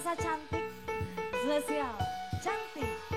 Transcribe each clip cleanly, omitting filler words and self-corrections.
rasa cantik, spesial, cantik.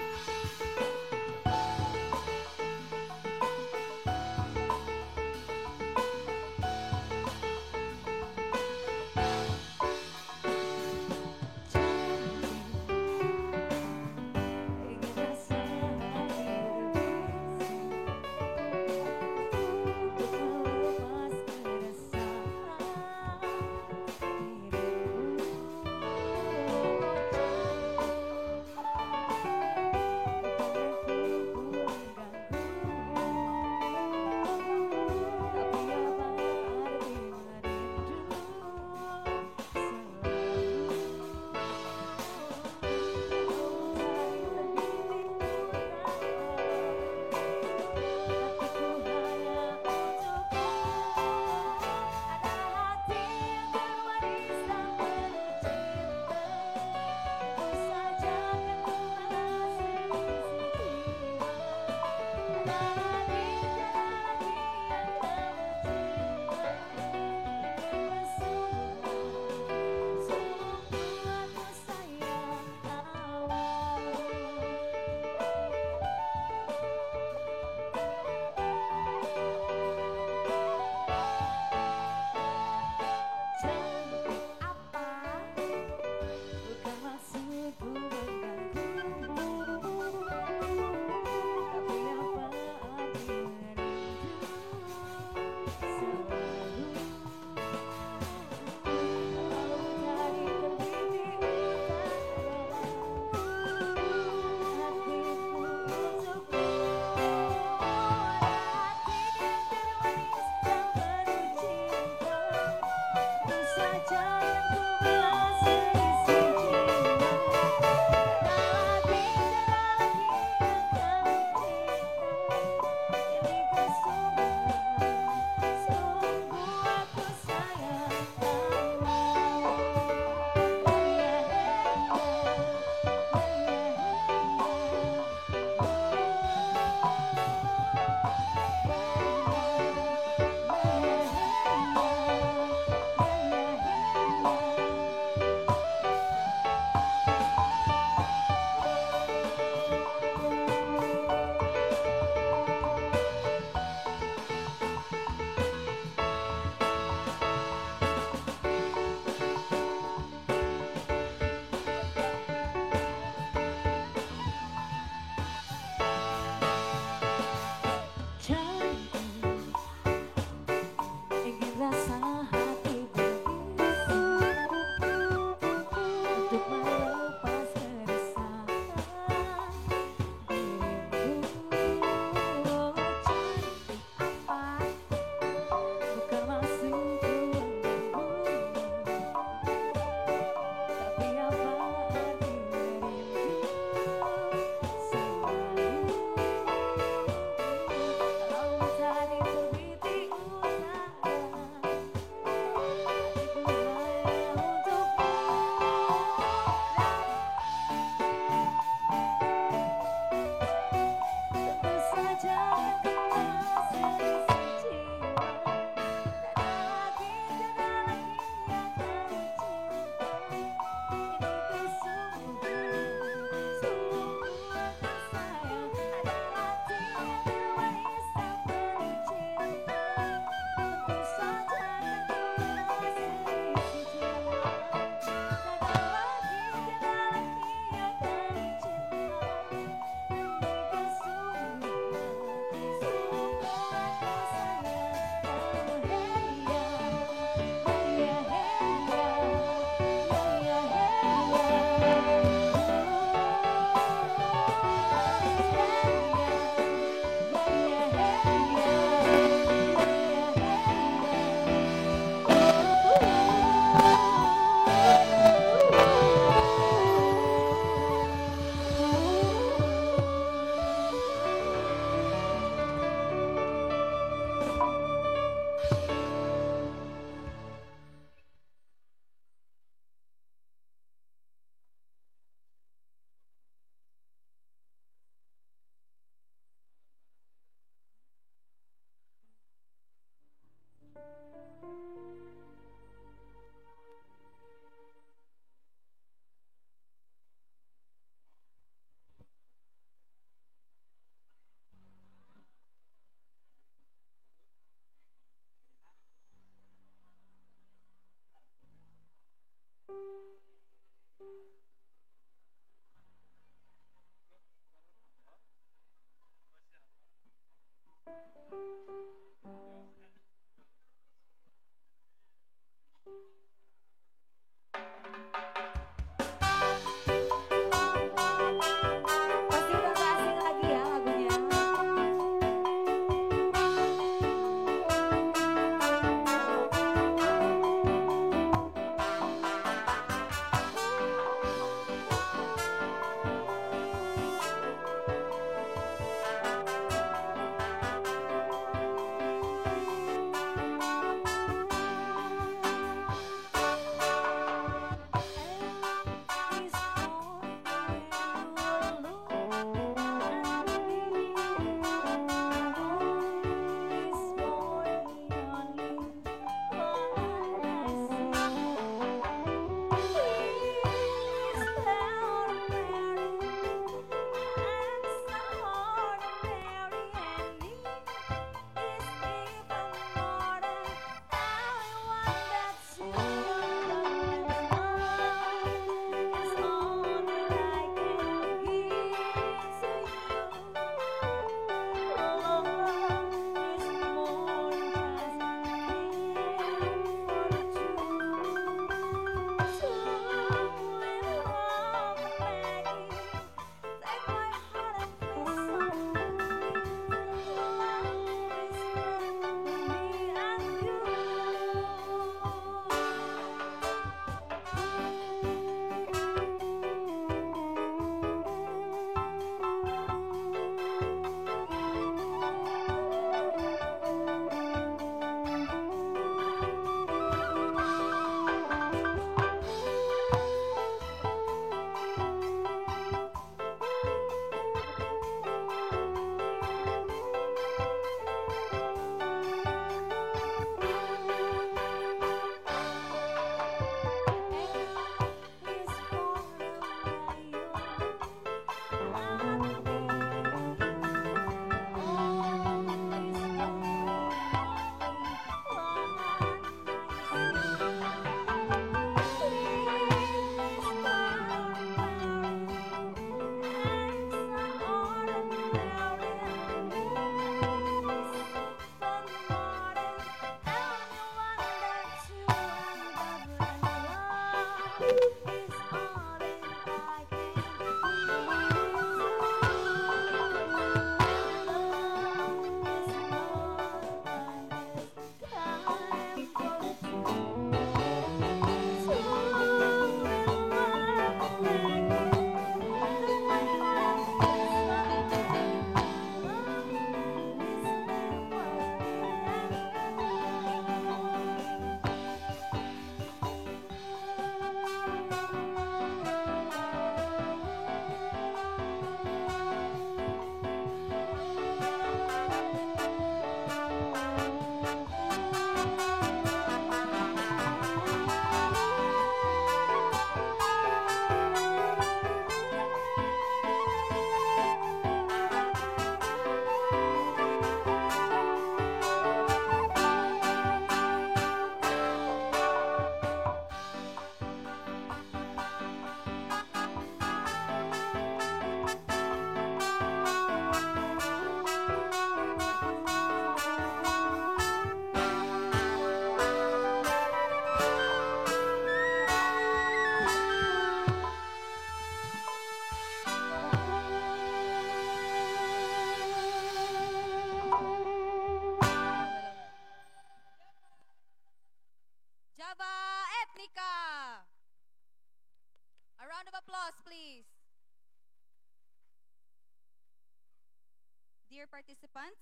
Dear participants,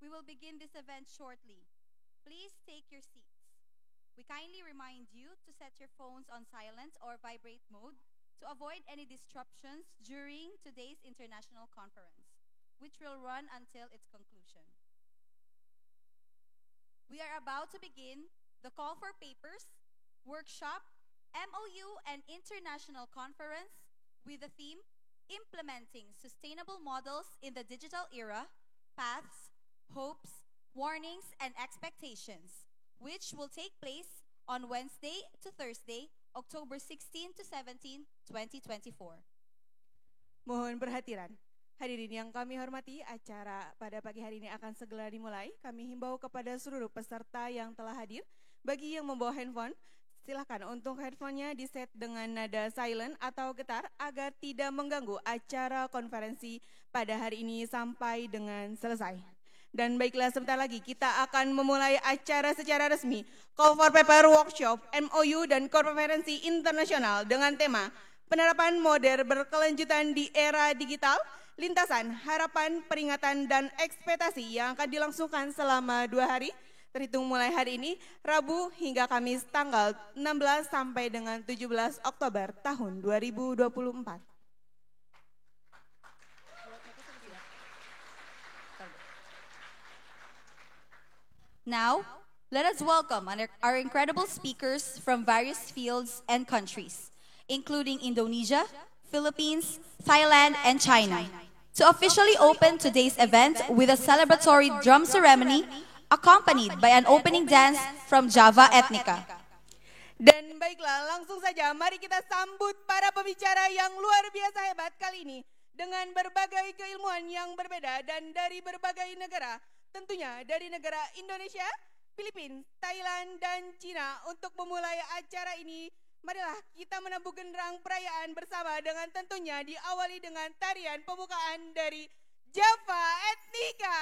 we will begin this event shortly. Please take your seats. We kindly remind you to set your phones on silent or vibrate mode to avoid any disruptions during today's international conference, which will run until its conclusion. We are about to begin the Call for Papers, Workshop, MOU, and International Conference with the theme Implementing Sustainable Models in the Digital Era, Paths, Hopes, Warnings, and Expectations, which will take place on Wednesday to Thursday, October 16 to 17, 2024. Mohon perhatian. Hadirin yang kami hormati, acara pada pagi hari ini akan segera dimulai. Kami himbau kepada seluruh peserta yang telah hadir. Bagi yang membawa handphone, silakan untuk handphonenya diset dengan nada silent atau getar agar tidak mengganggu acara konferensi pada hari ini sampai dengan selesai. Dan baiklah, sebentar lagi kita akan memulai acara secara resmi. Call for Paper Workshop, MOU, dan Konferensi Internasional dengan tema Penerapan Model Berkelanjutan di Era Digital, Lintasan, Harapan, Peringatan, dan Ekspektasi yang akan dilangsungkan selama 2 hari, terhitung mulai hari ini, Rabu hingga Kamis tanggal 16 sampai dengan 17 Oktober tahun 2024. Now, let us welcome our incredible speakers from various fields and countries, including Indonesia, Philippines, Thailand, and China, to officially open today's event with a celebratory drum ceremony accompanied by an opening dance from Java Ethnica. Dan baiklah, langsung saja mari kita sambut para pembicara yang luar biasa hebat kali ini dengan berbagai keilmuan yang berbeda dan dari berbagai negara. Tentunya dari negara Indonesia, Filipina, Thailand, dan Cina. Untuk memulai acara ini, marilah kita menabuh genderang perayaan bersama dengan tentunya diawali dengan tarian pembukaan dari Java Ethnica.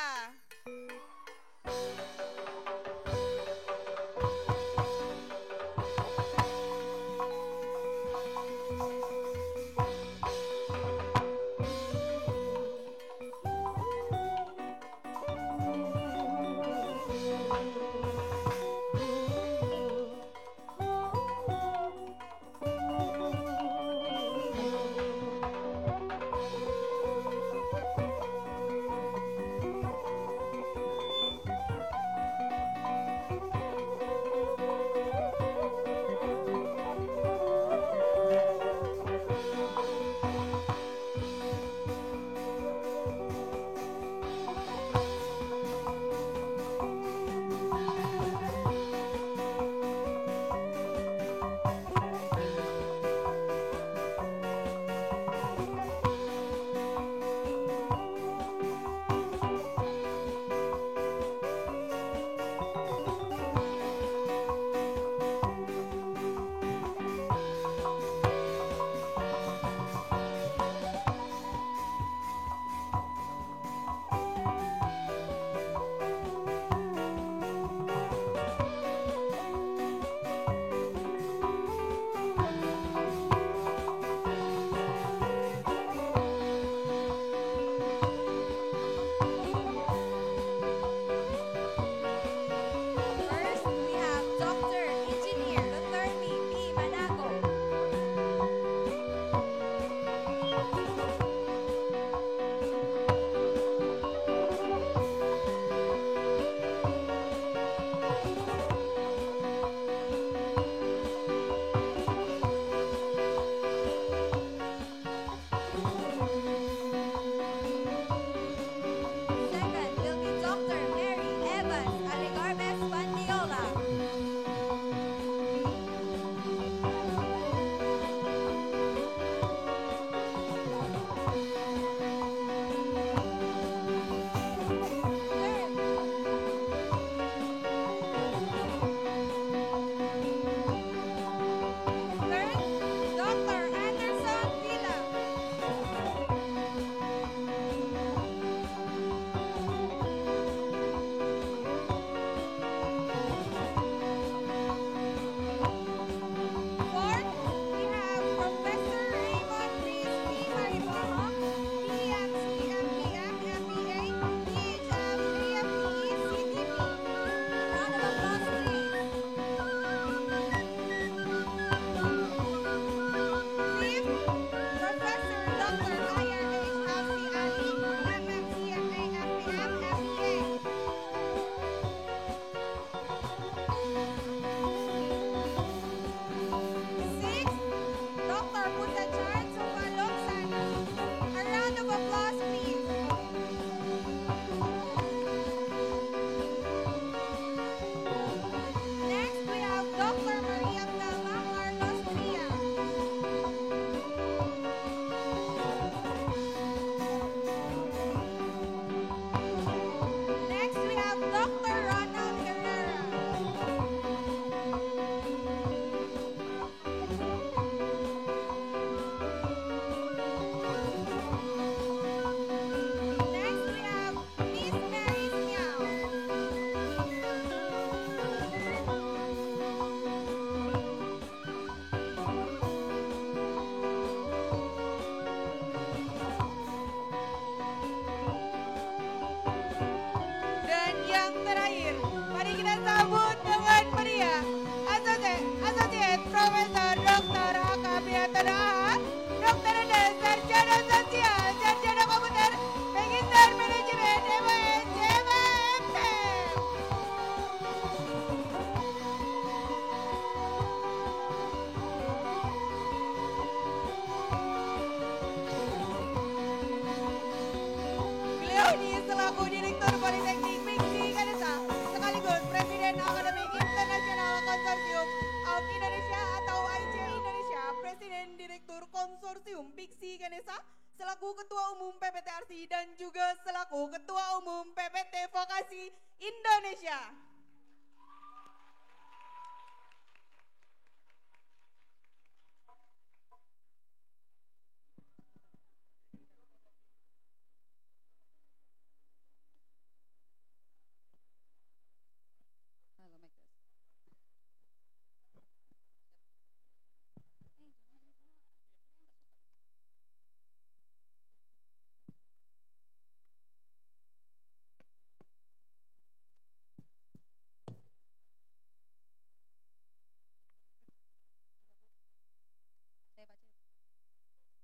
selaku Ketua Umum PPTRC dan juga selaku Ketua Umum PPT Vokasi Indonesia.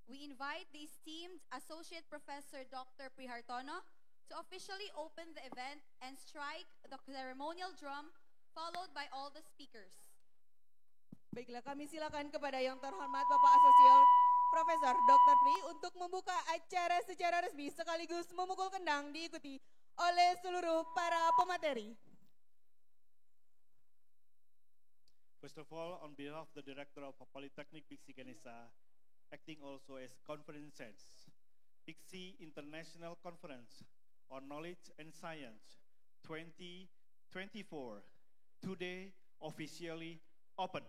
We invite the esteemed Associate Professor Dr. Prihartono to officially open the event and strike the ceremonial drum, followed by all the speakers. Baiklah, kami silakan kepada yang terhormat Bapak Asosial Profesor Dr. Pri untuk membuka acara secara resmi sekaligus memukul kendang diikuti oleh seluruh para pemateri. First of all, on behalf of the Director of Polytechnic Pixie Ganesha, acting also as conference heads, Pixie International Conference on Knowledge and Science 2024, today officially open.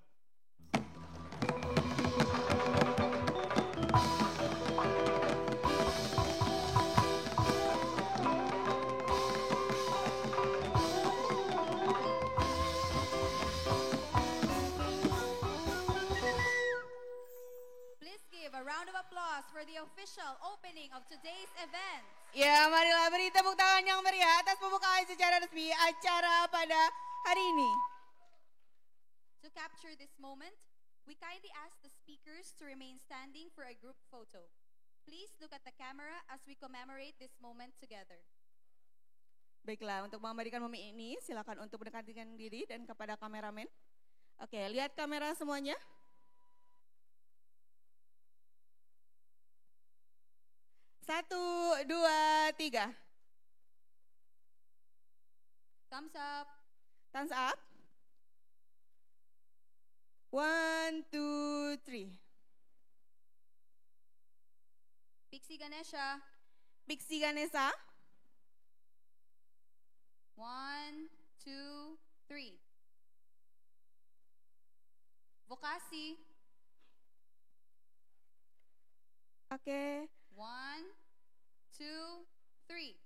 A round of applause for the official opening of today's event. Ya, marilah beri tepuk tangan yang meriah atas pembukaan secara resmi acara pada hari ini. To capture this moment, we kindly ask the speakers to remain standing for a group photo. Please look at the camera as we commemorate this moment together. Baiklah, untuk memberikan momen ini, silakan untuk mendekatkan diri dan kepada kameramen. Oke, lihat kamera semuanya. Satu, dua, tiga. Thumbs up. Thumbs up. 1, 2, 3. Pixie Ganesha. Pixie Ganesha. 1, 2, 3. Vokasi. Oke. 1, 2, 3.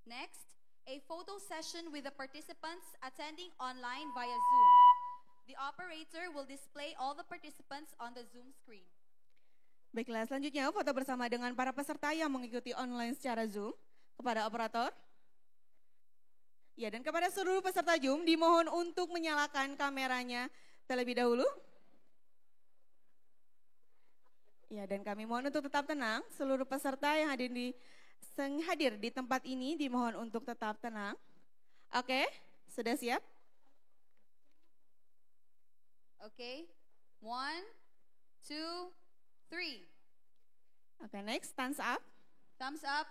Next, a photo session with the participants attending online via Zoom. The operator will display all the participants on the Zoom screen. Baiklah, selanjutnya foto bersama dengan para peserta yang mengikuti online secara Zoom. Kepada operator. Ya, dan kepada seluruh peserta Zoom dimohon untuk menyalakan kameranya terlebih dahulu. Ya, dan kami mohon untuk tetap tenang. Seluruh peserta yang hadir di tempat ini dimohon untuk tetap tenang. Oke, sudah siap? Oke, 1, 2, 3. Oke, next, thumbs up. Thumbs up.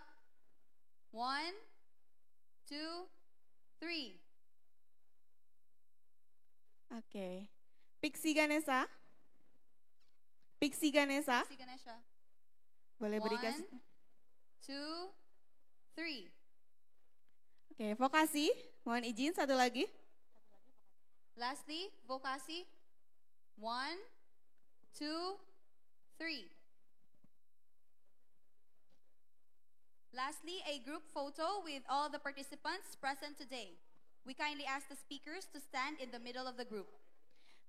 1, 2, 3. Oke, Pixie Ganesha. Pixie Ganesha. Pixie Ganesha. Boleh beri kasih. 2, 3. Oke, vokasi. Mohon izin satu lagi. Lastly, vokasi. 1, 2, 3. Lastly, a group photo with all the participants present today. We kindly ask the speakers to stand in the middle of the group.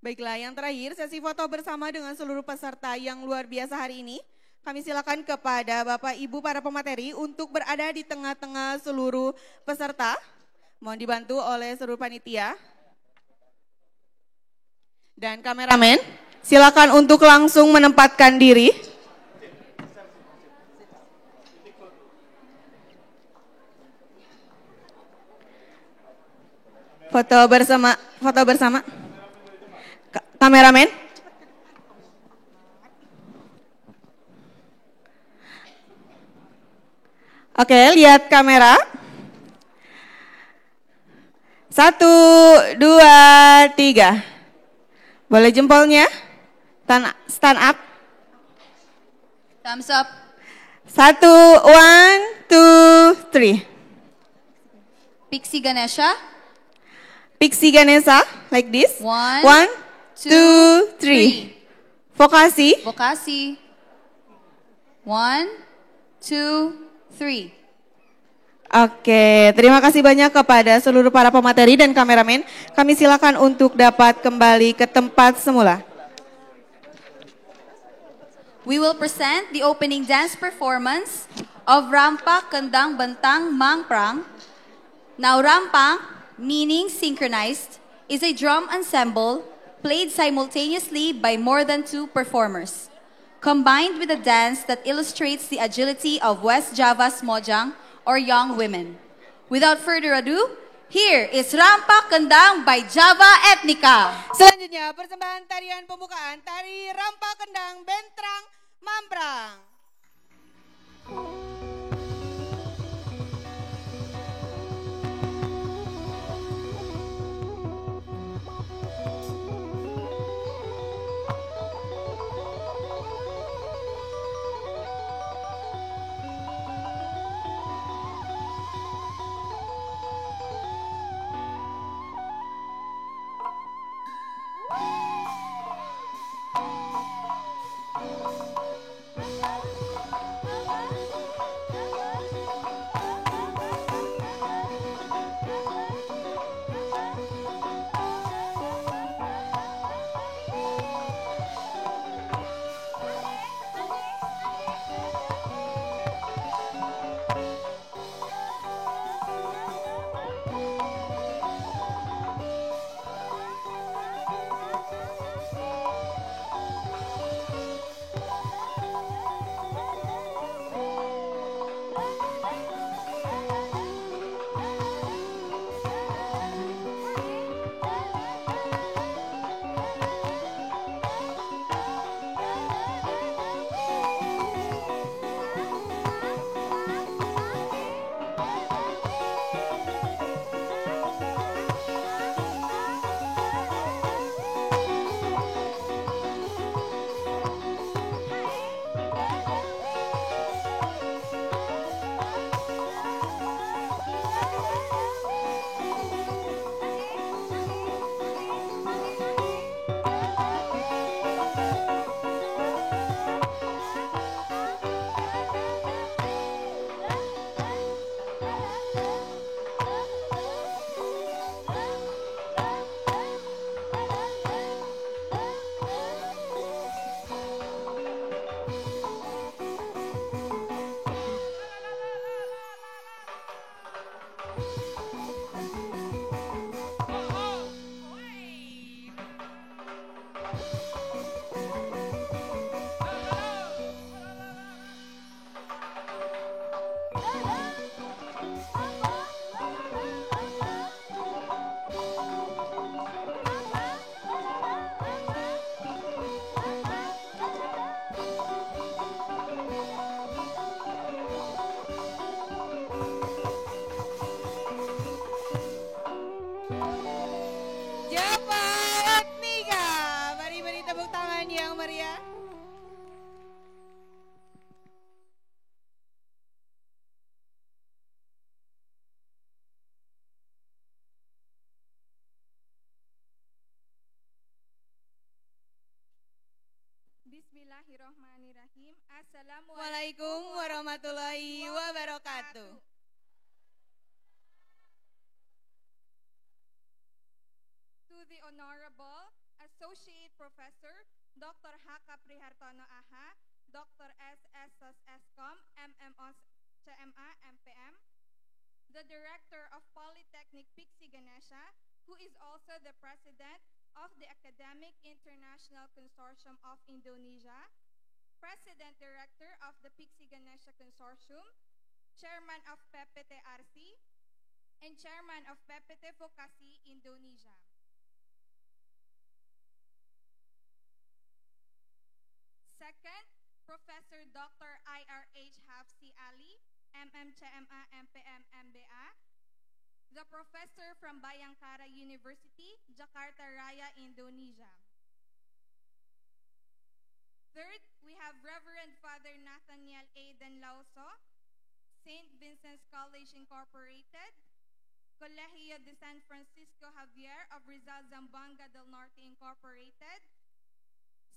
Baiklah, yang terakhir sesi foto bersama dengan seluruh peserta yang luar biasa hari ini. Kami silakan kepada Bapak Ibu para pemateri untuk berada di tengah-tengah seluruh peserta. Mohon dibantu oleh seluruh panitia. Dan kameramen, silakan untuk langsung menempatkan diri. Foto bersama. Kameramen. Oke, lihat kamera. 1, 2, 3. Boleh jempolnya? Stand up. Thumbs up. 1, 1, 2, 3. Pixie Ganesha. Pixie Ganesha, like this. 1, 2, 3. Vokasi. Vokasi. 1, 2, 3. Oke, terima kasih banyak kepada seluruh para pemateri dan kameramen. Kami silakan untuk dapat kembali ke tempat semula. We will present the opening dance performance of Rampak Kendang Bentang Mangprang. Now Rampang, meaning synchronized, is a drum ensemble played simultaneously by more than 2 performers, combined with a dance that illustrates the agility of West Java's Mojang or young women. Without further ado, here is Rampak Kendang by Java Ethnica. Selanjutnya persembahan tarian pembukaan tari Rampak Kendang Bentrang Mamprang. Bismillahirrahmanirrahim. Assalamualaikum Waalaikumsalam warahmatullahi wabarakatuh. To the Honorable Associate Professor Dr. Haka Prihartono AHA, Dr. S.S. Escom, MMOS CMA, MPM, the Director of Polytechnic Pixie Ganesha, who is also the President of the Academic International Consortium of Indonesia, President Director of the Pixie Ganesha Consortium, Chairman of PPT-RC, and Chairman of PPT Vokasi Indonesia. Second, Professor Dr. IRH Hafsi Ali, MMCMA, MPM, MBA, the professor from Bayangkara University, Jakarta Raya, Indonesia. Third, we have Reverend Father Nathaniel A. Danlauso, St. Vincent's College Incorporated, Colegio de San Francisco Javier of Rizal Zamboanga del Norte Incorporated,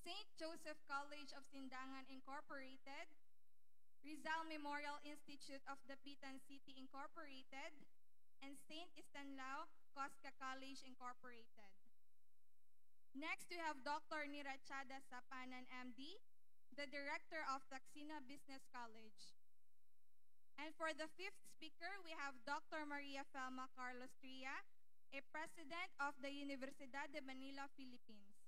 St. Joseph College of Sindangan Incorporated, Rizal Memorial Institute of Dapitan City Incorporated, and St. Estanislao Cosca College Incorporated. Next, we have Dr. Nirachada Sapanan, MD, the Director of Taxina Business College. And for the fifth speaker, we have Dr. Maria Felma Carlos Tria, a President of the Universidad de Manila, Philippines.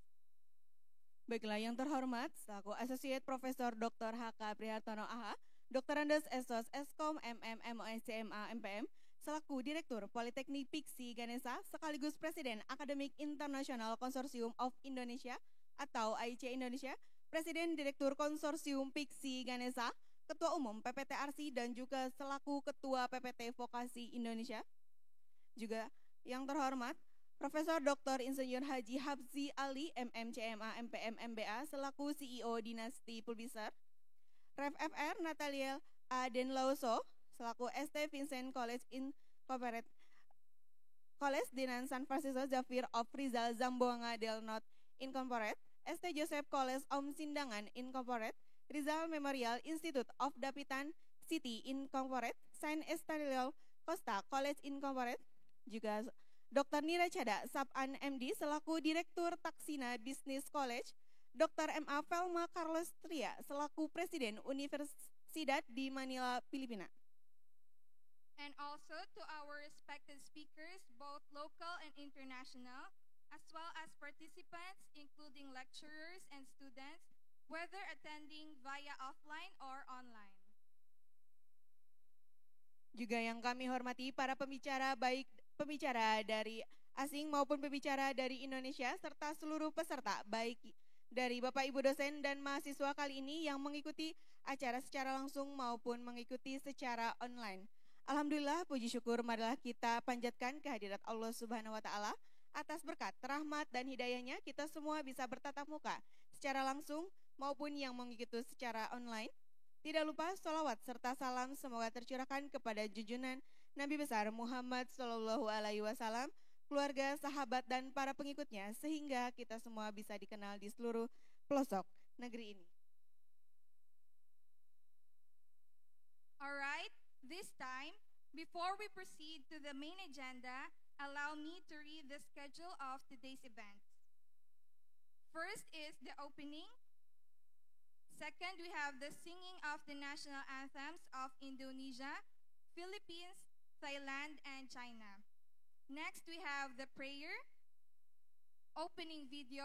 Baiklah yang terhormat, selaku Associate Profesor Dr. H.K. Prihartono AH, Doktorandes Esos Eskom MM MOS CMA MPM, selaku Direktur Politeknik Piksi Ganesha, sekaligus Presiden Akademik Internasional Konsorsium of Indonesia atau AIC Indonesia, Presiden Direktur Konsorsium Piksi Ganesha, Ketua Umum PPT-RC dan juga selaku Ketua PPT Vokasi Indonesia. Juga yang terhormat, Profesor Dr. Insinyur Haji Habzi Ali, MMCMA, MPM, MBA, selaku CEO Dinasti Pulbisar. Rev FR Nathaniel A. Danlauso, selaku ST Vincent College Incorporated, College Dinan San Francisco Xavier of Rizal Zamboanga del Norte Incorporated, ST Joseph College Om Sindangan Incorporated, Rizal Memorial Institute of Dapitan City Incorporated, Saint Estanislao Costa College Incorporated, juga Dr. Nirachada Sapan MD selaku Direktur Taxina Business College, Dr. M.A. Felma Carlos Tria selaku Presiden Universidad di Manila, Filipina. And also to our respected speakers, both local and international, as well as participants, including lecturers and students, whether attending via offline or online. Juga yang kami hormati para pembicara, baik pembicara dari asing maupun pembicara dari Indonesia, serta seluruh peserta, baik dari Bapak Ibu dosen dan mahasiswa kali ini yang mengikuti acara secara langsung maupun mengikuti secara online. Alhamdulillah, puji syukur marilah kita panjatkan kehadirat Allah Subhanahu wa Ta'ala atas berkat, rahmat dan hidayahnya kita semua bisa bertatap muka secara langsung maupun yang mengikuti secara online. Tidak lupa sholawat serta salam semoga tercurahkan kepada junjungan Nabi besar Muhammad SAW, keluarga, sahabat, dan para pengikutnya, sehingga kita semua bisa dikenal di seluruh pelosok negeri ini. Alright, this time, before we proceed to the main agenda, allow me to read the schedule of today's events. First is the opening. Second, we have the singing of the national anthems of Indonesia, Philippines, Thailand, and China. Next, we have the prayer, opening video.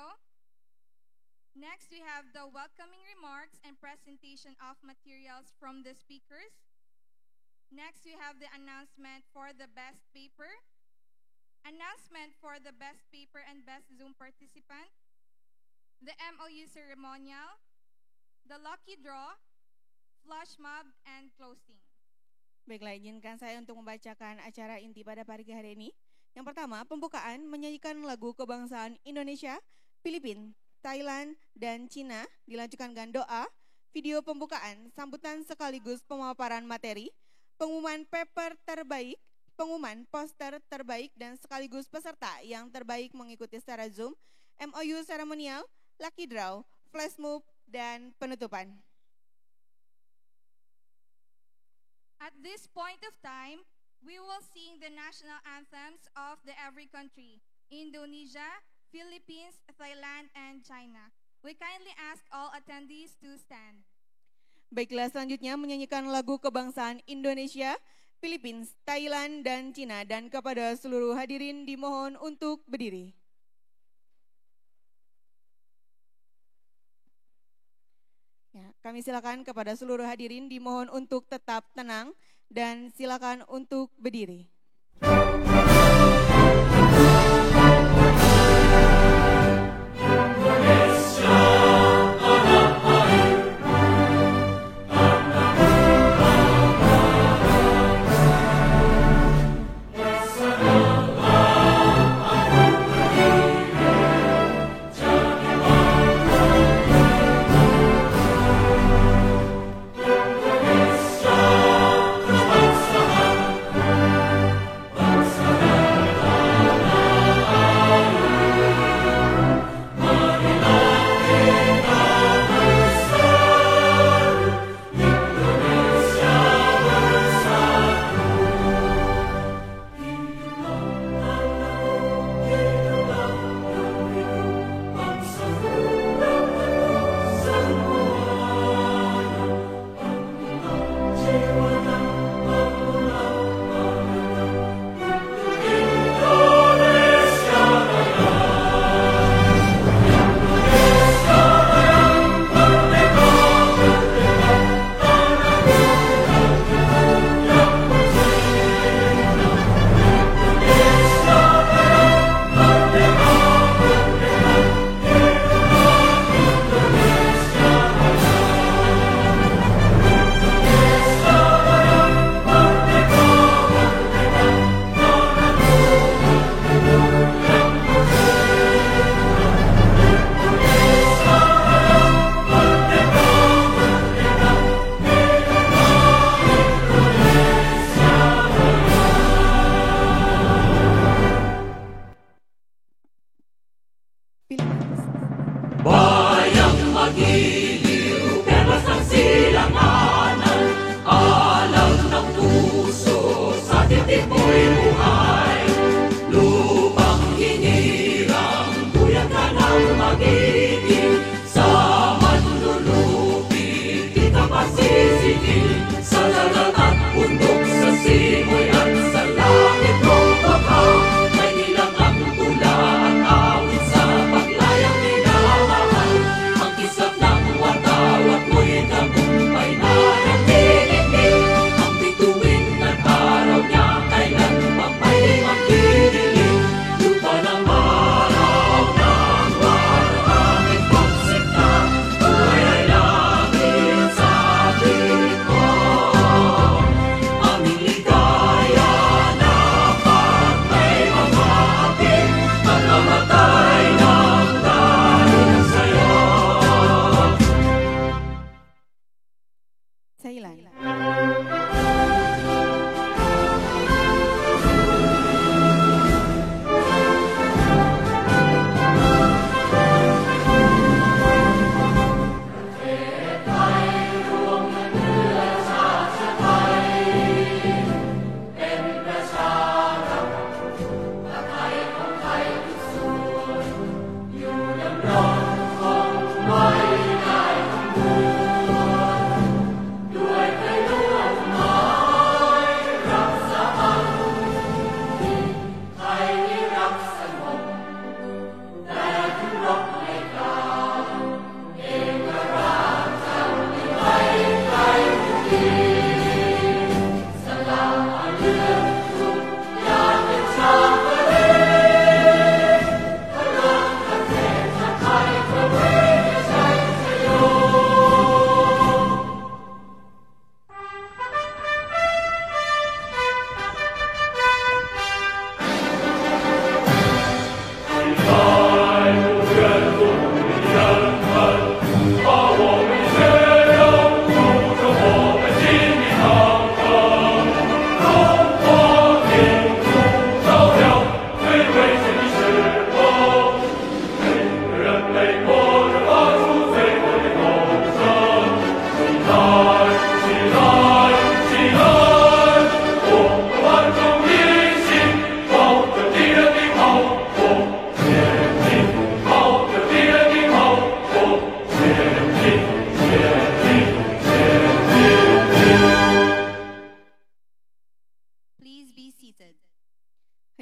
Next, we have the welcoming remarks and presentation of materials from the speakers. Next, we have the announcement for the best paper, announcement for the best paper and best Zoom participant, the MOU ceremonial, the lucky draw, flash mob, and closing. Baiklah, izinkan saya untuk membacakan acara inti pada pagi hari ini. Yang pertama, pembukaan menyanyikan lagu kebangsaan Indonesia, Filipina, Thailand, dan Cina, dilanjutkan dengan doa, video pembukaan, sambutan sekaligus pemaparan materi, pengumuman paper terbaik, pengumuman poster terbaik, dan sekaligus peserta yang terbaik mengikuti secara Zoom, MOU seremonial, lucky draw, flash mob, dan penutupan. At this point of time, we will sing the national anthems of the every country, Indonesia, Philippines, Thailand, and China. We kindly ask all attendees to stand. Baiklah, selanjutnya menyanyikan lagu kebangsaan Indonesia, Philippines, Thailand, dan Cina, dan kepada seluruh hadirin dimohon untuk berdiri. Ya, kami silakan kepada seluruh hadirin dimohon untuk tetap tenang dan silakan untuk berdiri.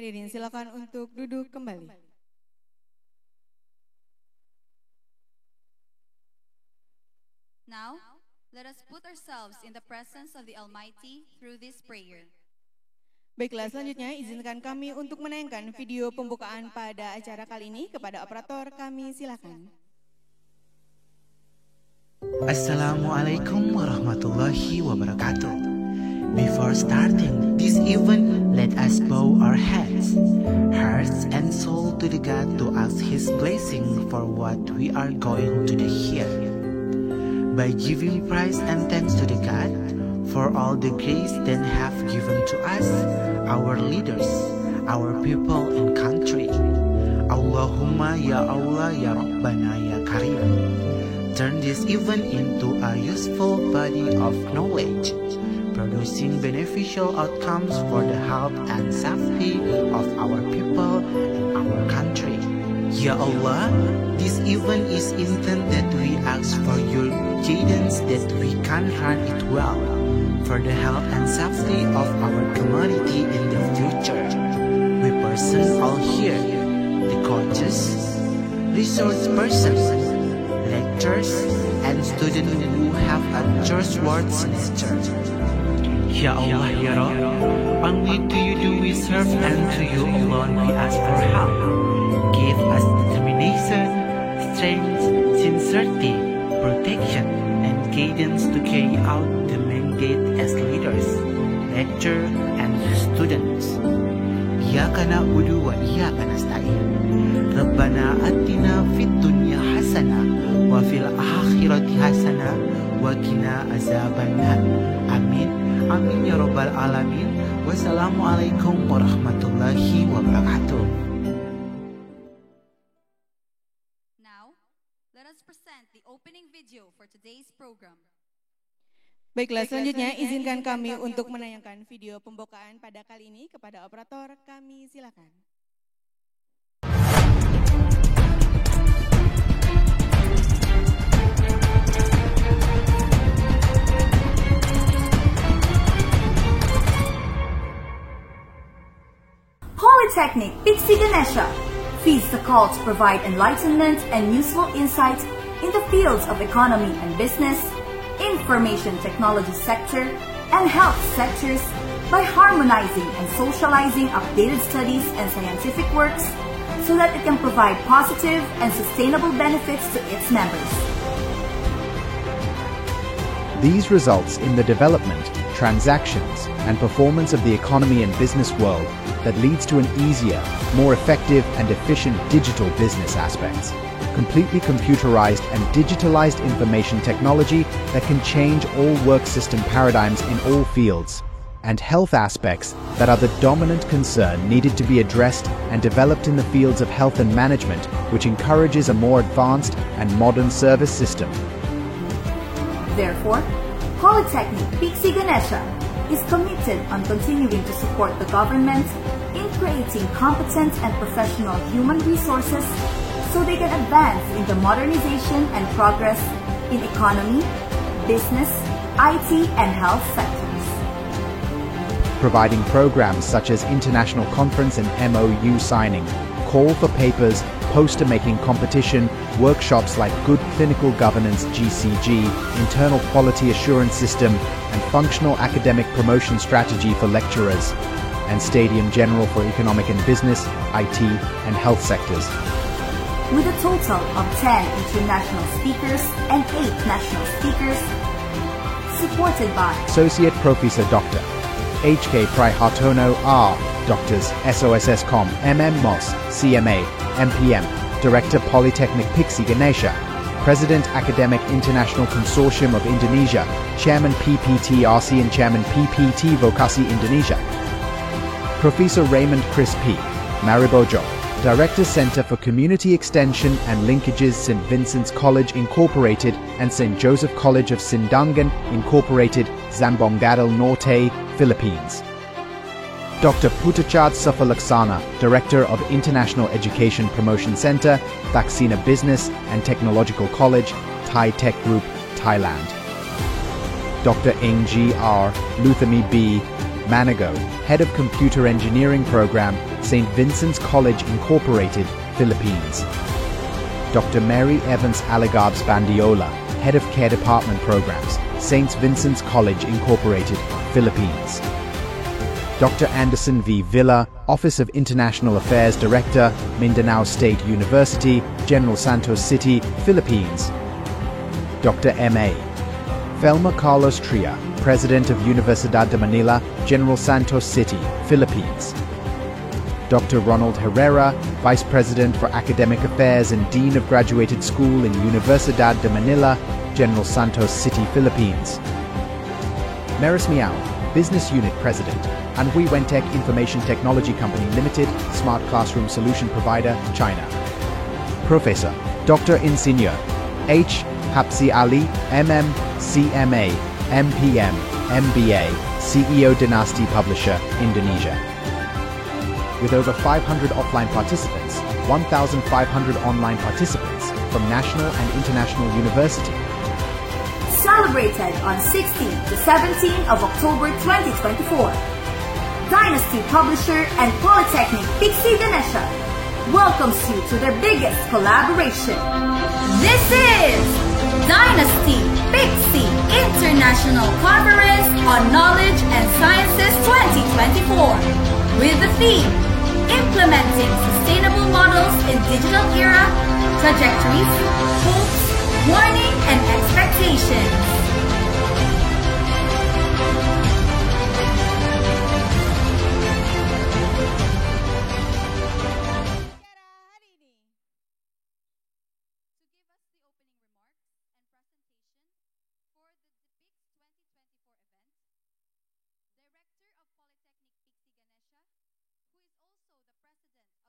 Hadirin silakan untuk duduk kembali. Now, let us put ourselves in the presence of the Almighty through this prayer. Baiklah, selanjutnya izinkan kami untuk menayangkan video pembukaan pada acara kali ini. Kepada operator kami silakan. Assalamualaikum warahmatullahi wabarakatuh. Before starting this event, let us bow our heads, hearts and soul to the God to ask His blessing for what we are going to do here. By giving praise and thanks to the God for all the grace that have given to us, our leaders, our people and country. Allahumma ya Allah ya Rabbana ya Karim. Turn this event into a useful body of knowledge, producing beneficial outcomes for the health and safety of our people and our country. Ya Allah, this event is intended we ask for your guidance that we can run it well, for the health and safety of our community in the future. We person all here, the coaches, resource persons, lecturers, and students who have a trustworthy nature. Ya Allah, Ya Rabb, only to you do we serve and to you alone we ask for help. Give us determination, strength, sincerity, protection, and guidance to carry out the mandate as leaders, lecturers, and students. Iyyaka na'budu wa iyyaka nasta'in. Rabbana atina fid dunya hasanah wa fil akhirati hasanah wa qina azabannar. Amin. Amin ya rabbal alamin. Wassalamualaikum warahmatullahi wabarakatuh. Now, let us present the opening video for today's program. Baiklah, selanjutnya izinkan kami untuk menayangkan video pembukaan pada kali ini. Kepada operator kami silakan. Polytechnic Pixie Ganesha feeds the call to provide enlightenment and useful insights in the fields of economy and business, information technology sector, and health sectors by harmonizing and socializing updated studies and scientific works so that it can provide positive and sustainable benefits to its members. These results in the development, transactions, and performance of the economy and business world that leads to an easier, more effective and efficient digital business aspects, completely computerized and digitalized information technology that can change all work system paradigms in all fields, and health aspects that are the dominant concern needed to be addressed and developed in the fields of health and management, which encourages a more advanced and modern service system. Therefore, Polytechnic Pixie Ganesha is committed on continuing to support the government in creating competent and professional human resources so they can advance in the modernization and progress in economy, business, IT, and health sectors. Providing programs such as international conference and MOU signing, call for papers, poster making competition, workshops like Good Clinical Governance (GCG), internal quality assurance system, and functional academic promotion strategy for lecturers, and Stadium General for economic and business, IT, and health sectors. With a total of 10 international speakers and 8 national speakers, supported by Associate Professor Dr. H.K. Prihartono R. Doctors SOSSCOM, MMOS, CMA, MPM, Director Polytechnic Pixie Ganesha, President Academic International Consortium of Indonesia, Chairman PPT ASEAN, Chairman PPT Vokasi Indonesia. Professor Raymond Chris P. Maribojo, Director Center for Community Extension and Linkages, St. Vincent's College Incorporated and St. Joseph College of Sindangan Incorporated, Zamboanga Norte, Philippines. Dr. Putachad Safalaksana, Director of International Education Promotion Center, Thaksina Business and Technological College, Thai Tech Group, Thailand. Dr. Eng G. R. Luthami B. Manago, Head of Computer Engineering Program, St. Vincent's College Incorporated, Philippines. Dr. Mary Evans Aligabs Bandiola, Head of Care Department Programs, St. Vincent's College Incorporated, Philippines. Dr. Anderson V. Villa, Office of International Affairs Director, Mindanao State University, General Santos City, Philippines. Dr. M.A. Felma Carlos Tria, President of Universidad de Manila, General Santos City, Philippines. Dr. Ronald Herrera, Vice President for Academic Affairs and Dean of Graduated School in Universidad de Manila, General Santos City, Philippines. Meris Miao, Business Unit President, Anhui Wentech Information Technology Company Limited, Smart Classroom Solution Provider, China. Professor, Dr. Insinyur H. Hapsi Ali, MM, CMA, MPM, MBA, CEO Dynasty Publisher, Indonesia. With over 500 offline participants, 1,500 online participants from national and international universities. celebrated on 16 to 17 of October 2024. Dynasty Publisher and Polytechnic Pixie Ganesha welcomes you to their biggest collaboration. This is Dynasty Pixie International Conference on Knowledge and Sciences 2024 with the theme Implementing Sustainable Models in Digital Era, Trajectories, Hopes, Warning, and Expectations. To give us the opening remarks and presentation for the DPICS 2024 event, Director of Polytechnic Pixie Ganesha, who is also the President of the Academic International Consortium of Indonesia, President Director of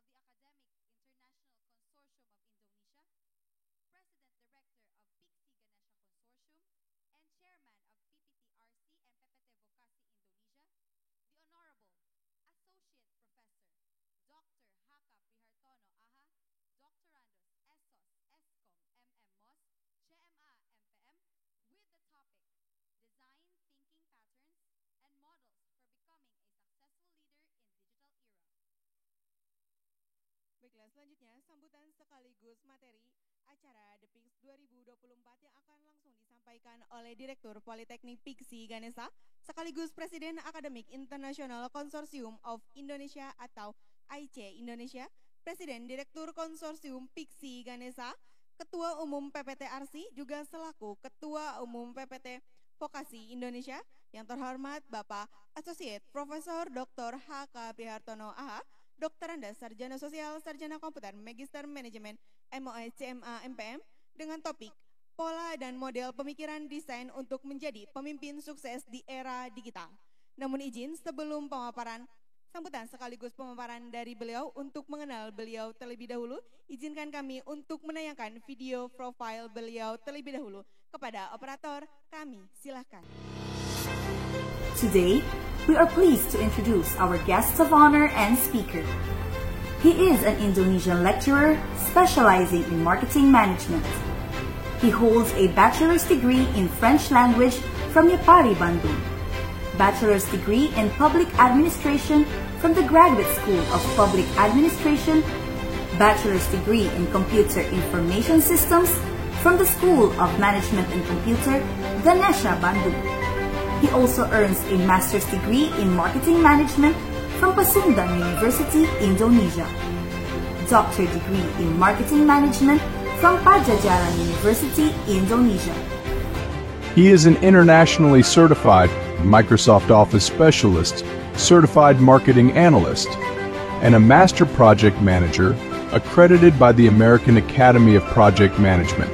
Pixie Ganesha Dan selanjutnya sambutan sekaligus materi acara The PIX 2024 yang akan langsung disampaikan oleh Direktur Politeknik Piksi Ganesha sekaligus Presiden Akademik International Consortium of Indonesia atau AIC Indonesia, Presiden Direktur Konsorsium Piksi Ganesha, Ketua Umum PPT Arsi juga selaku Ketua Umum PPT Vokasi Indonesia yang terhormat Bapak Associate Profesor Dr. H.K. Prihartono AH, Doktoranda Sarjana Sosial, Sarjana Komputer, Magister Manajemen, MOE, CMA, MPM, dengan topik Pola dan Model Pemikiran Desain untuk Menjadi Pemimpin Sukses di Era Digital. Namun izin sebelum pemaparan sambutan sekaligus pemaparan dari beliau untuk mengenal beliau terlebih dahulu, izinkan kami untuk menayangkan video profile beliau terlebih dahulu kepada operator kami. Silakan. Today, we are pleased to introduce our guest of honor and speaker. He is an Indonesian lecturer specializing in marketing management. He holds a bachelor's degree in French language from Yapari, Bandung, bachelor's degree in public administration from the Graduate School of Public Administration, bachelor's degree in computer information systems from the School of Management and Computer, Ganesha, Bandung. He also earns a master's degree in marketing management from Pasundan University, Indonesia, doctor degree in marketing management from Pajajaran University, Indonesia. He is an internationally certified Microsoft Office specialist, certified marketing analyst, and a master project manager accredited by the American Academy of Project Management.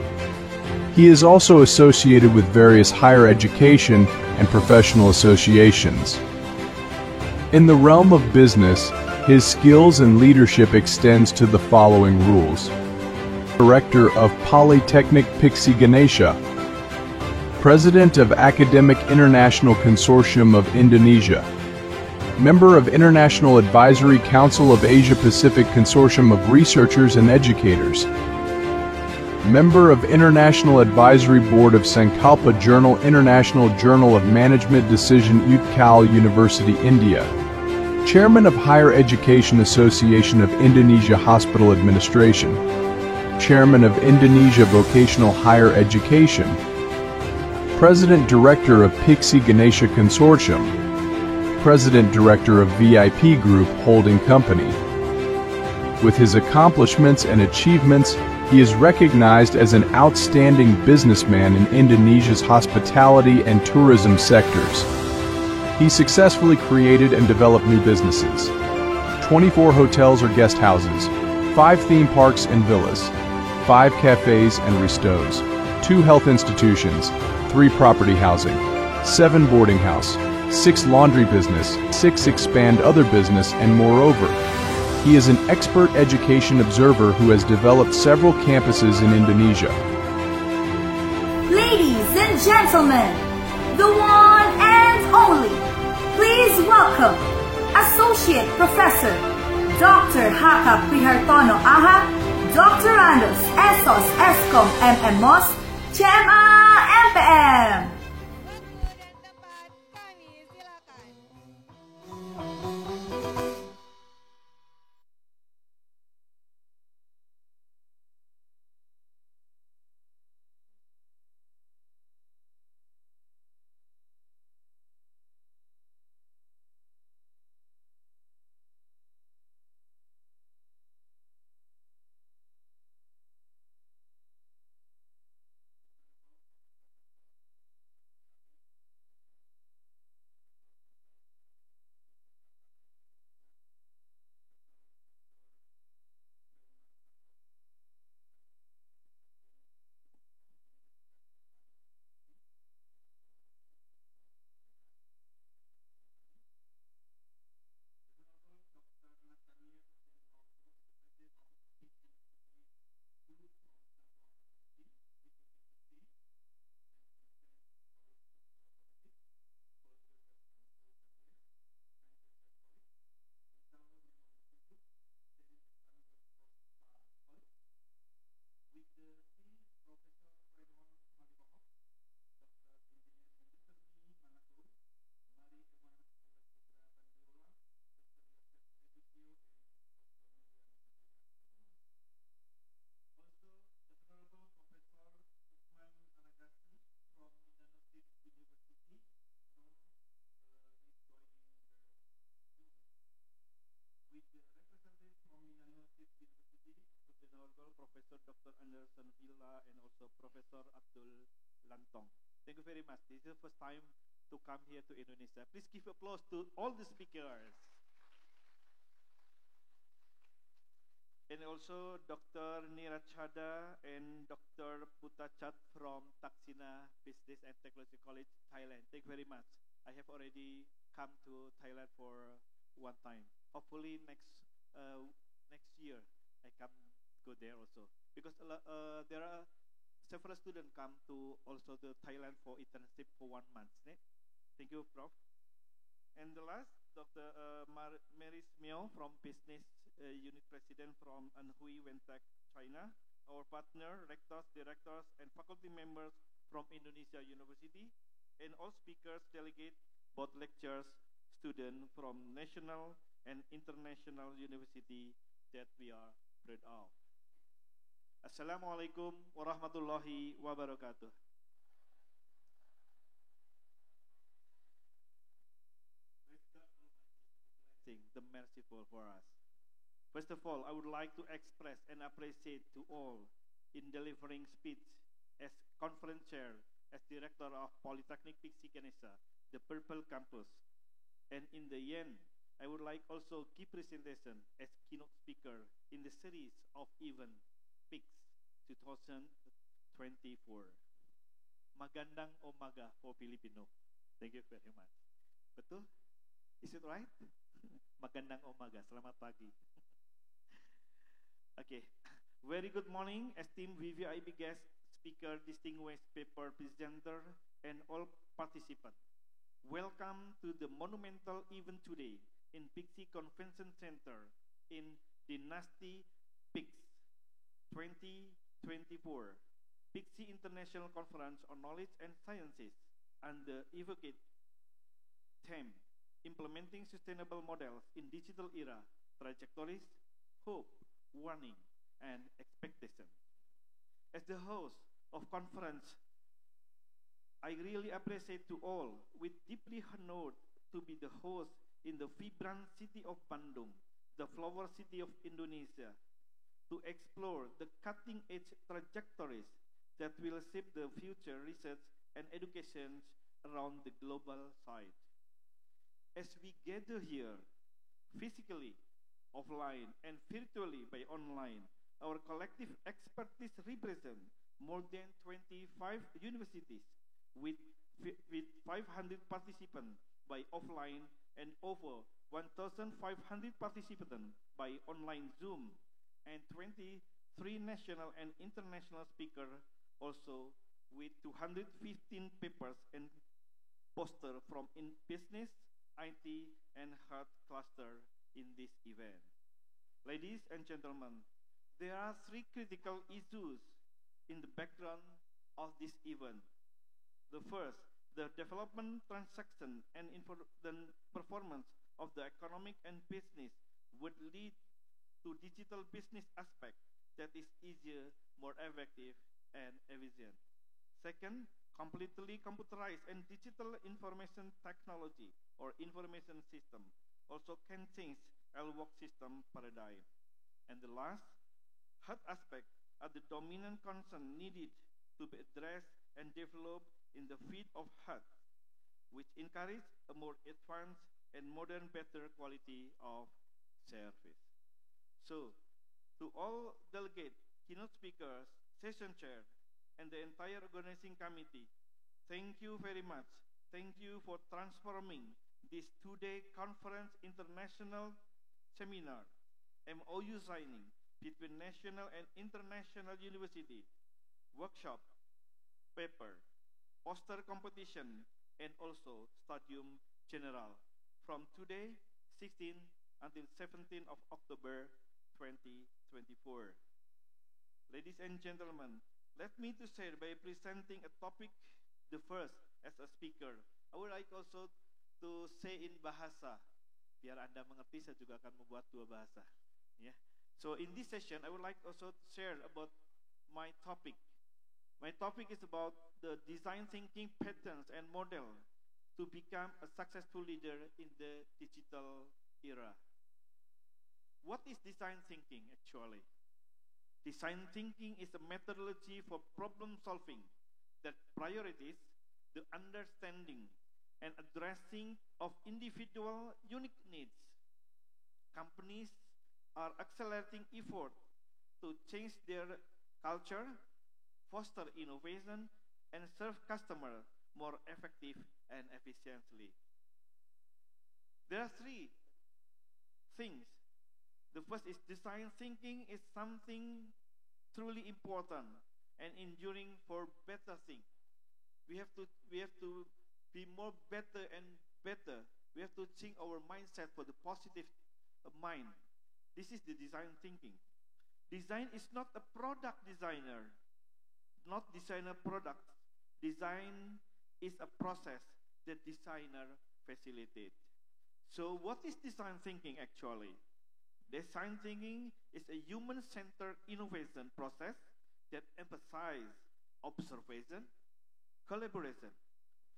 He is also associated with various higher education and professional associations. In the realm of business, his skills and leadership extends to the following rules. Director of Polytechnic Piksi Ganesha, President of Academic International Consortium of Indonesia, Member of International Advisory Council of Asia Pacific Consortium of Researchers and Educators, Member of International Advisory Board of Sankalpa Journal International Journal of Management Decision Utkal University India, Chairman of Higher Education Association of Indonesia Hospital Administration, Chairman of Indonesia Vocational Higher Education, President Director of Piksi Ganesha Consortium, President Director of VIP Group Holding Company. With his accomplishments and achievements, he is recognized as an outstanding businessman in Indonesia's hospitality and tourism sectors. He successfully created and developed new businesses, 24 hotels or guest houses, 5 theme parks and villas, 5 cafes and restos, 2 health institutions, 3 property housing, 7 boarding house, 6 laundry business, 6 expand other business, and moreover, he is an expert education observer who has developed several campuses in Indonesia. Ladies and gentlemen, the one and only, please welcome Associate Professor Dr. H.K. Prihartono AH, Doctorandus Esos Eskom MMOS, CMA MPM. Waktu dan tempat kami. Silakan. Hentong. Thank you very much. This is the first time to come here to Indonesia. Please give applause to all the speakers. And also Dr. Nirachada and Dr. Putachat from Taksina Business and Technology College, Thailand. Thank you very much. I have already come to Thailand for one time. Hopefully next year I come go there also, because there are several students come to also to Thailand for internship for 1 month. Thank you, Prof. And the last, Dr. Mary Smio from Business Unit President from Anhui Wentech, China. Our partner, rectors, directors, and faculty members from Indonesia University, and all speakers, delegates, both lecturers, students from national and international university that we are proud of. Assalamualaikum warahmatullahi wabarakatuh. The merciful for us. First of all, I would like to express and appreciate to all in delivering speech as conference chair, as director of Polytechnic Piksi Ganesha, the Purple Campus. And in the end, I would like also give presentation as keynote speaker in the series of event PIX 2024. Magandang umaga for Filipino. Thank you very much. Betul? Is it right? Magandang umaga, selamat pagi. Okay, very good morning, esteemed VVIP guest speaker, distinguished paper presenter, and all participants. Welcome to the monumental event today in Pixi Convention Center in Dynasty PIX 2024, Pixi International Conference on Knowledge and Sciences, and the evocate theme, Implementing Sustainable Models in Digital Era, Trajectories, Hope, Warning, and Expectation. As the host of conference, I really appreciate to all, with deeply honored to be the host in the vibrant city of Bandung, the flower city of Indonesia, to explore the cutting-edge trajectories that will shape the future research and education around the global side. As we gather here, physically, offline, and virtually by online, our collective expertise represent more than 25 universities with 500 participants by offline and over 1,500 participants by online Zoom, and 23 national and international speakers also with 215 papers and posters from in business, IT, and health cluster in this event. Ladies and gentlemen, there are three critical issues in the background of this event. The first, the development, transaction, and the performance of the economic and business would lead to digital business aspect that is easier, more effective, and efficient. Second, completely computerized and digital information technology or information system also can change our work system paradigm. And the last, health aspect are the dominant concern needed to be addressed and developed in the field of health, which encourage a more advanced and modern, better quality of service. So, to all delegates, keynote speakers, session chair, and the entire organizing committee, thank you very much. Thank you for transforming this two-day conference international seminar, MOU signing between national and international university, workshop, paper, poster competition, and also Stadium General from today, 16 until 17 of October 2024. Ladies and gentlemen, let me to share by presenting a topic, the first as a speaker. I would like also to say in bahasa, biar Anda mengerti, saya juga akan membuat dua bahasa. Yeah. So in this session, I would like also to share about my topic. My topic is about the design thinking patterns and model to become a successful leader in the digital era. What is design thinking actually? Design thinking is a methodology for problem solving that priorities the understanding and addressing of individual unique needs. Companies are accelerating effort to change their culture, foster innovation, and serve customers more effective and efficiently. There are three things. The first is design thinking is something truly important and enduring for better things. We have to be more better and better. We have to change our mindset for the positive mind. This is the design thinking. Design is not a product designer, not designer product. Design is a process that designer facilitate. So what is design thinking actually? Design thinking is a human-centered innovation process that emphasizes observation, collaboration,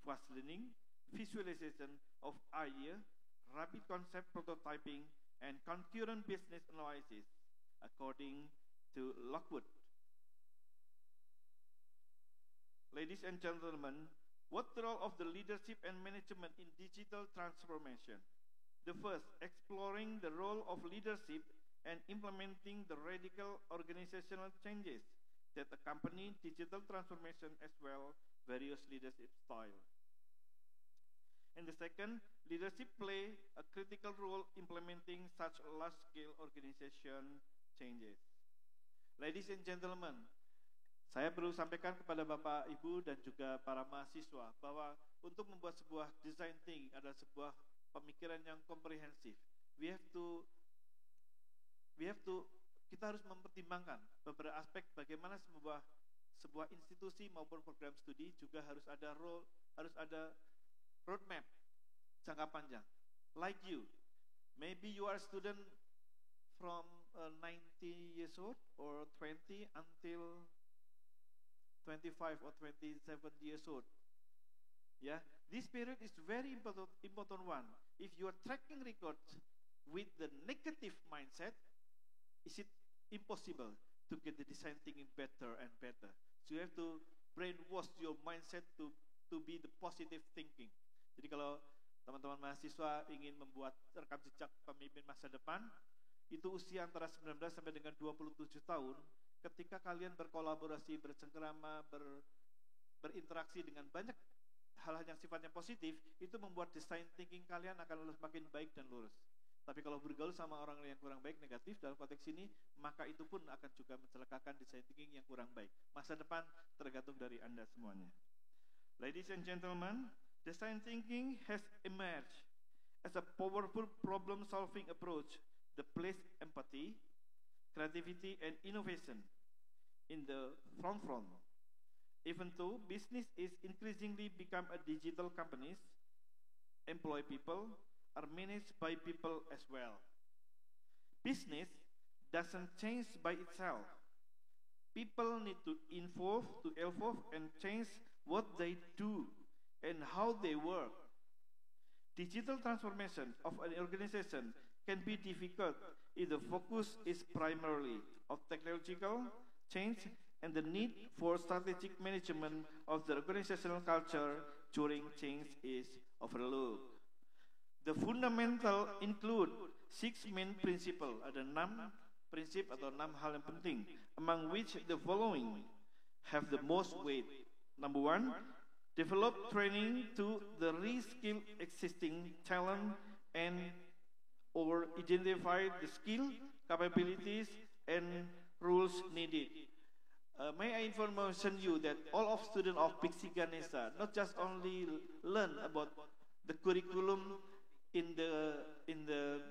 fast learning, visualization of idea, rapid concept prototyping, and concurrent business analysis, according to Lockwood. Ladies and gentlemen, what the role of the leadership and management in digital transformation? The first, exploring the role of leadership and implementing the radical organizational changes that accompany digital transformation as well various leadership styles. And the second, leadership play a critical role implementing such large-scale organization changes. Ladies and gentlemen, saya perlu sampaikan kepada Bapak, Ibu, dan juga para mahasiswa bahwa untuk membuat sebuah design thinking adalah sebuah pemikiran yang komprehensif. Kita harus mempertimbangkan beberapa aspek bagaimana sebuah institusi maupun program studi juga harus ada roadmap jangka panjang. Like you, maybe you are a student from 90 years old or 20 until 25 or 27 years old. Yeah, this period is very important one. If you are tracking records with the negative mindset, is it impossible to get the design thinking better and better? So you have to brainwash your mindset to be the positive thinking. Jadi kalau teman-teman mahasiswa ingin membuat rekam jejak pemimpin masa depan, itu usia antara 19 sampai dengan 27 tahun, ketika kalian berkolaborasi, bercengkerama, berinteraksi dengan banyak hal-hal yang sifatnya positif, itu membuat design thinking kalian akan makin baik dan lurus. Tapi kalau bergaul sama orang yang kurang baik, negatif dalam konteks ini, maka itu pun akan juga mencelakakan design thinking yang kurang baik. Masa depan tergantung dari Anda semuanya. Ladies and gentlemen, design thinking has emerged as a powerful problem-solving approach that places empathy, creativity, and innovation in the front. Even though business is increasingly become a digital companies, employ people, are managed by people as well. Business doesn't change by itself. People need to evolve and change what they do and how they work. Digital transformation of an organization can be difficult if the focus is primarily of technological change and the need for strategic management of the organizational culture during change is overlooked. The fundamental include 6 main principles, ada 6 prinsip atau 6 hal yang penting, among which the following have the most weight. Number 1, develop training to the reskill existing talent and or identify the skill, capabilities, and rules needed. May I information you that all of students of Pixie Ganesha not just only learn about the curriculum in the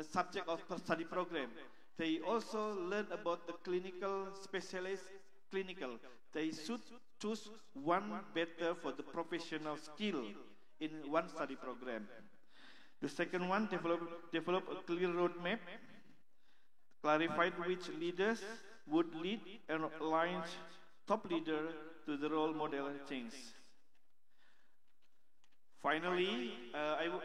subject of study program, they also learn about the clinical specialist clinical. They should choose one better for the professional skill in one study program. The second one, develop a clear roadmap, clarified which leaders would lead and align top leader to the role model change. Finally,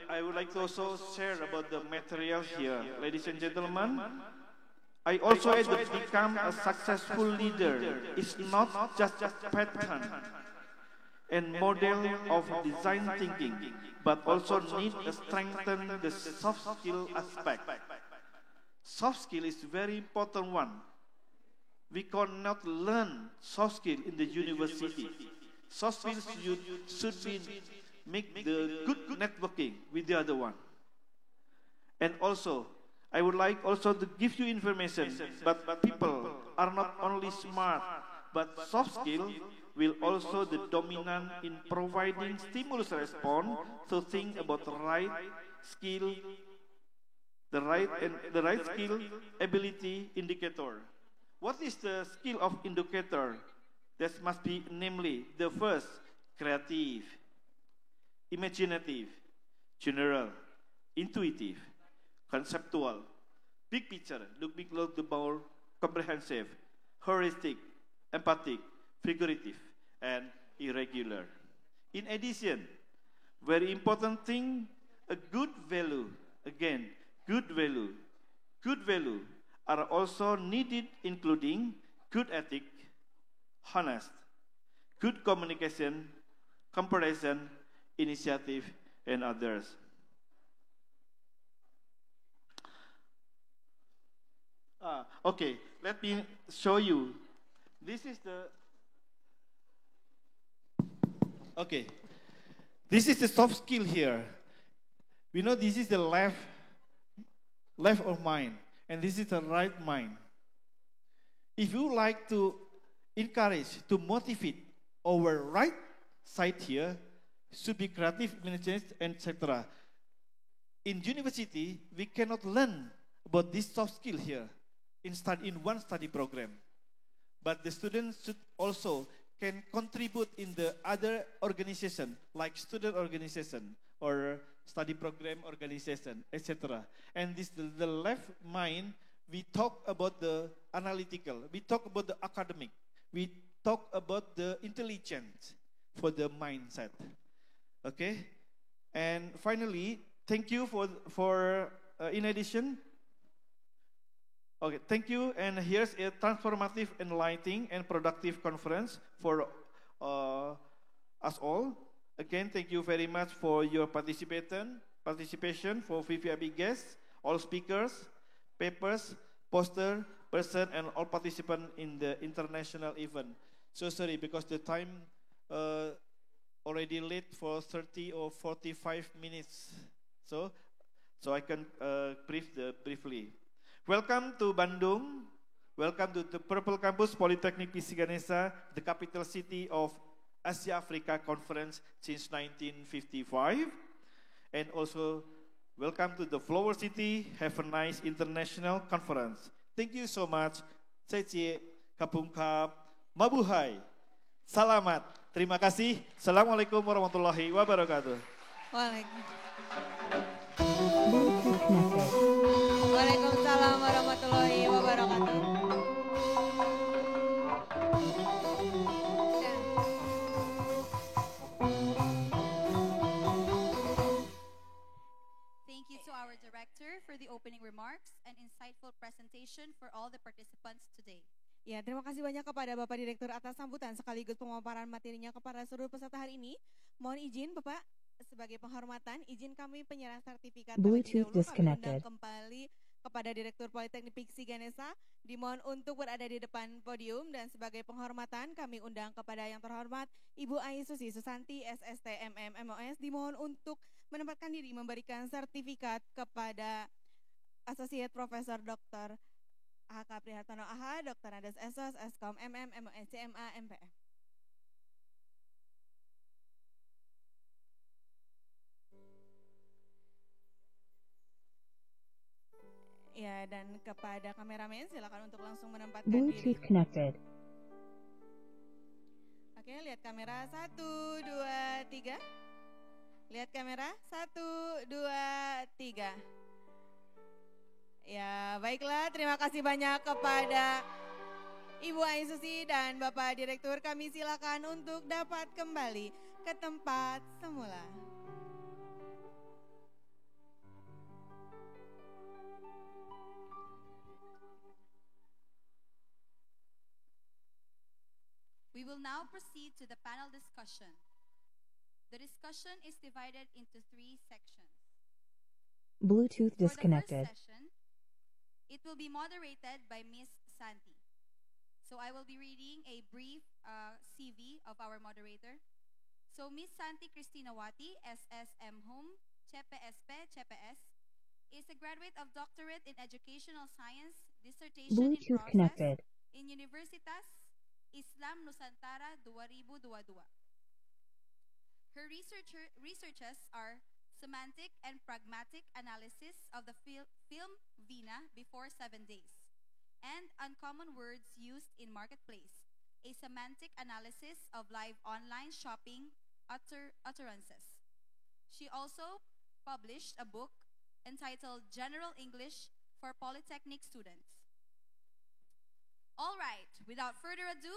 I would like to also share about the material here. Ladies and gentlemen, I also had to become a successful leader. It's not just a pattern. and model of design thinking, but also need to strengthen the soft skill aspect. Soft skill is very important one. We cannot learn soft skill in the university. Soft skills should be make the good networking with the other one. And also, I would like also to give you information, but people are not only smart, but soft skill will also the dominant in providing stimulus response to think about the right skill, the right skill ability indicator. What is the skill of indicator? That must be namely the first, creative, imaginative, general, intuitive, conceptual, big picture, look more comprehensive, heuristic, empathic, figurative, and irregular. In addition, very important thing, a good value, again, good value are also needed, including good ethic, honest, good communication, comparison, initiative, and others. Okay, let me show you. This is the This is the soft skill here. We know this is the left of mind, and this is the right mind. If you like to encourage, to motivate our right side here, should be creative, imaginative, etc. In university, we cannot learn about this soft skill here in one study program. But the students should also can contribute in the other organization, like student organization or study program organization, etc. And this the left mind, we talk about the analytical, we talk about the academic, we talk about the intelligence for the mindset. Okay, and finally, thank you for in addition. Okay, thank you. And here's a transformative, enlightening, and productive conference for us all. Again, thank you very much for your participation for VVIP guests, all speakers, papers, poster, person, and all participants in the international event. So sorry, because the time already late for 30 or 45 minutes. So I can briefly. Welcome to Bandung. Welcome to the Purple Campus Polytechnic PC Ganesha, the capital city of Asia Africa Conference since 1955. And also, welcome to the Flower City. Have a nice international conference. Thank you so much. Cece, Kapungkap, Mabuhay. Salamat. Terima kasih. Assalamualaikum warahmatullahi wabarakatuh. Waalaikumsalam warahmatullahi wabarakatuh. Thank you to our director for the opening remarks and insightful presentation for all the participants today. Ya, terima kasih banyak kepada Bapak Direktur atas sambutan sekaligus pemaparan materinya kepada seluruh peserta hari ini. Mohon izin Bapak, sebagai penghormatan, izin kami penyerahan sertifikat terlebih dahulu. Kami undang kembali kepada Direktur Politeknik Piksi Ganesha, dimohon untuk berada di depan podium, dan sebagai penghormatan kami undang kepada yang terhormat Ibu Ai Susi Susanti SST MM MOS, dimohon untuk menempatkan diri memberikan sertifikat kepada Associate Profesor Dr. HK Prihartono AH, Dr. Andes Esos Eskom MM MOS CMA MPM. Ya, dan kepada kameramen silakan untuk langsung menempatkan diri. Connected. Oke, lihat kamera 1, 2, 3. Lihat kamera 1, 2, 3. Ya, baiklah, terima kasih banyak kepada Ibu Ai Susi dan Bapak Direktur. Kami silakan untuk dapat kembali ke tempat semula. We will now proceed to the panel discussion. discussion is divided into 3 sections. Bluetooth For the disconnected. first session, it will be moderated by Miss Santi. So I will be reading a brief CV of our moderator. So Miss Santi Cristina Wati, SSM Home, CPSP, CPS, is a graduate of Doctorate in Educational Science, dissertation in Bluetooth process connected. in Universitas Islam Nusantara 2022. Her researches are semantic and pragmatic analysis of the film Vina before 7 days, and uncommon words used in marketplace, a semantic analysis of live online shopping utterances. She also published a book entitled General English for Polytechnic Students. All right, without further ado,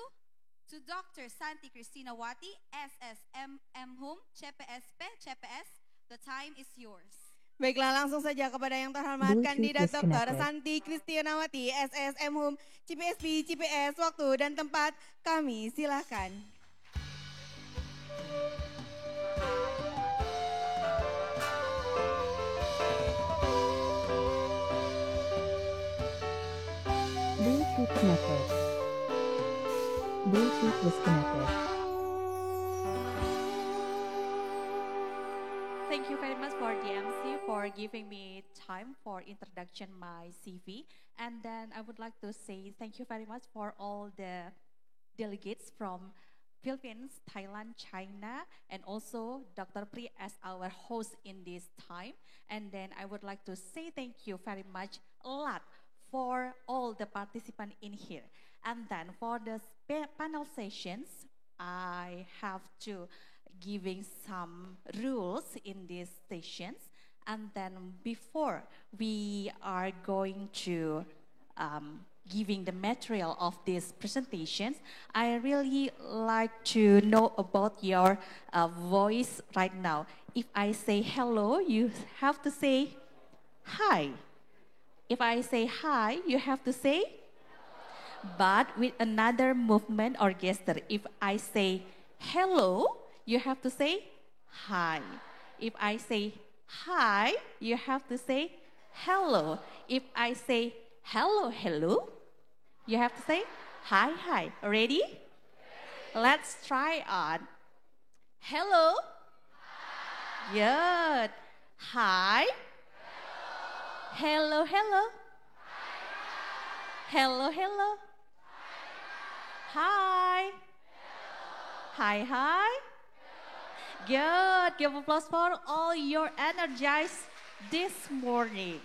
to Dr. Santi Cristina Wati, SSM Home, CPSP, CPS, the time is yours. Baiklah, langsung saja kepada yang terhormat Bluetooth kandidat Dr. disconnected. Santi Kristinawati, SSM Hum, CPSP, CPS, waktu dan tempat kami silakan. Bluetooth connected. Bluetooth disconnected. Thank you very much for DMC for giving me time for introduction my CV. And then I would like to say thank you very much for all the delegates from Philippines, Thailand, China, and also Dr. Pri as our host in this time. And then I would like to say thank you very much a lot for all the participants in here. And then for the panel sessions, I have to giving some rules in these sessions. And then before we are going to giving the material of these presentations, I really like to know about your voice right now. If I say hello, you have to say hi. If I say hi, you have to say, but with another movement or gesture. If I say hello, you have to say hi. If I say hi, you have to say hello. If I say hello, hello, you have to say hi, hi. Ready? Let's try on. Hello. Good. Hi. Hello, hello. Hello, hello. Hi. Hi, hi. Good. Give applause for all your energized this morning.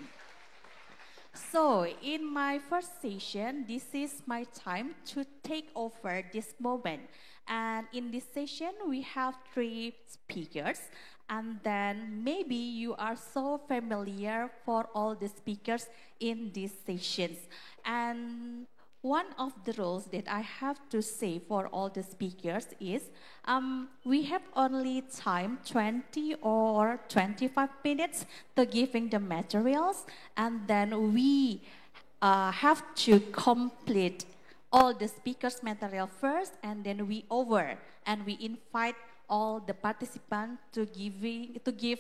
So, in my first session, this is my time to take over this moment. And in this session, we have 3 speakers. And then maybe you are so familiar for all the speakers in these sessions. And one of the rules that I have to say for all the speakers is we have only time 20 or 25 minutes to giving the materials, and then we have to complete all the speakers' material first, and then we over and we invite all the participants to give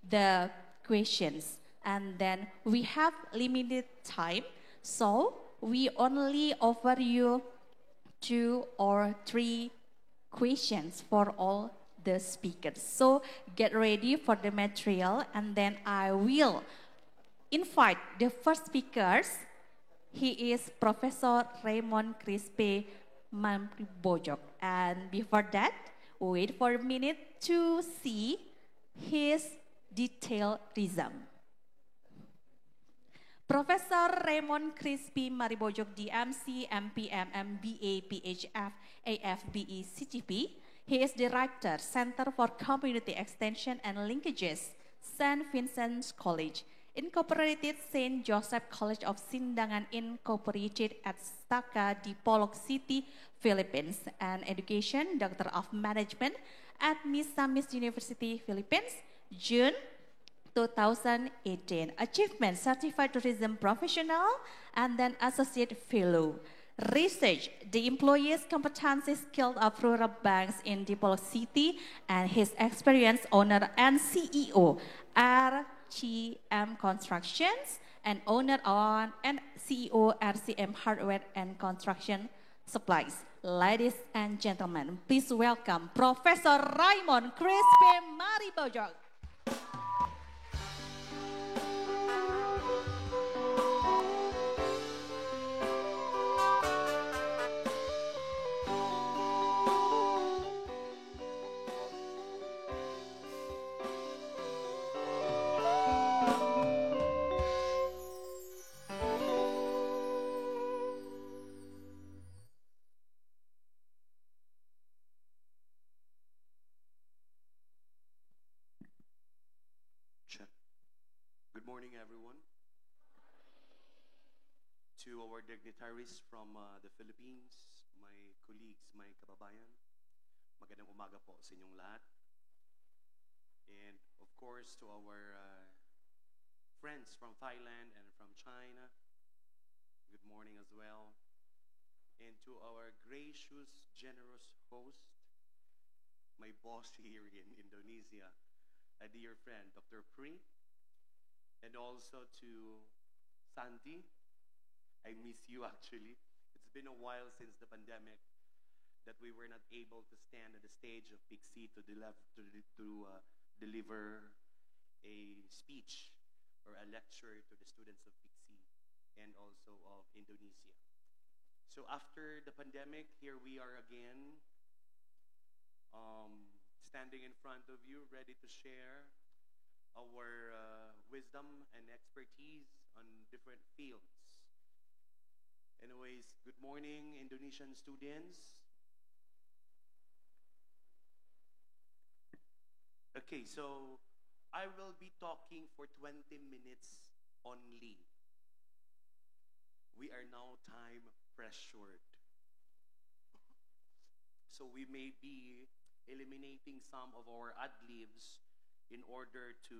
the questions. And then we have limited time, so we only offer you 2 or 3 questions for all the speakers. So get ready for the material, and then I will invite the first speakers. He is Professor Raymond Crispe Maribojok. And before that, wait for a minute to see his detailed resume. Professor Raymond Crispe Maribojok, DMC, MPM, MBA, PHF, AFBE, CGP. He is Director, Center for Community Extension and Linkages, St. Vincent's College, Incorporated St. Joseph College of Sindangan Incorporated at Staka, Dipolog City, Philippines, and Education, Doctor of Management at Misamis University, Philippines, June 2018. Achievement, Certified Tourism Professional, and then Associate Fellow. research the employees' competency skills of rural banks in Dipolog City and his experience owner and CEO RCM Constructions and owner on and CEO RCM Hardware and Construction Supplies. Ladies and gentlemen, please welcome Professor Raymond Crispin Maribojong. Check. Good morning, everyone. To our dignitaries from the Philippines, my colleagues, my kababayan, magandang umaga po sa inyong lahat. And of course, to our friends from Thailand and from China, good morning as well. And to our gracious, generous host, my boss here in Indonesia, a dear friend, Dr. Pri, and also to Santi. I miss you actually. It's been a while since the pandemic that we were not able to stand at the stage of PIXI to deliver a speech or a lecture to the students of PIXI and also of Indonesia. So after the pandemic, here we are again, standing in front of you, ready to share our wisdom and expertise on different fields. Anyways, good morning, Indonesian students. Okay, so I will be talking for 20 minutes only. We are now time pressured. So we may be eliminating some of our ad-libs in order to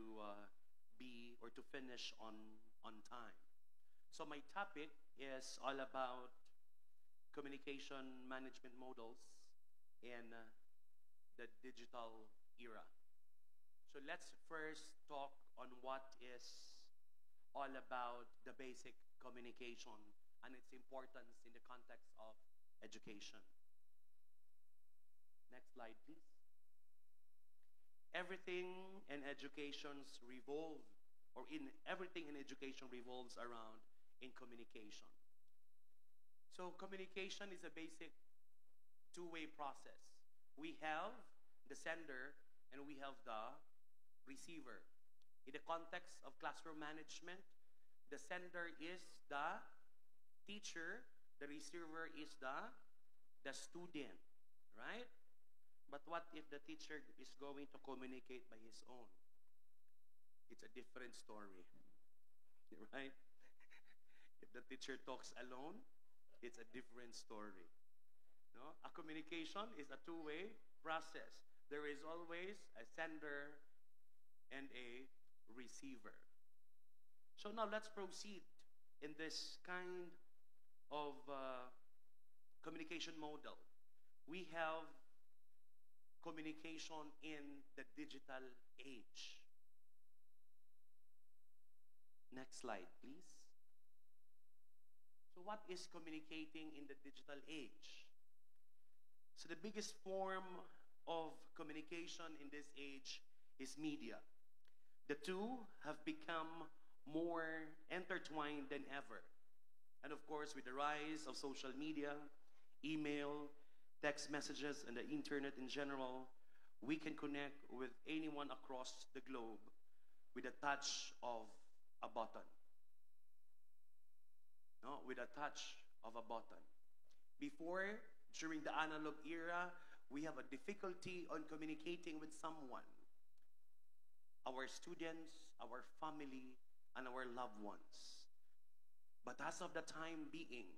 be or to finish on time. So my topic is all about communication management models in the digital era. So let's first talk on what is all about the basic communication and its importance in the context of education. Next slide, please. Everything in education revolves around in communication. So communication is a basic two-way process. We have the sender and we have the receiver. In the context of classroom management, the sender is the teacher, the receiver is the student, right? But what if the teacher is going to communicate by his own? It's a different story, right? If the teacher talks alone, it's a different story. No? A communication is a two-way process. There is always a sender and a receiver. So now let's proceed in this kind of communication model. We have communication in the digital age. Next slide, please. So what is communicating in the digital age? So the biggest form of communication in this age is media. The two have become more intertwined than ever. And of course, with the rise of social media, email, text messages, and the internet in general, we can connect with anyone across the globe with a touch of a button. No, with a touch of a button. Before, during the analog era, we have a difficulty on communicating with someone. Our students, our family, and our loved ones. But as of the time being,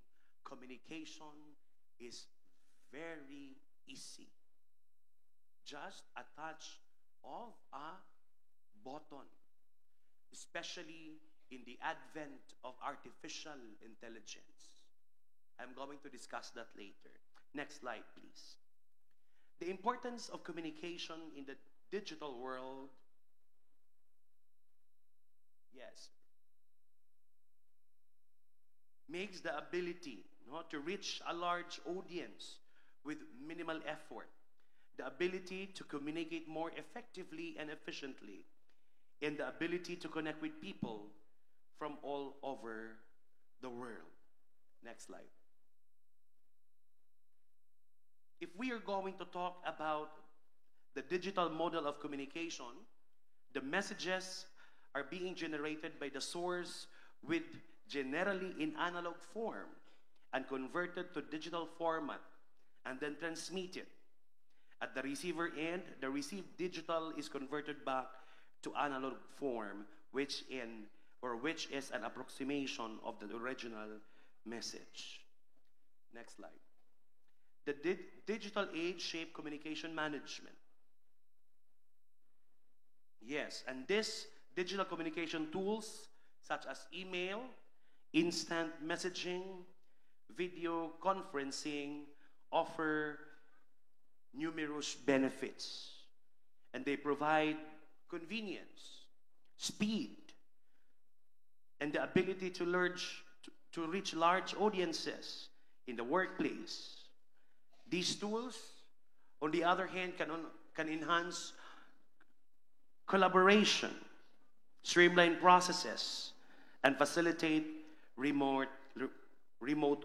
communication is very easy. Just a touch of a button, especially in the advent of artificial intelligence. I'm going to discuss that later. Next slide, please. The importance of communication in the digital world. Yes. Makes the ability to reach a large audience with minimal effort. The ability to communicate more effectively and efficiently. And the ability to connect with people from all over the world. Next slide. If we are going to talk about the digital model of communication, the messages are being generated by the source with generally in analog form and converted to digital format and then transmitted. At the receiver end, the received digital is converted back to analog form, which is an approximation of the original message. Next slide. The digital age shaped communication management. Yes, and this digital communication tools such as email, instant messaging, video conferencing offer numerous benefits, and they provide convenience, speed, and the ability to reach large audiences in the workplace. These tools, on the other hand, can enhance collaboration, streamline processes, and facilitate remote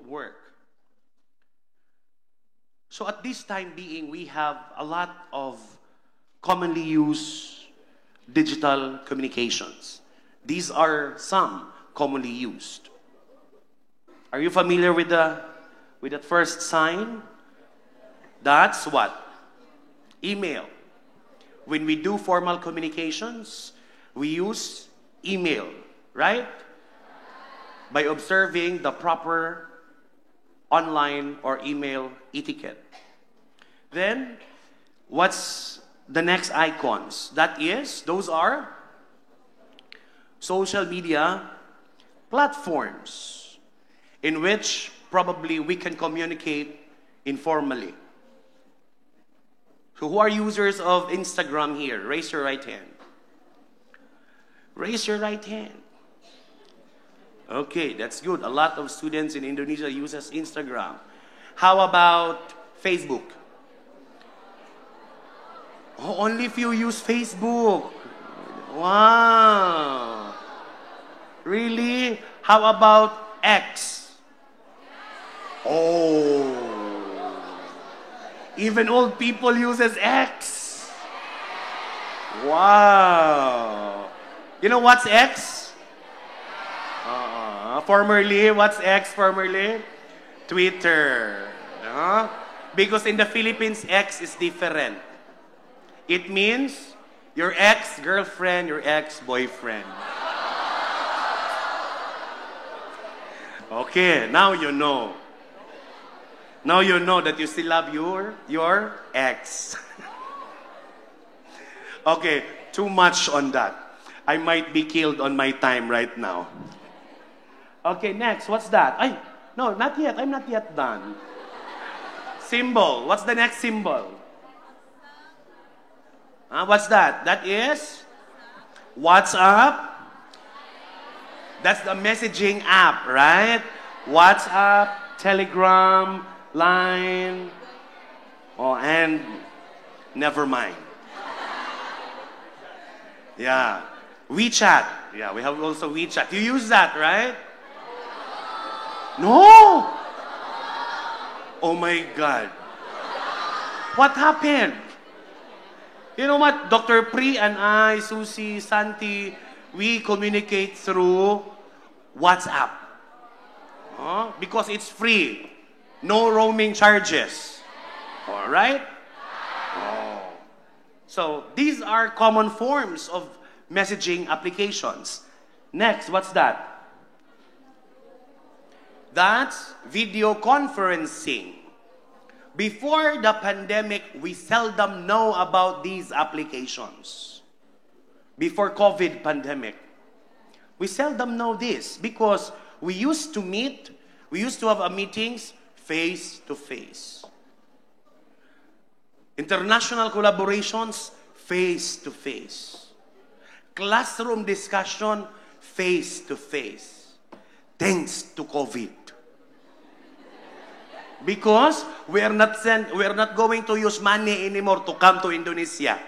work. So at this time being, we have a lot of commonly used digital communications. These are some commonly used. Are you familiar with that first sign? That's what? Email. When we do formal communications, we use email, right? By observing the proper online or email etiquette. Then, what's the next icons? Those are social media platforms in which probably we can communicate informally. So who are users of Instagram here? Raise your right hand. Raise your right hand. Okay, that's good. A lot of students in Indonesia uses Instagram. How about Facebook? Oh, only few use Facebook. Wow. Really? How about X? Oh. Even old people uses X. Wow. You know what's X? Formerly, what's X formerly? Twitter. Because in the Philippines, X is different. It means your ex-girlfriend, your ex-boyfriend. Okay, now you know. Now you know that you still love your ex. Okay, too much on that. I might be killed on my time right now. Okay, next, what's that? No, not yet. I'm not yet done. Symbol. What's the next symbol? What's that? That is WhatsApp. That's the messaging app, right? WhatsApp, Telegram, Line. Oh, and never mind. Yeah. WeChat. Yeah, we have also WeChat. You use that, right? No! Oh my God. What happened? You know what? Dr. Pri and I, Susie, Santi, we communicate through WhatsApp. Because it's free. No roaming charges. All right? So these are common forms of messaging applications. Next, what's that? That's video conferencing. Before the pandemic, we seldom know about these applications. Before COVID pandemic, we seldom know this because we used to meet, We used to have our meetings face to face. International collaborations, face to face. Classroom discussion, face to face. Thanks to COVID. Because we are not going to use money anymore to come to Indonesia.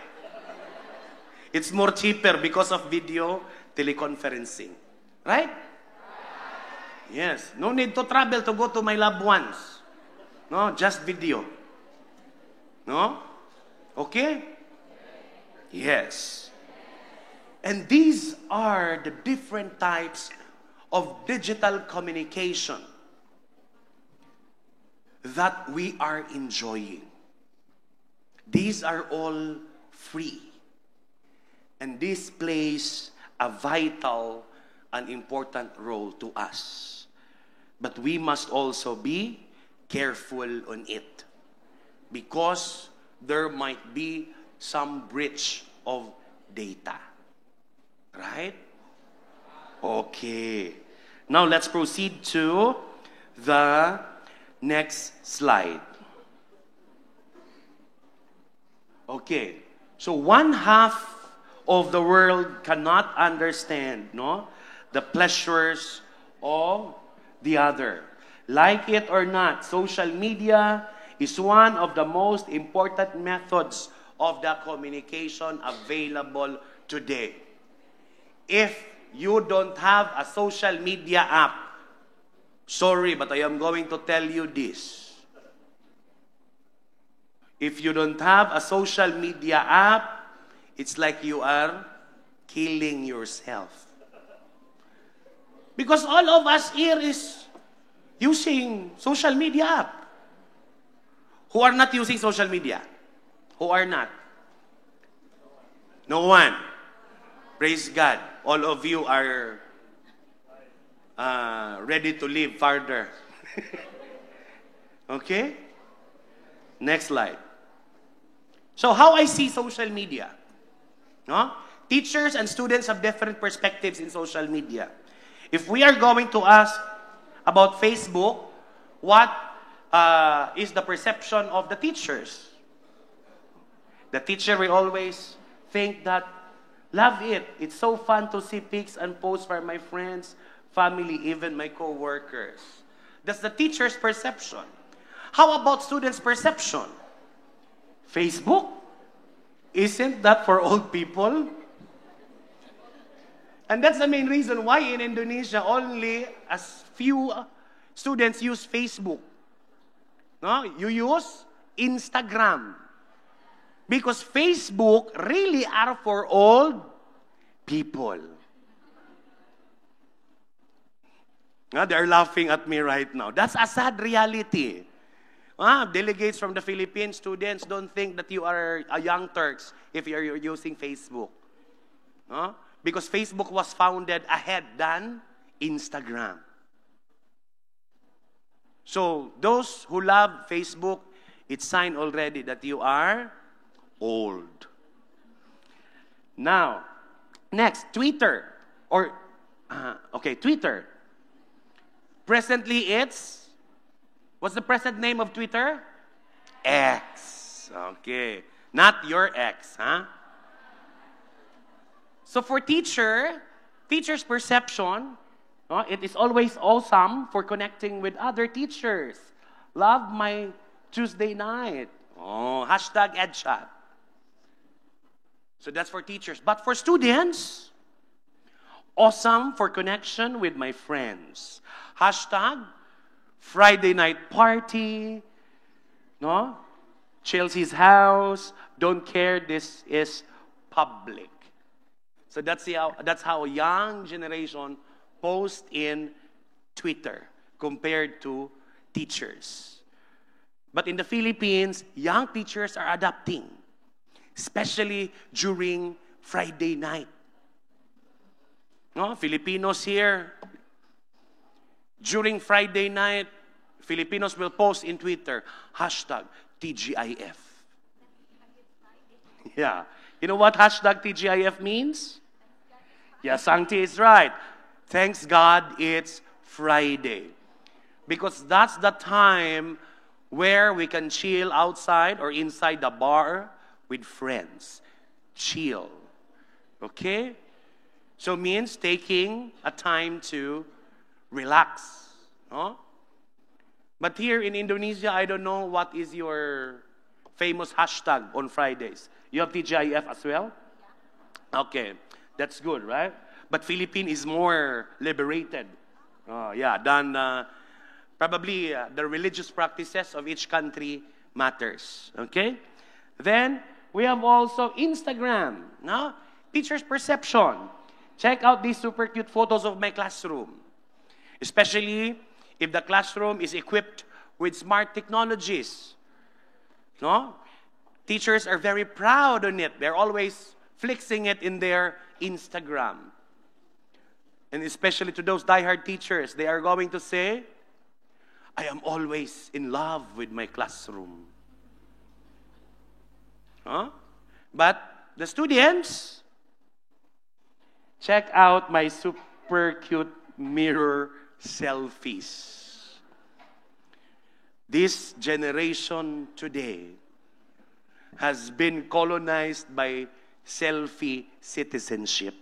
It's more cheaper because of video teleconferencing. Right? Yes. No need to travel to go to my loved ones. No, just video. No? Okay? Yes. And these are the different types of digital communication that we are enjoying. These are all free. And this plays a vital and important role to us. But we must also be careful on it, because there might be some breach of data. Right? Okay. Now let's proceed to the next slide. Okay. So one half of the world cannot understand, no, the pleasures of the other. Like it or not, social media is one of the most important methods of the communication available today. If you don't have a social media app, sorry, but I am going to tell you this. If you don't have a social media app, it's like you are killing yourself. Because all of us here is using social media app. Who are not using social media? Who are not? No one. Praise God. All of you are ready to live farther. Okay? Next slide. So how I see social media. No? Teachers and students have different perspectives in social media. If we are going to ask about Facebook, what is the perception of the teachers? The teacher will always think that, love it. It's so fun to see pics and posts for my friends, family, even my co-workers. That's the teacher's perception. How about students' perception? Facebook? Isn't that for old people? And that's the main reason why in Indonesia only as few students use Facebook. No? You use Instagram. Because Facebook really are for old people. They're laughing at me right now. That's a sad reality. Delegates from the Philippines, students, don't think that you are a young Turks if you're using Facebook. Because Facebook was founded ahead than Instagram. So those who love Facebook, it's sign already that you are old. Now, next, Twitter. Twitter. Presently it's, what's the present name of Twitter? X. Okay. Not your ex, huh? So for teacher's perception, it is always awesome for connecting with other teachers. Love my Tuesday night. Hashtag EdChat. So that's for teachers. But for students, awesome for connection with my friends. Hashtag Friday night party. No? Chelsea's house. Don't care, this is public. So that's how young generation post in Twitter compared to teachers. But in the Philippines, young teachers are adapting, especially during Friday night. No, Filipinos here, during Friday night, Filipinos will post in Twitter, hashtag TGIF. Yeah. You know what hashtag TGIF means? Yeah, Sancti is right. Thanks God it's Friday. Because that's the time where we can chill outside or inside the bar with friends. Chill. Okay? So means taking a time to relax. No? But here in Indonesia, I don't know what is your famous hashtag on Fridays. You have TGIF as well? Okay, that's good, right? But Philippine is more liberated. Than probably the religious practices of each country matters. Okay? Then, we have also Instagram. No? Teacher's perception. Check out these super cute photos of my classroom. Especially if the classroom is equipped with smart technologies. No? Teachers are very proud on it. They're always flexing it in their Instagram. And especially to those diehard teachers, they are going to say, I am always in love with my classroom. Huh? But the students, check out my super cute mirror selfies. This generation today has been colonized by selfie citizenship.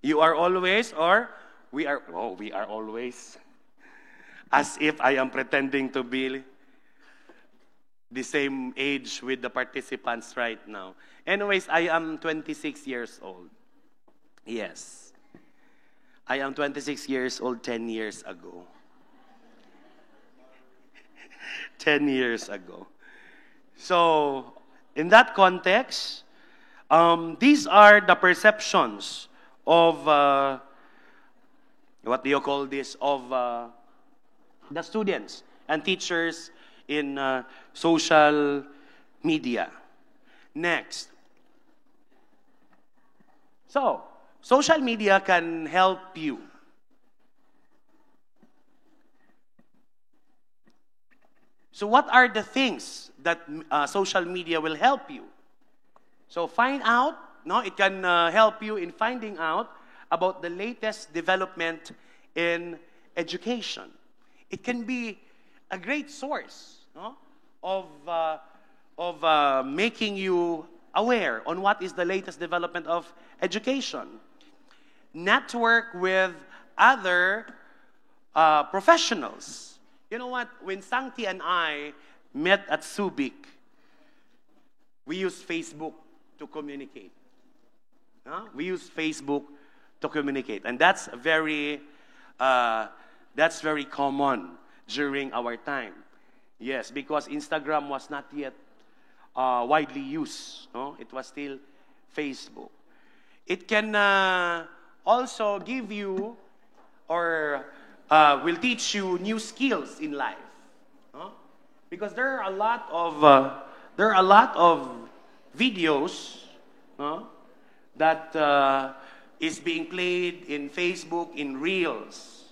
You are always, or we are always, as if I am pretending to be the same age with the participants right now. Anyways, I am 26 years old. Yes. I am 26 years old 10 years ago. 10 years ago. So, in that context, these are the perceptions of, what do you call this, of the students and teachers in social media. Next. So, social media can help you. So what are the things that social media will help you? So find out, no, it can help you in finding out about the latest development in education. It can be a great source, no, of making you aware on what is the latest development of education. Network with other professionals. You know what? When Sancti and I met at Subic, we used Facebook to communicate. We use Facebook to communicate, and that's very common during our time. Yes, because Instagram was not yet widely used. No? It was still Facebook. It can also give you or will teach you new skills in life. Because there are a lot of videos that is being played in Facebook in Reels.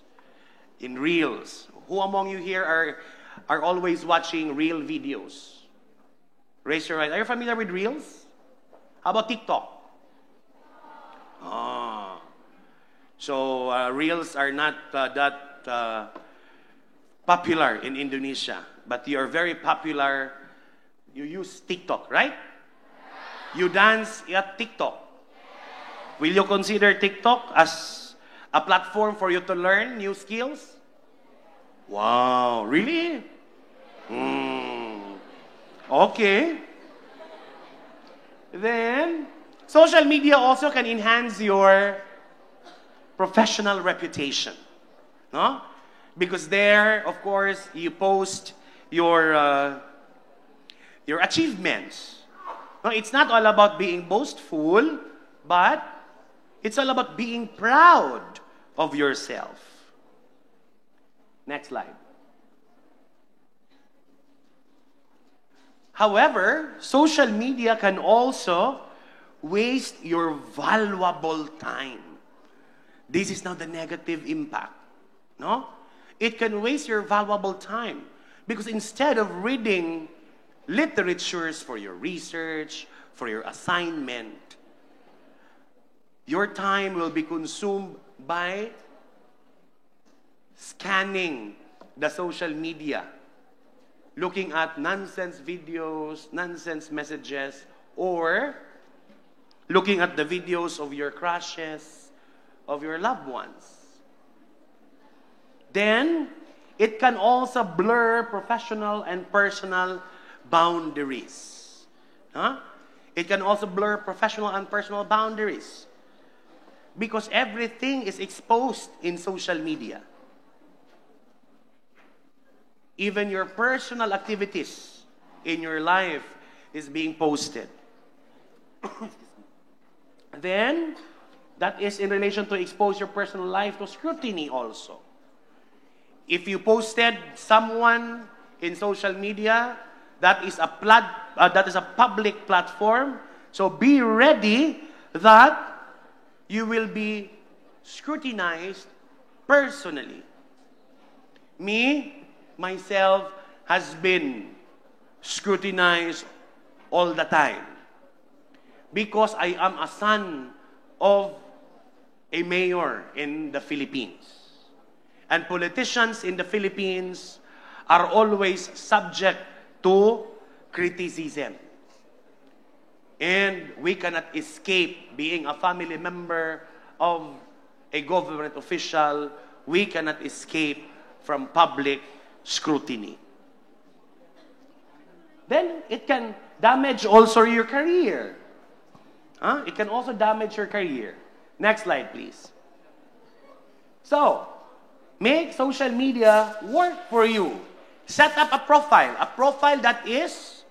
In Reels. Who among you here are always watching Reel videos? Raise your hand. Are you familiar with Reels? How about TikTok? So Reels are not that popular in Indonesia, but you are very popular. You use TikTok, right? You dance at TikTok. Will you consider TikTok as a platform for you to learn new skills? Wow, really? Okay. Then, social media also can enhance your professional reputation. No? Because there, of course, you post your achievements. No, it's not all about being boastful, but it's all about being proud of yourself. Next slide. However, social media can also waste your valuable time. This is now the negative impact. No? It can waste your valuable time because instead of reading literatures for your research, for your assignment, your time will be consumed by scanning the social media, looking at nonsense videos, nonsense messages, or looking at the videos of your crushes, of your loved ones. Then, it can also blur professional and personal boundaries. It can also blur professional and personal boundaries because everything is exposed in social media. Even your personal activities in your life is being posted. Then, that is in relation to expose your personal life to scrutiny also. If you posted someone in social media, that is a public platform. So be ready that you will be scrutinized personally. Me, myself, has been scrutinized all the time because I am a son of a mayor in the Philippines. And politicians in the Philippines are always subject to criticism. And we cannot escape being a family member of a government official. We cannot escape from public scrutiny. Then it can damage also your career. It can also damage your career. Next slide, please. So, make social media work for you. Set up a profile that is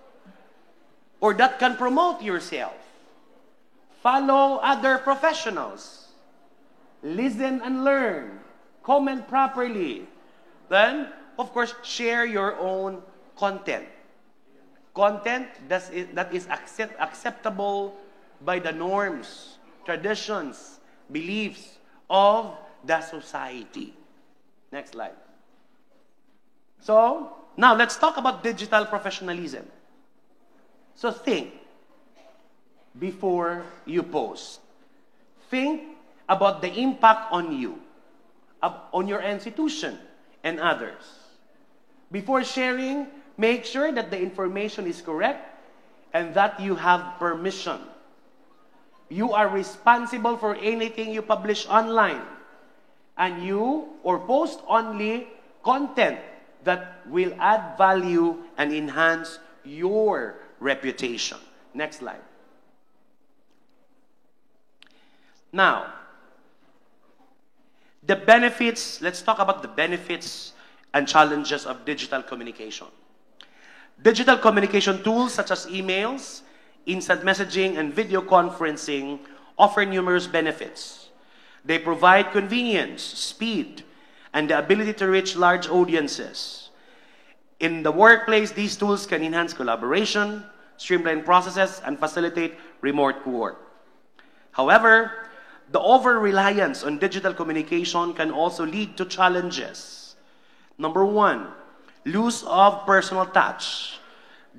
or that can promote yourself. Follow other professionals. Listen and learn. Comment properly. Then, of course, share your own content. Content that is acceptable by the norms, traditions, beliefs of the society. Next slide. So, now let's talk about digital professionalism. So think before you post. Think about the impact on you, on your institution, and others. Before sharing, make sure that the information is correct and that you have permission. You are responsible for anything you publish online. And you or post only content that will add value and enhance your reputation. Next slide. Now, the benefits, let's talk about the benefits and challenges of digital communication. Digital communication tools such as emails, instant messaging, and video conferencing offer numerous benefits. They provide convenience, speed, and the ability to reach large audiences. In the workplace, these tools can enhance collaboration, streamline processes, and facilitate remote work. However, the over-reliance on digital communication can also lead to challenges. Number one, loss of personal touch.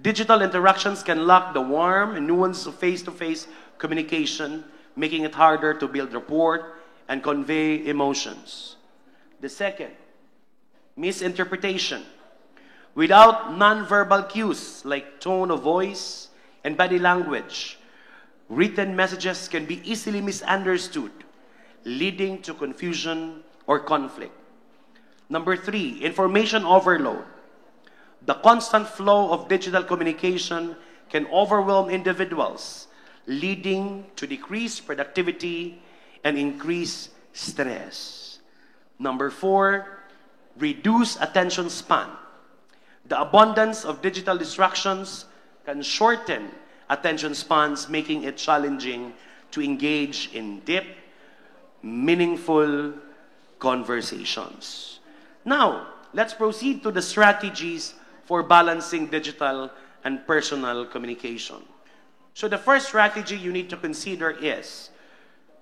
Digital interactions can lack the warmth and nuance of face-to-face communication, making it harder to build rapport and convey emotions. The second, misinterpretation. Without nonverbal cues like tone of voice and body language, written messages can be easily misunderstood, leading to confusion or conflict. Number three, information overload. The constant flow of digital communication can overwhelm individuals, leading to decreased productivity and increased stress. Number four, reduced attention span. The abundance of digital distractions can shorten attention spans, making it challenging to engage in deep, meaningful conversations. Now, let's proceed to the strategies for balancing digital and personal communication. So the first strategy you need to consider is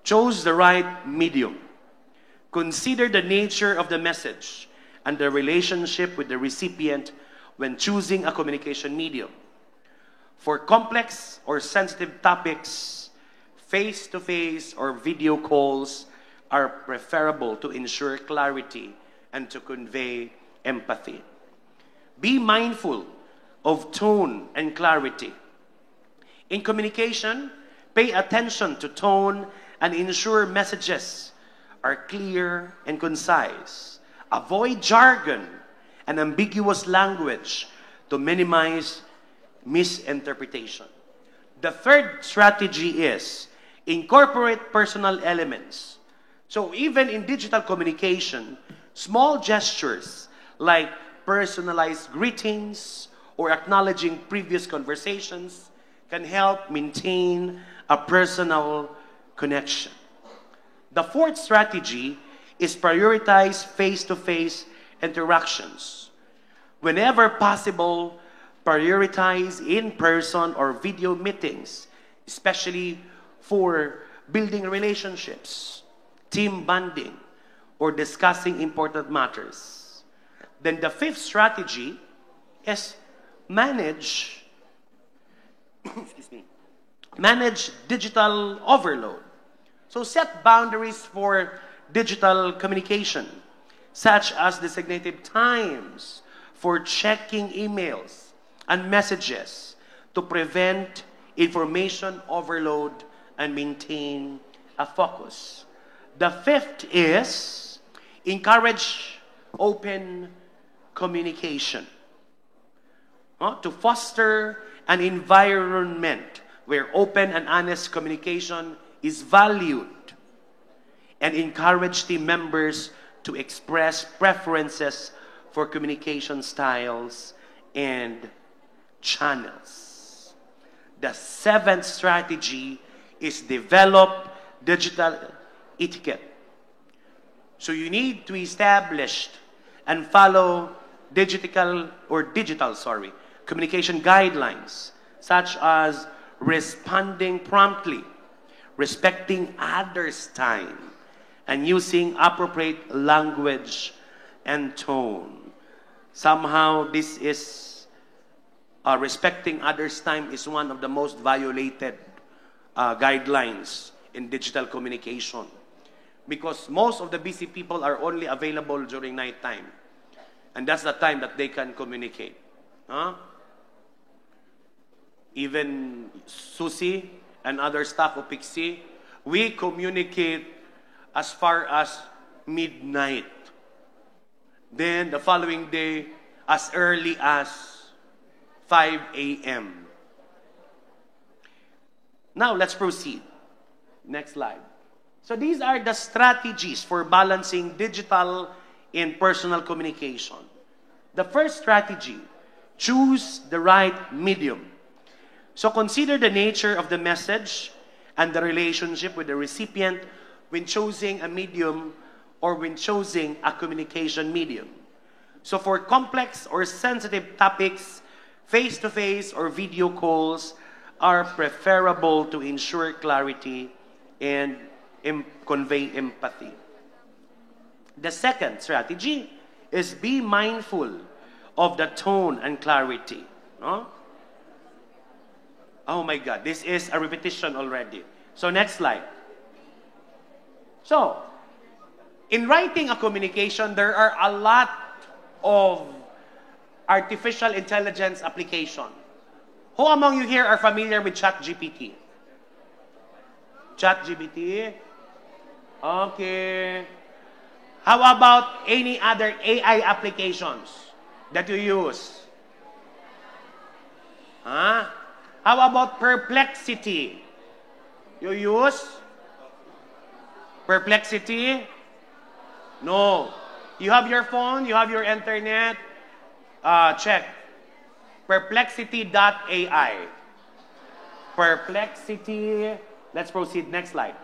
choose the right medium. Consider the nature of the message and the relationship with the recipient when choosing a communication medium. For complex or sensitive topics, face-to-face or video calls are preferable to ensure clarity and to convey empathy. Be mindful of tone and clarity. In communication, pay attention to tone and ensure messages are clear and concise. Avoid jargon and ambiguous language to minimize misinterpretation. The third strategy is incorporate personal elements. So even in digital communication, small gestures like personalized greetings or acknowledging previous conversations can help maintain a personal connection. The fourth strategy is prioritize face-to-face interactions. Whenever possible, prioritize in-person or video meetings, especially for building relationships, team bonding, or discussing important matters. Then the fifth strategy is manage manage digital overload. So set boundaries for digital communication, such as designated times for checking emails and messages to prevent information overload and maintain a focus. The fifth is encourage open communication. To foster an environment where open and honest communication is valued, and encourage team members to express preferences for communication styles and channels. The seventh strategy is develop digital etiquette. So you need to establish and follow digital communication guidelines, such as responding promptly, respecting others' time, and using appropriate language and tone. Somehow this is respecting others' time is one of the most violated guidelines in digital communication, because most of the busy people are only available during night time, and that's the time that they can communicate. Even Susie and other staff of Pixie, we communicate as far as midnight. Then the following day, as early as 5 a.m. Now let's proceed. Next slide. So these are the strategies for balancing digital and personal communication. The first strategy, choose the right medium. So consider the nature of the message and the relationship with the recipient when choosing a medium or when choosing a communication medium. So for complex or sensitive topics, face-to-face or video calls are preferable to ensure clarity and convey empathy. The second strategy is be mindful of the tone and clarity. Oh my God, this is a repetition already. So next slide. So, in writing a communication, there are a lot of artificial intelligence application. Who among you here are familiar with ChatGPT? ChatGPT? Okay. How about any other AI applications that you use? How about Perplexity? You use Perplexity? No. You have your phone, you have your internet. Check. Perplexity.ai. Perplexity. Let's proceed. Next slide.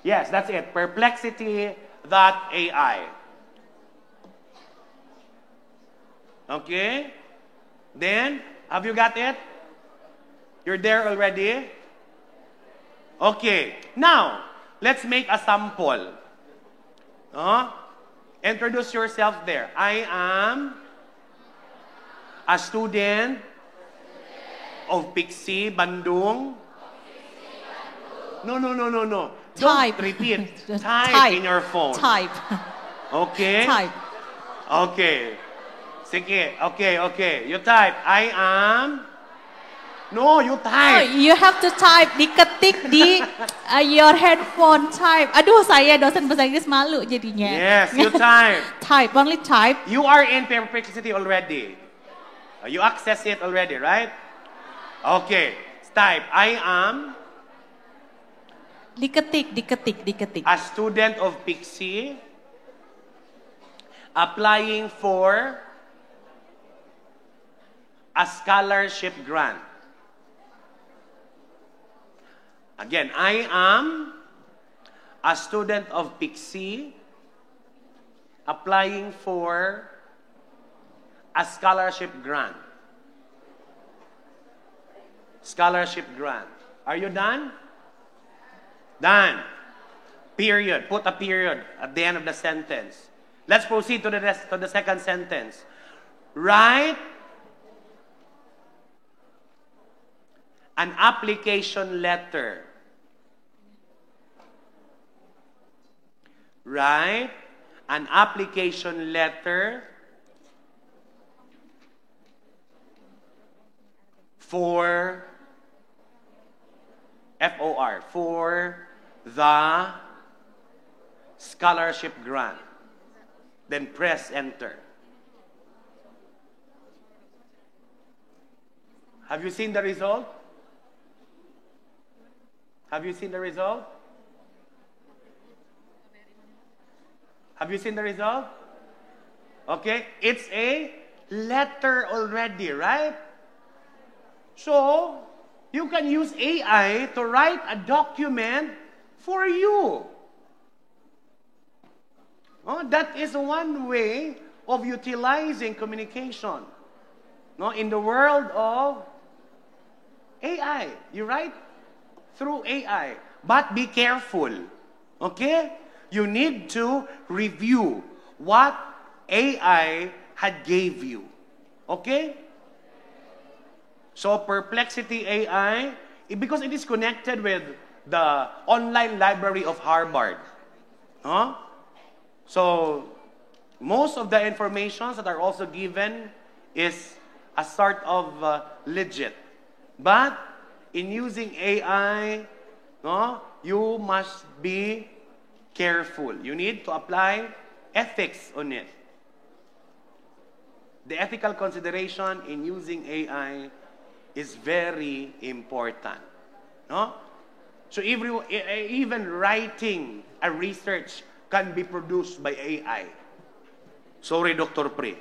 Yes, that's it. Perplexity.ai. Okay? Then, have you got it? You're there already? Okay. Now, let's make a sample. Introduce yourself there. I am a student of Pixie Bandung. No. Type. Don't repeat. Type in your phone. Type. Okay? Type. Okay. Sige. Okay. You type. I am... No, you Oh, type. you have to type, diketik di your handphone type. Aduh, saya dosen bahasa Inggris malu jadinya. Yes, you type. Type, only type. You are in Perplexity already. You access it already, right? Okay. Type. I am Diketik. a student of Pixie applying for a scholarship grant. Again, I am a student of Pixie applying for a scholarship grant. Scholarship grant. Are you done? Done. Period. Put a period at the end of the sentence. Let's proceed to the second sentence. Write an application letter. Write an application letter for FOR, for the scholarship grant. Then press enter. Have you seen the result? Have you seen the result? Have you seen the result? Okay, it's a letter already, right? So, you can use AI to write a document for you. Oh, that is one way of utilizing communication. No, in the world of AI, you write through AI, but be careful. Okay? You need to review what AI had gave you. Okay? So Perplexity AI, because it is connected with the online library of Harvard. Huh? So most of the information that are also given is a sort of legit. But in using AI, no, you must be careful. You need to apply ethics on it. The ethical consideration in using AI is very important. No? So even writing a research can be produced by AI. Sorry, Dr. Pre.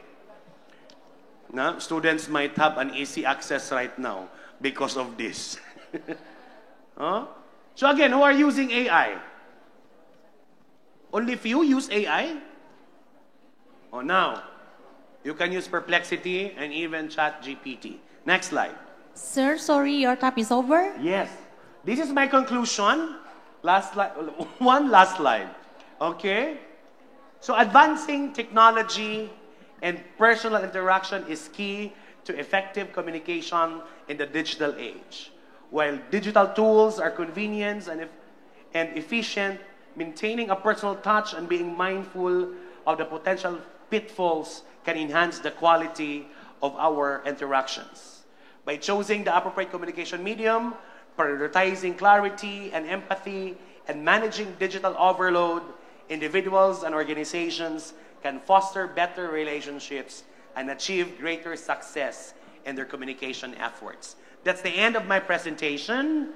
No? Students might have an easy access right now because of this. Huh? So again, who are using AI? Only few use AI? Oh, now, you can use Perplexity and even ChatGPT. Next slide. Sir, sorry, your time is over. Yes. This is my conclusion. Last slide. One last slide. Okay? So advancing technology and personal interaction is key to effective communication in the digital age. While digital tools are convenient and efficient, maintaining a personal touch and being mindful of the potential pitfalls can enhance the quality of our interactions. By choosing the appropriate communication medium, prioritizing clarity and empathy, and managing digital overload, individuals and organizations can foster better relationships and achieve greater success in their communication efforts. That's the end of my presentation.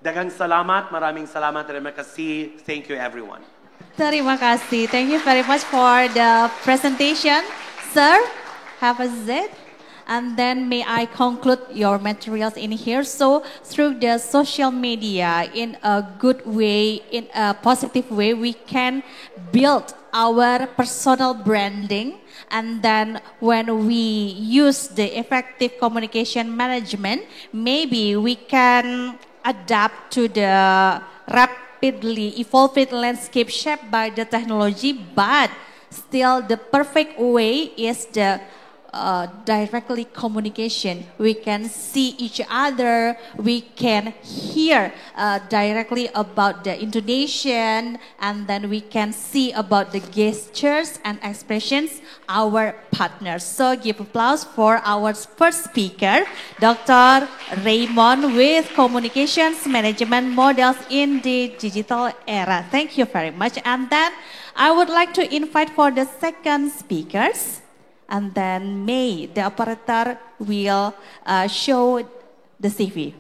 Daghang salamat, maraming salamat, terima kasih. Thank you, everyone. Terima kasih. Thank you very much for the presentation. Sir, have a seat. And then may I conclude your materials in here. So through the social media, in a good way, in a positive way, we can build our personal branding. And then when we use the effective communication management, maybe we can adapt to the rapidly evolving landscape shaped by the technology, but still the perfect way is the directly communication. We can see each other. We can hear directly about the intonation, and then we can see about the gestures and expressions our partners. So give applause for our first speaker, Dr. Raymond, with Communications Management Models in the Digital Era. Thank you very much. And then I would like to invite for the second speakers. And then May, the operator, will show the CV.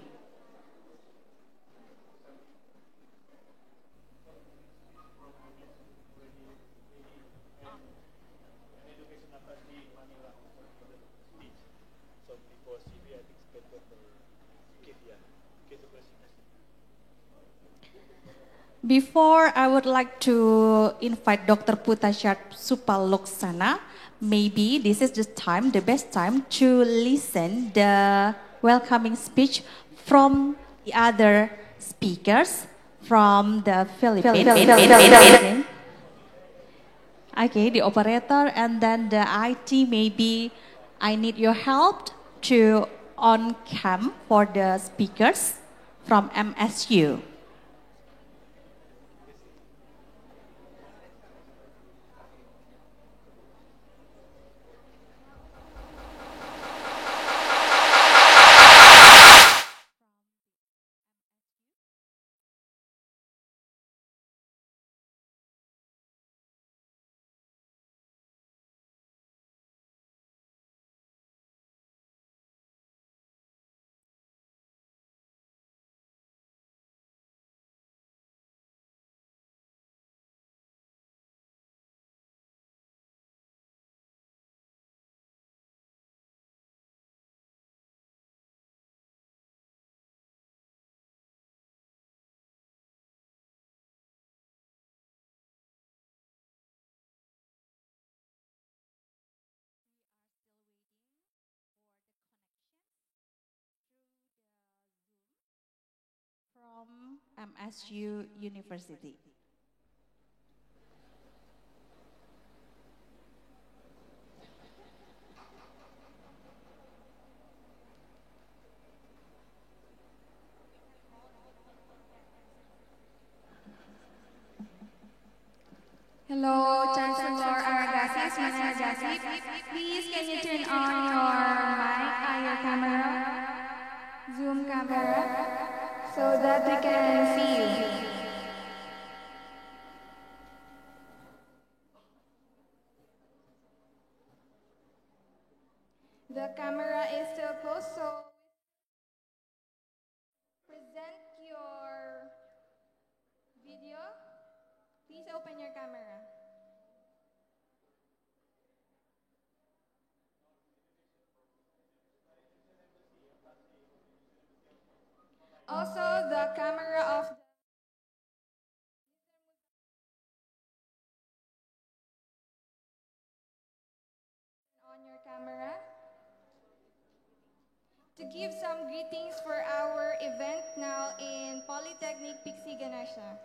Before, I would like to invite Dr. Putashat Supaloksana. Maybe this is the time, the best time to listen the welcoming speech from the other speakers from the Philippines. Okay, the operator and then the IT, maybe I need your help to on cam for the speakers from MSU. From MSU University. Hello, Chancellor Aragasis, Managasis. Please, can you turn on your mic, your camera, Zoom camera, so that we can see you. The camera is still closed, so present your video. Please open your camera. Also, the camera of on your camera to give some greetings for our event now in Polytechnic Pixie Ganesha.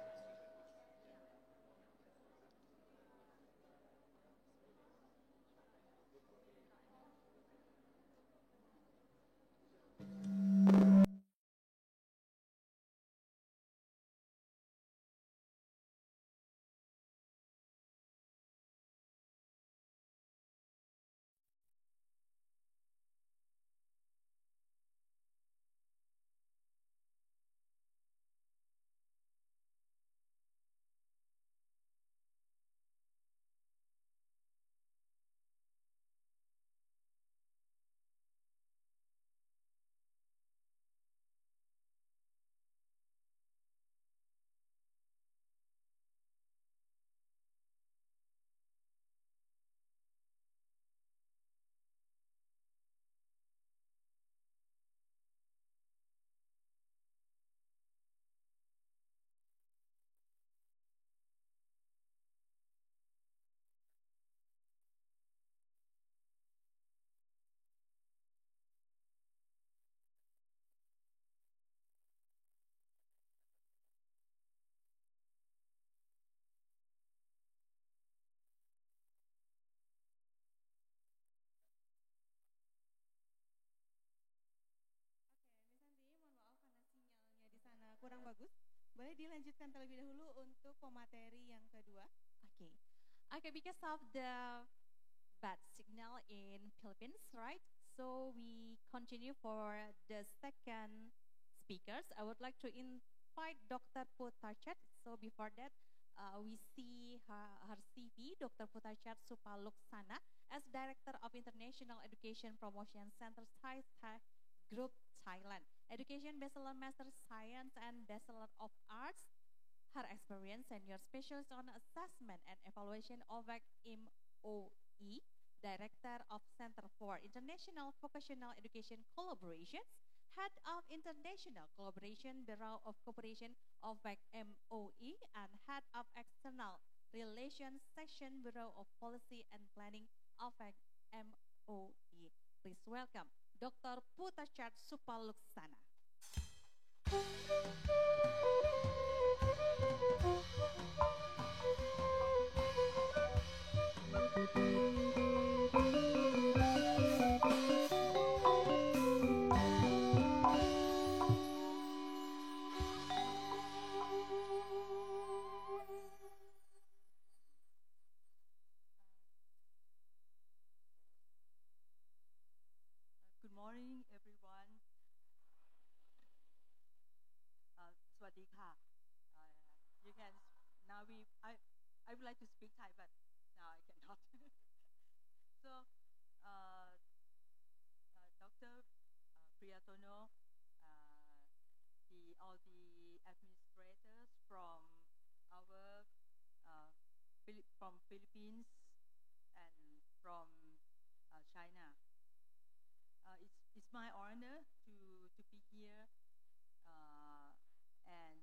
bagus. Boleh dilanjutkan terlebih dahulu untuk pemateri yang kedua. Okay. Okay, because of the bad signal in Philippines, right? So we continue for the second speakers. I would like to invite Dr. Putarchat. So before that, we see her CV, Dr. Putarchat Supaluksana, as Director of International Education Promotion Center, Tech Group, Thailand. Education Bachelor, Master Science, and Bachelor of Arts. Her experience, Senior Specialist on Assessment and Evaluation OVAC MOE, Director of Center for International Vocational Education Collaborations, Head of International Collaboration Bureau of Cooperation OVAC MOE, and Head of External Relations Section Bureau of Policy and Planning OVAC MOE. Please welcome Dr. Putarchat Supaluksana. Good morning, everyone. สวัสดีค่ะ You can now I would like to speak Thai, but now I cannot. So, Dr. Priyatono, all the administrators from our from Philippines and from China. It's my honor to be here and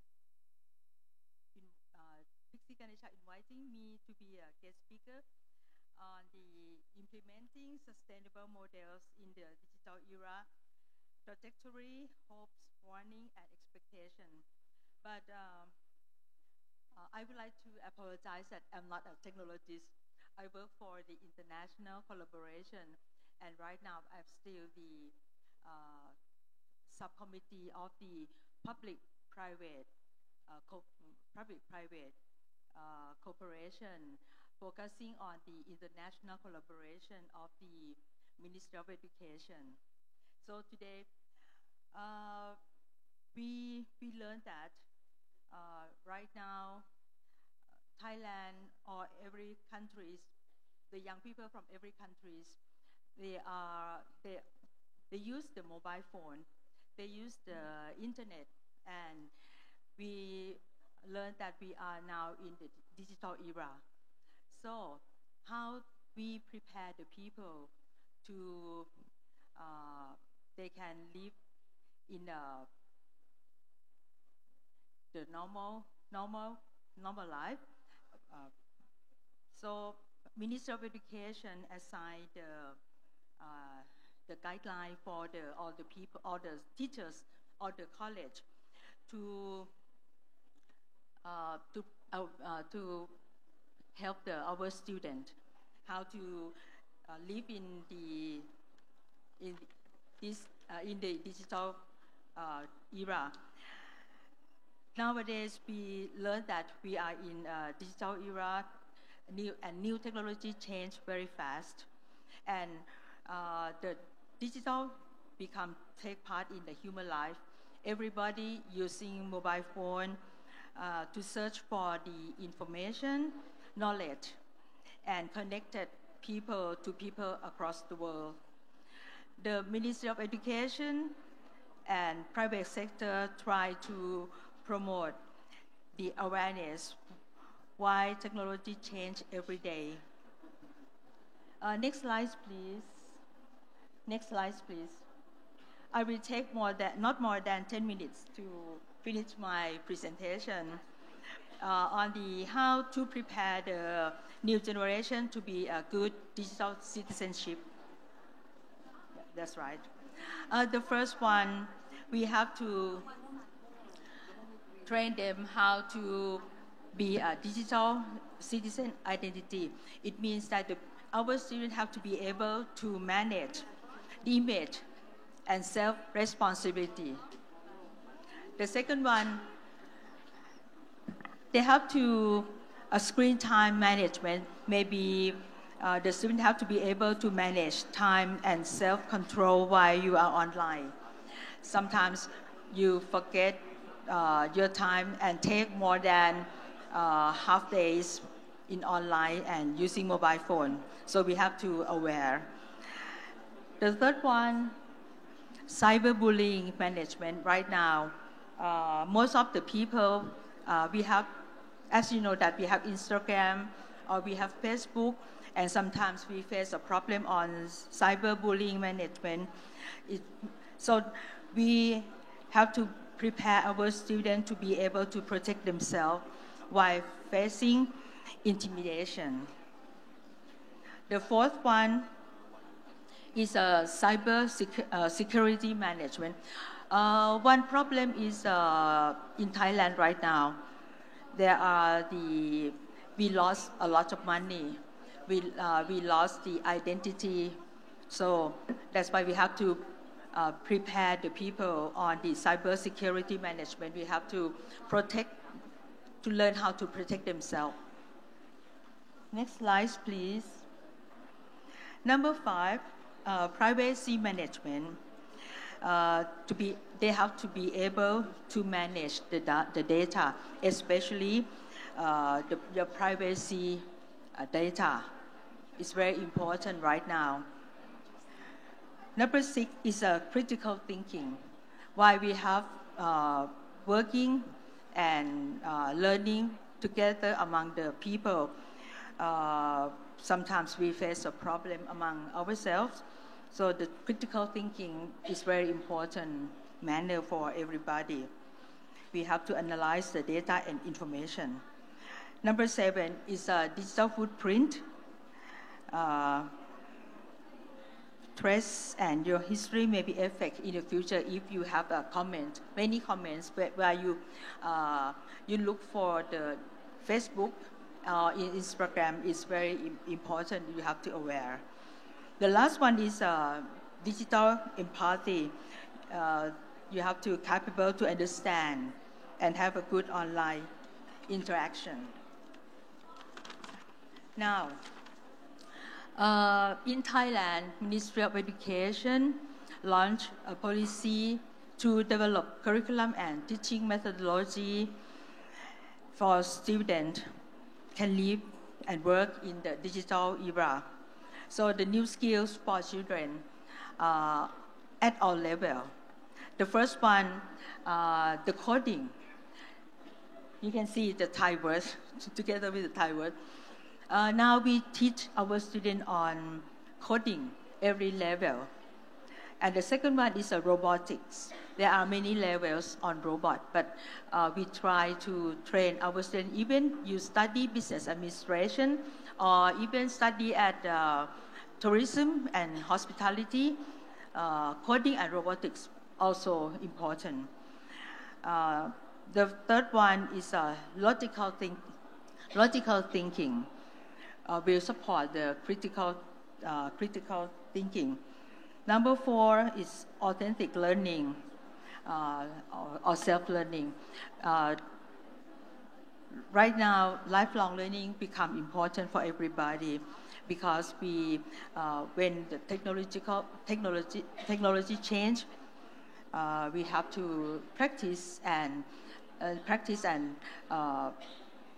Pixie Ganesha inviting me to be a guest speaker on the implementing sustainable models in the digital era, trajectory, hopes, warning, and expectation. But I would like to apologize that I'm not a technologist. I work for the international collaboration, and right now I'm still the subcommittee of the public-private cooperation, focusing on the international collaboration of the Ministry of Education. So today, we learned that right now, Thailand or every countries, the young people from every countries, they use the mobile phone, they use the internet, and we learned that we are now in the digital era. So how we prepare the people to they can live in the normal life. So Ministry of Education assigned the guideline for all the people, all the teachers, all the college to help our student how to live in the digital era. Nowadays, we learn that we are in a digital era, new technology change very fast, and the digital take part in the human life. Everybody using mobile phone to search for the information, knowledge, and connected people to people across the world. The Ministry of Education and private sector try to promote the awareness why technology change every day. Next slide, please. Next slide, please. I will take not more than 10 minutes to finish my presentation on the how to prepare the new generation to be a good digital citizenship. That's right. The first one, we have to train them how to be a digital citizen identity. It means that our students have to be able to manage the image and self-responsibility. The second one, they have to screen time management. Maybe the student have to be able to manage time and self-control while you are online. Sometimes you forget your time and take more than half days in online and using mobile phone. So we have to aware. The third one, cyberbullying management. Right now, most of the people, we have, as you know, that we have Instagram or we have Facebook, and sometimes we face a problem on cyberbullying management. So we have to prepare our students to be able to protect themselves while facing intimidation. The fourth one is cyber security management. One problem is in Thailand right now, we lost a lot of money. We lost the identity. So that's why we have to prepare the people on the cyber security management. We have to learn how to protect themselves. Next slide, please. Number 5, privacy management. They have to be able to manage the data, especially the privacy data. It's very important right now. Number 6 is critical thinking. While we have working and learning together among the people, sometimes we face a problem among ourselves. So the critical thinking is very important manner for everybody. We have to analyze the data and information. Number 7 is digital footprint. Trace and your history may be affected in the future if you have many comments where you look for the Facebook in Instagram is very important. You have to aware. The last one is digital empathy. You have to be capable to understand and have a good online interaction. Now, in Thailand, Ministry of Education launched a policy to develop curriculum and teaching methodology for students can live and work in the digital era. So the new skills for children at all levels. The first one, the coding. You can see the Thai word together with the Thai word. Now we teach our students on coding every level. And the second one is robotics. There are many levels on robot, but we try to train our students. Even you study business administration or even study at tourism and hospitality, coding and robotics also important. The third one is logical thinking. Will support the critical thinking. Number 4 is authentic learning or self-learning. Right now, lifelong learning become important for everybody because when the technology change, we have to practice and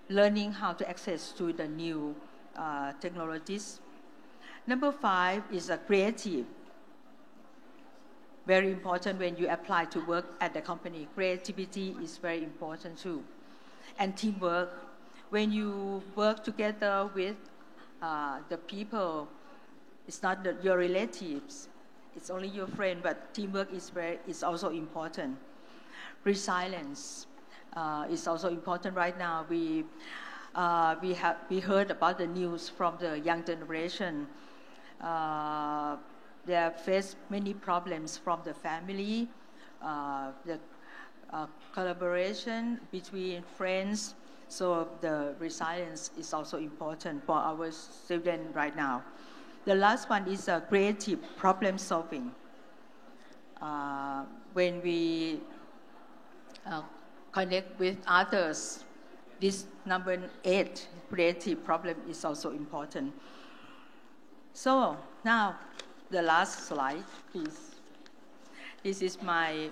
learning how to access to the new technologies. Number 5 is creative. Very important when you apply to work at the company. Creativity is very important too. And teamwork. When you work together with the people, it's not your relatives, it's only your friend, but teamwork is also important. Resilience is also important right now. We heard about the news from the young generation. They face many problems from the family, the collaboration between friends. So the resilience is also important for our students right now. The last one is creative problem solving. When we connect with others, this number 8, creative problem, is also important. So now, the last slide, please. This is my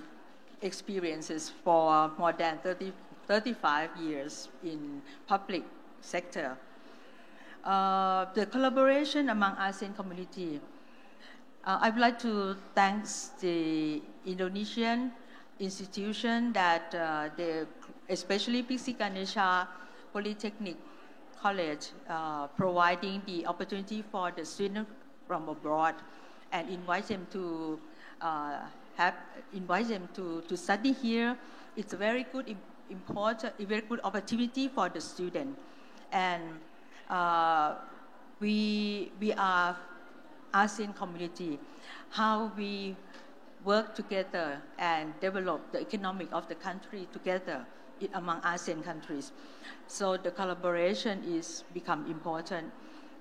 experiences for more than 35 years in public sector. The collaboration among ASEAN community. I would like to thank the Indonesian institution that especially Pixie Ganesha Polytechnic College, providing the opportunity for the students from abroad and invite them to to study here. It's a very good a very good opportunity for the student. And we are ASEAN community, how we work together and develop the economic of the country together among ASEAN countries. So the collaboration is become important.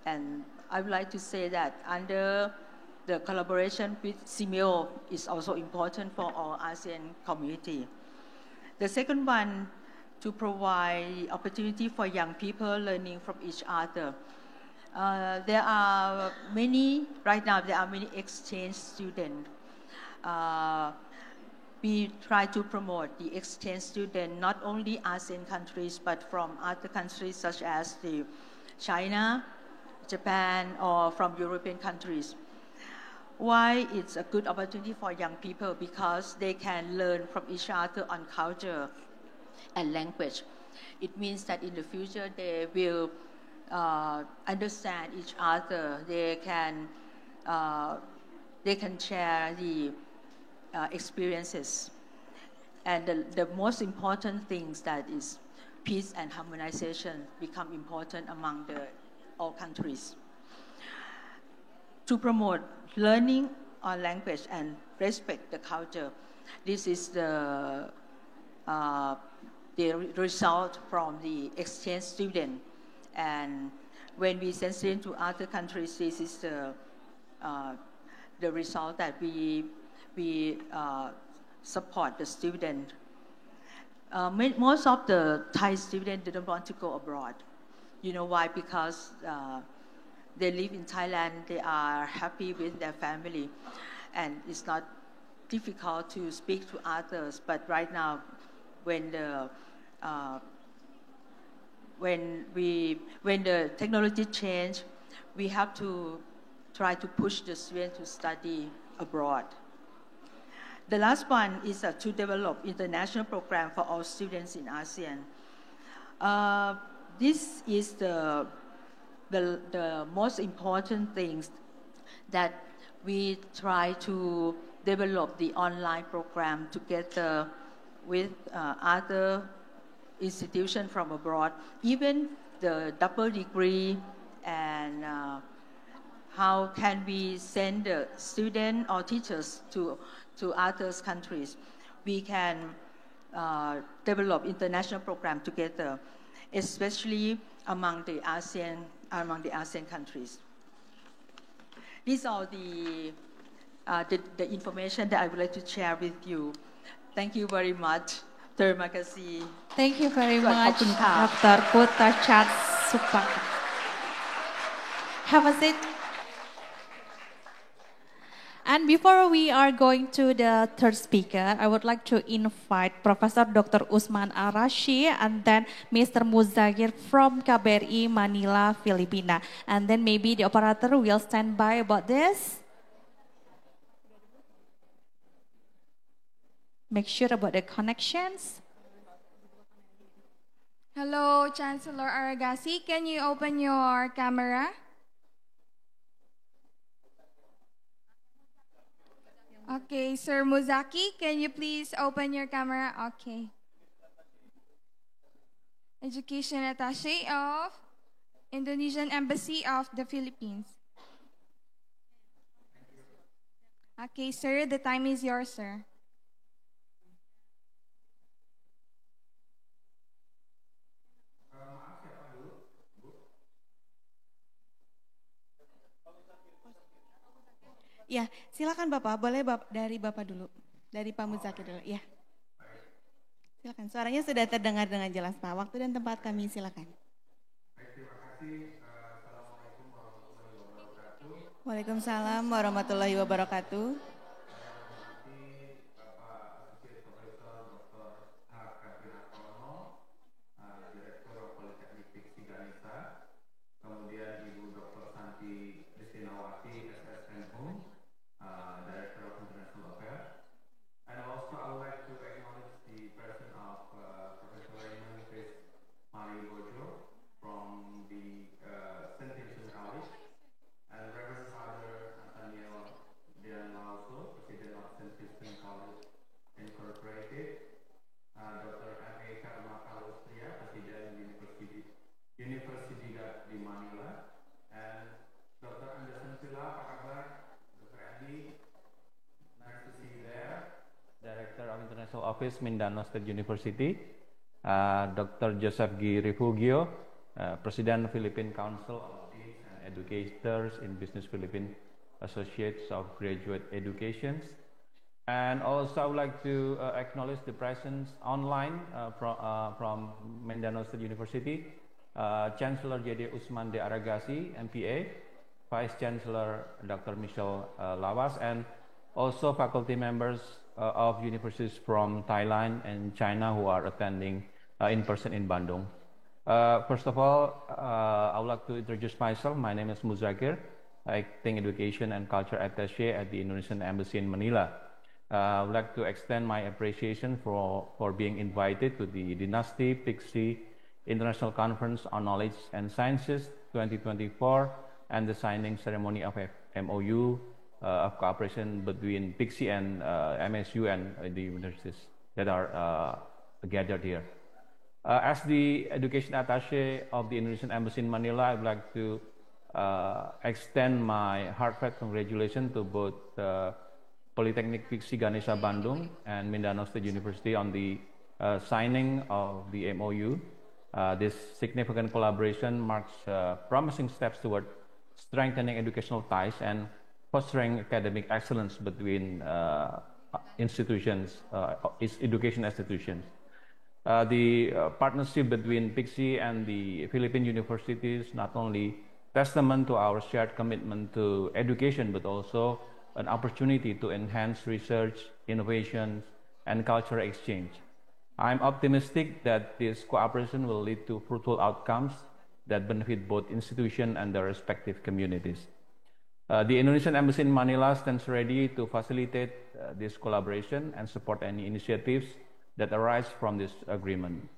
And I would like to say that under the collaboration with CIMEO is also important for our ASEAN community. The second one, to provide opportunity for young people learning from each other. There are many, right now there are many exchange students. We try to promote the exchange student, not only ASEAN countries, but from other countries such as China, Japan, or from European countries. Why it's a good opportunity for young people? Because they can learn from each other on culture and language. It means that in the future they will understand each other. They can share the experiences. And the most important things that is peace and harmonization become important among all countries. To promote learning on language and respect the culture, this is the result from the exchange student. And when we send students to other countries, this is the result that we support the student. Most of the Thai students didn't want to go abroad. You know why? Because they live in Thailand, they are happy with their family, and it's not difficult to speak to others. But right now, when the technology change, we have to try to push the students to study abroad. The last one is to develop international program for all students in ASEAN. This is the most important things that we try to develop the online program together with other institutions from abroad, even the double degree, and how can we send the students or teachers to other countries. We can develop international program together, especially among the ASEAN countries. These are the information that I would like to share with you. Thank you very much. Terima kasih. Thank you very much, Dr. Putachat Supak. Have a seat. And before we are going to the third speaker, I would like to invite Professor Dr. Usman Arashi and then Mr. Muzakir from KBRI Manila, Filipina. And then maybe the operator will stand by about this. Make sure about the connections. Hello, Chancellor Aragasi. Can you open your camera? Okay, Sir Muzaki, can you please open your camera? Okay. Education Attaché of Indonesian Embassy of the Philippines. Okay, sir, the time is yours, sir. Ya, silakan Bapak. Boleh dari Bapak dulu. Dari Pak Muzakir dulu. Ya. Silakan, suaranya sudah terdengar dengan jelas Pak. Waktu dan tempat kami silakan. Terima kasih. Assalamualaikum warahmatullahi wabarakatuh. Waalaikumsalam warahmatullahi wabarakatuh. Kemudian Ibu Dr. Santi Kristinawati, SSNU, Director of International Affairs. And also I would like to acknowledge the presence of Professor Raymond Chris Mario Bojo from the St. Vincent College, and Reverend Father Nathaniel Dian Lauso, President of St. Vincent College Incorporated, Dr. M.A. Karmaka Lustria, President University di Manila, and Dr. Anderson Villa, apa kabar? Dr. Andy, nice to see you there. Director of International Office, Mindanao State University, Dr. Joseph G. Refugio, President Philippine Council of Deans and Educators in Business Philippine Associates of Graduate Education. And also I would like to acknowledge the presence online from Mindanao State University, Chancellor J.D. Usman de Aragasi, MPA, Vice Chancellor Dr. Michelle Lawas, and also faculty members of universities from Thailand and China who are attending in person in Bandung. First of all, I would like to introduce myself. My name is Muzakir, Acting Education and Culture Attaché at the Indonesian Embassy in Manila. I would like to extend my appreciation for being invited to the Dynasty Pixie International Conference on Knowledge and Sciences 2024 and the signing ceremony of MOU of cooperation between Pixie and MSU and the universities that are gathered here. As the Education Attaché of the Indonesian Embassy in Manila, I would like to extend my heartfelt congratulations to both Polytechnic Pixie Ganesha Bandung and Mindanao State University on the signing of the MOU. This significant collaboration marks promising steps toward strengthening educational ties and fostering academic excellence between institutions, education institutions. The partnership between Pixie and the Philippine universities not only testament to our shared commitment to education, but also an opportunity to enhance research, innovation, and cultural exchange. I'm optimistic that this cooperation will lead to fruitful outcomes that benefit both institutions and their respective communities. The Indonesian Embassy in Manila stands ready to facilitate this collaboration and support any initiatives that arise from this agreement.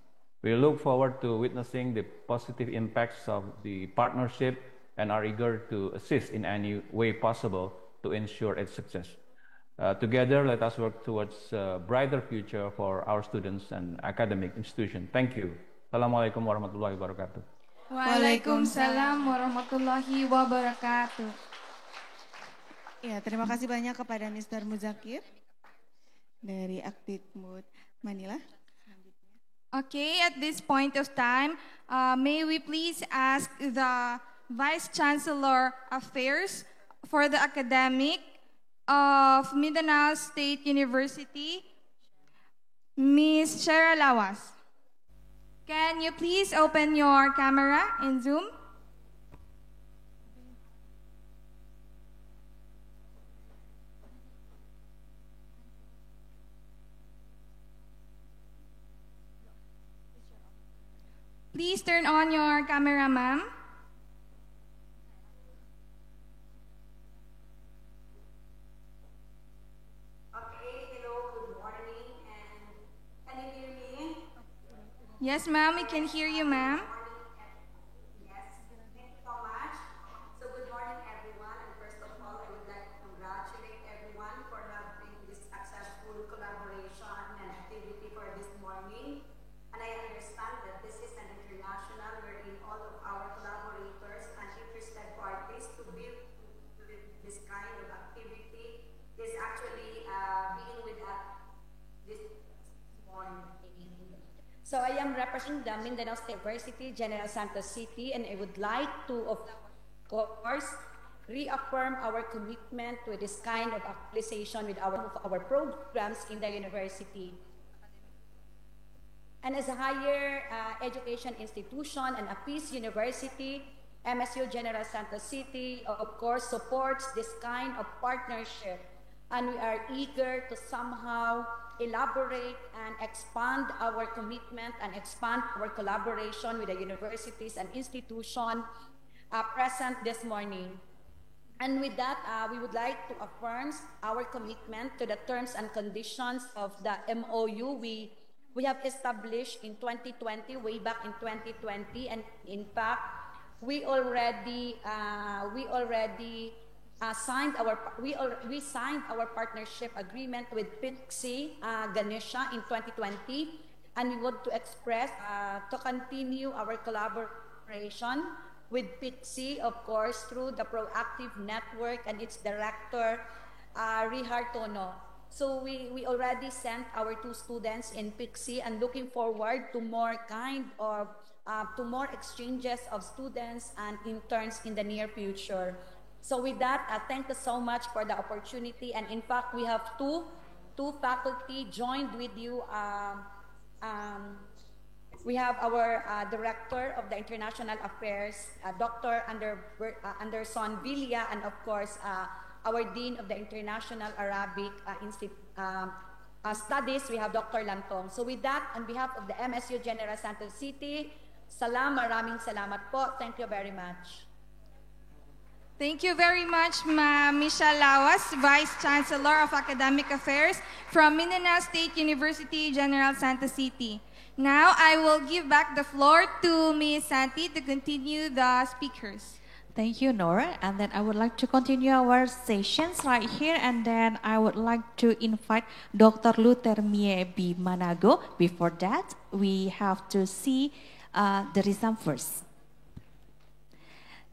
We look forward to witnessing the positive impacts of the partnership and are eager to assist in any way possible to ensure its success. Together, let us work towards a brighter future for our students and academic institutions. Thank you. Assalamualaikum warahmatullahi wabarakatuh. Waalaikumsalam warahmatullahi wabarakatuh. Ya, terima kasih banyak kepada Mr. Muzakir dari Aktifmood Manila. Okay, at this point of time, may we please ask the Vice Chancellor Affairs for the Academic of Mindanao State University, Ms. Shera Lawas. Can you please open your camera in Zoom? Please turn on your camera, ma'am. Yes, ma'am, we can hear you, ma'am. Yes, thank you so much. So good morning, everyone. And first of all, I would like to congratulate everyone for having this successful collaboration and activity for this morning. And I understand that this is an international wherein all of our collaborators and interested parties to build this kind of activity is actually being with us this morning. So I am representing the Mindanao State University, General Santos City, and I would like to, of course, reaffirm our commitment to this kind of actualization with our programs in the university. And as a higher education institution and a peace university, MSU General Santos City, of course, supports this kind of partnership. And we are eager to somehow elaborate and expand our commitment and expand our collaboration with the universities and institutions present this morning. And with that, we would like to affirm our commitment to the terms and conditions of the MOU we have established in 2020, way back in 2020, and in fact, we signed our partnership agreement with Pixie Ganesha in 2020, and we want to express to continue our collaboration with Pixie, of course, through the Proactive Network and its director, Rihar Tono. So we already sent our 2 students in Pixie and looking forward to more to more exchanges of students and interns in the near future. So with that, thank you so much for the opportunity. And in fact, we have two faculty joined with you. We have our Director of the International Affairs, Dr. Anderson Villa, and of course, our Dean of the International Arabic Studies, we have Dr. Lantong. So with that, on behalf of the MSU General Santos City, maraming salamat po. Thank you very much. Thank you very much, Ma'am Michelle Lawas, Vice Chancellor of Academic Affairs from Mindanao State University, General Santos City. Now, I will give back the floor to Ms. Santi to continue the speakers. Thank you, Nora. And then I would like to continue our sessions right here. And then I would like to invite Dr. Lutermie B. Manago. Before that, we have to see the result first.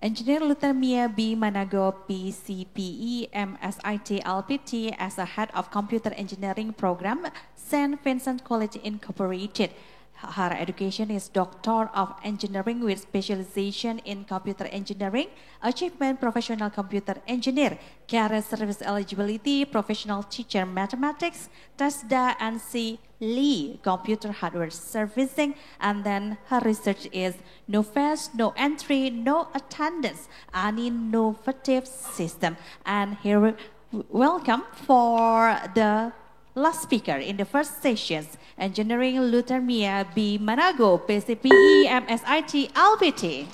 Engineer Lutermie B. Manago, PCPE, MSIT, LPT, as a head of Computer Engineering Program, St. Vincent College Incorporated. Her education is Doctor of Engineering with specialization in Computer Engineering, Achievement Professional Computer Engineer, Career Service Eligibility, Professional Teacher Mathematics, TESDA, and C. Lee, Computer Hardware Servicing, and then her research is no first, no entry, no attendance, an innovative system. And here, welcome for the last speaker in the first sessions, Engineering Lutermie B. Manago, PCPE, MSIT, LPT.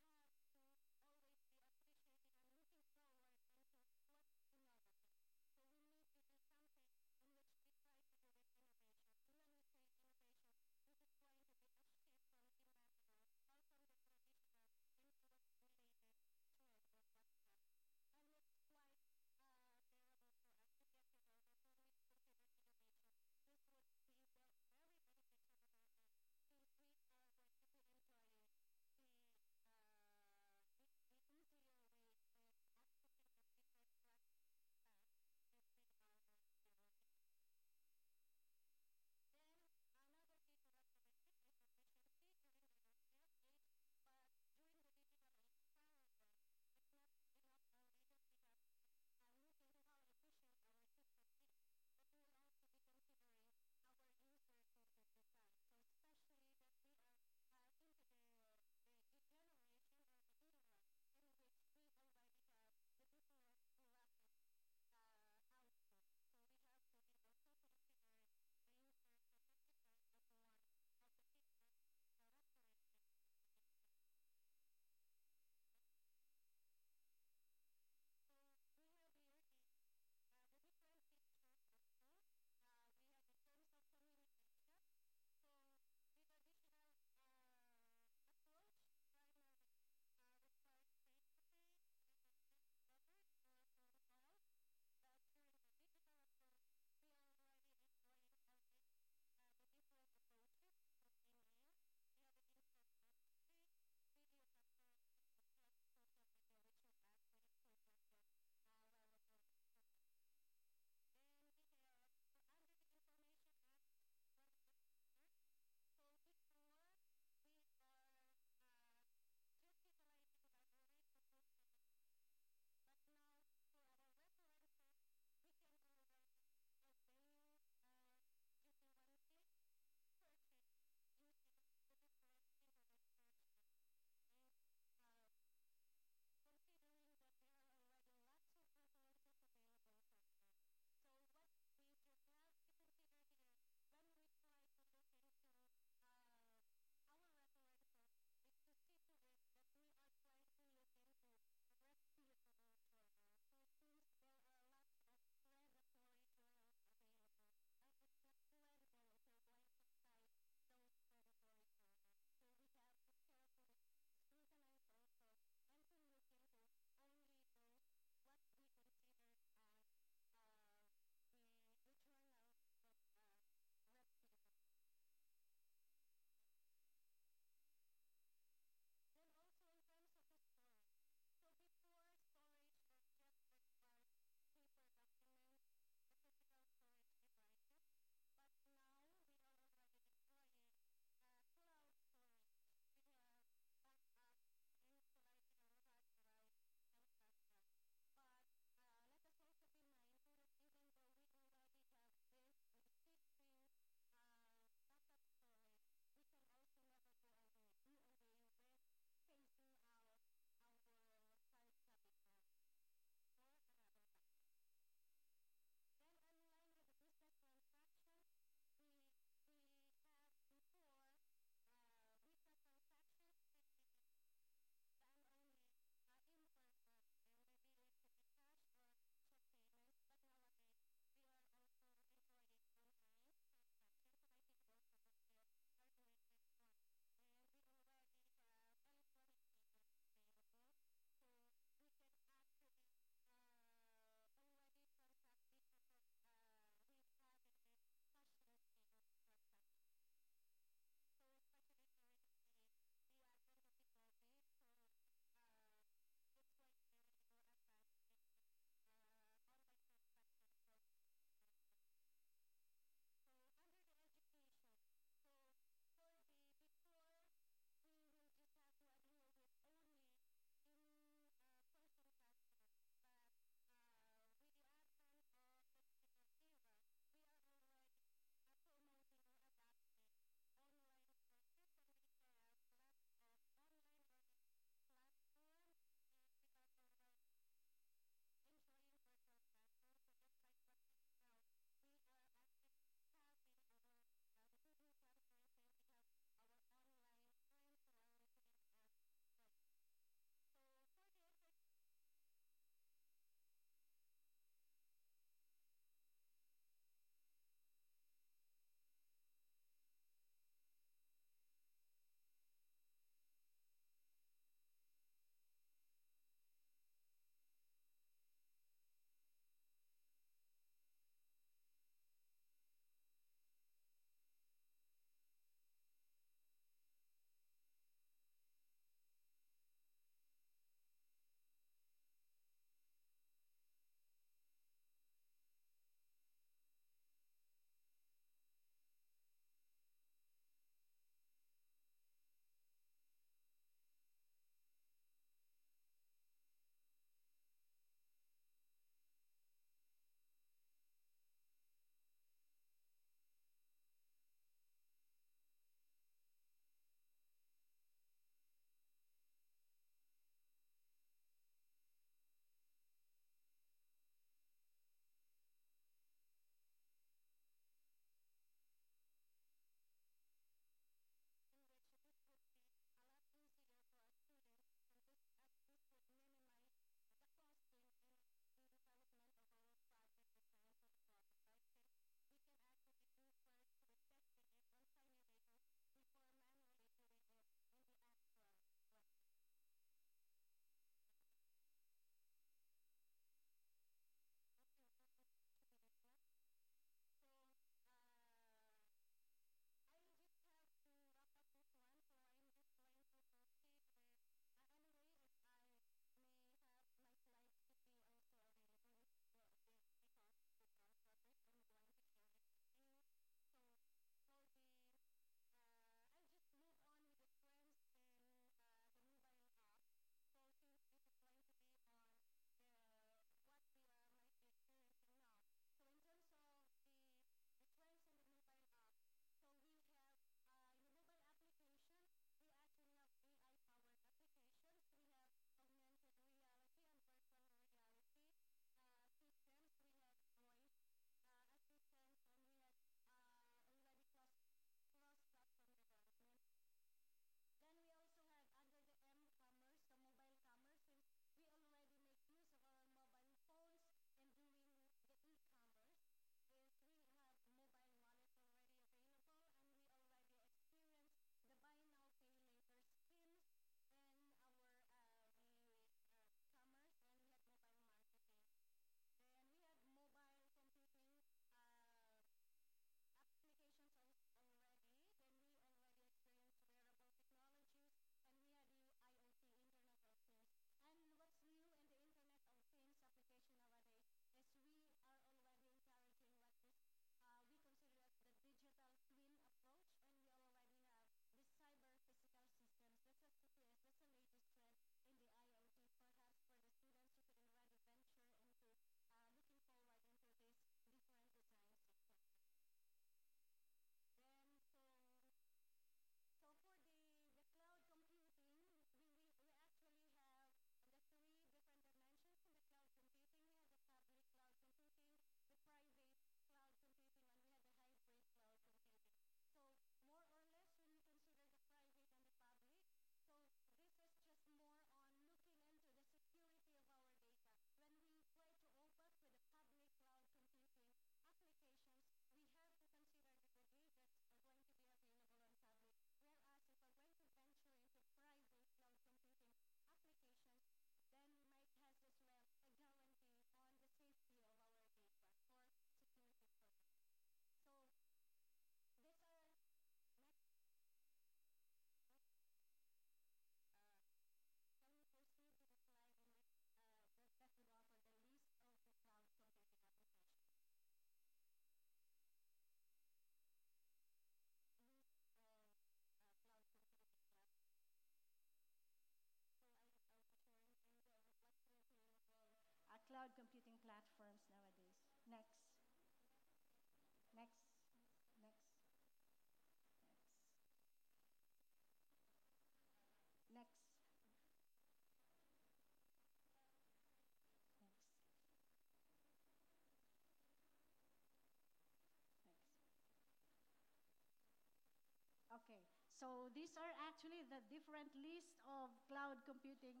So these are actually the different list of cloud computing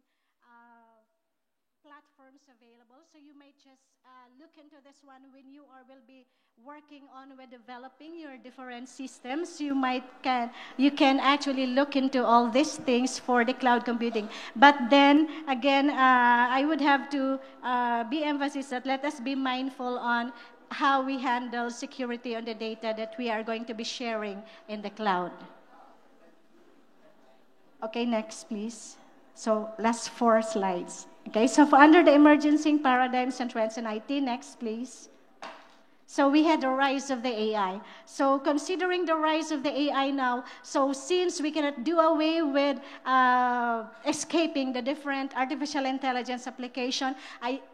platforms available. So you may just look into this one when you will be working on with developing your different systems. You can actually look into all these things for the cloud computing. But then again, I would have to be emphasis that let us be mindful on how we handle security on the data that we are going to be sharing in the cloud. Okay, next please. So last 4 slides. Okay, so under the emerging paradigms and trends in IT, next please. So we had the rise of the AI. So considering the rise of the AI now, so since we cannot do away with escaping the different artificial intelligence application,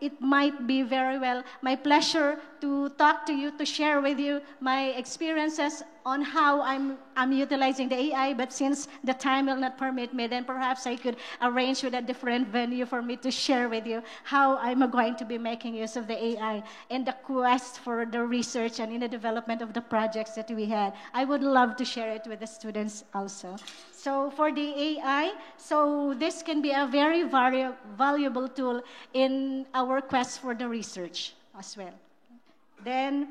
it might be very well my pleasure to talk to you, to share with you my experiences on how I'm utilizing the AI, but since the time will not permit me, then perhaps I could arrange with a different venue for me to share with you how I'm going to be making use of the AI in the quest for the research and in the development of the projects that we had. I would love to share it with the students also. So for the AI, so this can be a very valuable tool in our quest for the research as well. Then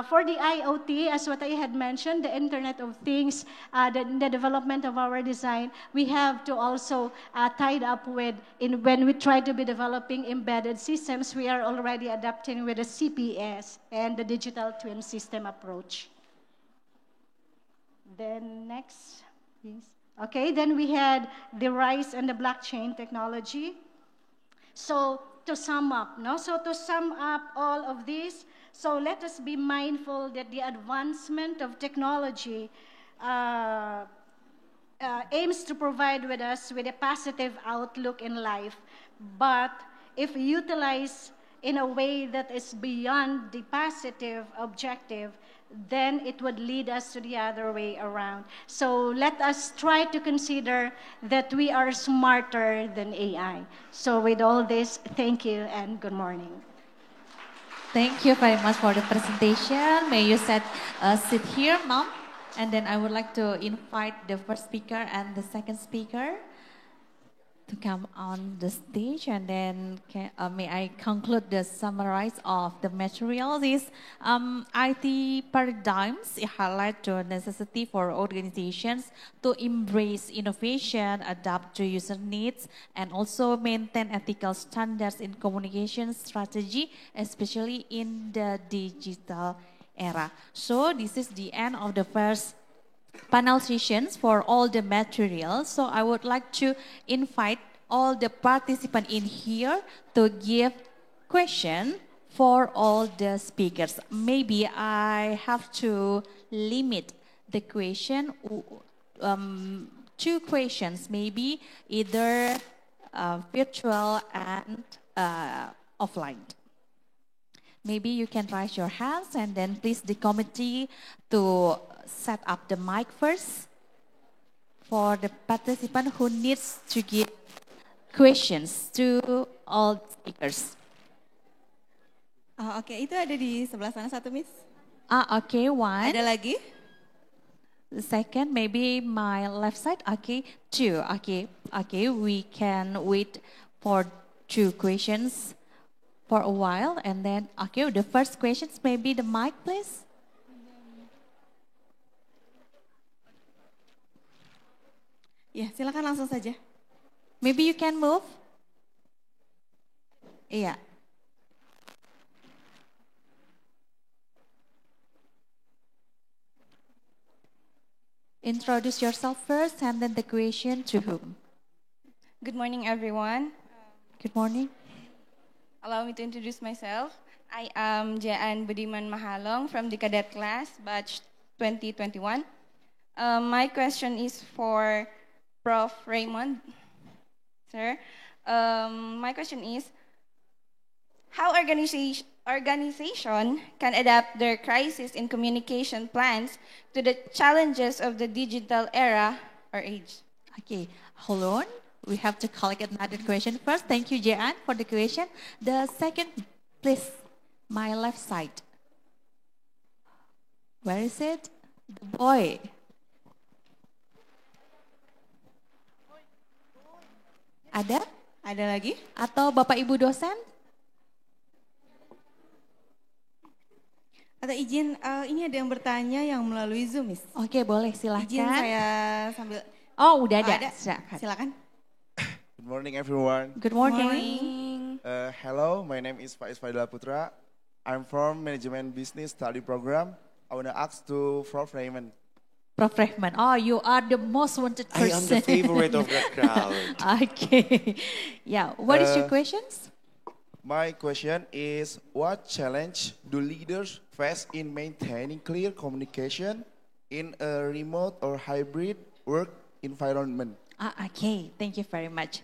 for the IoT, as what I had mentioned, the Internet of Things, the development of our design, we have to also tied up with, when we try to be developing embedded systems, we are already adapting with the CPS and the digital twin system approach. Then next, please. Okay, then we had the rise in the blockchain technology. So to sum up, all of this, so let us be mindful that the advancement of technology aims to provide with us with a positive outlook in life, but if utilized in a way that is beyond the positive objective, then it would lead us to the other way around. So let us try to consider that we are smarter than AI. So with all this, thank you and good morning. Thank you very much for the presentation. May you sit here, Mom. And then I would like to invite the first speaker and the second speaker to come on the stage, and then may I conclude the summarize of the material. These IT paradigms highlight the necessity for organizations to embrace innovation, adapt to user needs, and also maintain ethical standards in communication strategy, especially in the digital era. So this is the end of the first panel sessions for all the materials. So I would like to invite all the participants in here to give question for all the speakers. Maybe I have to limit the question, 2 questions, maybe either virtual and offline. Maybe you can raise your hands, and then please the committee to set up the mic first for the participant who needs to give questions to all speakers. Oke, itu ada di sebelah sana satu, Miss. Okay, one. Ada lagi? The second, maybe my left side. Okay, 2. Okay, we can wait for 2 questions for a while, and then okay, the first questions, maybe the mic, please. Ya, silakan langsung saja. Maybe you can move. Yeah. Introduce yourself first, and then the question to whom. Good morning, everyone. Good morning. Allow me to introduce myself. I am Jaan Budiman Mahalong from the cadet class, batch 2021. My question is for Prof. Raymond. Sir, my question is, how organization can adapt their crisis in communication plans to the challenges of the digital era or age? Okay, hold on. We have to collect another question first. Thank you, Jean, for the question. The second, please, my left side. Where is it? The boy. Ada? Ada lagi? Atau Bapak Ibu dosen? Atau izin, ini ada yang bertanya yang melalui Zoom, Miss. Oke, boleh silahkan. Izin saya sambil... Oh, udah ada. Silakan. Good morning, everyone. Good morning. Hello, my name is Faiz Faidala Putra. I'm from Management Business Study Program. I want to ask to Prof. Raymond. Prof. Rahman, oh, you are the most wanted person. I am the favorite of the crowd. Okay. Yeah, what is your questions? My question is, what challenge do leaders face in maintaining clear communication in a remote or hybrid work environment? Okay, thank you very much.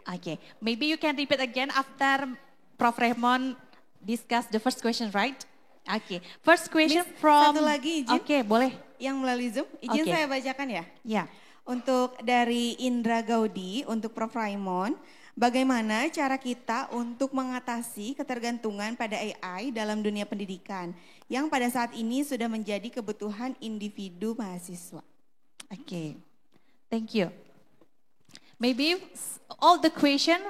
Okay, maybe you can repeat again after Prof. Raymond discuss the first question, right? Okay, first question Miss, from... Satu lagi izin. Okay, boleh. Yang melalui Zoom, izin saya bacakan ya. Ya. Untuk dari Indra Gaudi, untuk Prof. Raymond, bagaimana cara kita untuk mengatasi ketergantungan pada AI dalam dunia pendidikan yang pada saat ini sudah menjadi kebutuhan individu mahasiswa? Okay, thank you. Maybe all the question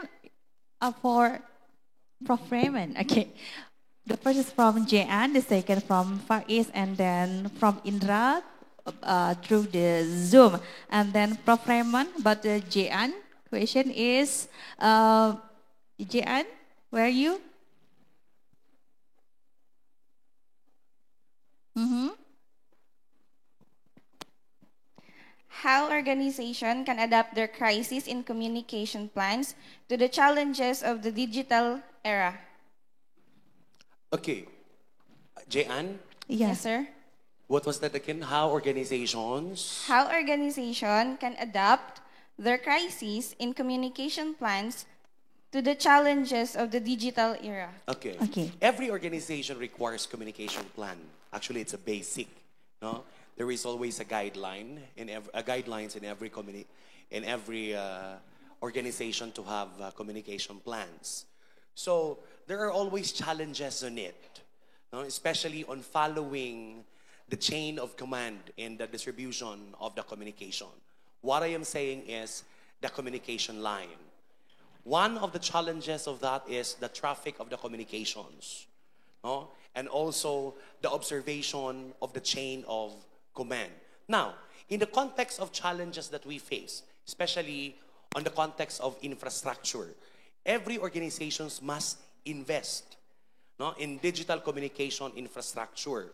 are for Prof. Raymond. Okay, the first is from Jean, the second from Far East, and then from Indra through the Zoom, and then Prof. Raymond. But the Jean question is, Jean, where are you? How organization can adapt their crisis in communication plans to the challenges of the digital era? Okay. Jean? Yes, sir. What was that again? How organizations? How organization can adapt their crises in communication plans to the challenges of the digital era. Okay. Every organization requires communication plan. Actually, it's a basic. No, there is always a guideline in guidelines in every organization to have communication plans. So there are always challenges on it, no? Especially on following the chain of command in the distribution of the communication. What I am saying is the communication line. One of the challenges of that is the traffic of the communications, no? And also the observation of the chain of command. Now, in the context of challenges that we face, especially on the context of infrastructure, every organization must invest, no, in digital communication infrastructure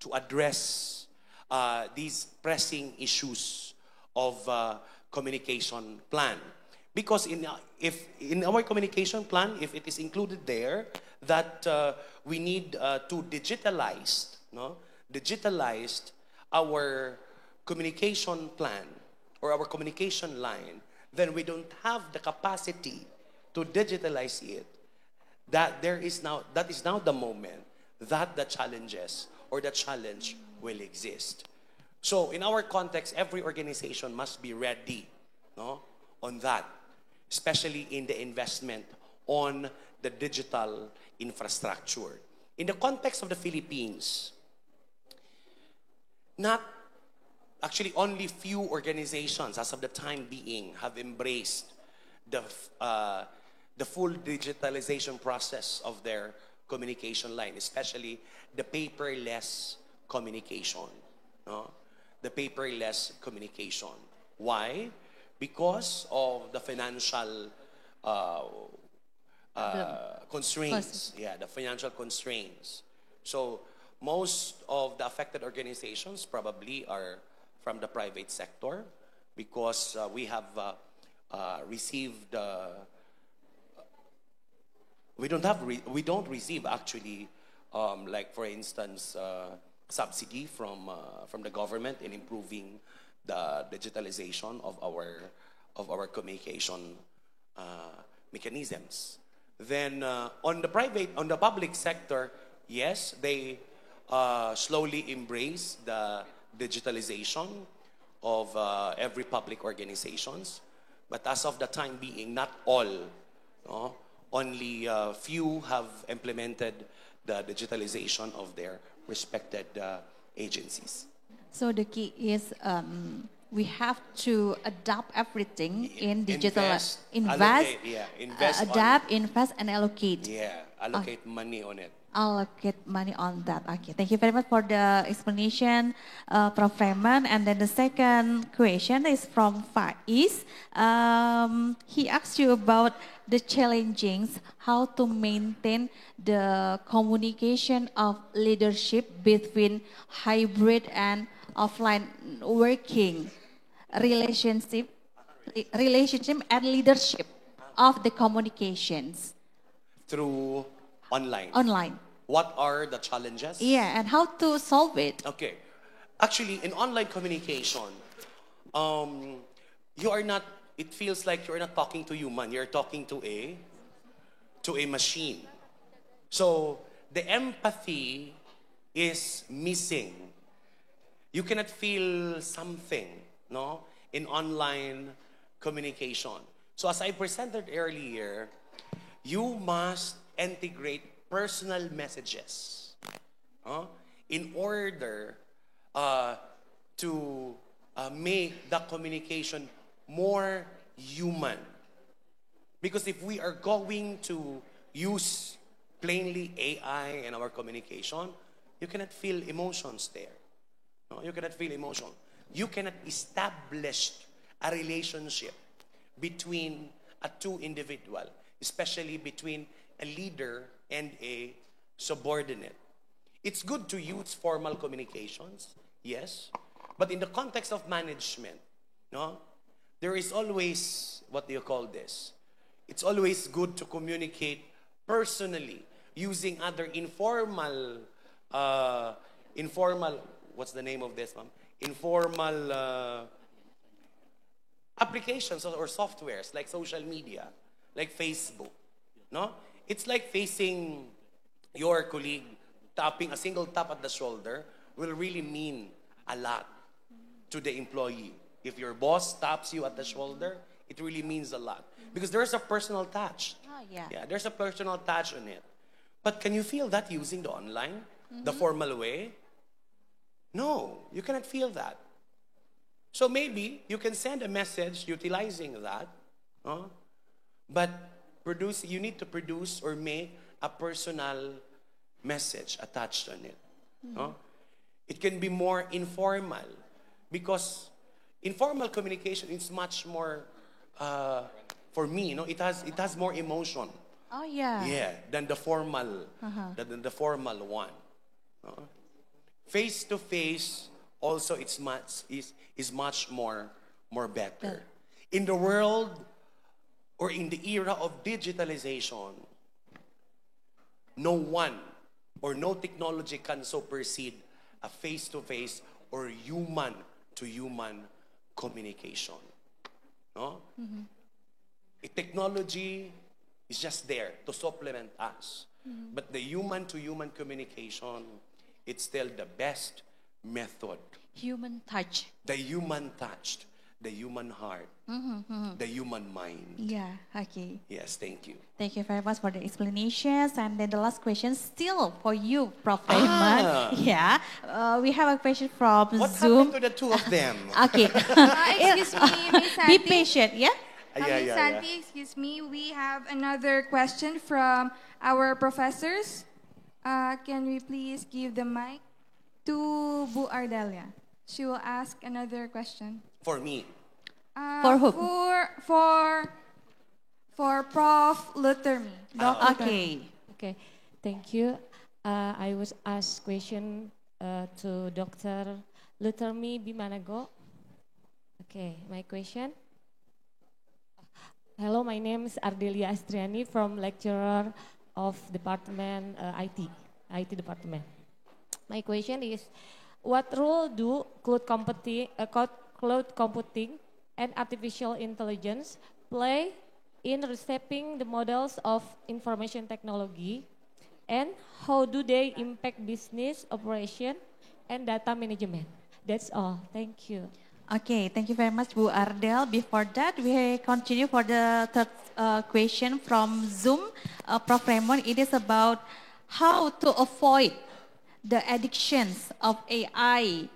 to address these pressing issues of communication plan. Because if in our communication plan, if it is included there, that we need to digitalize our communication plan or our communication line, then we don't have the capacity to digitalize it. That is now the moment that the challenges or the challenge will exist. So in our context, every organization must be ready, no, on that, especially in the investment on the digital infrastructure. In the context of the Philippines, not actually only few organizations as of the time being have embraced the full digitalization process of their communication line, especially the paperless communication. No? The paperless communication. Why? Because of the financial constraints. Yeah, the financial constraints. So most of the affected organizations probably are from the private sector because we have received. We don't receive actually, like for instance, subsidy from the government in improving the digitalization of our communication mechanisms. Then on the public sector, yes, they slowly embrace the digitalization of every public organizations, but as of the time being, not all. No? Only few have implemented the digitalization of their respected agencies. So the key is we have to adapt everything in digital. Allocate, invest adapt, invest, and allocate. Allocate money on it. Allocate money on that. Okay, thank you very much for the explanation, Prof. Raymond. And then the second question is from Faiz. He asked you about the challenges, how to maintain the communication of leadership between hybrid and offline working, relationship and leadership of the communications. Through online. Online. What are the challenges? Yeah, and how to solve it. Okay. Actually, in online communication, you are not, it feels like you're not talking to human, you're talking to a machine. So the empathy is missing. You cannot feel something, no, in online communication. So as I presented earlier, you must integrate personal messages in order to make the communication more human. Because if we are going to use plainly AI in our communication, you cannot feel emotions there. No, you cannot feel emotion. You cannot establish a relationship between a two individual, especially between a leader and a subordinate. It's good to use formal communications, yes, but in the context of management, no, there is always, what do you call this? It's always good to communicate personally using other informal, what's the name of this, ma'am? Informal applications or softwares like social media, like Facebook, no? It's like facing your colleague, tapping a single tap at the shoulder will really mean a lot to the employee. If your boss taps you at the shoulder, it really means a lot. Because there's a personal touch. Yeah, there's a personal touch on it. But can you feel that using the online, the formal way? No, you cannot feel that. So maybe you can send a message utilizing that, but you need to produce or make a personal message attached on it. It can be more informal because informal communication is much more, for me, it has more emotion. Oh yeah. Yeah, than the formal, than the formal one. Face to face also is much more better. In the world or in the era of digitalization, no one or no technology can supersede a face-to-face or human-to-human communication. No? Technology is just there to supplement us. But the human-to-human communication, it's still the best method. Human touch. The human touch, the human heart, the human mind. Yeah, okay. Yes, thank you. Thank you very much for the explanations. And then the last question still for you, Prof. Raymond. Yeah, we have a question from What Zoom. happened to the two of them? Okay. Excuse me, Miss Be Santi. patient, yeah? Miss Santi, excuse me. We have another question from our professors. Can we please give the mic to Bu Ardelia? She will ask another question. For me. For whom? For Prof. Luthermi. Okay, thank you. I was asked question to Dr. Luthermi Bimanago. Okay, my question. Hello, my name is Ardelia Astriani from lecturer of Department IT Department. My question is, what role do cloud computing and artificial intelligence play in reshaping the models of information technology, and how do they impact business operation and data management? That's all. Thank you. Okay, thank you very much, Bu Ardel. Before that, we continue for the third question from Zoom. Prof. Raymond, it is about how to avoid the addictions of AI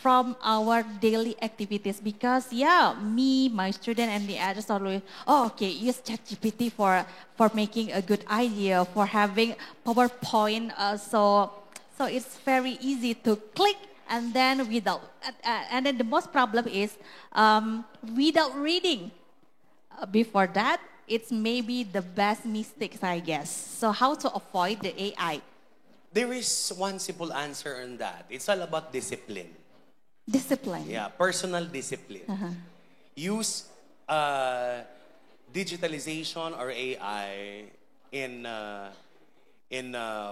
from our daily activities? Because yeah, me, my student, and the others always, oh, okay, use ChatGPT for making a good idea, for having PowerPoint. So it's very easy to click and then without, and then the most problem is without reading. Before that, it's maybe the best mistakes, I guess. So how to avoid the AI? There is one simple answer on that. It's all about discipline. Discipline. Yeah, personal discipline. Use digitalization or AI in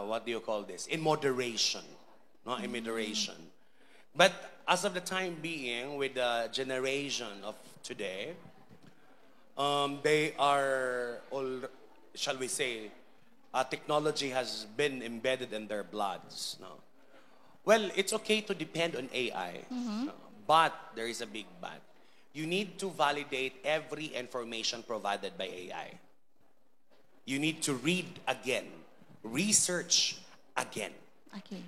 what do you call this? In moderation, no, in moderation. But as of the time being, with the generation of today, they are all, shall we say, technology has been embedded in their bloods. No? Well, it's okay to depend on AI, no? But there is a big but. You need to validate every information provided by AI. You need to read again, research again. Okay,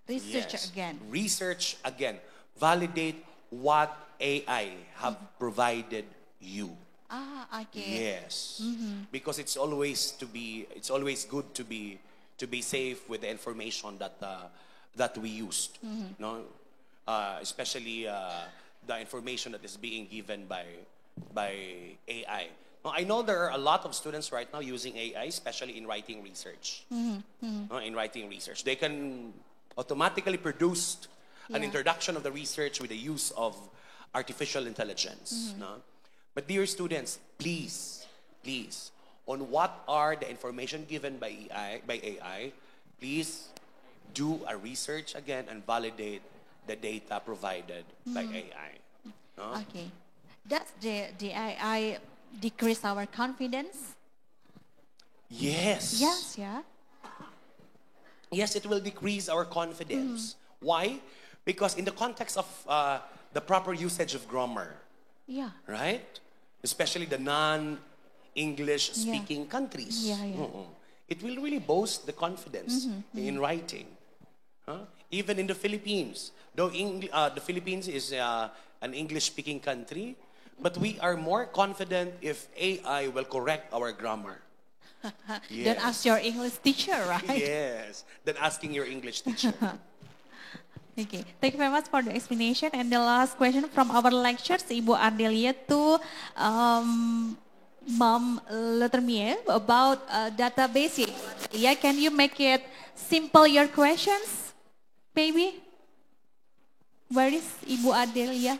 research Yes. again. Research again. Validate what AI have provided you. Ah, okay. Yes, because it's always good to be safe with the information that we used. No, especially the information that is being given by AI. Now, I know there are a lot of students right now using AI, especially in writing research. In writing research, they can automatically produce an introduction of the research with the use of artificial intelligence. No? But dear students, please, on what are the information given by AI, please do a research again and validate the data provided by AI. No? Okay. Does the AI decrease our confidence? Yes. Yes, yeah. Yes, it will decrease our confidence. Why? Because in the context of the proper usage of grammar, Yeah. right? Especially the non-English speaking countries. Yeah, yeah. It will really boost the confidence in writing. Huh? Even in the Philippines, though the Philippines is an English-speaking country, but we are more confident if AI will correct our grammar. Then ask your English teacher, right? Yes, than asking your English teacher. Okay, thank you very much for the explanation. And the last question from our lectures, Ibu Ardelia to Mom Letermier about database. Yeah, can you make it simple, your questions, maybe? Where is Ibu Ardelia?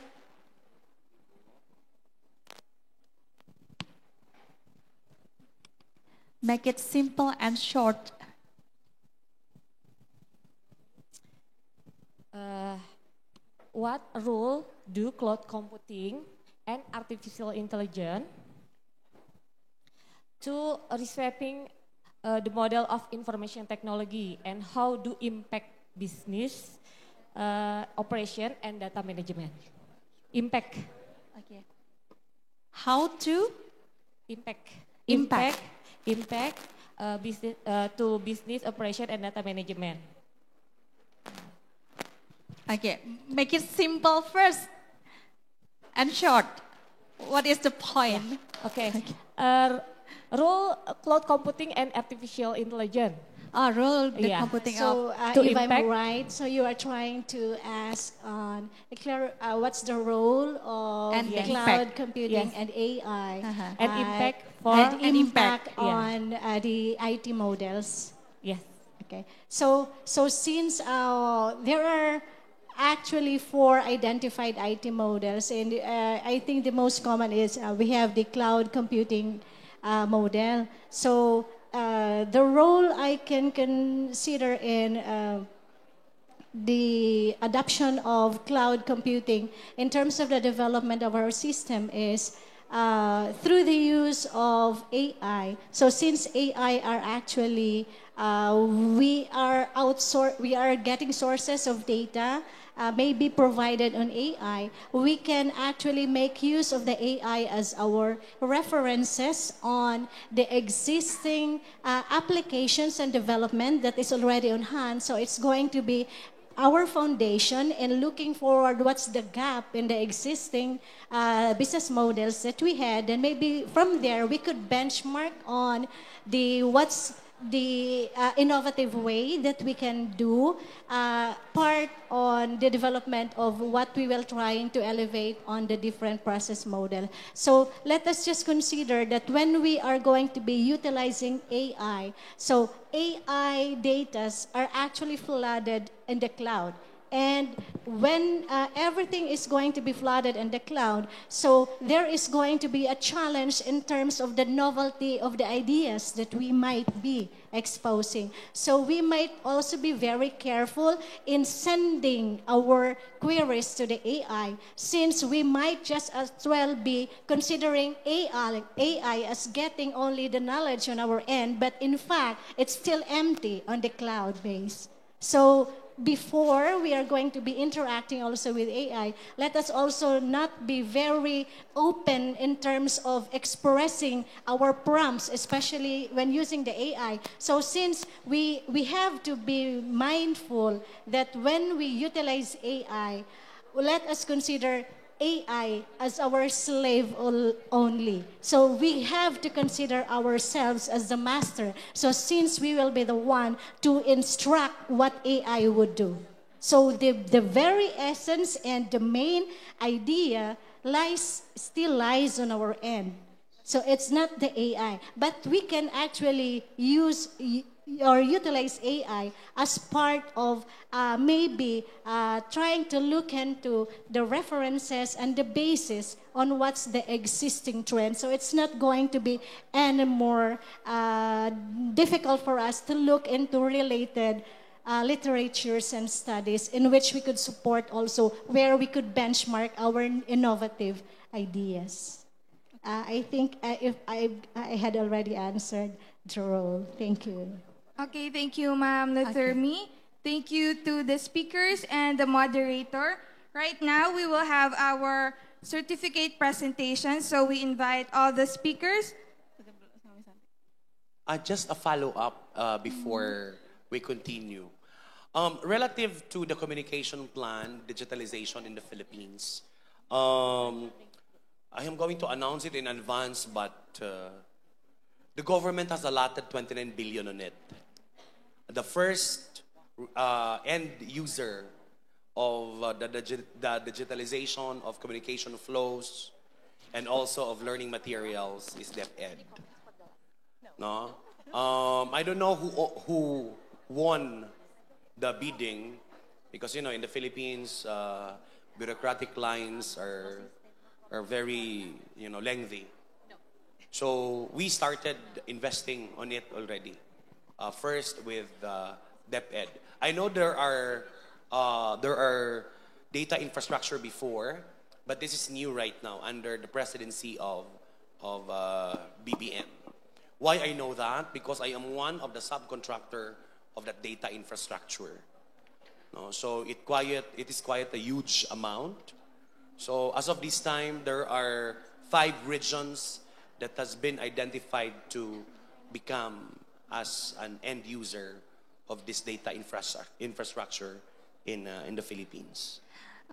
Make it simple and short. What role do cloud computing and artificial intelligence to reshaping the model of information technology, and how do impact business operation and data management? Impact. Okay. How to impact business to business operation and data management. Okay, make it simple first and short. What is the point? Okay. Role cloud computing and artificial intelligence. Role the computing So of if I'm right, so you are trying to ask on what's the role of And the cloud impact. computing Yes. and AI And impact for and impact yeah. on the IT models. Yes. Okay. So since there are actually 4 identified IT models, and I think the most common is we have the cloud computing model. So the role I can consider in the adoption of cloud computing in terms of the development of our system is through the use of AI. So since AI are actually we are getting sources of data may be provided on AI, we can actually make use of the AI as our references on the existing applications and development that is already on hand. So it's going to be our foundation and looking forward what's the gap in the existing business models that we had, and maybe from there we could benchmark on what's the innovative way that we can do part on the development of what we will trying to elevate on the different process model. So let us just consider that when we are going to be utilizing AI, so AI data are actually flooded in the cloud. And when everything is going to be flooded in the cloud, so there is going to be a challenge in terms of the novelty of the ideas that we might be exposing. So we might also be very careful in sending our queries to the AI, since we might just as well be considering AI as getting only the knowledge on our end, but in fact, it's still empty on the cloud base. So before we are going to be interacting also with AI, let us also not be very open in terms of expressing our prompts, especially when using the AI. So since we have to be mindful that when we utilize AI, let us consider AI as our slave only. So we have to consider ourselves as the master. So since we will be the one to instruct what AI would do. So the very essence and the main idea still lies on our end. So it's not the AI, but we can actually use or utilize AI as part of maybe trying to look into the references and the basis on what's the existing trend. So it's not going to be any more difficult for us to look into related literatures and studies in which we could support also where we could benchmark our innovative ideas. I think if I had already answered the role. Thank you. Okay, thank you, Ma'am Lethermi. Thank you to the speakers and the moderator. Right now, we will have our certificate presentation, so we invite all the speakers. Just a follow-up before we continue. Relative to the communication plan, digitalization in the Philippines, I am going to announce it in advance, but the government has allotted 29 billion on it. The first end user of the digitalization of communication flows and also of learning materials is DepEd. No? I don't know who won the bidding, because in the Philippines, bureaucratic lines are very lengthy. So we started investing on it already. First with DepEd. I know there are data infrastructure before, but this is new right now under the presidency of BBM. Why I know that? Because I am one of the subcontractor of that data infrastructure. No, so it is quite a huge amount. So as of this time, there are 5 regions that has been identified to become as an end user of this data infrastructure in the Philippines.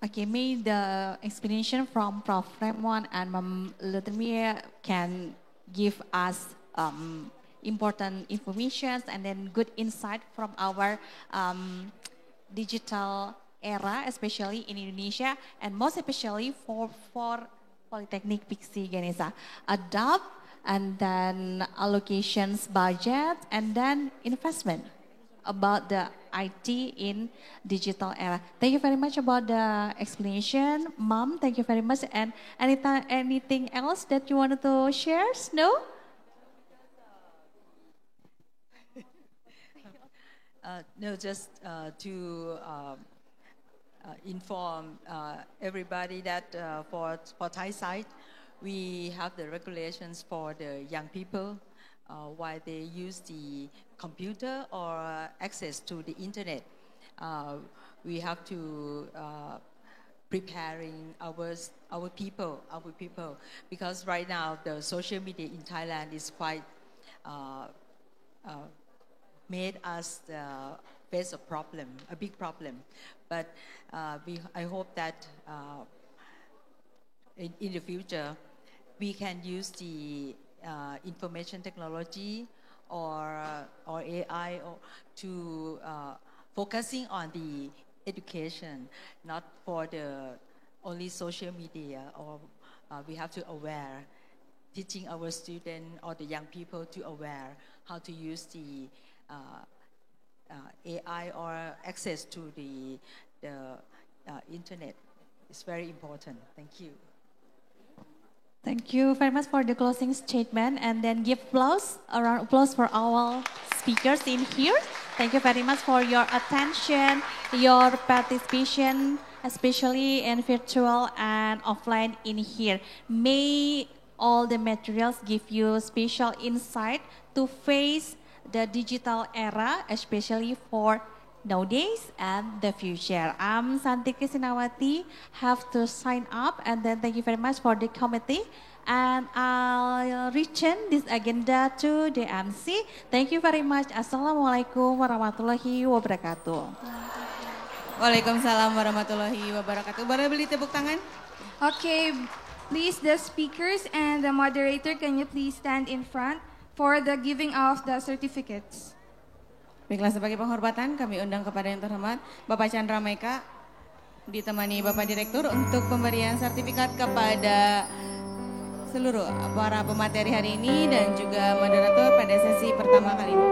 Okay, may the explanation from Prof. Raymond and Ma'am Lethermi can give us important information and then good insight from our digital era, especially in Indonesia, and most especially for Polytechnic Piksi Ganesha. Adopt and then allocations budget and then investment about the IT in digital era. Thank you very much about the explanation, Mom. Thank you very much. And anything else that you wanted to share? No? No, just to inform everybody that for Thai side, we have the regulations for the young people while they use the computer or access to the internet. We have to preparing our people, because right now the social media in Thailand is quite made us face a problem, a big problem. But I hope that in the future, we can use the information technology or AI to focusing on the education, not for the only social media. Or we have to aware, teaching our students or the young people to aware how to use the AI or access to the internet. It's very important. Thank you. Thank you very much for the closing statement, and then give applause, a round of applause for our speakers in here. Thank you very much for your attention, your participation, especially in virtual and offline in here. May all the materials give you special insight to face the digital era, especially for nowadays and the future. I'm Santi Krisnawati, have to sign up, and then thank you very much for the committee. And I'll return this agenda to the MC. Thank you very much. Assalamualaikum warahmatullahi wabarakatuh. Waalaikumsalam warahmatullahi wabarakatuh. Boleh beli tepuk tangan? Okay, please the speakers and the moderator, can you please stand in front for the giving of the certificates? Baiklah, sebagai penghormatan kami undang kepada yang terhormat Bapak Chandra Meka ditemani Bapak Direktur untuk pemberian sertifikat kepada seluruh para pemateri hari ini dan juga moderator pada sesi pertama kali ini.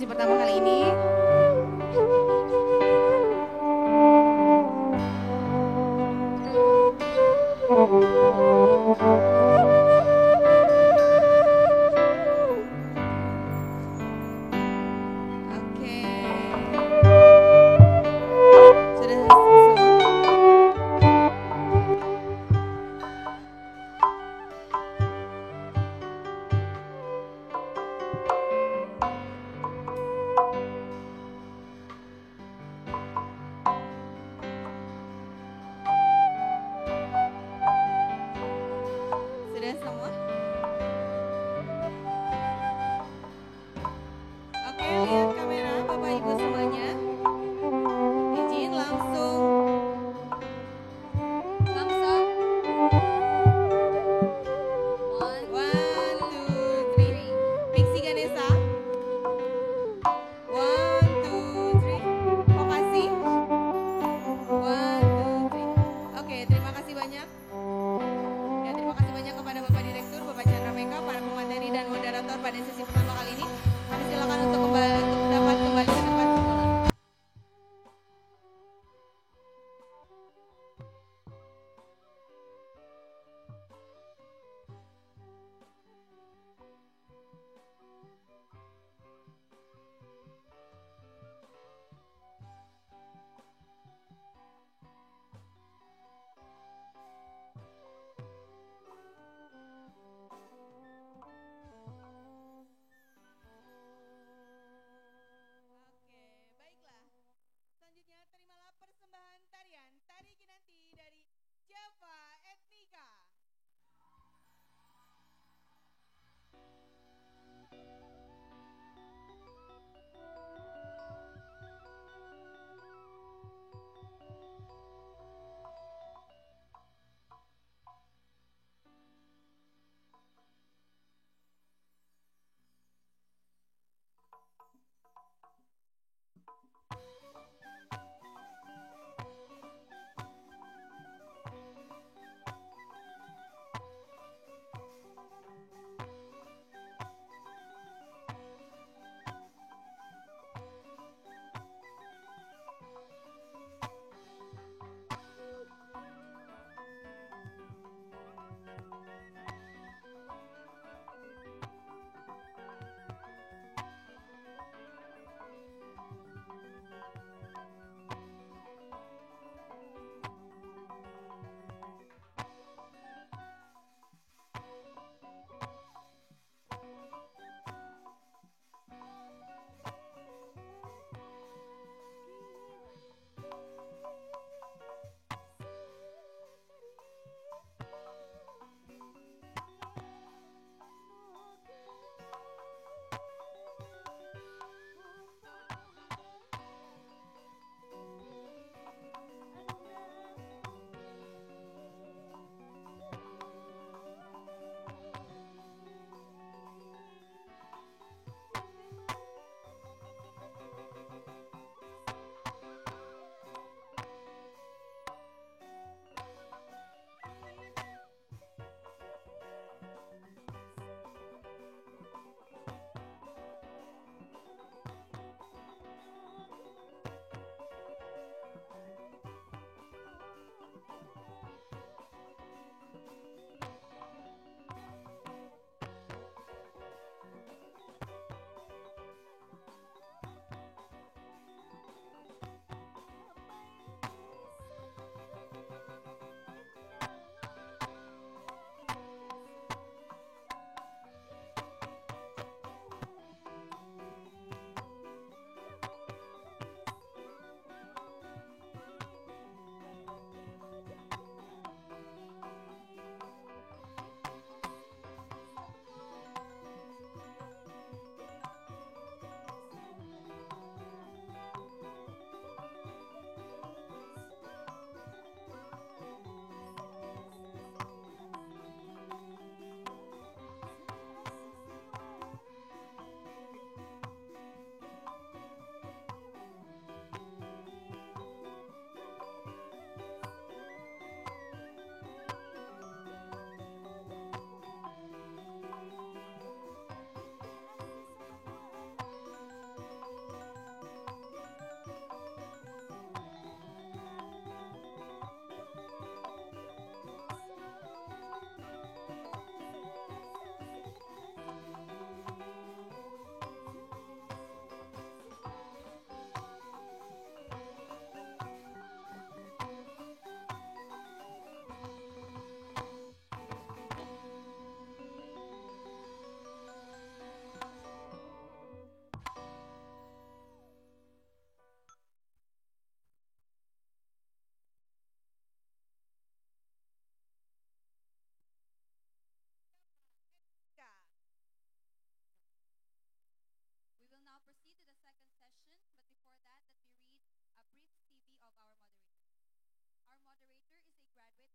Pertama kali ini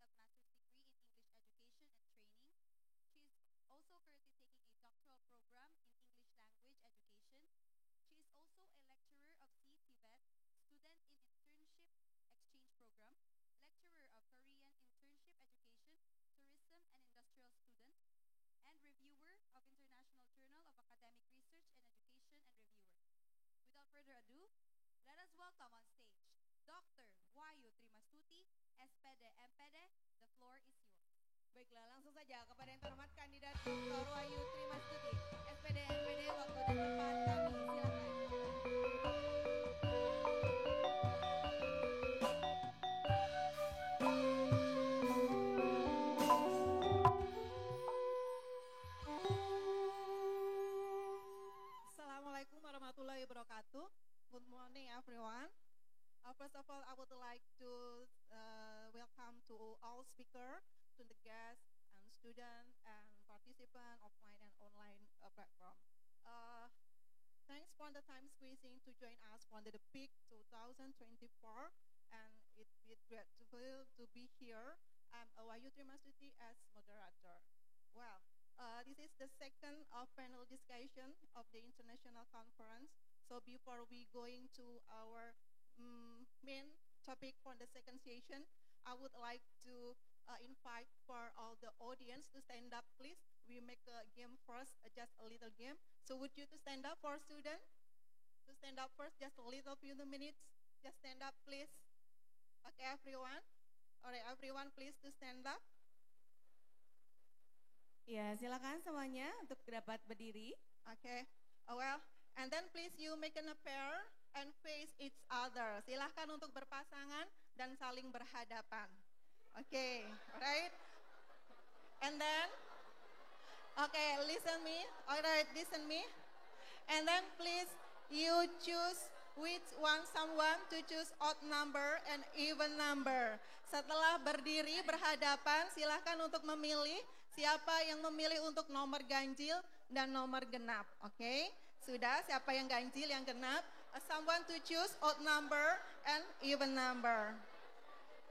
got master's degree in English education and training. She is also currently taking a doctoral program in English language education. She is also a lecturer of CTVET, student in internship exchange program, lecturer of Korean internship education, tourism and industrial student, and reviewer of International Journal of Academic Research and Education and reviewer. Without further ado, let us welcome on stage Dr. Wahyu Trimastuti, SPD MPD. The floor is yours. Baiklah, langsung saja kepada yang terhormat kandidat Dr. Wahyu Trimastuti, SPD MPD, waktu dan tempat kami. Silakan. Assalamualaikum warahmatullahi wabarakatuh. Good morning, everyone. First of all, I would like to welcome to all speakers, to the guests and students and participants offline and online platform. Thanks for the time squeezing to join us for the PIC 2024, and it's grateful to be here. I'm Wahyu Trimastuti as moderator. Well, this is the second panel discussion of the international conference. So before we going to our main topic for the second session, I would like to invite for all the audience to stand up, please. We make a game first, just a little game. So would you to stand up for students? To stand up first, just a little few minutes. Just stand up, please. Okay, everyone. All right, everyone, please to stand up. Ya, silakan semuanya untuk dapat berdiri. Okay. Well, and then please you make a pair and face each other. Silahkan untuk berpasangan dan saling berhadapan. Okay, alright. And then, okay, listen me. Alright, listen me. And then please you choose which one someone to choose odd number and even number. Setelah berdiri berhadapan, silahkan untuk memilih siapa yang memilih untuk nomor ganjil dan nomor genap. Okay? Sudah, siapa yang ganjil, yang genap? Someone to choose odd number and even number.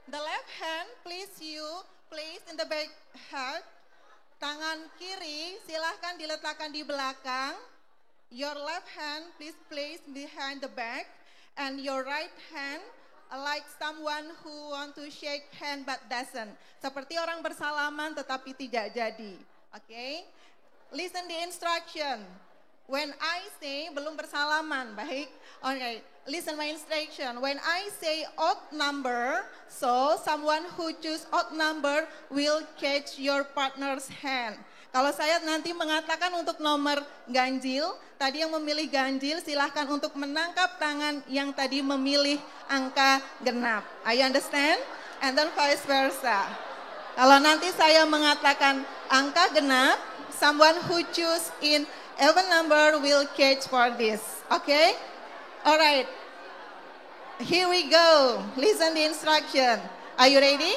The left hand, please you place in the back hand. Tangan kiri silahkan diletakkan di belakang. Your left hand please place behind the back. And your right hand like someone who want to shake hand but doesn't. Seperti orang bersalaman tetapi tidak jadi. Okay? Listen the instruction. When I say, belum bersalaman, baik. Okay, listen my instruction. When I say odd number, so someone who choose odd number will catch your partner's hand. Kalau saya nanti mengatakan untuk nomor ganjil, tadi yang memilih ganjil silahkan untuk menangkap tangan yang tadi memilih angka genap. I understand? And then vice versa. Kalau nanti saya mengatakan angka genap, someone who choose in even number will catch for this. Okay? Alright. Here we go. Listen the instruction. Are you ready?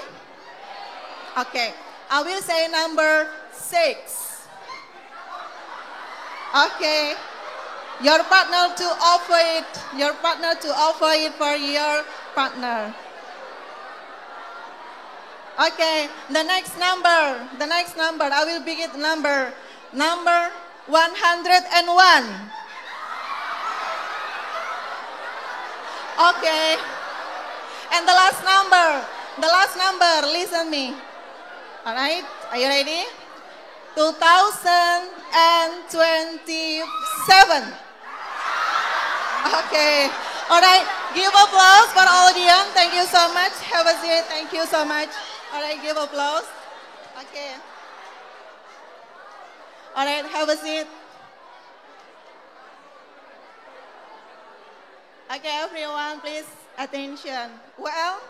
Okay. I will say number 6. Okay. Your partner to offer it. Your partner to offer it for your partner. Okay. The next number. The next number. I will begin number. Number 101. Okay. And the last number, listen me. All right, are you ready? 2027. Okay. All right, give applause for audience. Thank you so much. Have a seat. Thank you so much. All right, give applause. Okay. All right, have a seat. Okay, everyone, please attention. Well,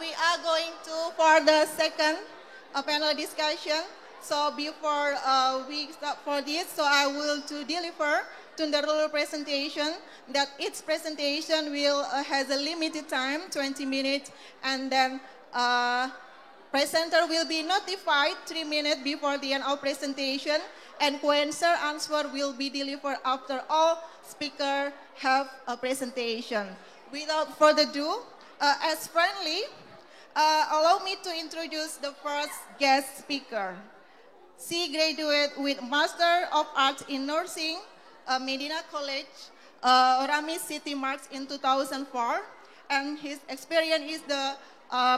we are going for the second panel discussion. So before we start for this, so I will to deliver to the rule presentation that each presentation will has a limited time, 20 minutes, and then presenter will be notified 3 minutes before the end of presentation, and answer will be delivered after all speakers have a presentation. Without further ado, as friendly, Allow me to introduce the first guest speaker. She graduated with Master of Arts in Nursing, Medina College, Orami City Marks in 2004, and his experience is the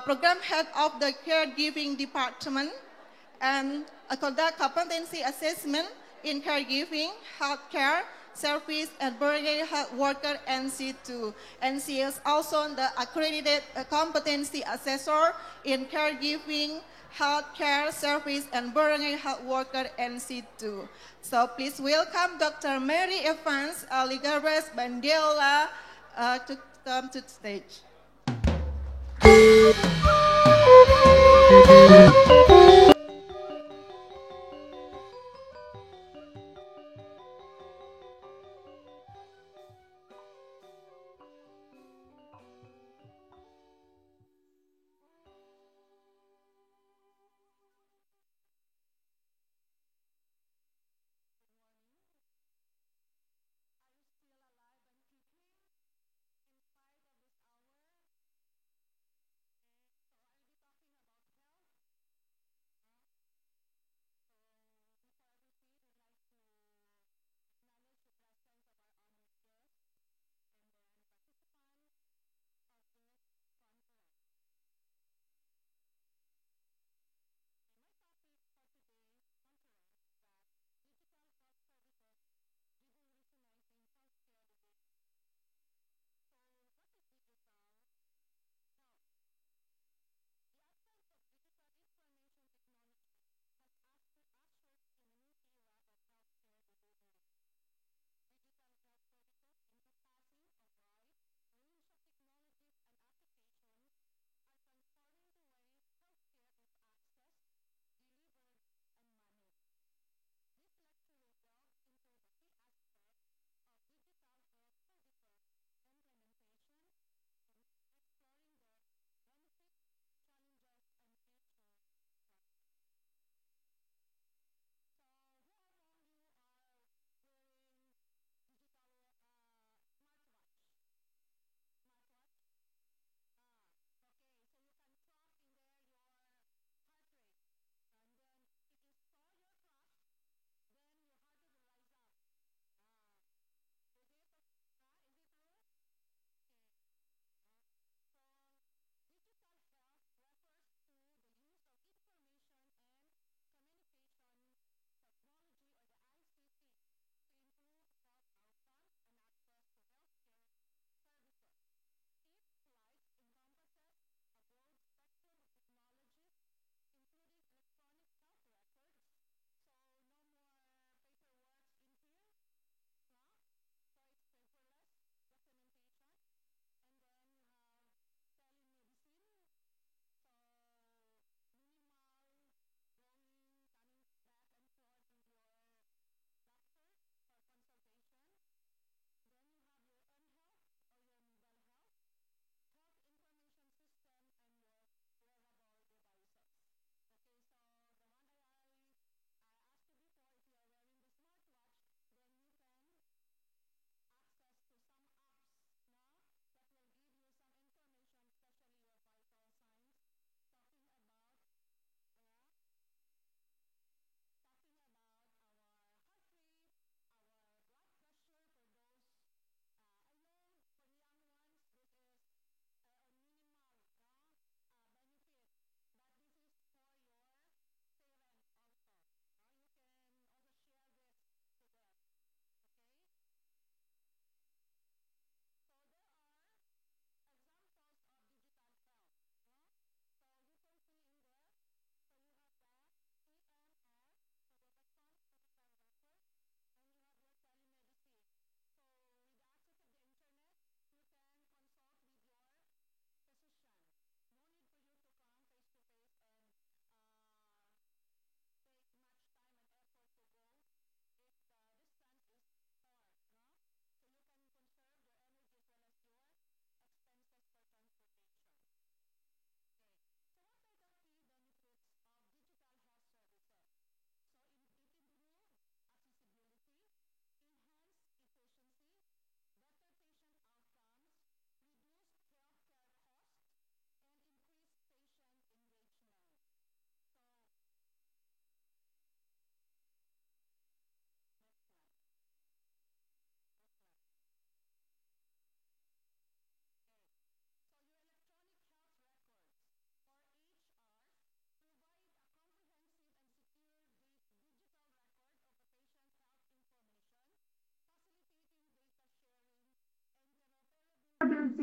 program head of the caregiving department and conduct competency assessment in caregiving, healthcare, service, and burger health worker NC2. And she is also the accredited competency assessor in caregiving, healthcare, service, and burger health worker NC2. So please welcome Dr. Mary Evans Ligabres Bandela to come to the stage.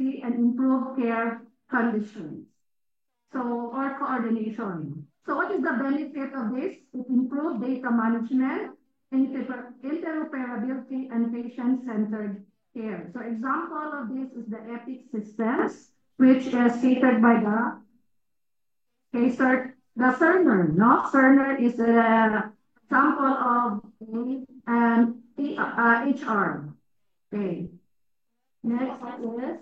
accuracy and improve care conditions. So, or coordination. So what is the benefit of this? It improves data management, interoperability, and patient-centered care. So example of this is the EPIC systems, which is catered by the Cerner. No? Cerner is an example of HR. Okay. Next is,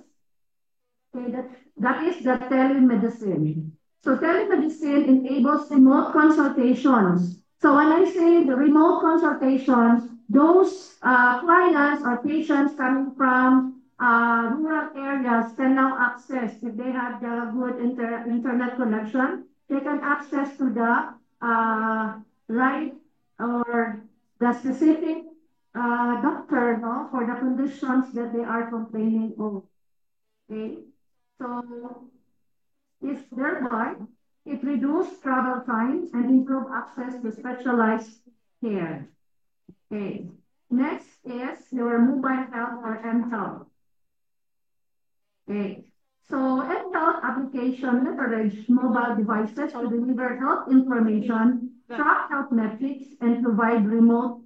okay, that is the telemedicine. So telemedicine enables remote consultations. So when I say the remote consultations, those clients or patients coming from rural areas can now access, if they have the good internet connection, they can access to the right or the specific doctor, no, for the conditions that they are complaining of. Okay, so if thereby it reduces travel times and improve access to specialized care. Okay, next is your mobile health or mHealth. Okay, so mHealth application leverage mobile devices to deliver health information, track health metrics, and provide remote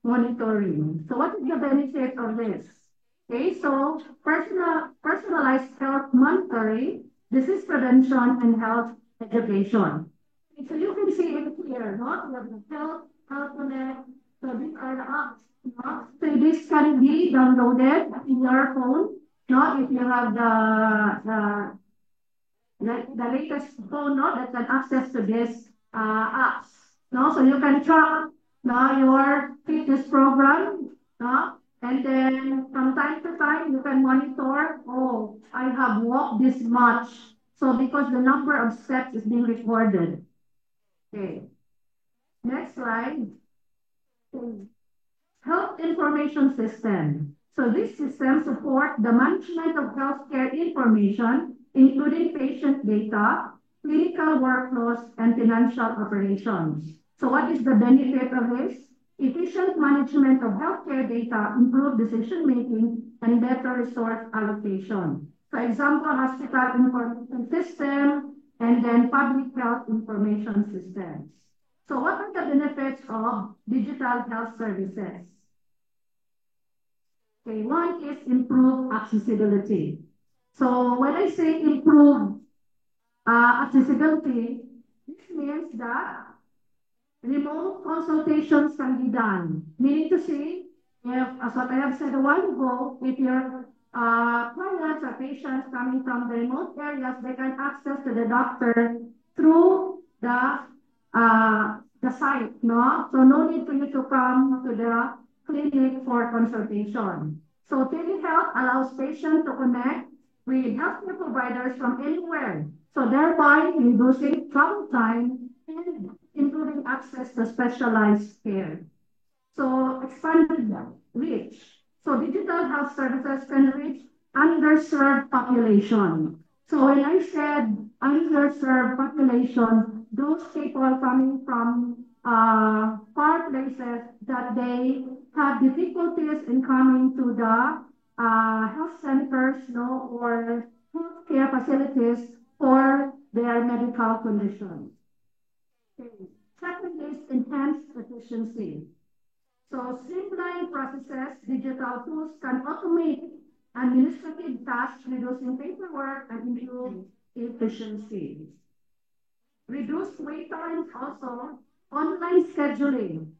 monitoring. So what is the benefit of this? Okay, so personalized health monitoring, disease prevention, and health education. Okay, so you can see it here, no? You have the health connect. So these are the apps. No? So this can be downloaded in your phone. No? If you have the latest phone, no, that can access to this apps. No? So you can track your fitness program. No? And then from time to time, you can monitor, oh, I have walked this much. So because the number of steps is being recorded. Okay. Next slide. Health information system. So this system supports the management of healthcare information, including patient data, clinical workflows, and financial operations. So what is the benefit of this? Efficient management of healthcare data, improved decision-making, and better resource allocation. For example, hospital information system, and then public health information systems. So what are the benefits of digital health services? Okay, one is improved accessibility. So when I say improved accessibility, this means that remote consultations can be done. Meaning to say, if, as what I have said a while ago, if your clients or patients coming from the remote areas, they can access to the doctor through the site, no? So no need for you to come to the clinic for consultation. So telehealth allows patients to connect with healthcare providers from anywhere. So thereby reducing travel time and improving access to specialized care. So expanded reach. So digital health services can reach underserved population. So when I said underserved population, those people coming from far places that they have difficulties in coming to the health centers, no, or healthcare facilities for their medical conditions. Okay. Second is enhanced efficiency. So streamlined processes, digital tools can automate administrative tasks, reducing paperwork and improve efficiency. Reduced wait times also, online scheduling.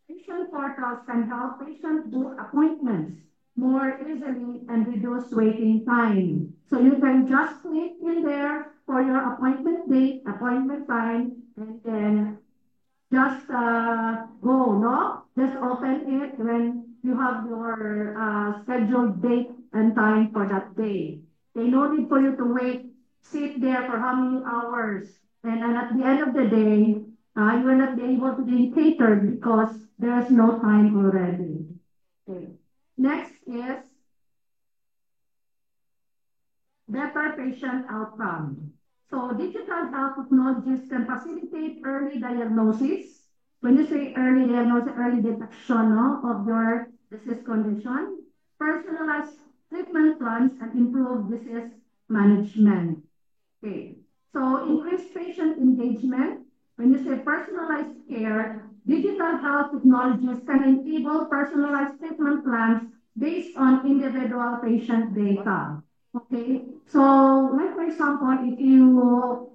Patient portals can help patients book appointments more easily and reduce waiting time. So you can just click in there for your appointment date, appointment time, and then just go, no? Just open it when you have your scheduled date and time for that day. There's no need for you to wait, sit there for how many hours. And at the end of the day, you will not be able to be catered because there's no time already. Okay. Next is better patient outcome. So digital health technologies can facilitate early diagnosis. When you say early diagnosis, early detection, no, of your disease condition, personalized treatment plans and improve disease management. Okay, so increase patient engagement. When you say personalized care, digital health technologies can enable personalized treatment plans based on individual patient data. Okay, so like for example, if you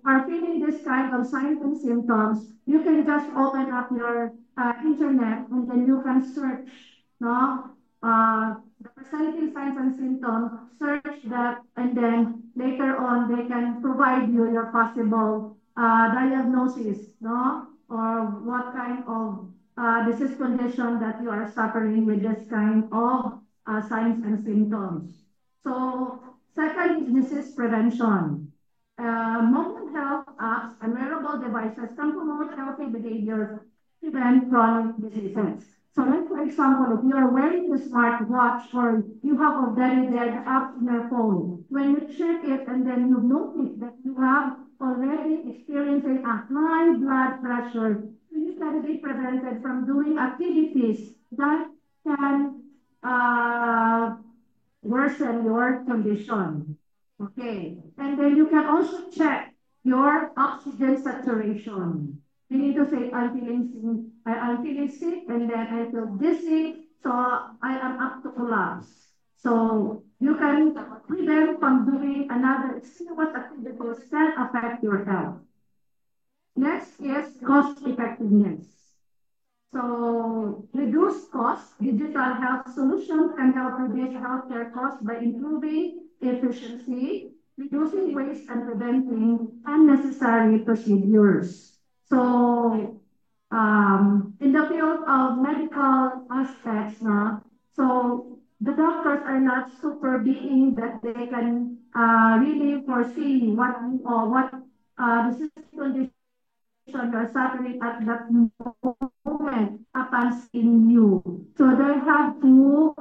are feeling this kind of signs and symptoms, you can just open up your internet and then you can search, no, the presenting signs and symptoms, search that, and then later on they can provide you your possible diagnosis, no, or what kind of disease condition that you are suffering with this kind of signs and symptoms. So second is disease prevention. Mobile health apps and wearable devices can promote healthy behavior, prevent chronic diseases. So like for example, if you are wearing a smartwatch or you have already the app in your phone, when you check it and then you notice that you have already experiencing a high blood pressure, you can be prevented from doing activities that can worsen your condition. Okay, and then you can also check your oxygen saturation. You need to say, I'm feeling sick, and then I feel dizzy, so I am up to collapse. So you can prevent from doing another strenuous activities that affect your health. Next is cost effectiveness. So reduce costs. Digital health solutions can help reduce healthcare costs by improving efficiency, reducing waste, and preventing unnecessary procedures. So in the field of medical aspects, so the doctors are not super being that they can really foresee what disease condition you're suffering at that moment happens in you. So they have to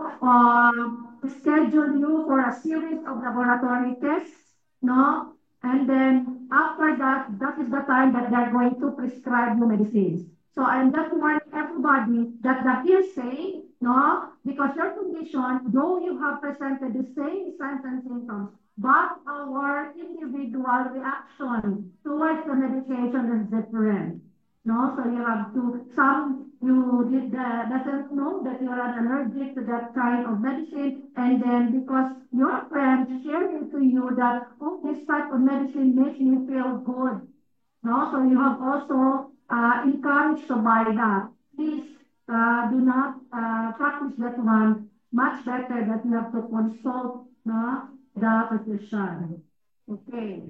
schedule you for a series of laboratory tests, no? And then after that, that is the time that they're going to prescribe you medicines. So I'm just warning everybody that the hearsay, no, because your condition, though you have presented the same signs and symptoms, but our individual reaction towards the medication is different. No, so you have to, doesn't know that you are allergic to that kind of medicine, and then because your friend shared it to you that, oh, this type of medicine makes me feel good. No, so you have also encouraged to buy that. Please do not practice that one. Much better that you have to consult the physician. Okay.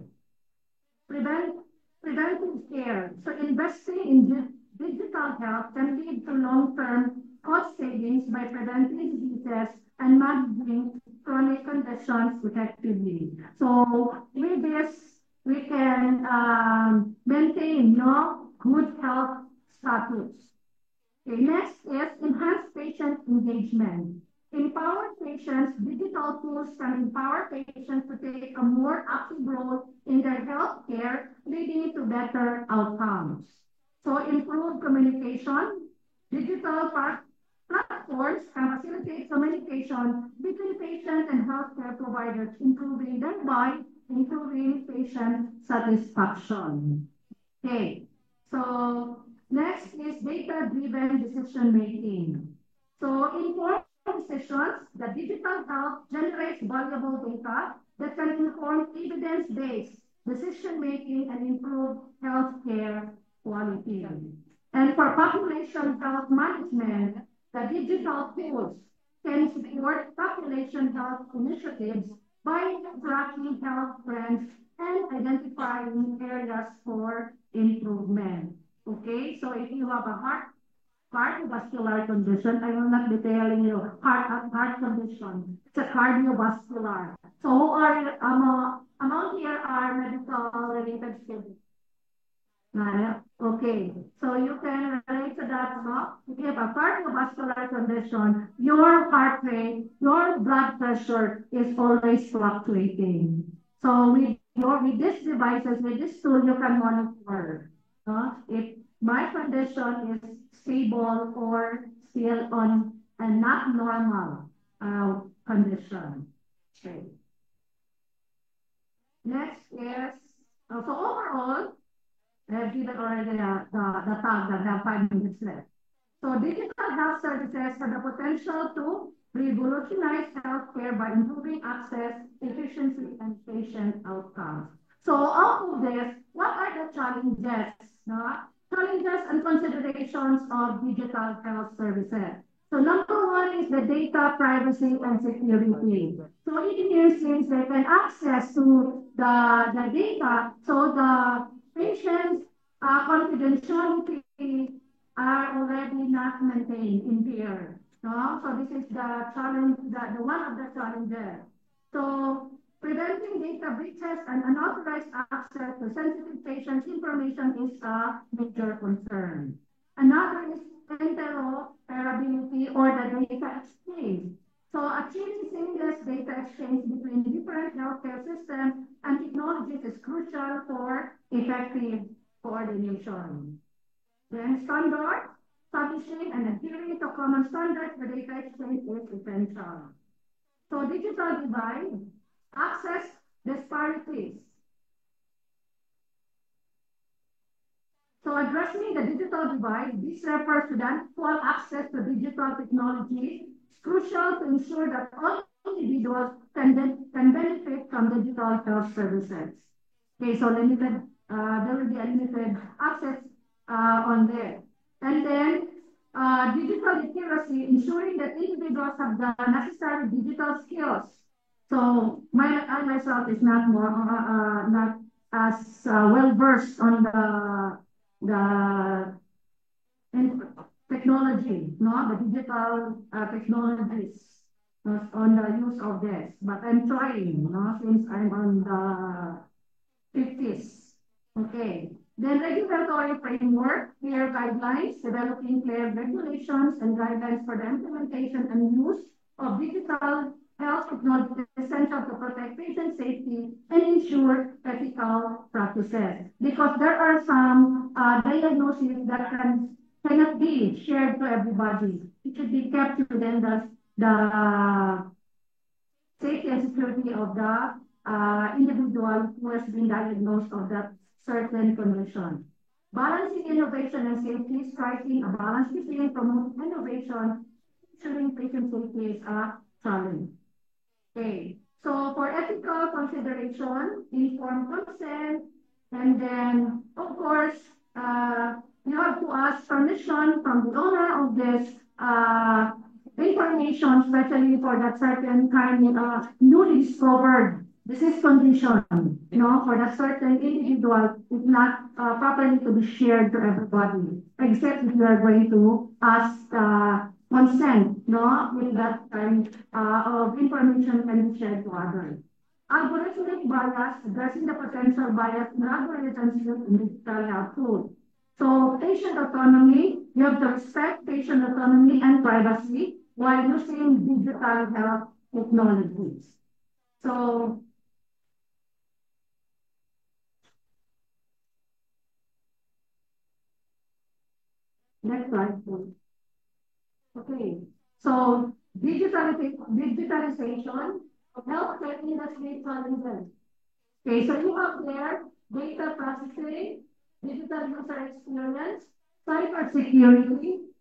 Preventive care. So investing in digital health can lead to long-term cost savings by preventing diseases and managing chronic conditions effectively. So with this, we can maintain good health status. Okay, next is enhanced patient engagement. Empower patients. Digital tools can empower patients to take a more active role in their health care, leading to better outcomes. So improve communication. Digital platforms can facilitate communication between patients and healthcare providers, thereby improving patient satisfaction. Okay, so next is data-driven decision making. So informed decisions, the digital health generates valuable data that can inform evidence-based decision making and improve healthcare quality. And for population health management, the digital tools can support population health initiatives by tracking health trends and identifying areas for improvement. Okay, so if you have a cardiovascular condition, I will not be telling you heart condition. It's a cardiovascular. So who are among here are medical related students? Okay, so you can relate to that, no? If you have a cardiovascular condition, your heart rate, your blood pressure is always fluctuating. So with these devices, with this tool, you can monitor if my condition is stable or still on a not normal condition. Okay. Next is, so overall, I have given already the tag that have 5 minutes left. So digital health services have the potential to revolutionize healthcare by improving access, efficiency, and patient outcomes. So out of this, what are the challenges? Challenges and considerations of digital health services. So number one is the data privacy and security. So in here, since they can access to the data, so the patient's confidentiality are already not maintained in here. No? So this is the challenge, the one of the challenges. So preventing data breaches and unauthorized access to sensitive patient information is a major concern. Another is interoperability or the data exchange. So achieving seamless data exchange between different healthcare systems and technologies is crucial for effective coordination. Then standards, publishing and adhering to common standards for data exchange is essential. So digital divide, access disparities. So addressing the digital divide, this refers to the unequal access to digital technology. It's crucial to ensure that all individuals can benefit from digital health services. Okay, so limited, there will be a limited access on there. And then digital literacy, ensuring that individuals have the necessary digital skills. So I myself is not as well versed on the technology, the digital technologies on the use of this. But I'm trying, since I'm on the 50s. Okay. Then regulatory framework, clear guidelines, developing clear regulations and guidelines for the implementation and use of digital health technology is essential to protect patient safety and ensure ethical practices. Because there are some diagnoses that cannot be shared to everybody. It should be kept to them the safety and security of the individual who has been diagnosed of that certain condition. Balancing innovation and safety, striking a balance between promoting innovation, ensuring patient safety is a challenge. Okay, so for ethical consideration, informed consent, and then, of course, you have to ask permission from the owner of this information, especially for that certain kind of newly discovered disease condition, for that certain individual is not properly to be shared to everybody, except if you are going to ask consent, with that kind of information can be shared to others. Algorithmic bias, addressing the potential bias in algorithms used in digital health tools. So patient autonomy, you have to respect patient autonomy and privacy while using digital health technologies. So next slide, please. Okay, so digitalization of healthcare industry challenges. Okay, so you have there data processing, digital user experience, cybersecurity,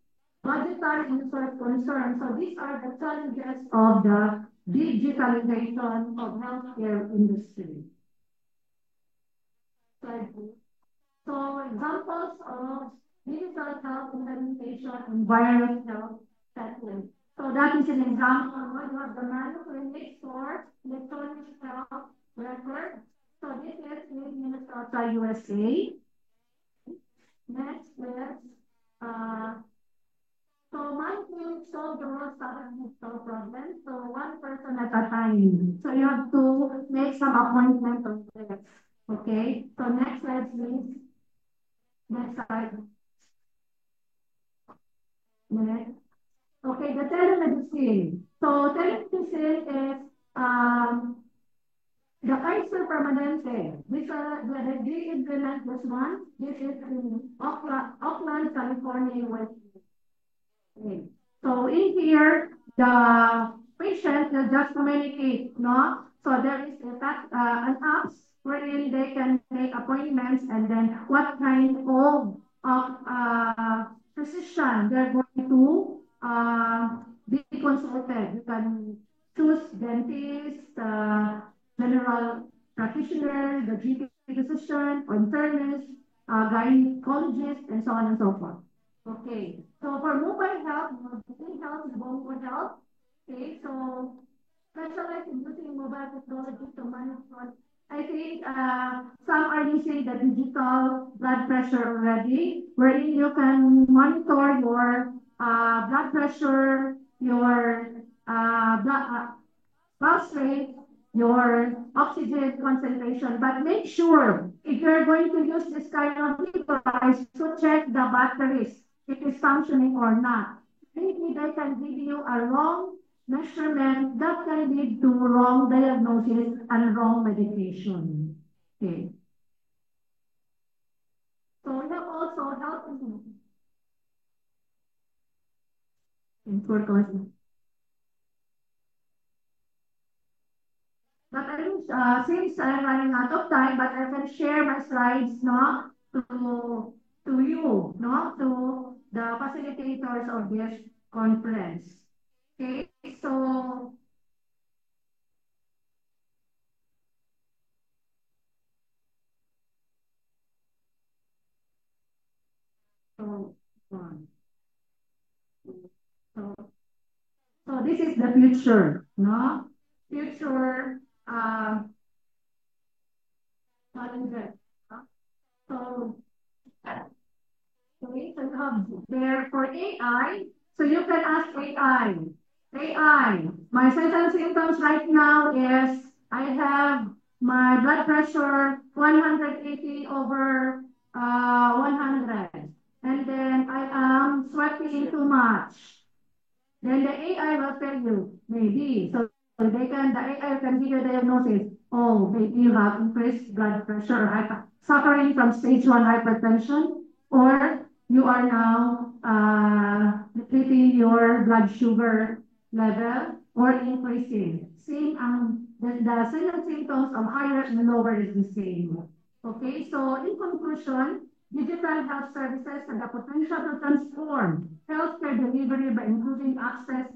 budgetary user concern. So these are the challenges of the digitalization of healthcare industry. So examples of digital health implementation and wireless health settings. So that is an example of you have the manual clinic for electronic health record. So this is in Minnesota, USA. Next is so my team solved the most common problems. So one person at a time. So you have to make some appointment on this. Okay. So next slide, please. Next slide. Next. Okay, the telemedicine. So telemedicine is the Kaiser Permanente. This they implement this one. This is in Oakland, California, USA. Okay. So in here, the patient will just communicate, no? So there is an apps wherein they can make appointments and then what kind of physician they're going to be consulted. You can choose dentist, general practitioner, the GP physician, or internist, gynecologist, and so on and so forth. Okay, so for mobile health, health is mobile health. Okay, so specialize in using mobile technology to monitor. I think some are using the digital blood pressure already, wherein you can monitor your blood pressure, your pulse rate, your oxygen concentration. But make sure if you're going to use this kind of device to check the batteries, if it's functioning or not. Maybe they can give you a wrong measurement that can lead to wrong diagnosis and wrong medication. Okay. So we have also health in poor condition. But I think since I'm running out of time, but I can share my slides no, to you, no, to the facilitators of this conference. Okay, so so so so this is the future, no? Future challenges. So we can have there for AI. So you can ask AI. AI, my symptoms right now is I have my blood pressure 180 over 100. And then I am sweating too much. Then the AI will tell you, maybe. So the AI can give you a diagnosis. Oh, maybe you have increased blood pressure or suffering from stage 1 hypertension, or you are now depleting your blood sugar level or increasing. Same the symptoms of higher and lower is the same. Okay, so in conclusion, digital health services have the potential to transform healthcare delivery by improving access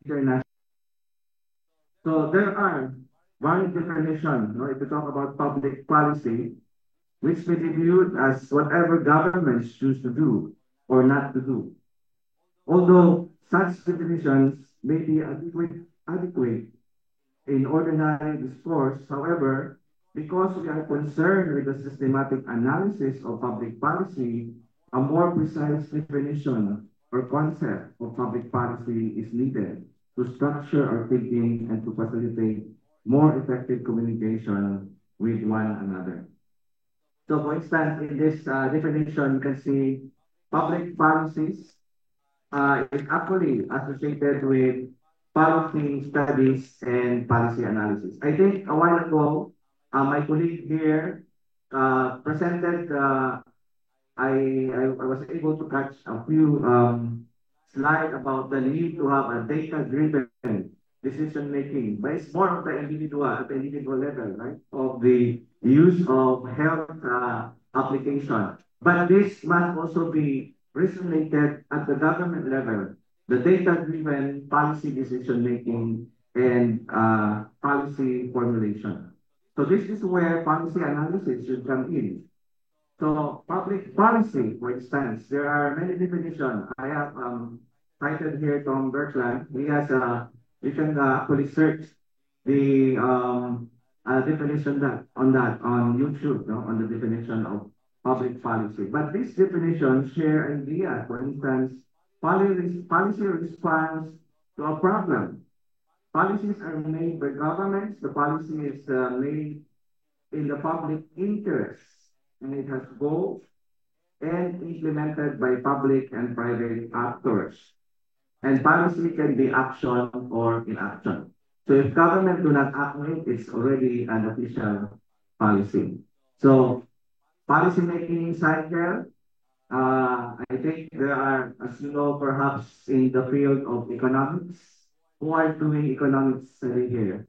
international. So there are one definition, if you talk about public policy, which may be viewed as whatever governments choose to do or not to do. Although such definitions may be adequate in ordinary discourse, however, because we are concerned with the systematic analysis of public policy, a more precise definition or concept of public policy is needed to structure our thinking and to facilitate more effective communication with one another. So for instance, in this definition, you can see public policies is actually associated with policy studies and policy analysis. I think a while ago, my colleague here presented, I was able to catch a few slides about the need to have a data-driven decision making, but it's more of the individual, at the individual level, right, of the use of health application. But this must also be resonated at the government level, the data-driven policy decision making and policy formulation. So this is where policy analysis should come in. So public policy, for instance, there are many definitions. I have cited here Tom Berkland. He has you can actually search the definition on YouTube, on the definition of public policy. But these definitions share ideas. For instance, policy response to a problem. Policies are made by governments. The policy is made in the public interest, and it has goals and implemented by public and private actors. And policy can be action or inaction. So if government do not act on it, it's already an official policy. So policy making cycle, I think there are, as you know, perhaps in the field of economics, who are doing economics study here?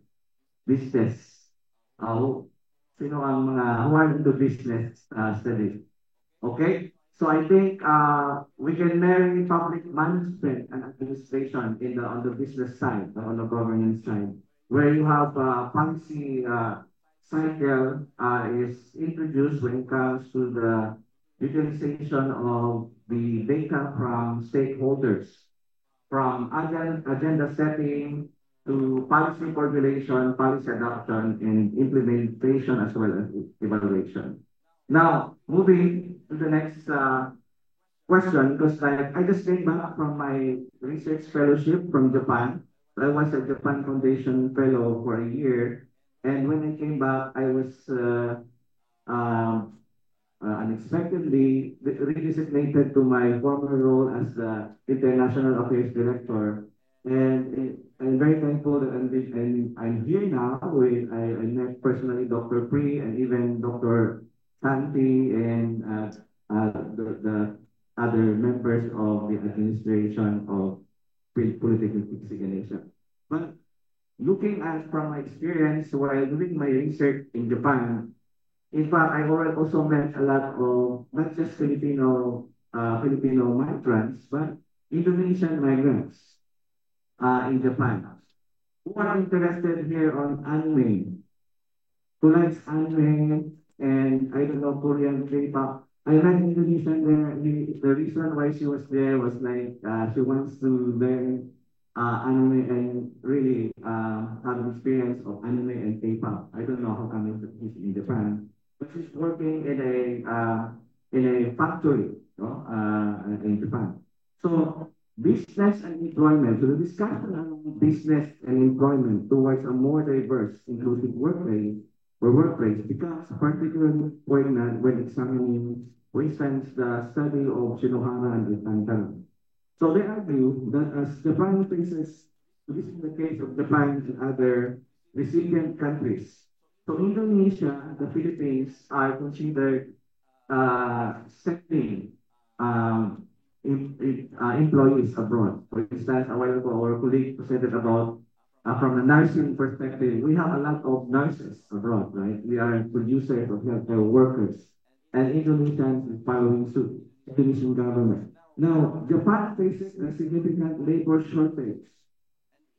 Business. Sino ang who are into business study? Okay? So I think we can marry public management and administration on the business side, on the governance side, where you have policy cycle is introduced when it comes to the utilization of the data from stakeholders, from agenda setting to policy formulation, policy adoption, and implementation as well as evaluation. Now, moving to the next question, because I just came back from my research fellowship from Japan. I was a Japan Foundation Fellow for a year. And when I came back, I was unexpectedly redesignated to my former role as the International Affairs Director. And I'm very thankful that I'm here now with, I met personally Dr. Pri and even Dr. Santi and the other members of the administration of Polytechnic Examination. But looking at from my experience while doing my research in Japan, in fact, I also met a lot of not just Filipino migrants, but Indonesian migrants in Japan who are interested here on anime, who likes anime and I don't know, Korean K-pop. I met Indonesian there. The reason why she was there was like she wants to learn anime and really have an experience of anime and K-pop. I don't know how come she's in Japan, but she's working in a factory in Japan. So business and employment. So the discussion around business and employment towards a more diverse, inclusive workplace becomes particularly poignant when examining, for instance, the study of Shinohara and Alcantara. So they argue that as Japan faces, this is the case of Japan and other recipient countries. So Indonesia, the Philippines are considered sending employees abroad. For instance, a while ago, our colleague presented about from a nursing perspective, we have a lot of nurses abroad, right? We are producers of healthcare workers, and Indonesians is following suit, Indonesian government. Now, Japan faces a significant labor shortage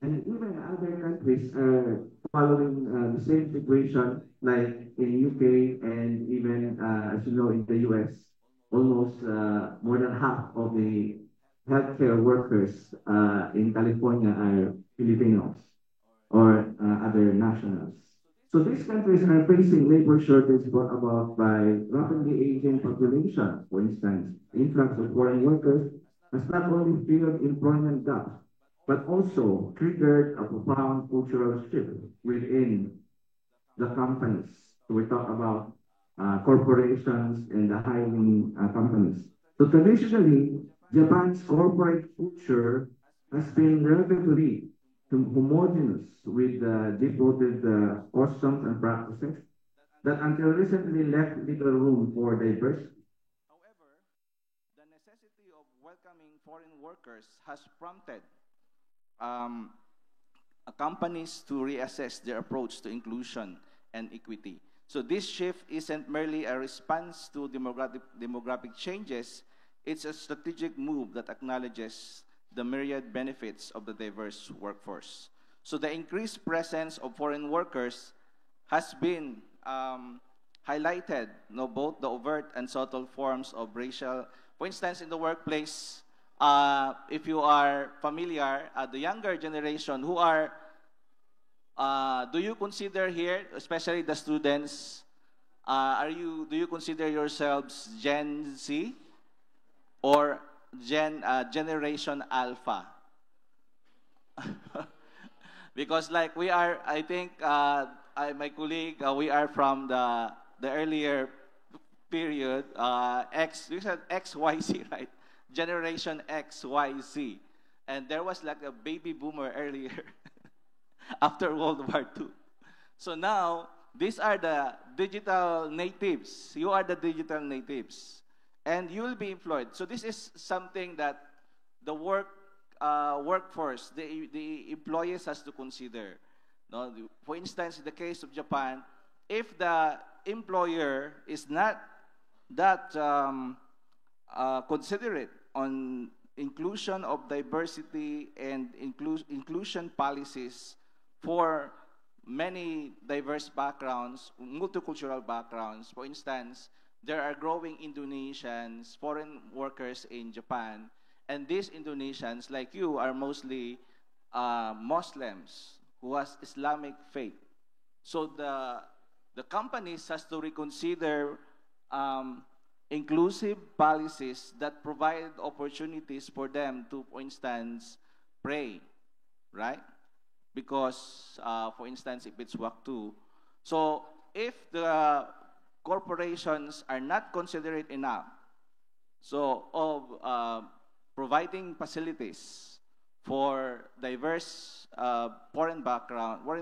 And even other countries are following the same situation, like in UK and even, as you know, in the US, almost more than half of the healthcare workers in California are Filipinos or other nationals. So these countries are facing labor shortage brought about by rapidly aging population. For instance, influx of foreign workers has not only filled employment gaps, but also triggered a profound cultural shift within the companies. So we talk about corporations and the hiring companies. So traditionally, Japan's corporate culture has been relatively homogeneous with devoted customs and practices that until recently left little room for diversity. The necessity of welcoming foreign workers has prompted companies to reassess their approach to inclusion and equity. So this shift isn't merely a response to demographic changes, it's a strategic move that acknowledges the myriad benefits of the diverse workforce. So the increased presence of foreign workers has been highlighted, both the overt and subtle forms of racial. For instance, in the workplace, if you are familiar, the younger generation who are, do you consider here, especially the students, do you consider yourselves Gen Z or Generation Alpha? Because like we are, I think, my colleague, we are from the earlier period, you said XYZ, right? Generation XYZ. And there was like a baby boomer earlier after World War II. So now, these are the digital natives. You are the digital natives. And you will be employed. So this is something that the workforce, the employees has to consider. No? For instance, in the case of Japan, if the employer is not that considerate on inclusion of diversity and inclusion policies for many diverse backgrounds, multicultural backgrounds. For instance, there are growing Indonesians, foreign workers in Japan, and these Indonesians, like you, are mostly Muslims who has Islamic faith. So the companies has to reconsider inclusive policies that provide opportunities for them to, for instance, pray, right? Because, for instance, if it's WAC2, so if the corporations are not considerate enough, so of providing facilities for diverse foreign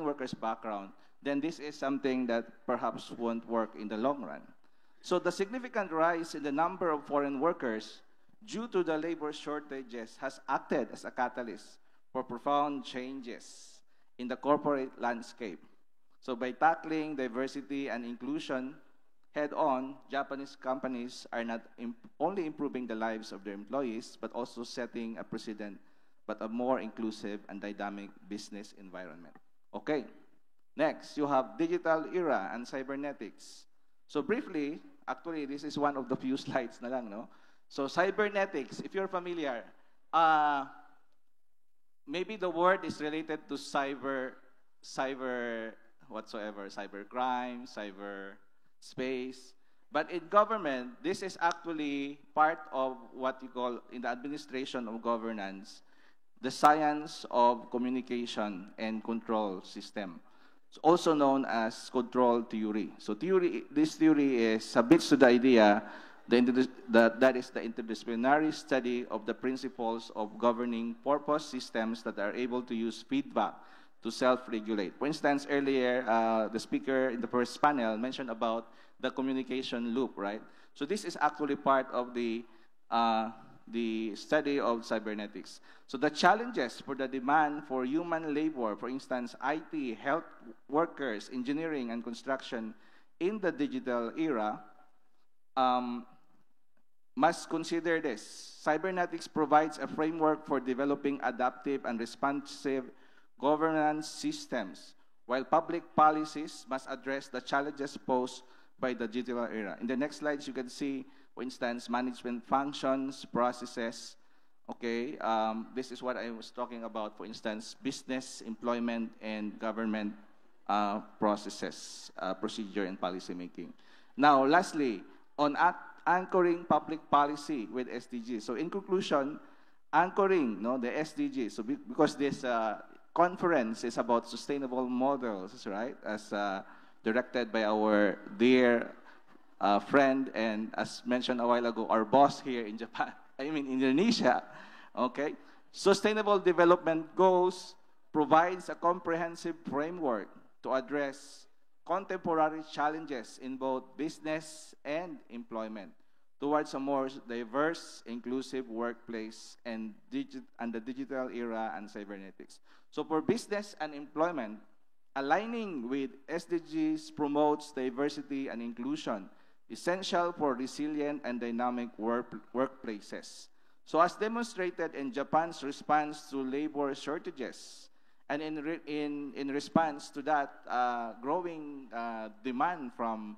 workers background, then this is something that perhaps won't work in the long run. So the significant rise in the number of foreign workers due to the labor shortages has acted as a catalyst for profound changes in the corporate landscape. So by tackling diversity and inclusion head-on, Japanese companies are not only improving the lives of their employees, but also setting a precedent, but a more inclusive and dynamic business environment. Okay, next, you have digital era and cybernetics. So briefly, actually, this is one of the few slides na lang, no? So cybernetics, if you're familiar, maybe the word is related to cyber whatsoever, cyber crime, cyber space. But in government, this is actually part of what you call, in the administration of governance, the science of communication and control system. It's also known as control theory. So this theory submits to the idea that is the interdisciplinary study of the principles of governing purpose systems that are able to use feedback to self-regulate. For instance, earlier, the speaker in the first panel mentioned about the communication loop, right? So this is actually part of the study of cybernetics. So the challenges for the demand for human labor, for instance, IT, health workers, engineering, and construction in the digital era, must consider this. Cybernetics provides a framework for developing adaptive and responsive governance systems, while public policies must address the challenges posed by the digital era. In the next slides, you can see, for instance, management functions, processes. Okay, this is what I was talking about, for instance, business, employment, and government processes, procedure, and policy making. Now, lastly, on anchoring public policy with SDGs. So in conclusion, anchoring the SDGs, so because this conference is about sustainable models, right, as directed by our dear friend and, as mentioned a while ago, our boss here in Japan, Indonesia, okay? Sustainable Development Goals provides a comprehensive framework to address contemporary challenges in both business and employment towards a more diverse, inclusive workplace and the digital era and cybernetics. So for business and employment, aligning with SDGs promotes diversity and inclusion, essential for resilient and dynamic workplaces. So as demonstrated in Japan's response to labor shortages, and in response to that growing demand from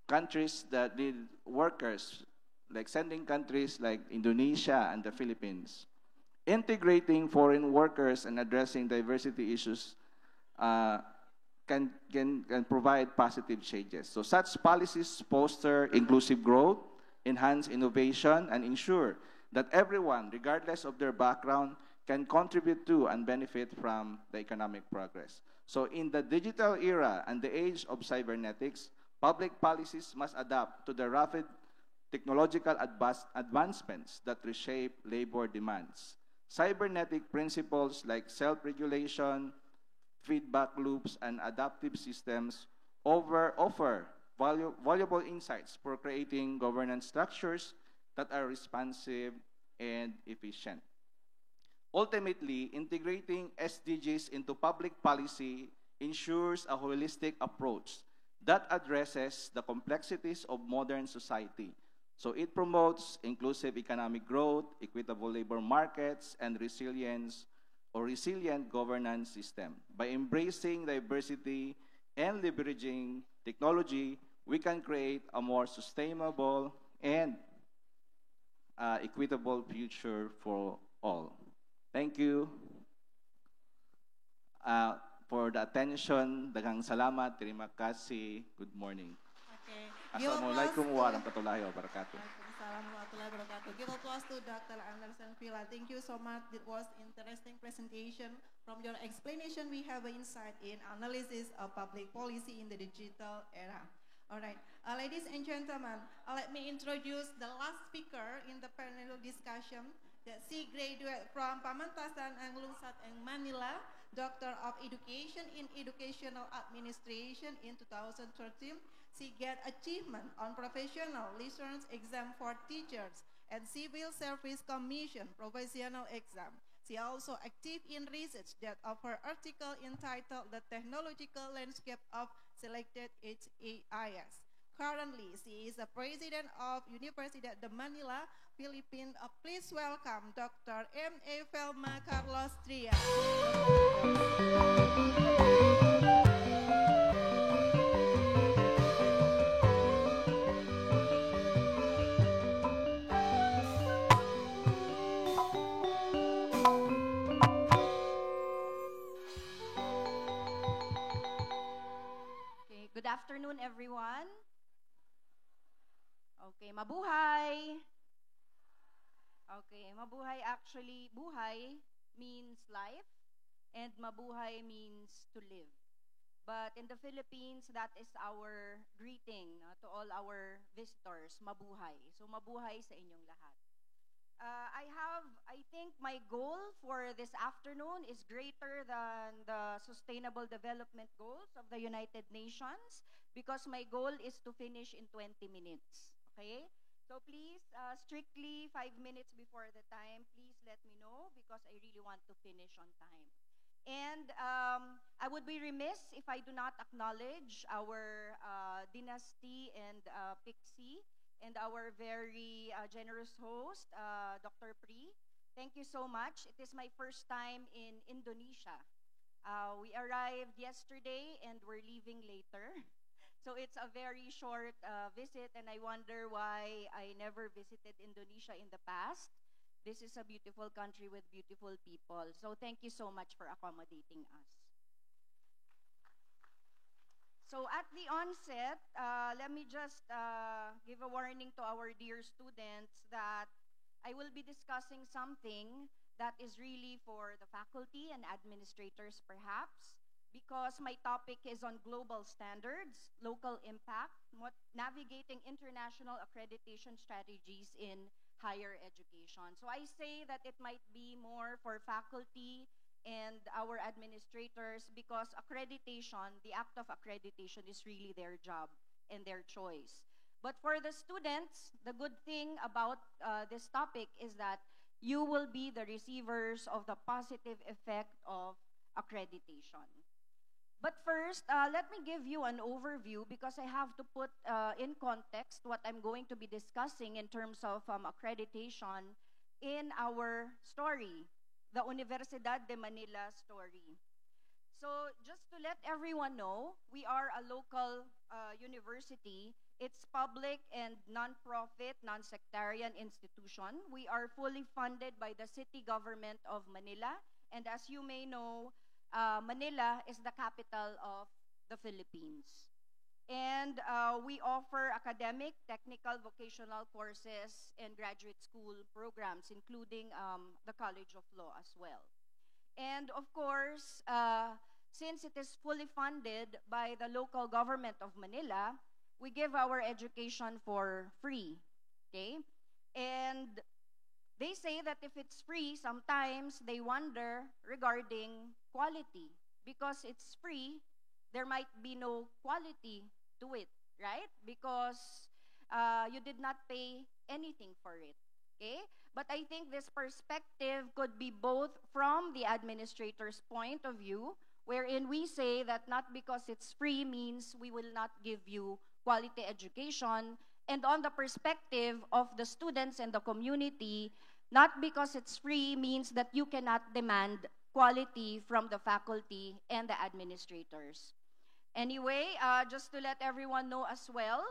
countries that need workers, like sending countries like Indonesia and the Philippines, integrating foreign workers and addressing diversity issues can provide positive changes. So such policies foster inclusive growth, enhance innovation, and ensure that everyone, regardless of their background, can contribute to and benefit from the economic progress. So in the digital era and the age of cybernetics, public policies must adapt to the rapid technological advancements that reshape labor demands. Cybernetic principles like self-regulation, feedback loops, and adaptive systems offer valuable insights for creating governance structures that are responsive and efficient. Ultimately, integrating SDGs into public policy ensures a holistic approach that addresses the complexities of modern society. So it promotes inclusive economic growth, equitable labor markets, and resilient governance system. By embracing diversity and leveraging technology, we can create a more sustainable and equitable future for all. Thank you for the attention. Daghang salamat. Terima kasih. Good morning. Okay. Assalamualaikum warahmatullahi wabarakatuh. Give applause to Dr. Anderson Villa. Thank you so much. It was interesting presentation. From your explanation, we have an insight in analysis of public policy in the digital era. All right, ladies and gentlemen, let me introduce the last speaker in the panel discussion. She graduated from Pamantasan Anglungsat in Manila, Doctor of Education in Educational Administration in 2013. She get achievement on professional license exam for teachers and Civil Service Commission professional exam. She also active in research that of her article entitled The Technological Landscape of Selected HAIS. Currently, she is the president of Universidad de Manila, Philippines. Please welcome Dr. M.A. Felma Carlos Tria. Good afternoon, everyone. Okay, mabuhay. Okay, mabuhay actually, buhay means life and mabuhay means to live. But in the Philippines, that is our greeting to all our visitors, mabuhay. So mabuhay sa inyong lahat. I think my goal for this afternoon is greater than the Sustainable Development Goals of the United Nations because my goal is to finish in 20 minutes, okay? So please, strictly 5 minutes before the time, please let me know because I really want to finish on time. And I would be remiss if I do not acknowledge our Dynasty and Pixie, and our very generous host, Dr. Pri. Thank you so much. It is my first time in Indonesia. We arrived yesterday and we're leaving later. So it's a very short visit, and I wonder why I never visited Indonesia in the past. This is a beautiful country with beautiful people. So thank you so much for accommodating us. So at the onset, let me just give a warning to our dear students that I will be discussing something that is really for the faculty and administrators perhaps, because my topic is on global standards, local impact, navigating international accreditation strategies in higher education. So I say that it might be more for faculty and our administrators because accreditation, the act of accreditation is really their job and their choice. But for the students, the good thing about this topic is that you will be the receivers of the positive effect of accreditation. But first, let me give you an overview because I have to put in context what I'm going to be discussing in terms of accreditation in our story, the Universidad de Manila story. So just to let everyone know, we are a local university. It's public and non-profit, non-sectarian institution. We are fully funded by the city government of Manila. And as you may know, Manila is the capital of the Philippines. And we offer academic, technical, vocational courses and graduate school programs, including the College of Law as well. And of course, since it is fully funded by the local government of Manila, we give our education for free, okay? And they say that if it's free, sometimes they wonder regarding quality. Because it's free, there might be no quality to it, right? Because you did not pay anything for it, okay? But I think this perspective could be both from the administrator's point of view, wherein we say that not because it's free means we will not give you quality education, and on the perspective of the students and the community, not because it's free means that you cannot demand quality from the faculty and the administrators. Anyway, just to let everyone know as well,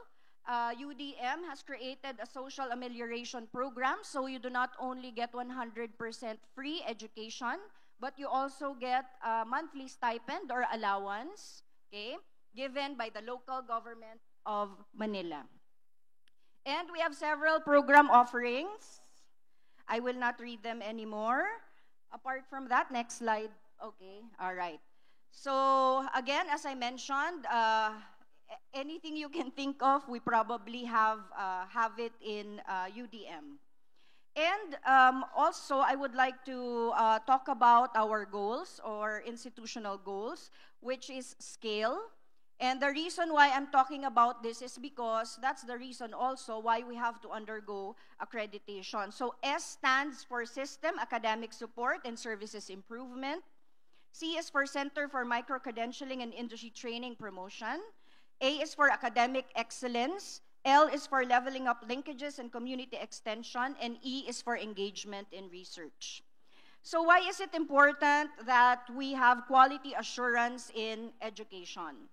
UDM has created a social amelioration program, so you do not only get 100% free education, but you also get a monthly stipend or allowance, okay, given by the local government of Manila. And we have several program offerings. I will not read them anymore. Apart from that, next slide. Okay, all right. So again, as I mentioned, anything you can think of, we probably have it in UDM. And also, I would like to talk about our goals or institutional goals, which is scale. And the reason why I'm talking about this is because that's the reason also why we have to undergo accreditation. So S stands for System, Academic Support, and Services Improvement. C is for Center for Micro-Credentialing and Industry Training Promotion. A is for Academic Excellence. L is for Leveling Up Linkages and Community Extension. And E is for Engagement in Research. So why is it important that we have quality assurance in education?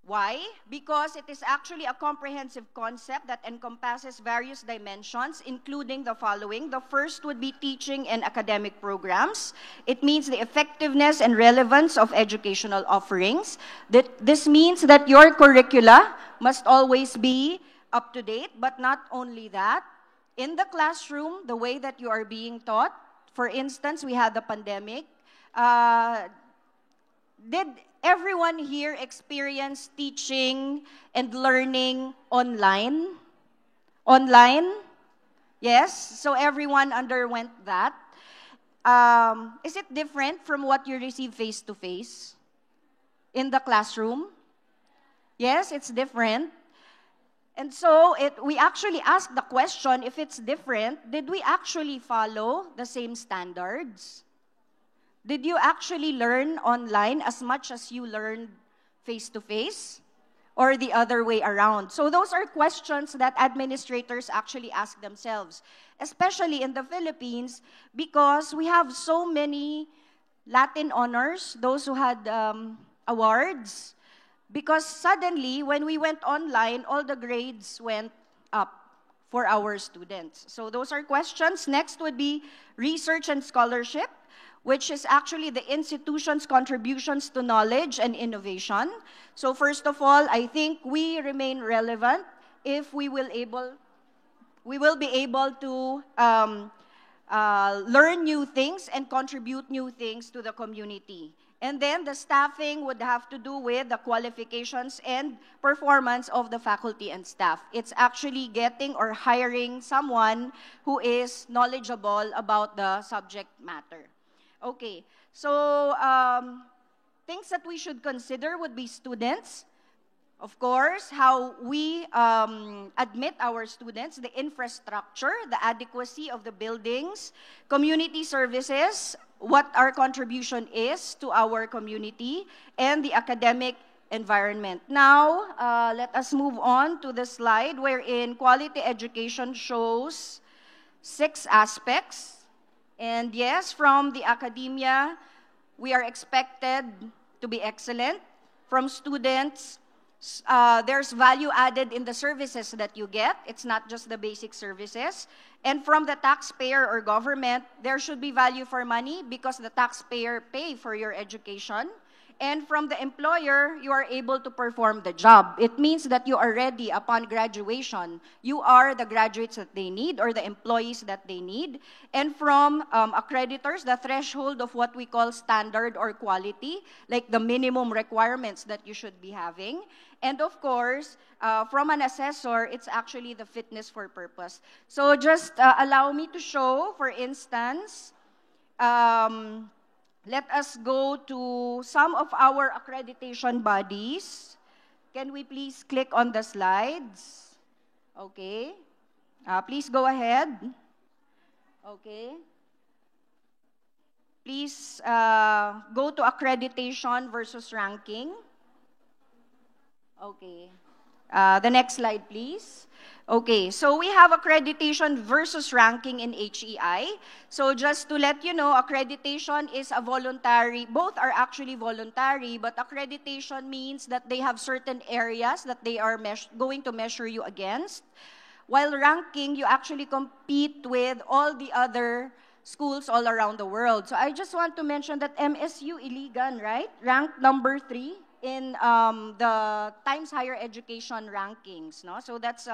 Why? Because it is actually a comprehensive concept that encompasses various dimensions, including the following. The first would be teaching and academic programs. It means the effectiveness and relevance of educational offerings. This means that your curricula must always be up to date, but not only that. In the classroom, the way that you are being taught, for instance, we had the pandemic. Did everyone here experience teaching and learning online? Online? Yes? So everyone underwent that. Is it different from what you receive face-to-face in the classroom? Yes, it's different. And so we actually asked the question, if it's different, did we actually follow the same standards? Did you actually learn online as much as you learned face-to-face? Or the other way around? So those are questions that administrators actually ask themselves, especially in the Philippines, because we have so many Latin honors, those who had awards, because suddenly when we went online, all the grades went up for our students. So those are questions. Next would be research and scholarship, which is actually the institution's contributions to knowledge and innovation. So first of all, I think we remain relevant if we will be able to learn new things and contribute new things to the community. And then the staffing would have to do with the qualifications and performance of the faculty and staff. It's actually getting or hiring someone who is knowledgeable about the subject matter. Okay, so things that we should consider would be students. Of course, how we admit our students, the infrastructure, the adequacy of the buildings, community services, what our contribution is to our community, and the academic environment. Now, let us move on to the slide wherein quality education shows 6 aspects. And yes, from the academia, we are expected to be excellent. From students, there's value added in the services that you get. It's not just the basic services. And from the taxpayer or government, there should be value for money because the taxpayer pay for your education. And from the employer, you are able to perform the job. It means that you are ready upon graduation. You are the graduates that they need or the employees that they need. And from accreditors, the threshold of what we call standard or quality, like the minimum requirements that you should be having. And of course, from an assessor, it's actually the fitness for purpose. So just allow me to show, for instance, let us go to some of our accreditation bodies. Can we please click on the slides? Okay. Please go ahead. Okay. Please go to accreditation versus ranking. Okay. The next slide, please. Okay, so we have accreditation versus ranking in HEI. So just to let you know, accreditation is a voluntary, both are actually voluntary, but accreditation means that they have certain areas that they are going to measure you against. While ranking, you actually compete with all the other schools all around the world. So I just want to mention that MSU Iligan, right? Ranked number 3 in the Times Higher Education rankings, no? So that's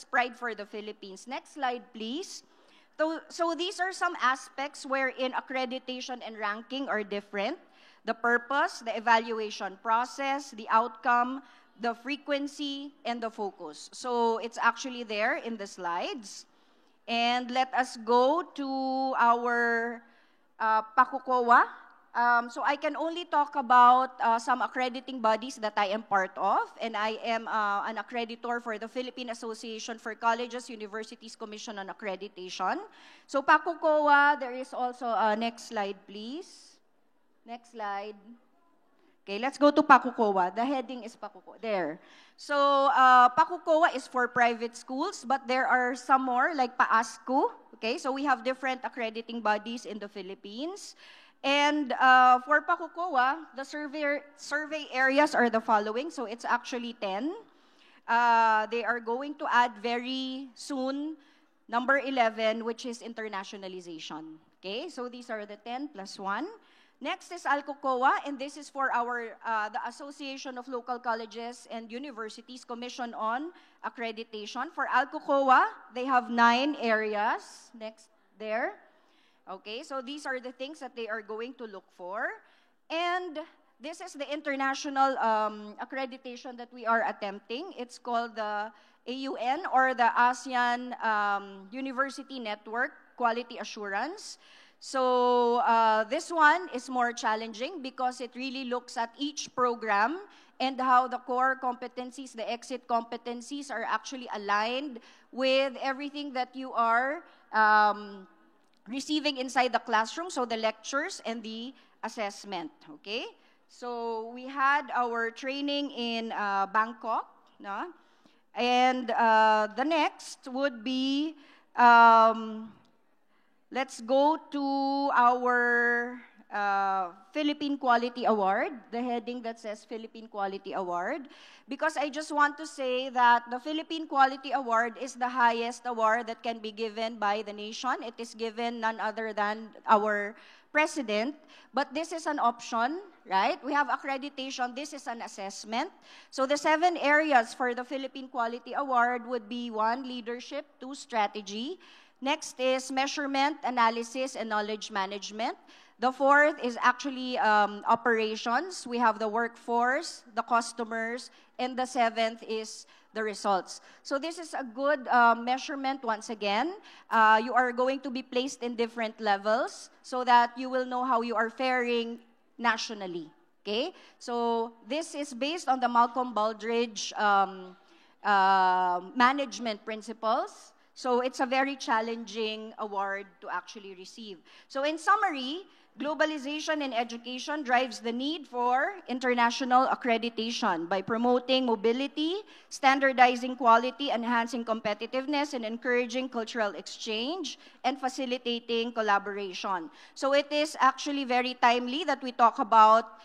pride for the Philippines. Next slide, please. So these are some aspects wherein accreditation and ranking are different. The purpose, the evaluation process, the outcome, the frequency, and the focus. So it's actually there in the slides. And let us go to our PACUCOA. So I can only talk about some accrediting bodies that I am part of, and I am an accreditor for the Philippine Association for Colleges, Universities Commission on Accreditation. So PACUCOA, there is also, next slide please. Next slide. Okay, let's go to PACUCOA. The heading is PACUCOA, there. So PACUCOA is for private schools, but there are some more like PAASCU. Okay, so we have different accrediting bodies in the Philippines. And for PACUCOA, the survey areas are the following. So it's actually 10. They are going to add very soon number 11, which is internationalization. Okay, so these are the 10 plus 1. Next is ALCOCOA, and this is for our the Association of Local Colleges and Universities Commission on Accreditation. For ALCOCOA, they have 9 areas. Next there. Okay, so these are the things that they are going to look for. And this is the international accreditation that we are attempting. It's called the AUN, or the ASEAN University Network Quality Assurance. So this one is more challenging because it really looks at each program and how the core competencies, the exit competencies are actually aligned with everything that you are receiving inside the classroom, so the lectures and the assessment, okay? So we had our training in Bangkok, no? And the next would be, let's go to our Philippine Quality Award, the heading that says Philippine Quality Award, because I just want to say that the Philippine Quality Award is the highest award that can be given by the nation. It is given none other than our president, but this is an option, right? We have accreditation, this is an assessment. So the 7 areas for the Philippine Quality Award would be 1, leadership, 2, strategy. Next is measurement, analysis, and knowledge management. The 4th is actually operations. We have the workforce, the customers, and the 7th is the results. So this is a good measurement once again. You are going to be placed in different levels so that you will know how you are faring nationally. Okay? So this is based on the Malcolm Baldrige management principles. So it's a very challenging award to actually receive. So in summary, globalization in education drives the need for international accreditation by promoting mobility, standardizing quality, enhancing competitiveness, and encouraging cultural exchange, and facilitating collaboration. So it is actually very timely that we talk about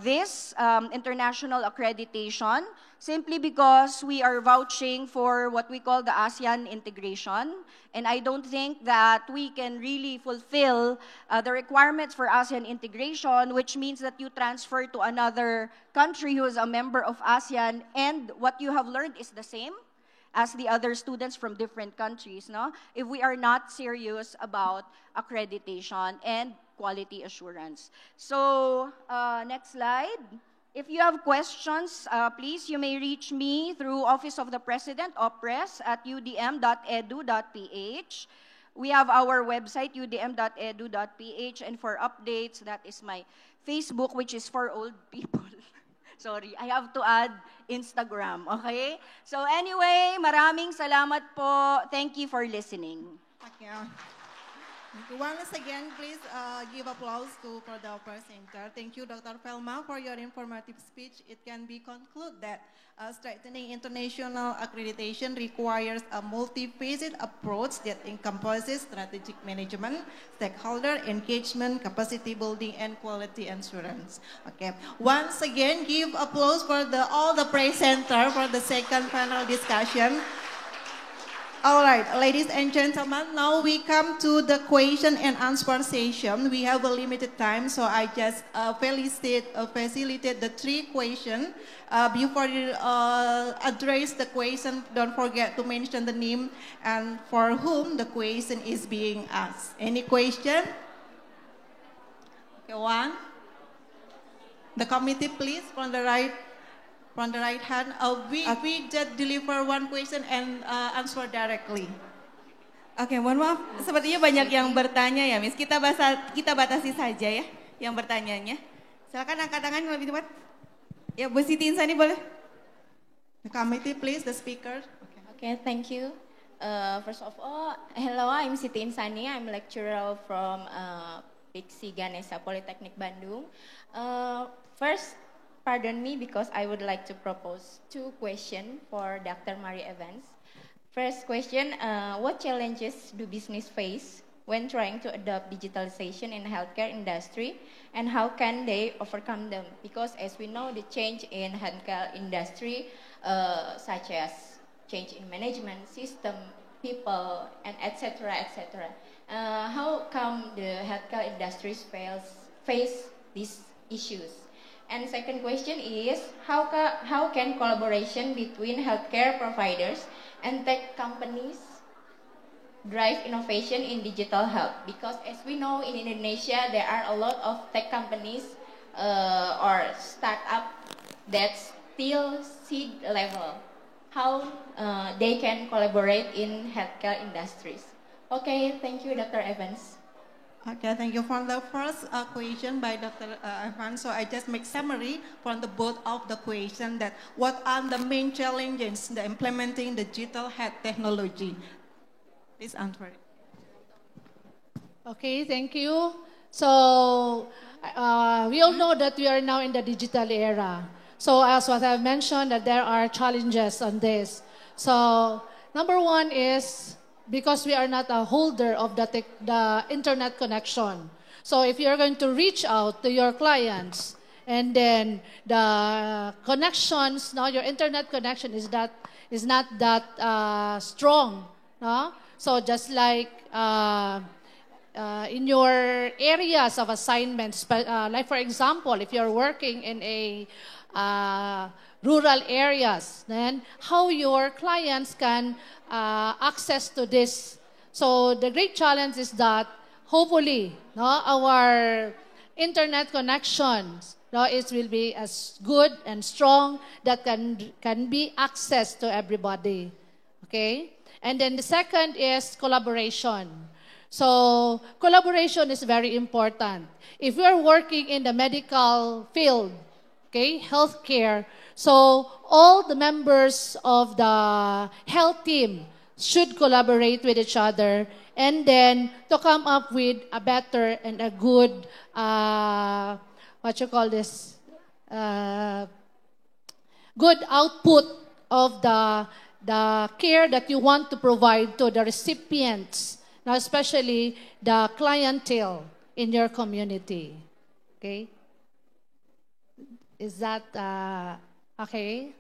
this international accreditation, simply because we are vouching for what we call the ASEAN integration. And I don't think that we can really fulfill the requirements for ASEAN integration, which means that you transfer to another country who is a member of ASEAN, and what you have learned is the same as the other students from different countries, no? If we are not serious about accreditation and quality assurance. So, next slide. If you have questions, please, you may reach me through Office of the President, OPRES, at udm.edu.ph. We have our website, udm.edu.ph, and for updates, that is my Facebook, which is for old people. Sorry, I have to add Instagram, okay? So anyway, maraming salamat po. Thank you for listening. Okay. Once again, please give applause for the presenter. Thank you, Dr. Felma, for your informative speech. It can be concluded that strengthening international accreditation requires a multifaceted approach that encompasses strategic management, stakeholder engagement, capacity building, and quality assurance. Okay. Once again, give applause for all the presenters for the second panel discussion. All right, ladies and gentlemen, now we come to the question and answer session. We have a limited time, so I just facilitate the 3 questions. Before you address the question, don't forget to mention the name and for whom the question is being asked. Any question? Okay, 1. The committee, please, from the right. From the right hand, we just deliver 1 question and answer directly. Oke, mohon maaf, sepertinya banyak yang bertanya ya, Miss. Kita batasi saja ya, yang bertanyanya. Silakan angkat tangan lebih cepat. Ya, Bu Siti Insani boleh. The committee, please, the speaker. Okay, thank you. First of all, hello, I'm Siti Insani. I'm lecturer from Piksi Ganesha Polytechnic Bandung. First, pardon me because I would like to propose 2 questions for Dr. Marie Evans. First question, what challenges do business face when trying to adopt digitalization in healthcare industry, and how can they overcome them? Because as we know, the change in healthcare industry, such as change in management system, people, and etc., etc. How come the healthcare industries face these issues? And second question is, how can collaboration between healthcare providers and tech companies drive innovation in digital health? Because as we know, in Indonesia, there are a lot of tech companies or startups that still seed level. How they can collaborate in healthcare industries? Okay, thank you, Dr. Evans. Okay, thank you for the first question by Dr. Evans. So I just make summary from the both of the question that what are the main challenges in implementing digital health technology? Please answer it. Okay, thank you. So we all know that we are now in the digital era. So as what I've mentioned, that there are challenges on this. So number 1 is because we are not a holder of the internet connection. So if you're going to reach out to your clients, and then the connections, no, your internet connection is not that strong, no? So just like in your areas of assignments, like for example, if you're working in a rural areas, then how your clients can access to this. So the great challenge is that hopefully, no, our internet connections, no, it will be as good and strong that can be accessed to everybody. Okay? And then the second is collaboration. So collaboration is very important. If you're working in the medical field, okay, healthcare, so all the members of the health team should collaborate with each other and then to come up with a better and a good, good output of the care that you want to provide to the recipients, now especially the clientele in your community. Okay? Is that okay?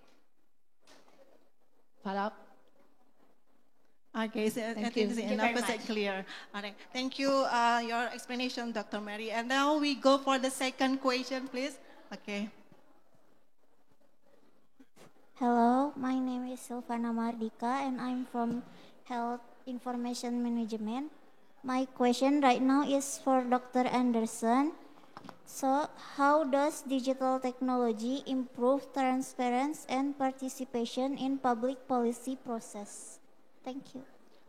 Follow up? Okay, so I think it's enough is clear. All right. Thank you, your explanation, Dr. Mary. And now we go for the second question, please. Okay. Hello, my name is Silvana Mardika and I'm from Health Information Management. My question right now is for Dr. Anderson. So, how does digital technology improve transparency and participation in public policy process? Thank you.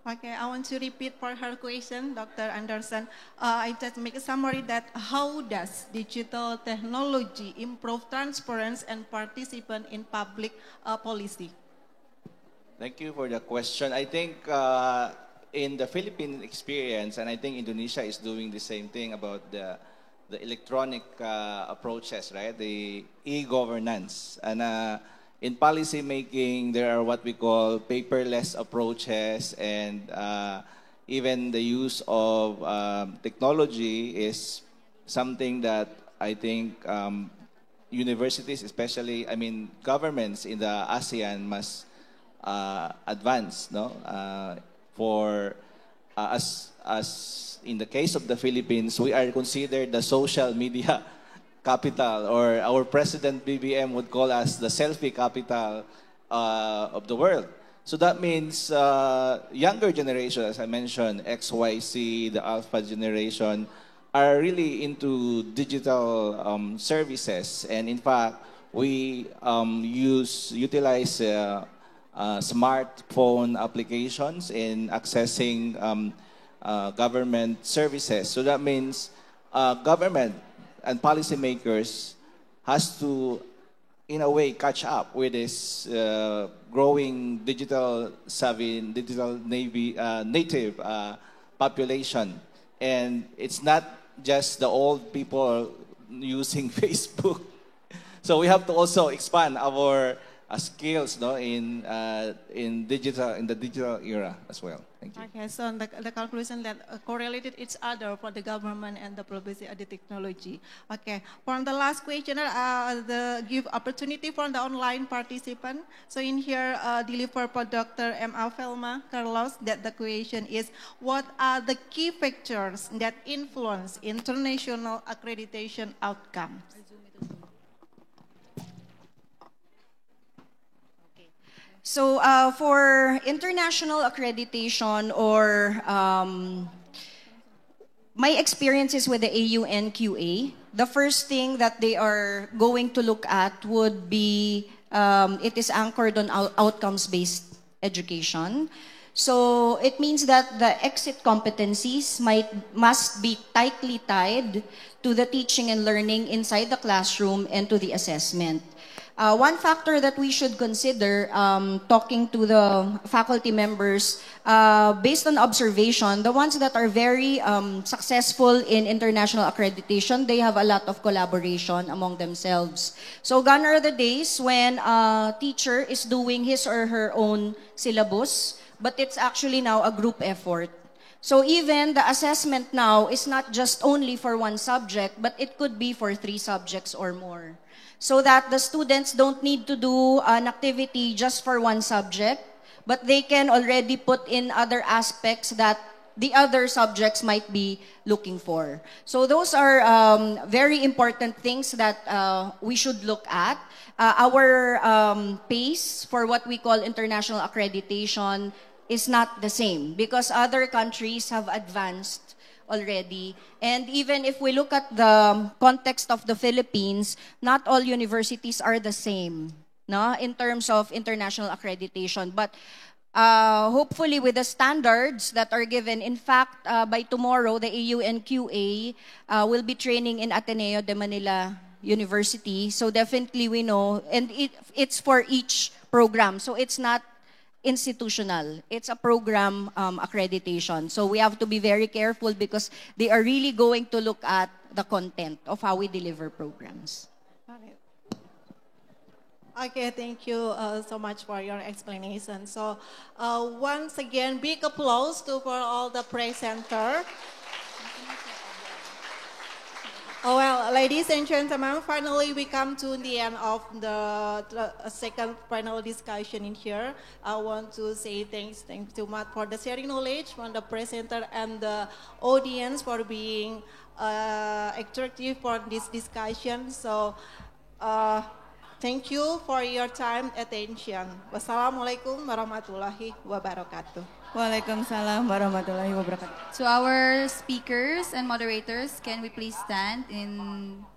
Okay, I want to repeat for her question, Dr. Anderson. I just make a summary that how does digital technology improve transparency and participation in public policy? Thank you for the question. I think in the Philippine experience, and I think Indonesia is doing the same thing about the electronic approaches, right? The e-governance. And in policy making, there are what we call paperless approaches, and even the use of technology is something that I think universities, especially, I mean, governments in the ASEAN must advance, no? For as in the case of the Philippines, we are considered the social media capital, or our president BBM would call us the selfie capital of the world. So that means younger generation, as I mentioned, XYZ, the Alpha generation, are really into digital services. And in fact, we utilize smartphone applications in accessing government services. So that means government and policymakers has to, in a way, catch up with this growing digital savvy, digital native population. And it's not just the old people using Facebook. So we have to also expand our skills, no, in the digital era as well. Thank you. Okay, so the conclusion that correlated each other for the government and the policy and the technology. Okay, for the last question, the give opportunity for the online participant. So in here, deliver for Dr. M. Alfelma Carlos, that the question is, what are the key factors that influence international accreditation outcomes? So for international accreditation, or my experiences with the AUNQA, the first thing that they are going to look at would be, it is anchored on outcomes-based education. So it means that the exit competencies must be tightly tied to the teaching and learning inside the classroom and to the assessment. One factor that we should consider, talking to the faculty members, based on observation, the ones that are very successful in international accreditation, they have a lot of collaboration among themselves. So gone are the days when a teacher is doing his or her own syllabus, but it's actually now a group effort. So even the assessment now is not just only for one subject, but it could be for 3 subjects or more. So that the students don't need to do an activity just for one subject, but they can already put in other aspects that the other subjects might be looking for. So those are very important things that we should look at. Our pace for what we call international accreditation is not the same because other countries have advanced already. And even if we look at the context of the Philippines, not all universities are the same, no, in terms of international accreditation. But hopefully with the standards that are given, in fact, by tomorrow, the AUNQA will be training in Ateneo de Manila University. So definitely we know, and it's for each program. So it's not institutional. It's a program accreditation. So we have to be very careful because they are really going to look at the content of how we deliver programs. Okay, thank you so much for your explanation. So once again, big applause for all the presenters. Oh, well, ladies and gentlemen, finally we come to the end of the second panel discussion in here. I want to say thanks so much for the sharing knowledge from the presenter and the audience for being attractive for this discussion. So thank you for your time and attention. Wassalamualaikum warahmatullahi wabarakatuh. Waalaikumsalam warahmatullahi wabarakatuh. To our speakers and moderators, can we please stand in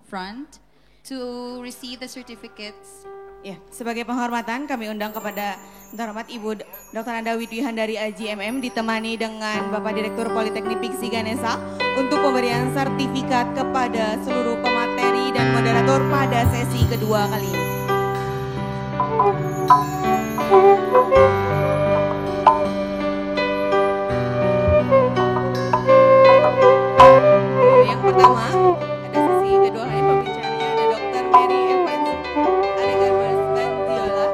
front to receive the certificates? Ya, sebagai penghormatan kami undang kepada terhormat Ibu Dr. Anda Widwihan dari AGMM ditemani dengan Bapak Direktur Politeknik Piksi Ganesha untuk pemberian sertifikat kepada seluruh pemateri dan moderator pada sesi kedua kali ini. Yang pertama, ada sesi kedua kali pembicaranya ada Dr. Mary Evans Alegarbers Bantiola.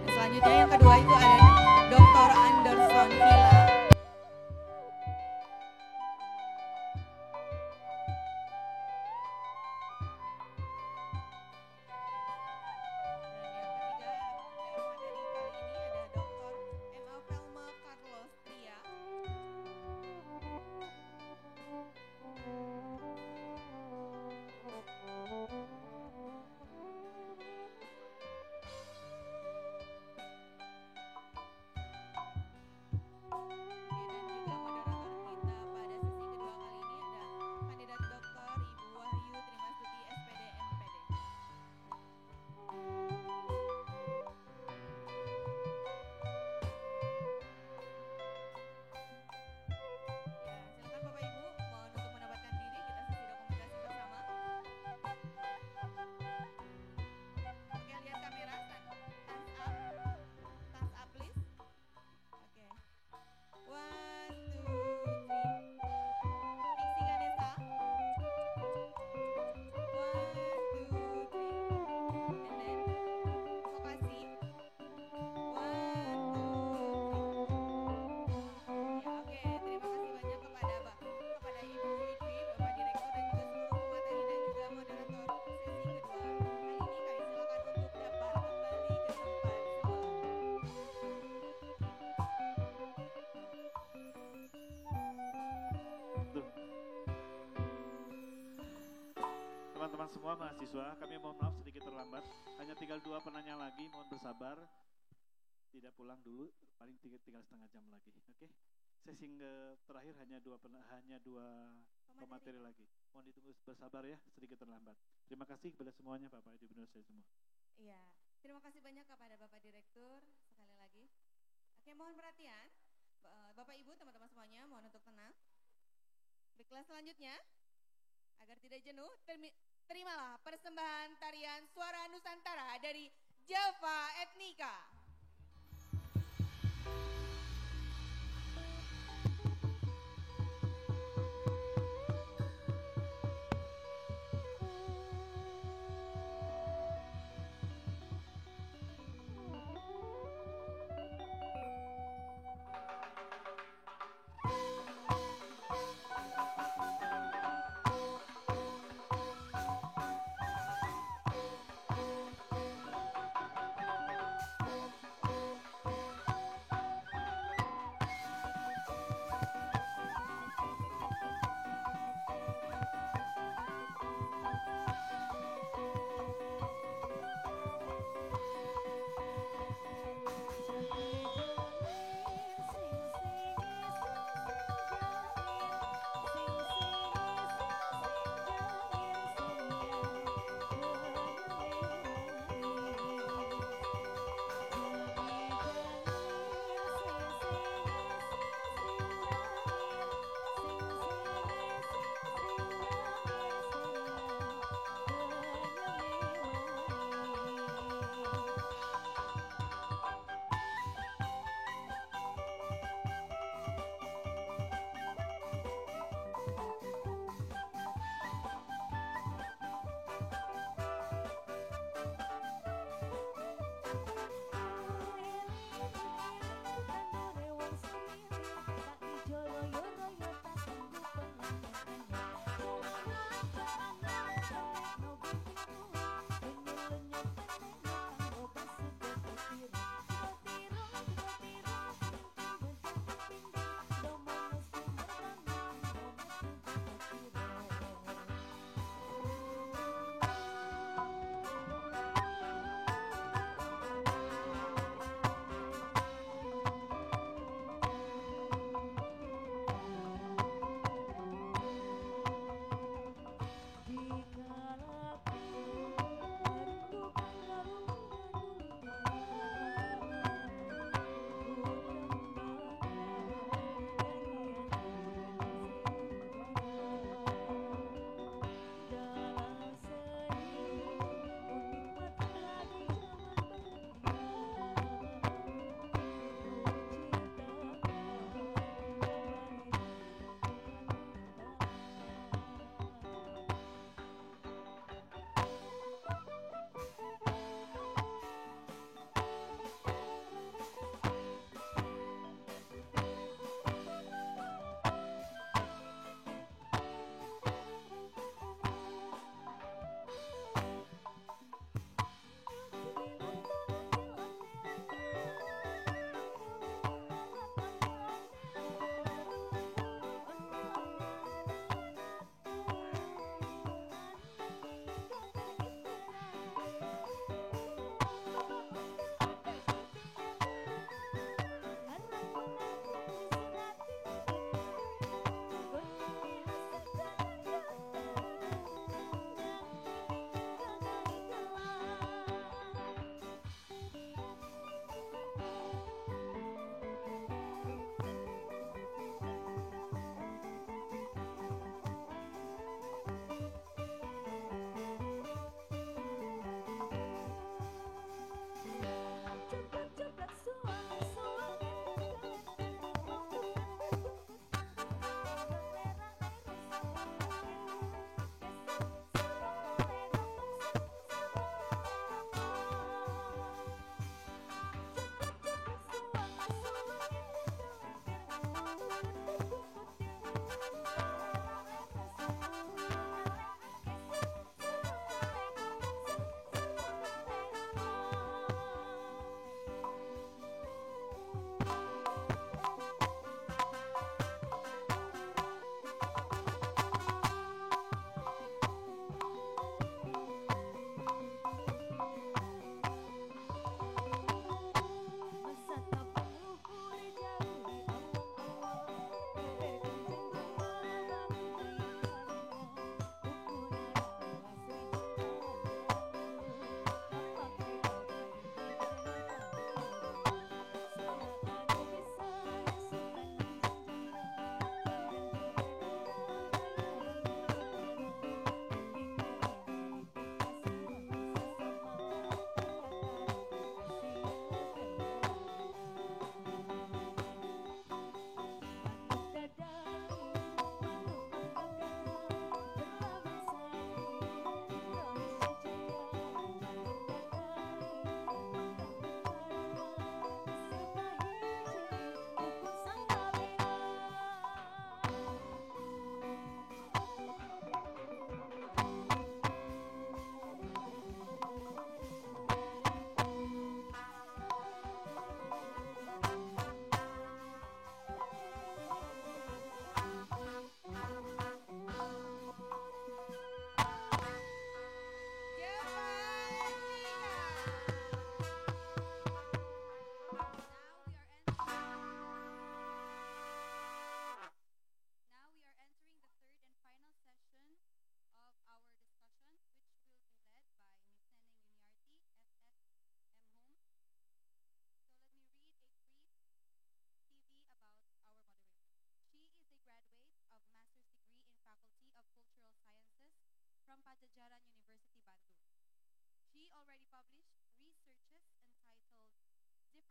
Dan selanjutnya yang kedua itu ada Dr. Anderson Villa. Teman-teman semua mahasiswa, kami mohon maaf sedikit terlambat. Hanya tinggal 2 penanya lagi, mohon bersabar. Tidak pulang dulu, paling tinggal setengah jam lagi. Oke. Sesi terakhir hanya dua pemateri lagi. Mohon ditunggu bersabar ya, sedikit terlambat. Terima kasih kepada semuanya, Bapak Ibu dan saya semua. Iya, terima kasih banyak kepada Bapak Direktur sekali lagi. Oke, mohon perhatian. Bapak Ibu, teman-teman semuanya, mohon untuk tenang. Di kelas selanjutnya, agar tidak jenuh, terimalah persembahan tarian Suara Nusantara dari Java Etnika.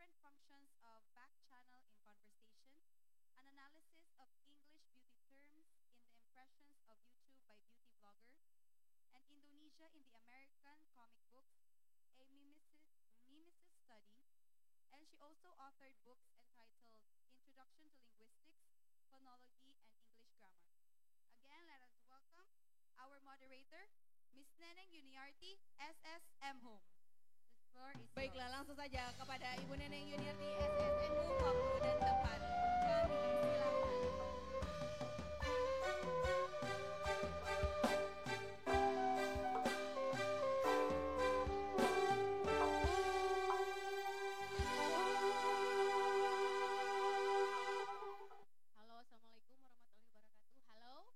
different functions of back channel in conversation, an analysis of English beauty terms in the impressions of YouTube by beauty vloggers, and Indonesia in the American comic books, a mimesis study, and she also authored books entitled Introduction to Linguistics, Phonology, and English Grammar. Again, let us welcome our moderator, Miss Neneng Yuniarti, SSM Home. The floor is Baiklah, yours. langsung saja kepada Ibu Neneng Yuniarti SSM waktu dan tempat. Kami silakan. Halo, Assalamualaikum warahmatullahi wabarakatuh. Halo?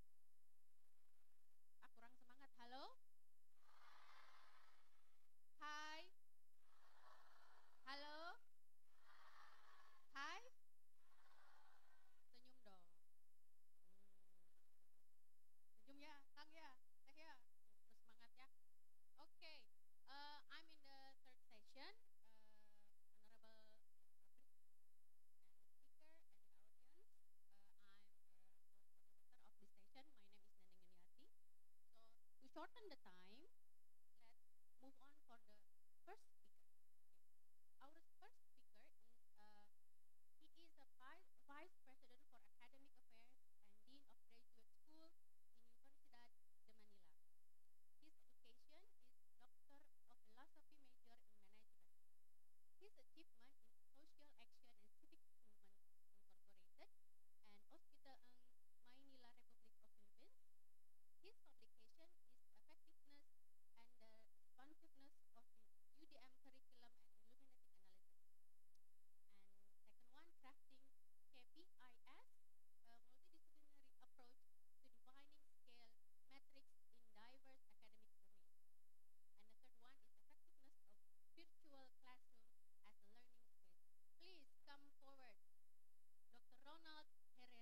Kurang semangat. Halo? Hai? Halo? Hai? Senyum dong. Senyum ya, Kang ya, Teh ya. Terus semangat ya. Okay, I'm in the third session. Honorable speaker and audience. I'm coordinator of this session. My name is Neneng Yuniarti. So to shorten the time, let's move on for the first speaker. Okay. Our first speaker is he is a vice president for academic affairs and dean of graduate school in Universidad de Manila. His education is Doctor of Philosophy major in management. His achievement in social action and civic movement incorporated and Hospital ng Maynila Republic of Philippines. His publication is effectiveness and the responsiveness of the UDM curriculum and illuminating analysis. And second one, crafting KPIS, a multidisciplinary approach to defining scale metrics in diverse academic domains. And the third one is effectiveness of virtual classroom as a learning space. Please come forward, Dr. Ronald Herrera.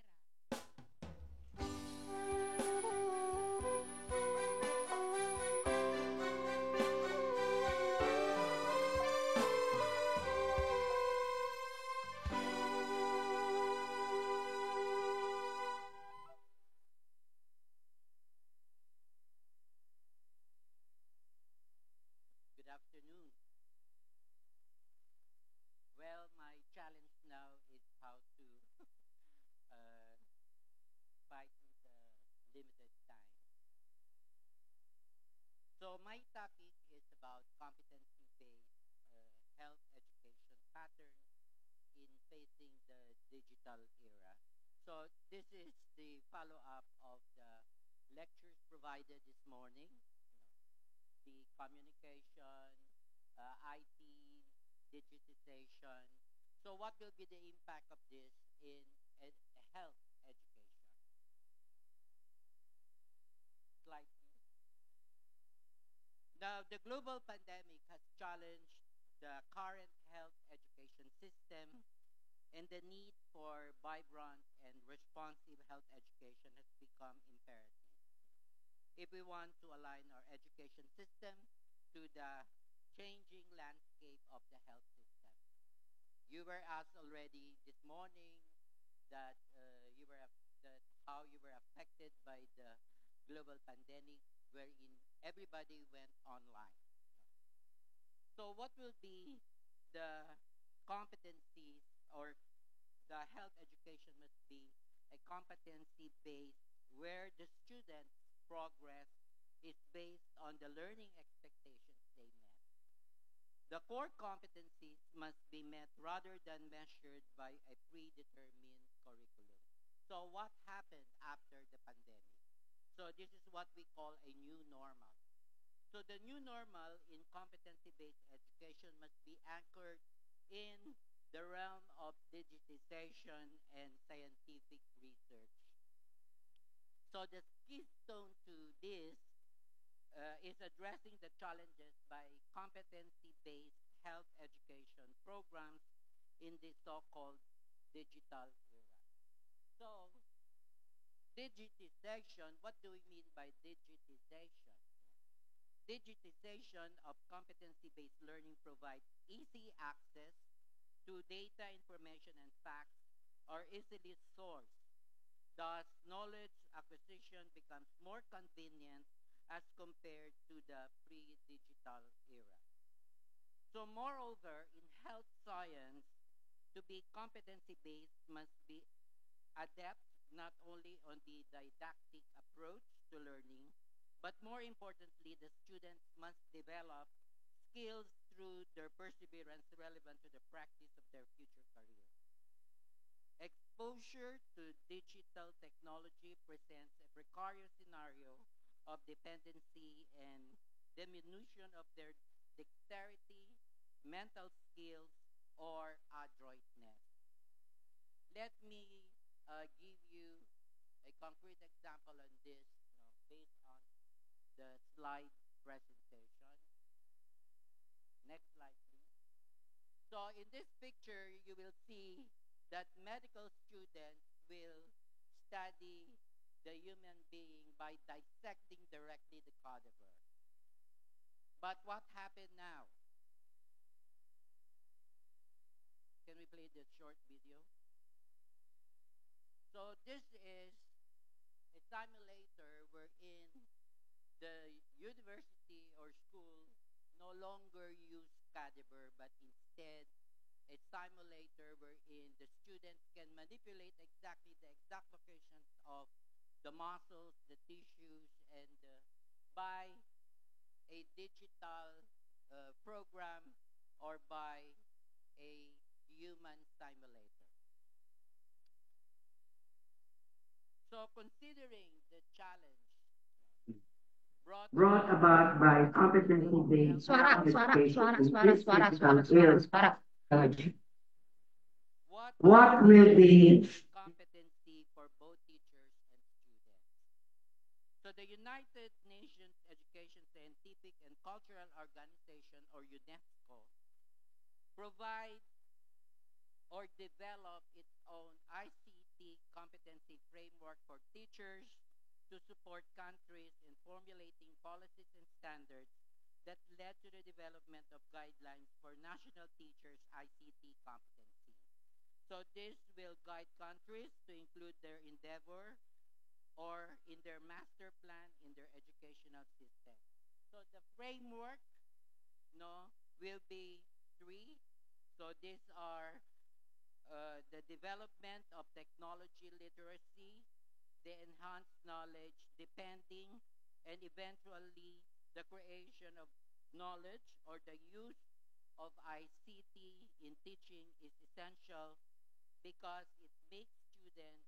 Good afternoon. Well, my challenge now is how to fight with the limited time. So my topic is about competency-based health education patterns in facing the digital era. So this is the follow-up of the lectures provided this morning. You know, the communication, IT, digitization. So what will be the impact of this in health education? Slide, please. Now, the global pandemic has challenged the current health education system, and the need for vibrant and responsive health education has become imperative if we want to align our education system to the changing landscape of the health system. You were asked already this morning that how you were affected by the global pandemic, wherein everybody went online. So what will be the competencies, or the health education must be a competency based where the student's progress is based on the learning expectations they met. The core competencies must be met rather than measured by a predetermined curriculum. So what happened after the pandemic? So this is what we call a new normal. So the new normal in competency-based education must be anchored in the realm of digitization and scientific research. So the keystone to this is addressing the challenges by competency-based health education programs in the so-called digital era. So, digitization, what do we mean by digitization? Digitization of competency-based learning provides easy access to data, information, and facts are easily sourced. Thus, knowledge acquisition becomes more convenient as compared to the pre-digital era. So moreover, in health science, to be competency-based must be adept not only on the didactic approach to learning, but more importantly, the students must develop skills through their perseverance relevant to the practice of their future career. Exposure to digital technology presents a precarious scenario of dependency and diminution of their dexterity, mental skills, or adroitness. Let me give you a concrete example on this, based on the slide presentation. Next slide, please. So in this picture, you will see that medical students will study the human being by dissecting directly the cadaver. But what happened now? Can we play the short video? So this is a simulator wherein the university or school no longer use cadaver, but instead a simulator wherein the students can manipulate exactly the exact locations of the muscles, the tissues, and by a digital program or by a human simulator. So considering the challenge brought about by competency-based education in this digital era. What will be competency for both teachers and students? So the United Nations Education, Scientific, and Cultural Organization, or UNESCO, provides or develop its own ICT competency framework for teachers to support countries in formulating policies and standards that led to the development of guidelines for national teachers' ICT competency. So this will guide countries to include their endeavor or in their master plan in their educational system. So the framework will be three. So these are the development of technology literacy, the enhanced knowledge depending, and eventually the creation of knowledge or the use of ICT in teaching is essential because it makes students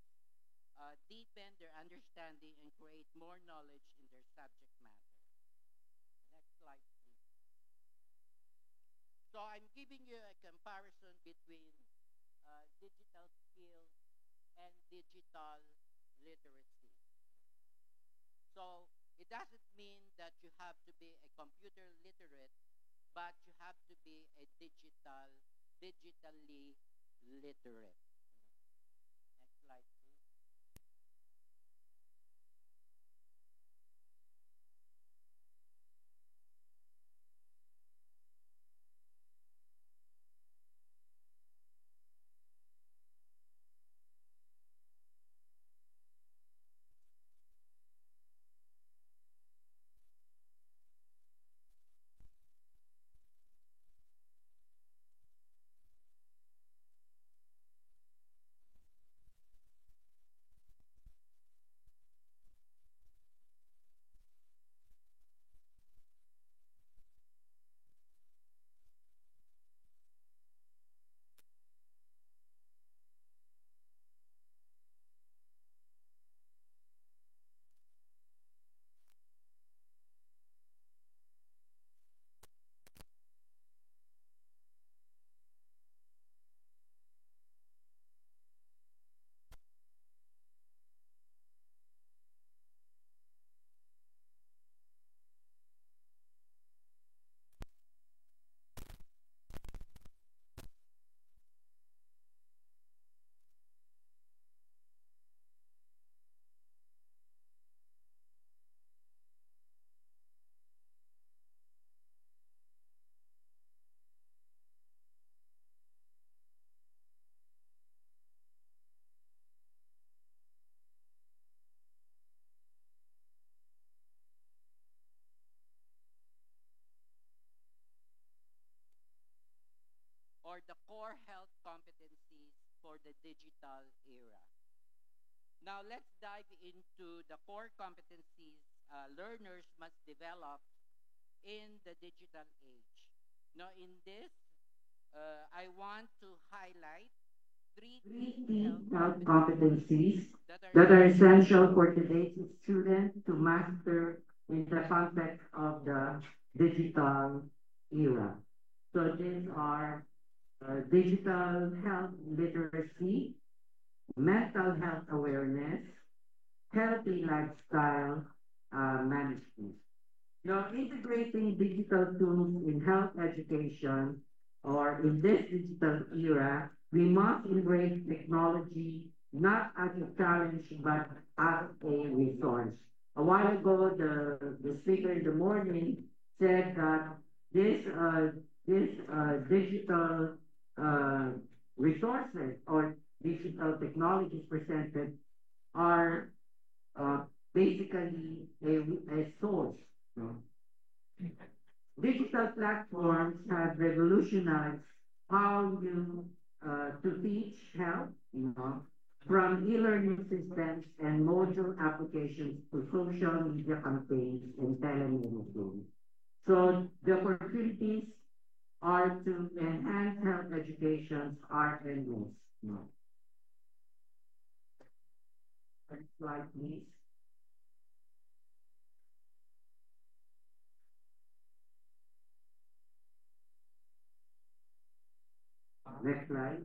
deepen their understanding and create more knowledge in their subject matter. Next slide, please. So I'm giving you a comparison between digital skills and digital literacy. So it doesn't mean that you have to be a computer literate, but you have to be a digitally literate. Next slide, please. core health competencies for the digital era. Now, let's dive into the core competencies learners must develop in the digital age. Now, in this, I want to highlight three Three key key health health competencies competencies that that are are essential essential for today's student to master in the context of the digital era. So these are digital health literacy, mental health awareness, healthy lifestyle management. Now, integrating digital tools in health education or in this digital era, we must embrace technology not as a challenge but as a resource. A while ago, the speaker in the morning said that this digital uh, resources or digital technologies presented are uh, basically a source. No? Digital platforms have revolutionized how you to teach health, from e-learning systems and module applications to social media campaigns and telemedicine. So the opportunities are to enhance health education are endless. Next slide, please. Next slide.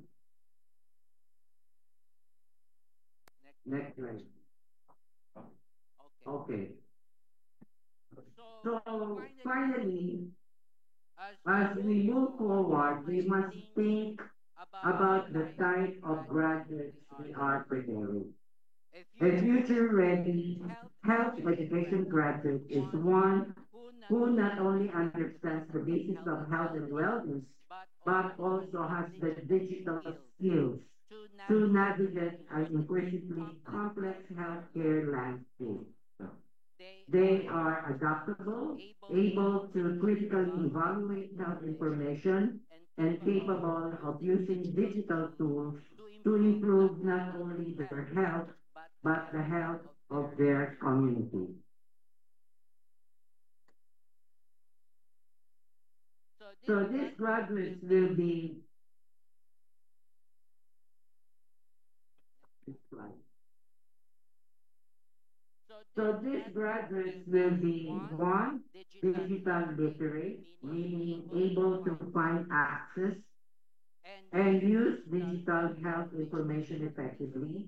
Next slide. Okay. So finally, as we move forward, we must think about the type of graduates we are preparing. A future-ready health education graduate is one who not only understands the basics of health and wellness, but also has the digital skills to navigate an increasingly complex healthcare landscape. They are adaptable, able to critically evaluate health information, and capable of using digital tools to improve not only their health, but the health of their community. So these graduates will be So these graduates will be one, digital literate, meaning able to find access and use digital health information effectively.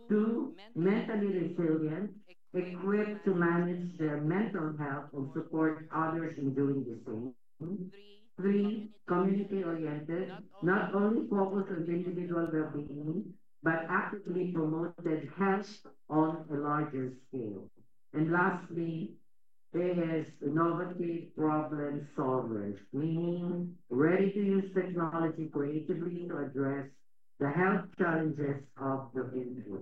Two, mentally resilient, equipped to manage their mental health and support others in doing the same. Three, community-oriented, not only focused on individual well-being, but actively promoted health on a larger scale. And lastly, it is innovative problem solvers, meaning ready to use technology creatively to address the health challenges of the future.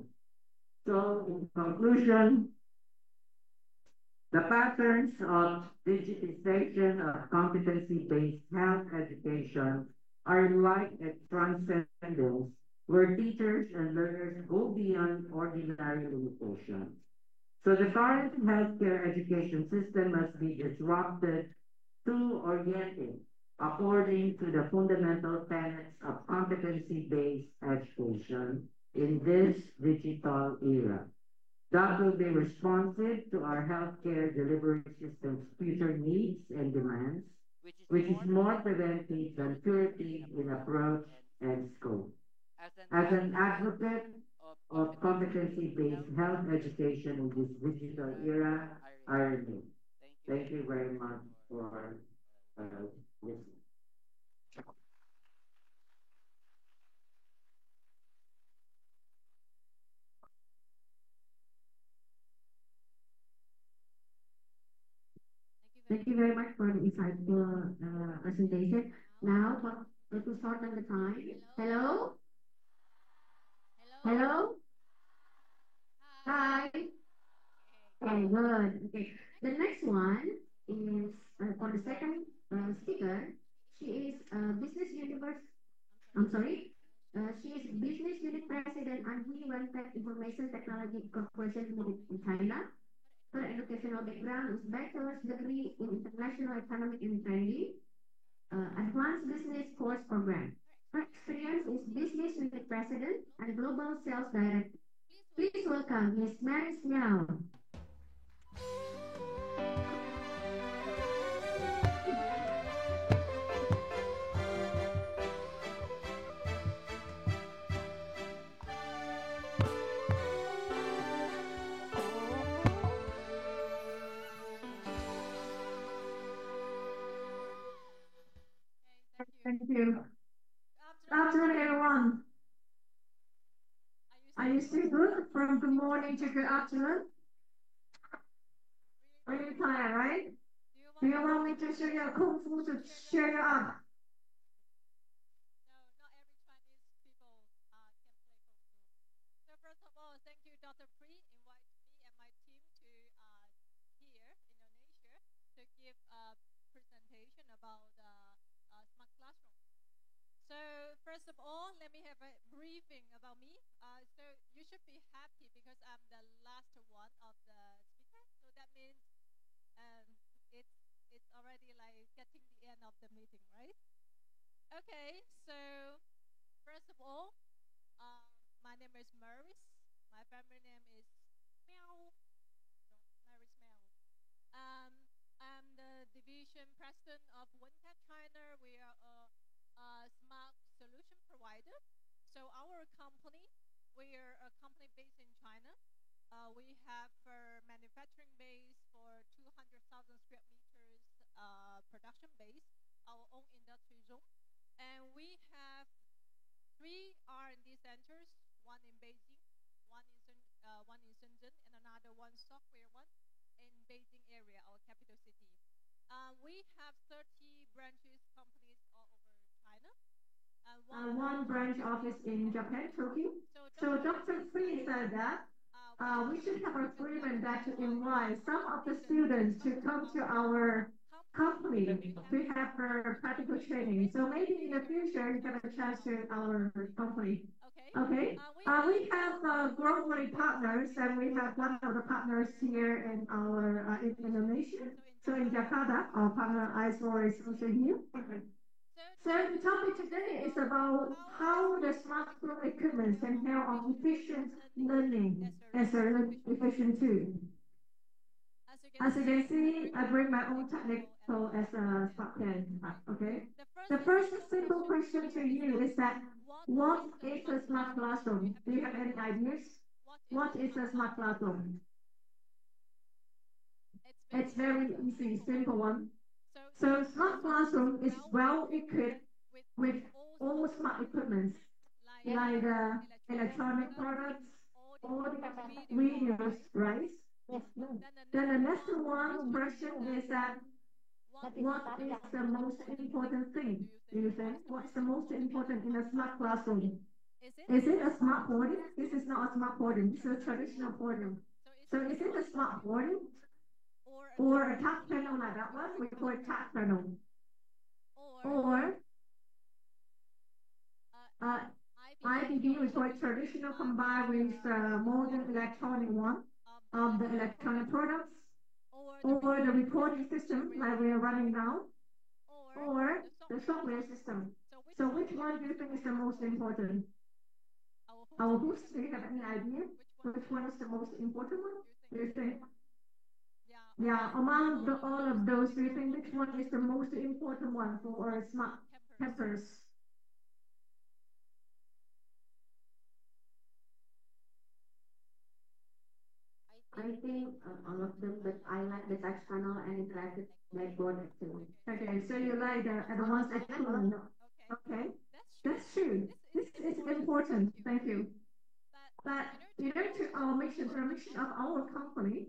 So, in conclusion, the patterns of digitization of competency-based health education are like a transcendence where teachers and learners go beyond ordinary limitations. So the current healthcare education system must be disrupted to orient it according to the fundamental tenets of competency-based education in this digital era that will be responsive to our healthcare delivery system's future needs and demands, which is more preventive than curative in approach and scope. As an advocate of competency-based health education in this digital era, I remain. Thank you very much for listening. Thank you very much for the insightful presentation. Now, let us start on the time. Hello? Hello? Hi. Okay, good. Okay. The next one is for the second speaker. She is Business University. I'm sorry. She is business unit president and Human Tech Information Technology Corporation Limited in China. Her educational background is bachelor's degree in international economic and trading, advanced business course program. Her experience is business unit president and global sales director. Please welcome Ms. Mary Smell. Thank you. Good afternoon, everyone. Are you still good? From good morning to good afternoon? Really tired, right? Do you want me to show you a kung fu to cheer you up? So first of all, thank you, Dr. Pri, invite me and my team to here, Indonesia, to give a presentation about smart classroom. So first of all, let me have a briefing about me. So you should be happy because I'm the last one of the speaker. So that means it's already like getting the end of the meeting, right? Okay. So first of all, my name is Maurice. My family name is Meow. Maurice Meow. I'm the division president of WinTech China. We are a smart solution provider. So our company, we are a company based in China. We have a manufacturing base for 200,000 square meters production base, our own industry zone. And we have 3 R&D centers, one in Beijing, one in Shenzhen, and another one software one in Beijing area, our capital city. We have 30 branches, companies all over China. One branch office in Japan, Tokyo. So Dr. Pri said that we should have an agreement that to invite some of the students to come to our company to have her practical training. So maybe in the future you get a chance to our company. Okay. We have globally partners, and we have one of the partners here in our in Indonesia. So in Jakarta, our partner ISO is also here. So the topic today is about how the smartphone equipment can help on efficient learning as a efficient tool. As you can see, I bring my own technical as a smart pen. Okay. The first simple question to you is that what is a smart classroom? Do you have any ideas? What is a smart classroom? It's very easy, simple one. So smart classroom is well equipped with all smart equipment, like electronic products, audio, videos, right? Yes. Then the next one question is that what is the most important thing? Do you think? What's the most important in a smart classroom? Is it a smart podium? This is not a smart podium. It's a traditional podium. So is it a smart podium? Or a touch panel like that one? We call it touch panel. Or IPD, we call it traditional combined with modern electronic one of the electronic products. Or the recording system like we are running now. Or the software system. So which one do you think is the most important? Our host, do you have any idea? Which one is the most important one? Do you think? Yeah, among all of those, do you think which one is the most important one for our smart campus? I think all of them, but I like the touch panel and interactive blackboard actually. Okay, so you like the advanced actually? Okay, that's true. This is important. Thank you. But you know, to our mission, the mission of our company,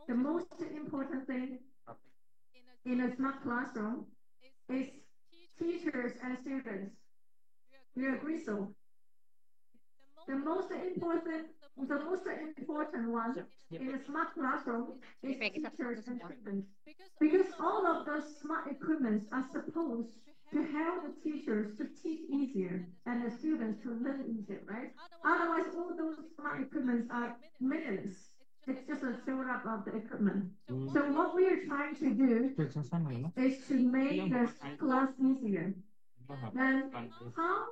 the most important thing in a smart classroom is teachers and students. Do you agree so? The most important one in a smart classroom is teachers and students. Because all of those smart equipments are supposed to help the teachers to teach easier and the students to learn easier, right? Otherwise, all those smart equipments are meaningless. It's just a show up of the equipment. So what we are trying to do is to make the class easier. Then how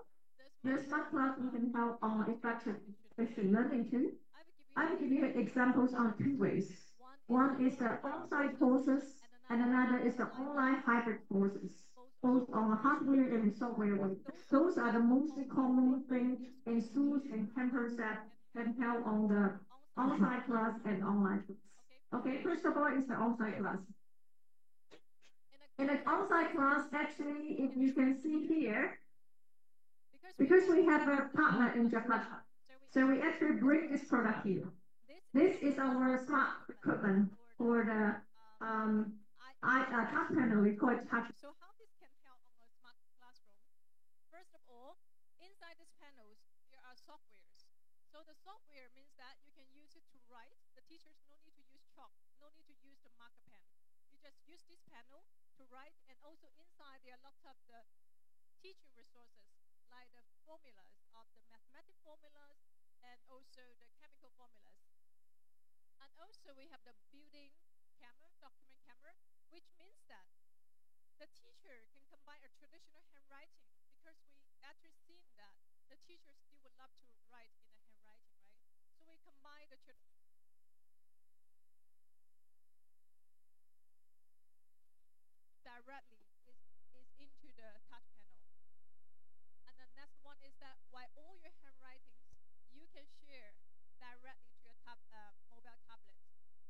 the smart classroom can help on effective efficient learning too? I will give you examples on two ways. One is the on-site courses, and another is the online hybrid courses, both on hardware and software. Those are the most common things in schools and campus that can help on the on-site class and online class. Okay, first of all is the on-site class. In an on-site class, actually, if you can see here, because we have a partner in Jakarta, so we actually bring this product here. This is our smart equipment for the touch panel. We call it touch. So how this can help on a smart classroom? First of all, inside these panels, there are softwares. So the software means that you can use it to write. The teachers no need to use chalk, no need to use the marker pen. You just use this panel to write, and also inside there are lots of the teaching resources, like the formulas of the mathematical formulas and also the chemical formulas. And also we have the building camera, document camera, which means that the teacher can combine a traditional handwriting, because we actually seen that the teachers still would love to write in a handwriting, right? So we combine the directly is into the touch panel. And the next one is that while all your handwritings, you can share directly to your mobile tablet.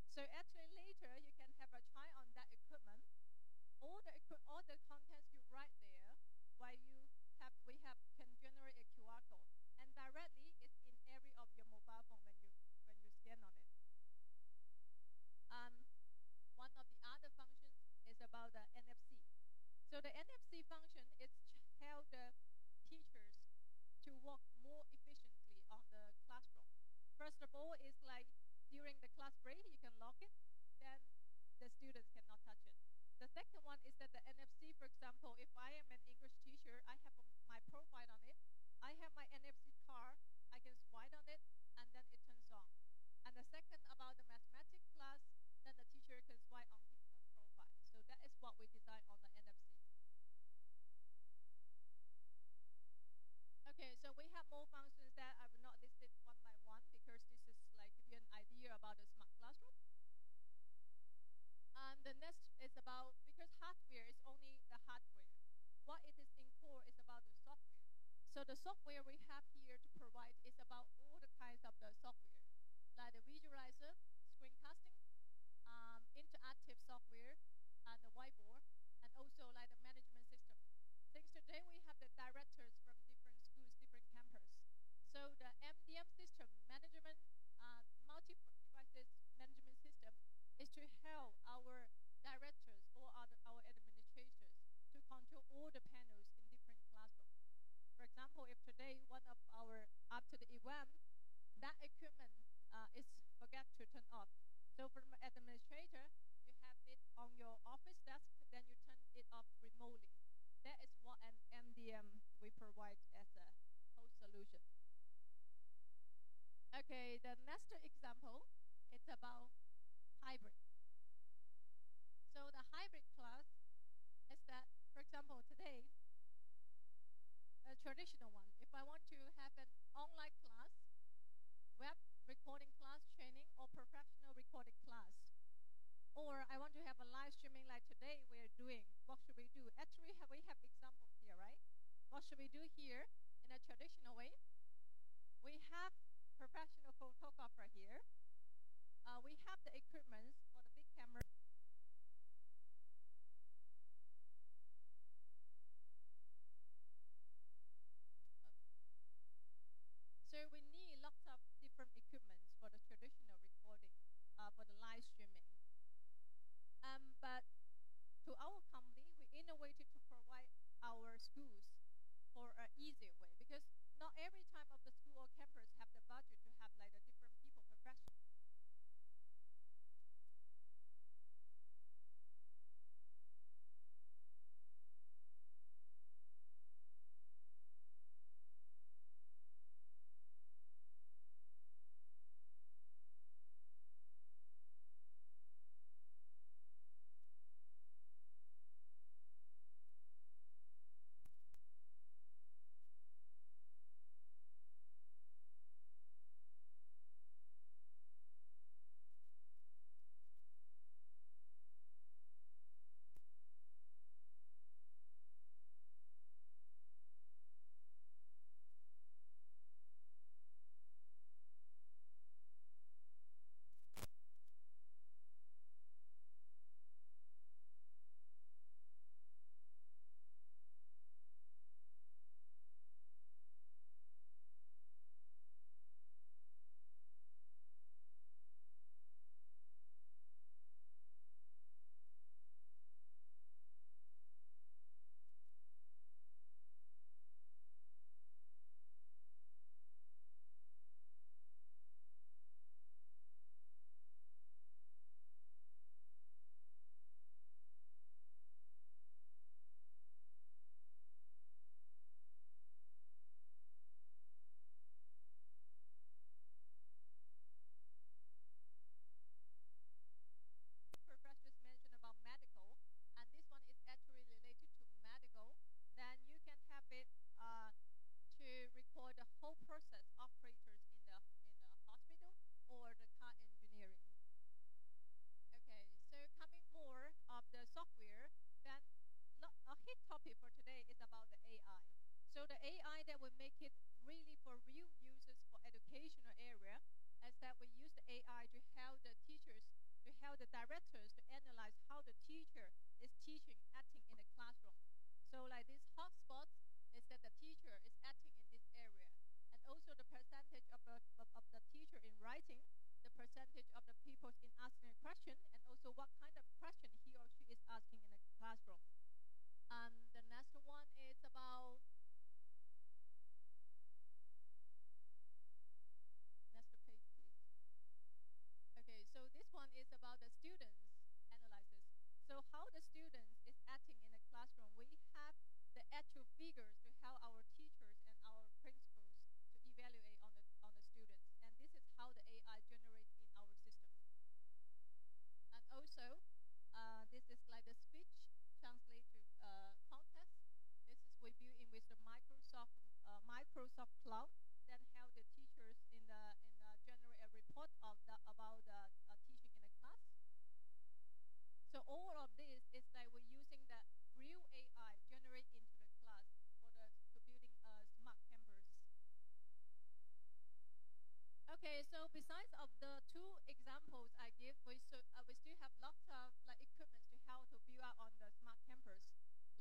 So actually later you can have a try on that equipment. All the contents you write there, while we can generate a QR code, and directly it's in every of your mobile phone when you scan on it. One of the other functions is about the NFC. So the NFC function is help the teachers to work more efficiently on the classroom. First of all, it's like during the class break, you can lock it, then the students cannot touch it. The second one is that the NFC, for example, if I am an English teacher, I have my profile on it, I have my NFC card, I can swipe on it, and then it turns on. And the second about the mathematics class, then the teacher can swipe on his profile. So that is what we design on the NFC. Okay, so we have more functions that I will not list it one by one, because this is like give you an idea about the smart classroom. And the next is about, because hardware is only the hardware. What it is in core is about the software. So the software we have here to provide is about all the kinds of the software, like the visualizer, screencasting, interactive software, and the whiteboard, and also like the management system. Since today we have the directors from different schools, different campus. So the MDM system, management, multi-devices management system, is to help our directors or our administrators to control all the panels in different classrooms. For example, if today one of our, after the event, that equipment is forget to turn off. So from an administrator, you have it on your office desk, then you turn it off remotely. That is what an MDM we provide as a whole solution. Okay, the next example, it's about hybrid. So the hybrid class is that, for example, today, a traditional one, if I want to have an online class, web recording class training, or professional recording class, or I want to have a live streaming like today we're doing, what should we do? Actually, we have examples here, right? What should we do here in a traditional way? We have professional photographer here. We have the equipment for the big camera. So we need lots of different equipments for the traditional recording, for the live streaming. But to our company, we innovated to provide our schools for an easier way, because not every time of the school or campus have the budget to have like the different people professional. So the AI that will make it really for real users for educational area is that we use the AI to help the teachers, to help the directors to analyze how the teacher is teaching, acting in the classroom. So like this hotspot is that the teacher is acting in this area. And also the percentage of the teacher in writing, the percentage of the people in asking a question, and also what kind of question he or she is asking in the classroom. The next one is about next page, please. Okay, so this one is about the students analysis. So how the students is acting in the classroom. We have the actual figures to help our teachers and our principals to evaluate on the students. And this is how the AI generates in our system. And also, this is like the speech translate to context. This is we built in with the Microsoft Cloud. Then help the teachers in the generate a report of about teaching in the class. So all of this is like we're using the real AI generate into the class to building a smart campus. Okay, so besides of the two examples I give, we still have lots of like equipment to help to build up on the smart campus,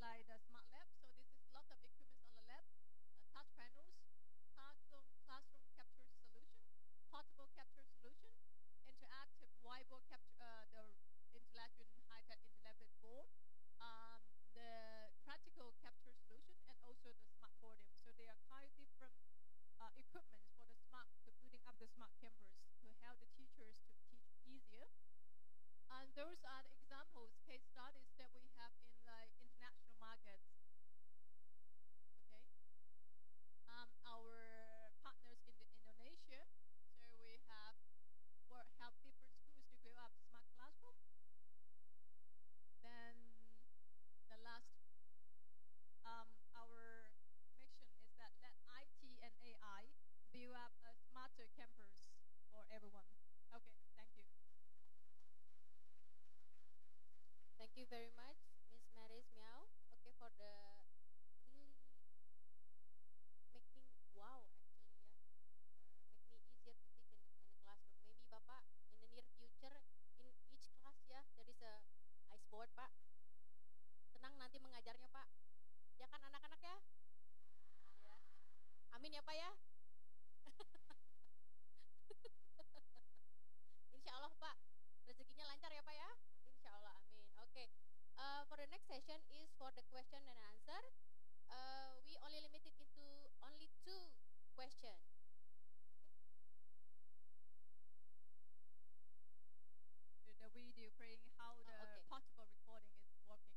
like the smart lab. So this is lots of equipment on the lab, touch panels, classroom capture solution, portable capture solution, interactive whiteboard capture, the intelligent high-tech interactive board, the practical capture solution, and also the smart podium. So they are kind of different equipment for the smart, to building up the smart campus to help the teachers to teach easier. And those are the examples, case studies that we have in like international markets. Okay. Our partners in Indonesia, so we have help different schools to build up smart classroom. Then the last, our mission is that let IT and AI build up a smarter campus for everyone. Okay, thank you. Thank you very much, Miss Maris Miao. Okay, for the really make me wow actually make me easier to teach in the classroom. Maybe Bapak in the near future in each class there is a ice board Pak. Senang nanti mengajarnya Pak. Ya kan anak-anak ya? Ya. Amin ya Pak ya. Insya Allah Pak. Rezekinya lancar ya Pak ya. Insya Allah amin. Okay. For the next session is for the question and answer. We only limited into only 2 questions. The video playing how the portable recording is working.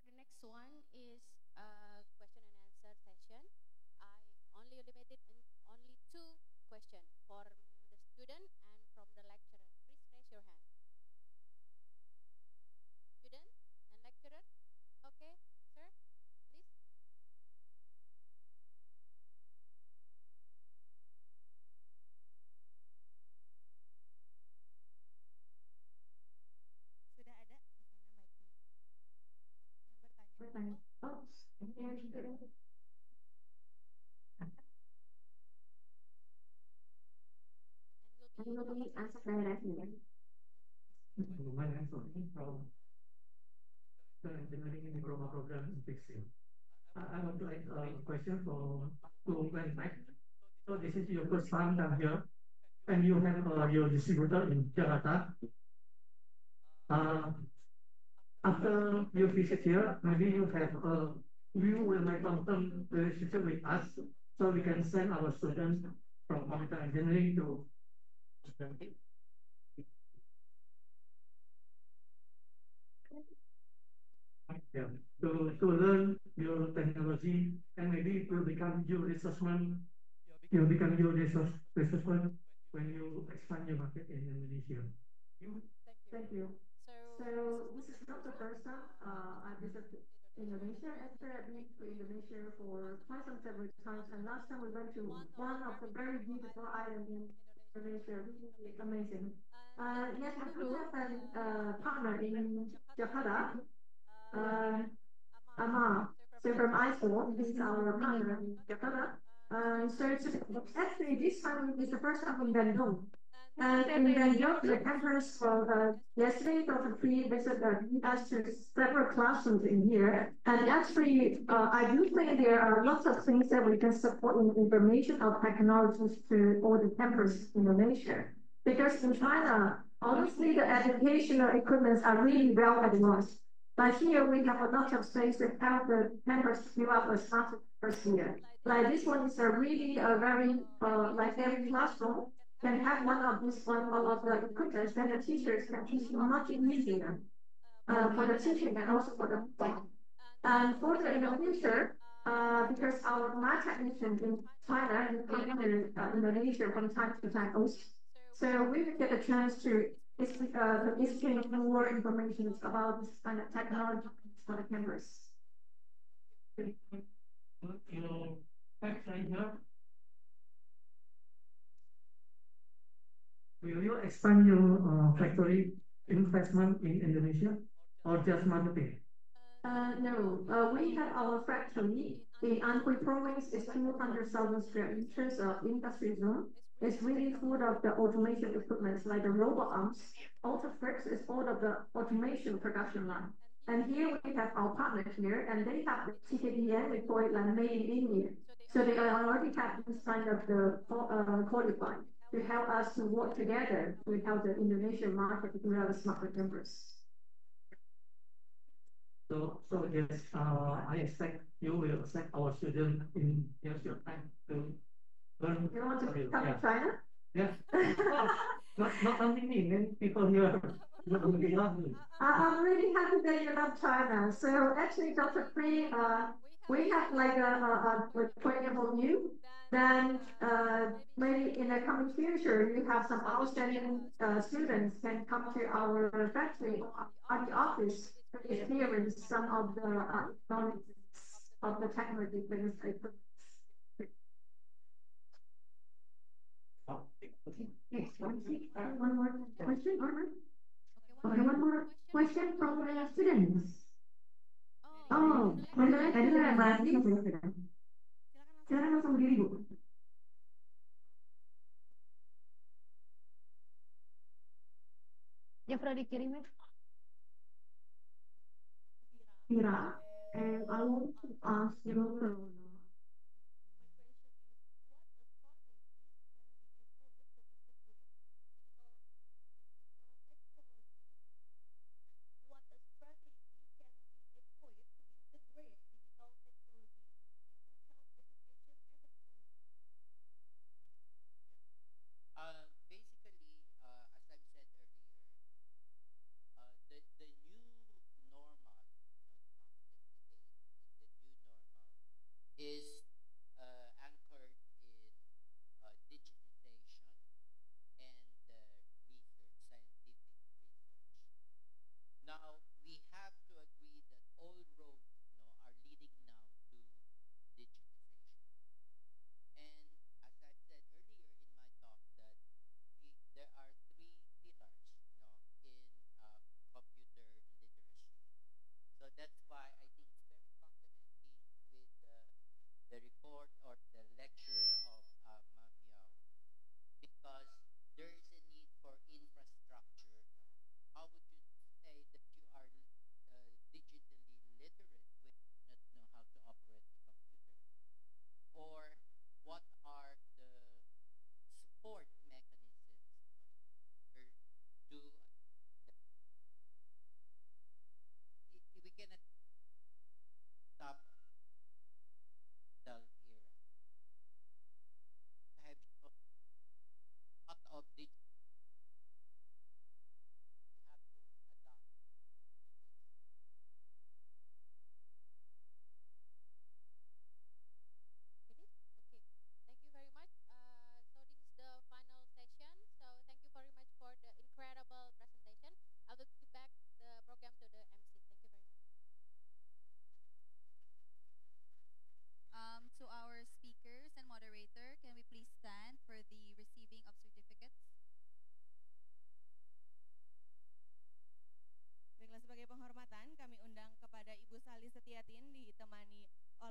the next one is a question and answer session. I only limited in only two questions from the student and from the lecturer. Please raise your hand. Student and lecturer? Okay, sir, please. Sudah ada di sana mic-nya. Yang bertanya. Oh, and will be answered directly. My name is Sony from the engineering diploma program in Pixel. I want to ask a question for to Mac. So this is your first time down here, and you have your distributor in Jakarta. After you visit here, maybe you have you will make long-term relationship with us, so we can send our students from computer engineering to yeah, to learn your technology, and maybe it will become your resourceman. You'll become your resourceman when you expand your market in Indonesia. Thank you. So this is not the first time I visited Indonesia. Actually, I've been to Indonesia for quite some several times, and last time we went to one of the very beautiful islands in Indonesia. Really amazing. Yes, I do have a partner in Jakarta, Amar. So from ISO, this is our partner in Jakarta. Actually, this time is the first time in Bandung. And in Bandung, the campus for yesterday, Dr. Pri visited us to several classrooms in here. And actually, I do think there are lots of things that we can support in information of technologies to all the campus in Indonesia. Because in China, honestly, the educational equipments are really well advanced. But here we have a lot of space to help the campus build up a smart campus here. Like this one is a really very, like every classroom can have one of the equipment, then the teachers can teach much easier for the teaching and also for the plan. And further in the future, because my technician in China is coming to Indonesia from time to time also. So we will get a chance to exchange more information about this kind of technology for the campus. Will you expand your factory investment in Indonesia or just marketing? No, we have our factory in Anhui province. It's 200,000 square meters of industry zone. It's really full of the automation equipment like the robot arms. AutoFlex is all of the automation production line. And here we have our partner here, and they have the TKDN, we call it like made in India. So they already have this kind of the qualified to help us to work together to help the Indonesian market to grow the smart campus. So yes, I expect you will accept our students in just your time to learn. You want to come to China? Yeah. not only me, many people here. I'm really happy that you love China. So actually, Dr. Pri, we have like a point of view. Then maybe in the coming future, you have some outstanding students can come to our factory or the office to experience some of the knowledge of the technology things. Yes, one more question, Okay, one more question from the students. Oh, tadi saya bahas ini sudah. Silakan langsung berdiri, Bu. Ya, pernah dikirim ya? Kira, and I want to ask you. The new normal,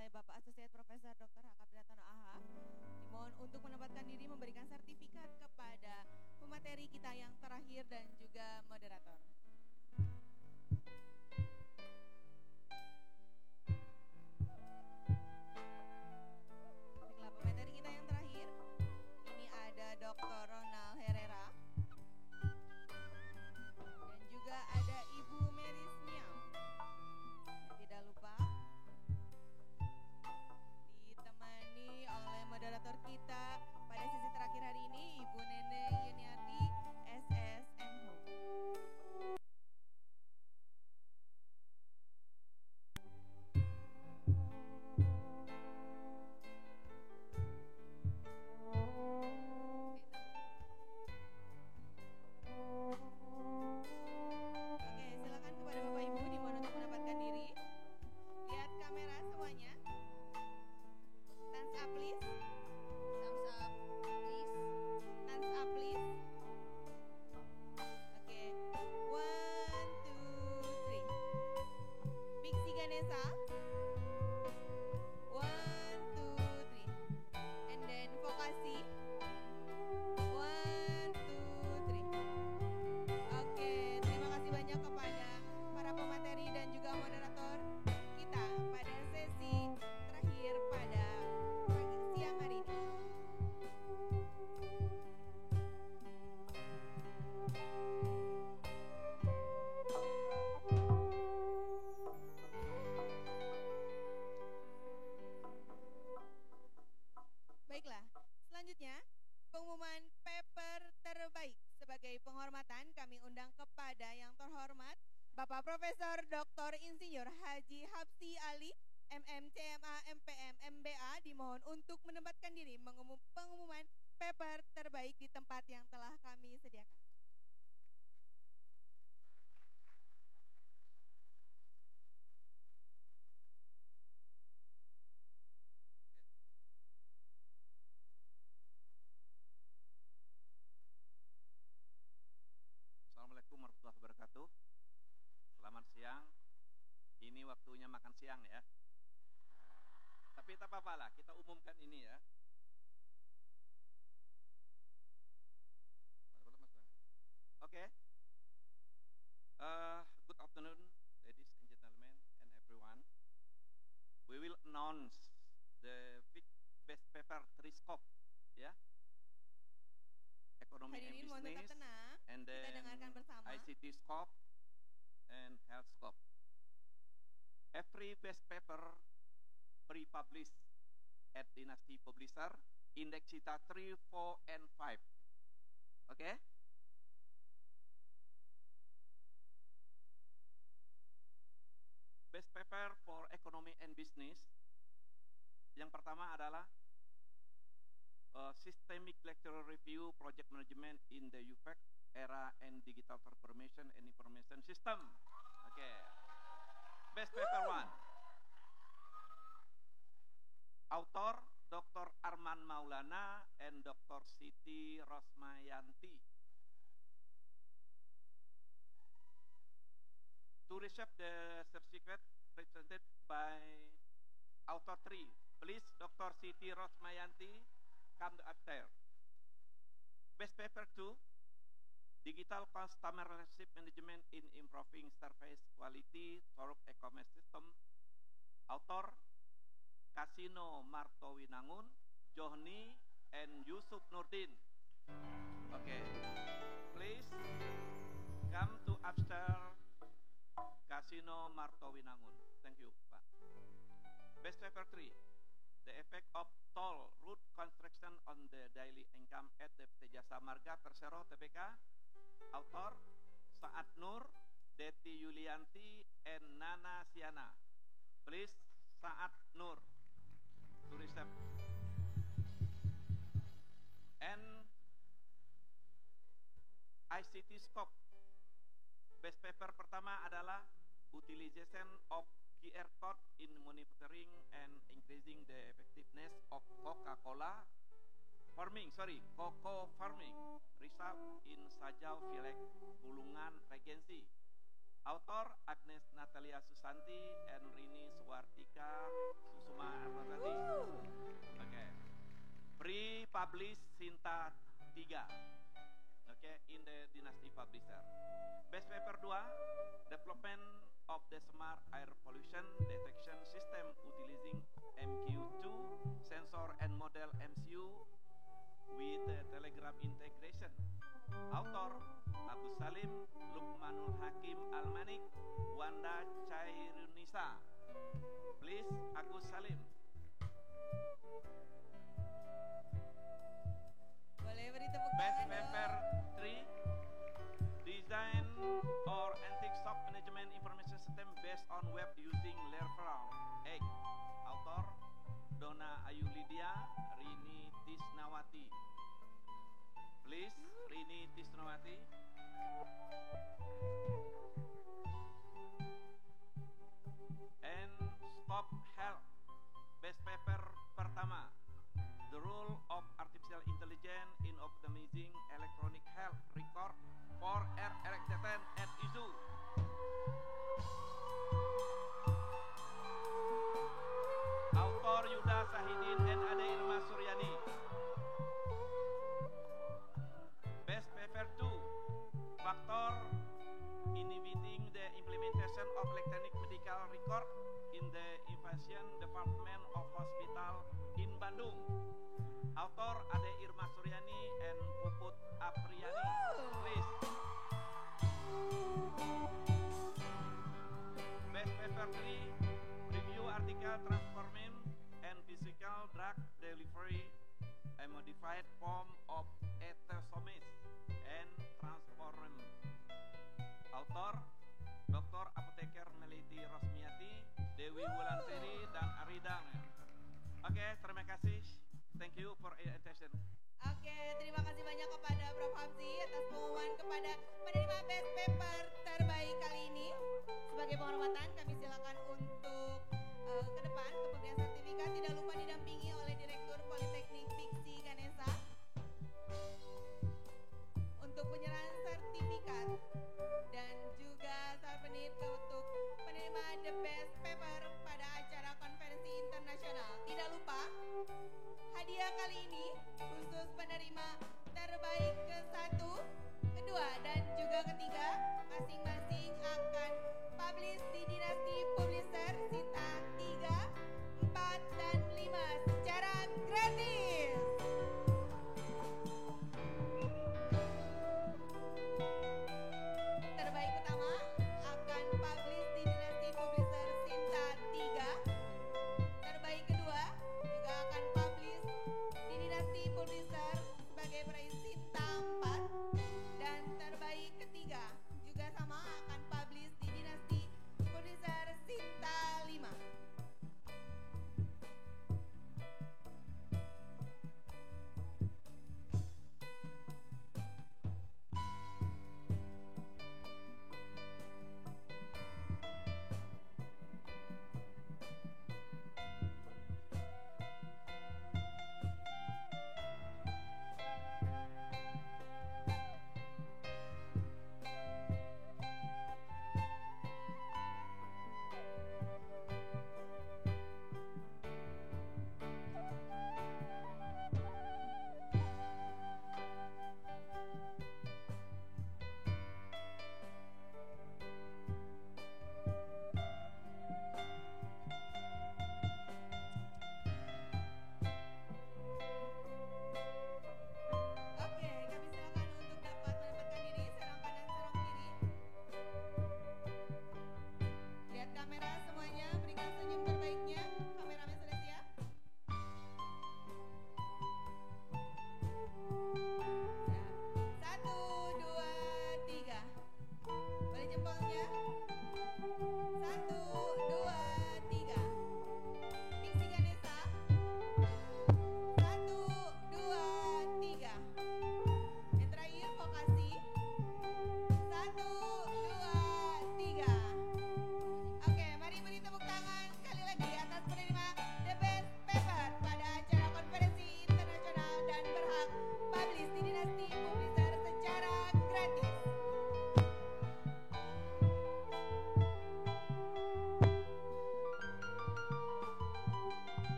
oleh Bapak Associate Profesor Dr. Haka Prihartono AH. Dimohon untuk menempatkan diri memberikan sertifikat kepada pemateri kita yang terakhir dan juga moderator. Baiklah, pemateri kita yang terakhir ini ada Dr. Ronald Herrera dan juga ada Ibu Meris Miao. Dan tidak lupa ditemani oleh moderator kita pada sesi terakhir hari ini, Ibu Nene Yuniarti, SSMH. Oke, silakan kepada Bapak Ibu dimohon untuk mendapatkan diri. Lihat kamera semuanya. Thumbs up please. Thumbs up please. Thumbs up please. Oke. 1, 2, 3. Pixie Ganesha. 1, 2, 3. And then vokasi. 1, 2, 3. Oke, terima kasih banyak kepada para pemateri dan juga moderator kita pada sesi terakhir pada siang hari ini. Baiklah, selanjutnya pengumuman paper terbaik. Sebagai penghormatan kami undang kepada yang terhormat Bapak Profesor Dr. Insinyur Haji Hapsi Ali, MM, CMA, MPM, MBA dimohon untuk menempatkan diri pengumuman paper terbaik di tempat yang telah kami sediakan. Assalamualaikum warahmatullahi wabarakatuh. Selamat siang. Ini waktunya makan siang ya. Tapi tak apa-apa lah, kita umumkan ini ya. Oke. Good afternoon, ladies and gentlemen, and everyone. We will announce the best paper 3 scope, ya. Economy and Hadirin mohon tetap business, tenang. and Kita then dengarkan bersama. ICT scope and health scope. Every best paper pre-published at Dynasty Publisher, Index Cita 3, 4, and 5. Okay? Best paper for economy and business. Yang pertama adalah Systemic Lecturer Review Project Management in the UFAC Era and Digital Transformation and Information System. Okay. Best paper 1. Author Dr. Arman Maulana and Dr. Siti Rosmayanti. To receive the certificate presented by author 3, please Dr. Siti Rosmayanti come upstairs. Best paper 2, Digital Customer Relationship Management in Improving Service Quality Through E-commerce System. Author Kasino Martowinangun, Johni, and Yusuf Nurdin. Okay, please come to upstairs. Kasino Martowinangun. Thank you, Pak. Best paper 3, the effect of toll road construction on the daily income at the PT Jasa Marga Persero TBK. Author Saad Nur, Deti Yulianti, and Nana Siana. Please, Saad Nur to receive. And ICT scope. Best paper pertama adalah utilization of QR code in monitoring and increasing the effectiveness of Coca-Cola cocoa farming, result in Sajau Village, Bulungan, Regency. Author Agnes Natalia Susanti and Rini Suwartika Susuma Armasati. Okay. Pre-published Sinta 3. Okay, in the Dynasty Publisher. Best paper 2, Development of the Smart Air Pollution Detection System utilizing MQ2 sensor and model MCU with the Telegram integration. Author Agus Salim, Lukmanul Hakim Almanik, Wanda Chairunisa. Please, Agus Salim. Boleh beri tepuk Best tangan paper dong. 3, Design or Anti-Shock Management Information System based on web using Laravel 8. Author Dona Ayu Lydia, Rini Tisnawati. Please, Rini Tisnawati. And Stop Health. Best paper pertama. The role of artificial intelligence in optimizing electronic health record for RX10 at ISU. Author Yuda Sahidin and Ade Irma Suryani. Best paper 2, factor inhibiting the implementation of electronic medical record in the inpatient department of hospital in Bandung. Author Ade Irma Suryani and Puput Apriyani. Please. Best paper 3, review article transforming and physical drug delivery, a modified form of etosomes and transforming. Author Dr. Apoteker Meliti Rosmiati, Dewi Wulanteri, dan Aridang. Oke, terima kasih. Thank you for your attention. Oke, terima kasih banyak kepada Prof. Hamzi atas pengumuman kepada penerima best paper terbaik kali ini. Sebagai penghormatan, kami silakan untuk ke depan untuk pemberian sertifikat. Tidak lupa didampingi oleh Direktur Politeknik Piksi Ganesha untuk penyerahan sertifikat dan juga sarpenit untuk penerima the best paper pada acara konferensi internasional. Tidak lupa hadiah kali ini khusus penerima terbaik ke-1, kedua, dan juga ketiga masing-masing akan publish di Dynasty Publisher Sinta 3, 4, dan 5 secara gratis. Terbaik utama akan publish di Dynasty Publisher Sinta 3. Terbaik kedua juga akan publish di Dynasty Publisher sebagai peraih Sinta 4. Dan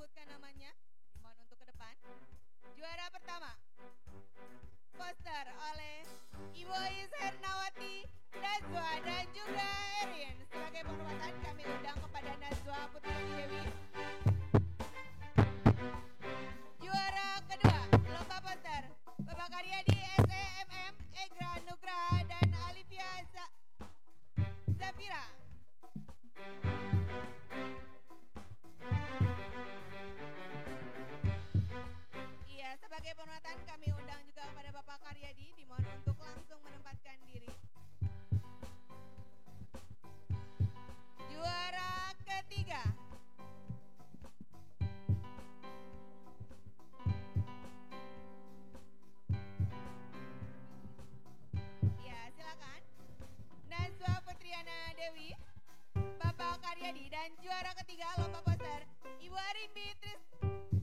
sebutkan namanya. Dimohon untuk ke depan. Juara pertama, poster oleh Ibu Is Hernawati, Najwa dan juga Erin. Sebagai penghormatan kami undang kepada Najwa Putri Dewi. Juara kedua, lomba poster Bapak Karyadi SEMM, Egra Nugraha dan Alivia Zafira. Iya, sebagai penonton kami undang juga kepada Bapak Karyadi, dimohon untuk langsung menempatkan diri. Juara ketiga, ya silakan, Najwa Putriana Dewi, Bapak Karyadi, dan juara ketiga lomba poster Ibu Arimbi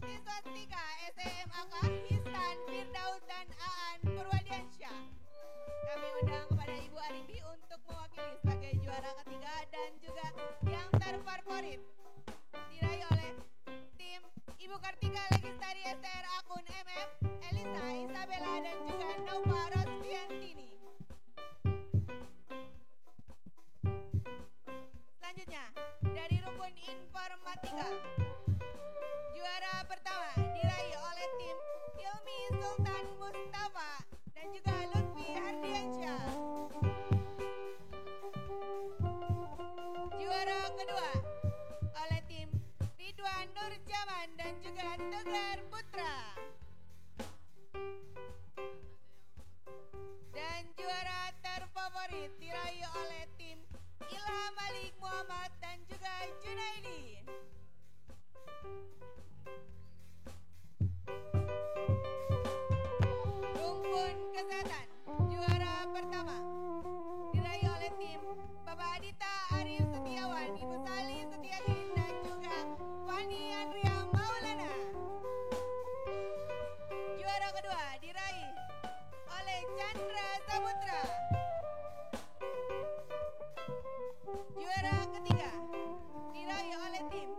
Triswastika SEMAK, Hisan Firdaus dan Aan Purwadiansyah. Kami undang kepada Ibu Arimbi untuk mewakili sebagai juara ketiga dan juga yang terfavorit diraih oleh tim Ibu Kartika Legistari STR akun MM, Elisa Isabella dan juga Nova Rosviantini. Selanjutnya dari rukun informatika, juara pertama diraih oleh tim Hilmi Sultan Mustafa dan juga Lutfi Hardiansyah. Juara kedua oleh tim Ridwan Nurjaman dan juga Tegar Putra. Dan juara terfavorit diraih oleh tim Ilham Malik Muhammad dan juga Junaidi. Rumpun kesehatan, juara pertama diraih oleh tim Bapak Adita Arif Setiawan, Ibu Sali Setiatin dan juga Fani Andrea Maulana. Juara kedua diraih oleh Chandra Saputra. Juara ketiga diraih oleh tim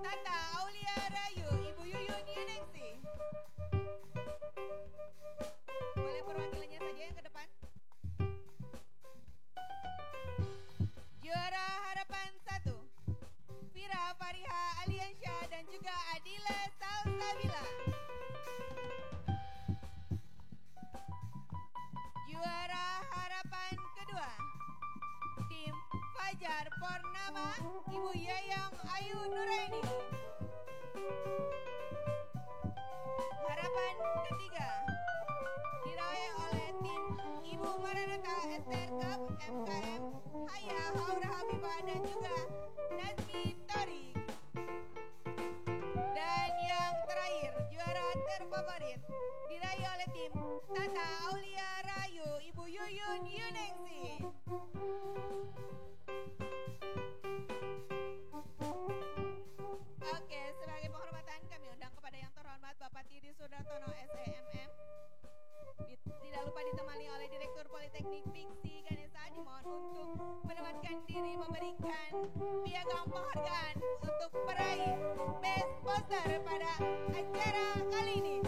Tata Aulia Rayu, Ibu Yuyun Yuningsi. Boleh perwakilannya saja yang ke depan. Juara harapan 1, Vira Fariha Aliansyah dan juga Adila Salsabila. Juara harapan kedua, tim Fajar Purnama, Ibu Yayang Ayu Nuraini. Harapan ketiga diraih oleh tim Ibu Maranatha STR Cup MKM, Haya Haura Habibah dan juga Nazmi Tori. Dan yang terakhir, juara terfavorit diraih oleh tim Tata Aulia Rayu, Ibu Yuyun Yuningsi. Oke, sebagai penghormatan kami undang kepada yang terhormat Bapak Tidi Sudartono SEMM. Tidak lupa ditemani oleh Direktur Politeknik Piksi Ganesha, dimohon untuk menempatkan diri memberikan piagam penghargaan untuk peraih Best Poster pada acara kali ini.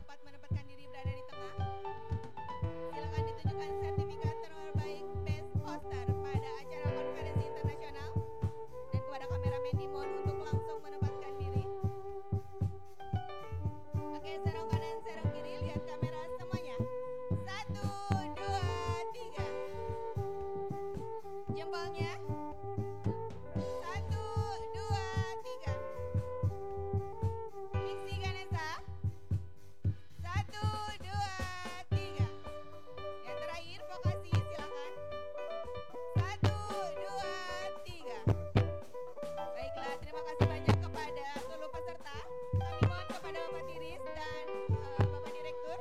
dapat menempatkan diri berada di tengah. Silakan ditunjukkan sertifikat terbaik Best Hoster pada acara konferensi internasional. Dan kepada kameramen dimohon untuk langsung menempatkan diri. Oke, serong kanan, serong kiri, lihat kamera semuanya. 1, 2, 3. Jempolnya. 1, 2, 3. Pixie Ganesha. 1, 2, 3. Yang terakhir vokasi silakan. 1, 2, 3. Baiklah, terima kasih banyak kepada seluruh peserta. Kami mohon kepada Bapak Tiris dan Bapak Direktur.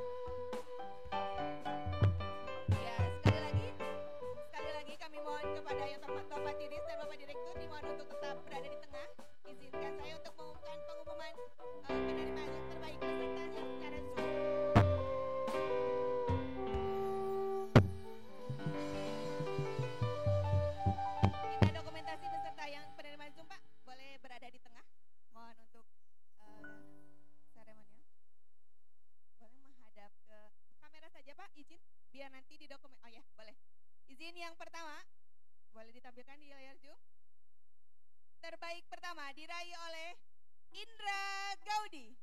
Ya, sekali lagi kami mohon kepada yang terhormat Bapak Tiris dan Bapak Direktur dimohon untuk tetap berada di tengah. Izinkan saya untuk mengumumkan pengumuman penerimaan yang terbaik pesertanya secara Zoom. Kita dokumentasi peserta yang penerimaan Zoom, Pak, boleh berada di tengah. Mohon untuk seremonial. Boleh menghadap ke kamera saja, Pak, izin biar nanti di dokumen. Oh ya, boleh. Izin yang pertama boleh ditampilkan di layar Zoom. Terbaik pertama diraih oleh Indra Gaudi.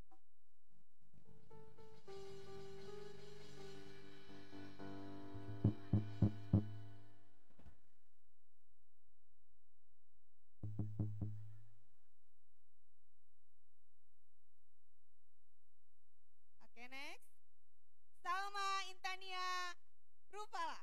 Oke, next. Salma Intania Rufala.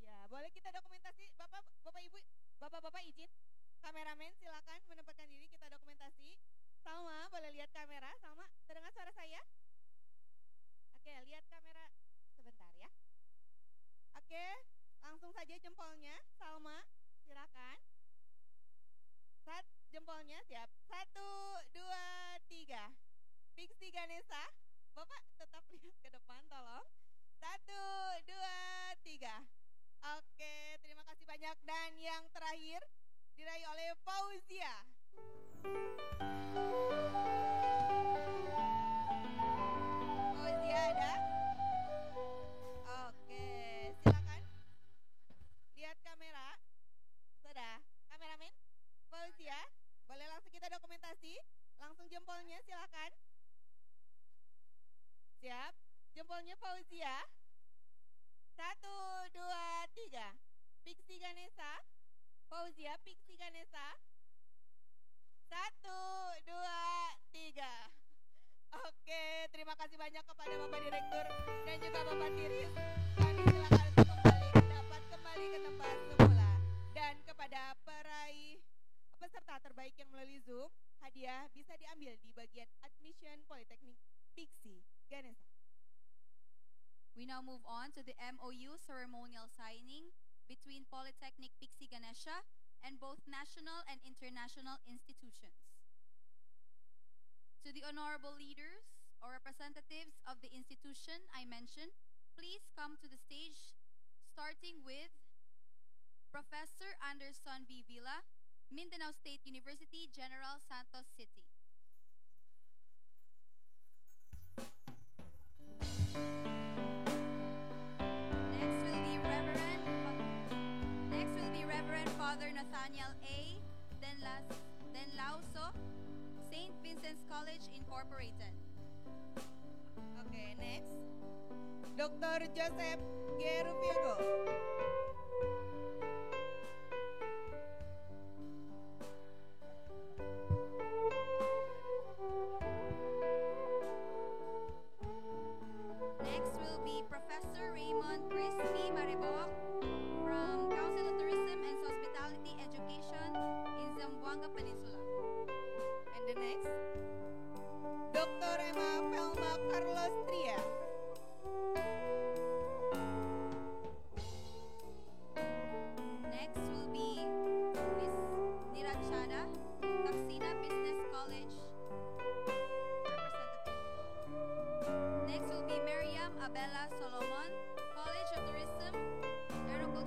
Ya, boleh kita dokumentasi, Bapak Ibu, Bapak izin. Kameramen silakan menempatkan diri, kita dokumentasi. Salma, boleh lihat kamera. Salma, terdengar suara saya? Oke, lihat kamera sebentar ya. Oke, langsung saja jempolnya. Salma, silakan. Jempolnya siap. 1, 2, 3. Pixie Ganesha, Bapak tetap lihat ke depan, tolong. 1, 2, 3. Oke, terima kasih banyak. Dan yang terakhir diraih oleh Fauzia. Fauzia ada? Oke, silakan. Lihat kamera. Sudah, kameramen. Fauzia, boleh langsung kita dokumentasi. Langsung jempolnya silakan. Siap. Jempolnya Fauzia. 1, 2, 3. Pixie Ganesha. Fauzia, Pixie Ganesha. 1, 2, 3. Oke, terima kasih banyak kepada Bapak Direktur dan juga Bapak Tiris. Kami silakan untuk dapat kembali ke tempat semula. Dan kepada peraih peserta terbaik yang melalui Zoom, hadiah bisa diambil di bagian admission Politeknik Pixie Ganesha. We now move on to the MOU ceremonial signing between Polytechnic Pixie Ganesha and both national and international institutions. To the honorable leaders or representatives of the institution I mentioned, please come to the stage, starting with Professor Anderson B. Villa, Mindanao State University, General Santos City. Next will be Reverend Father Nathaniel A. Denlauso, St. Vincent's College Incorporated. Okay, next. Dr. Joseph G. Rufilgo. Next will be Professor Raymond Crispy Mariboc from Council of Tourism and Hospitality Education in Zamboanga Peninsula. And the next, Dr. Emma Felma Carlos Tria.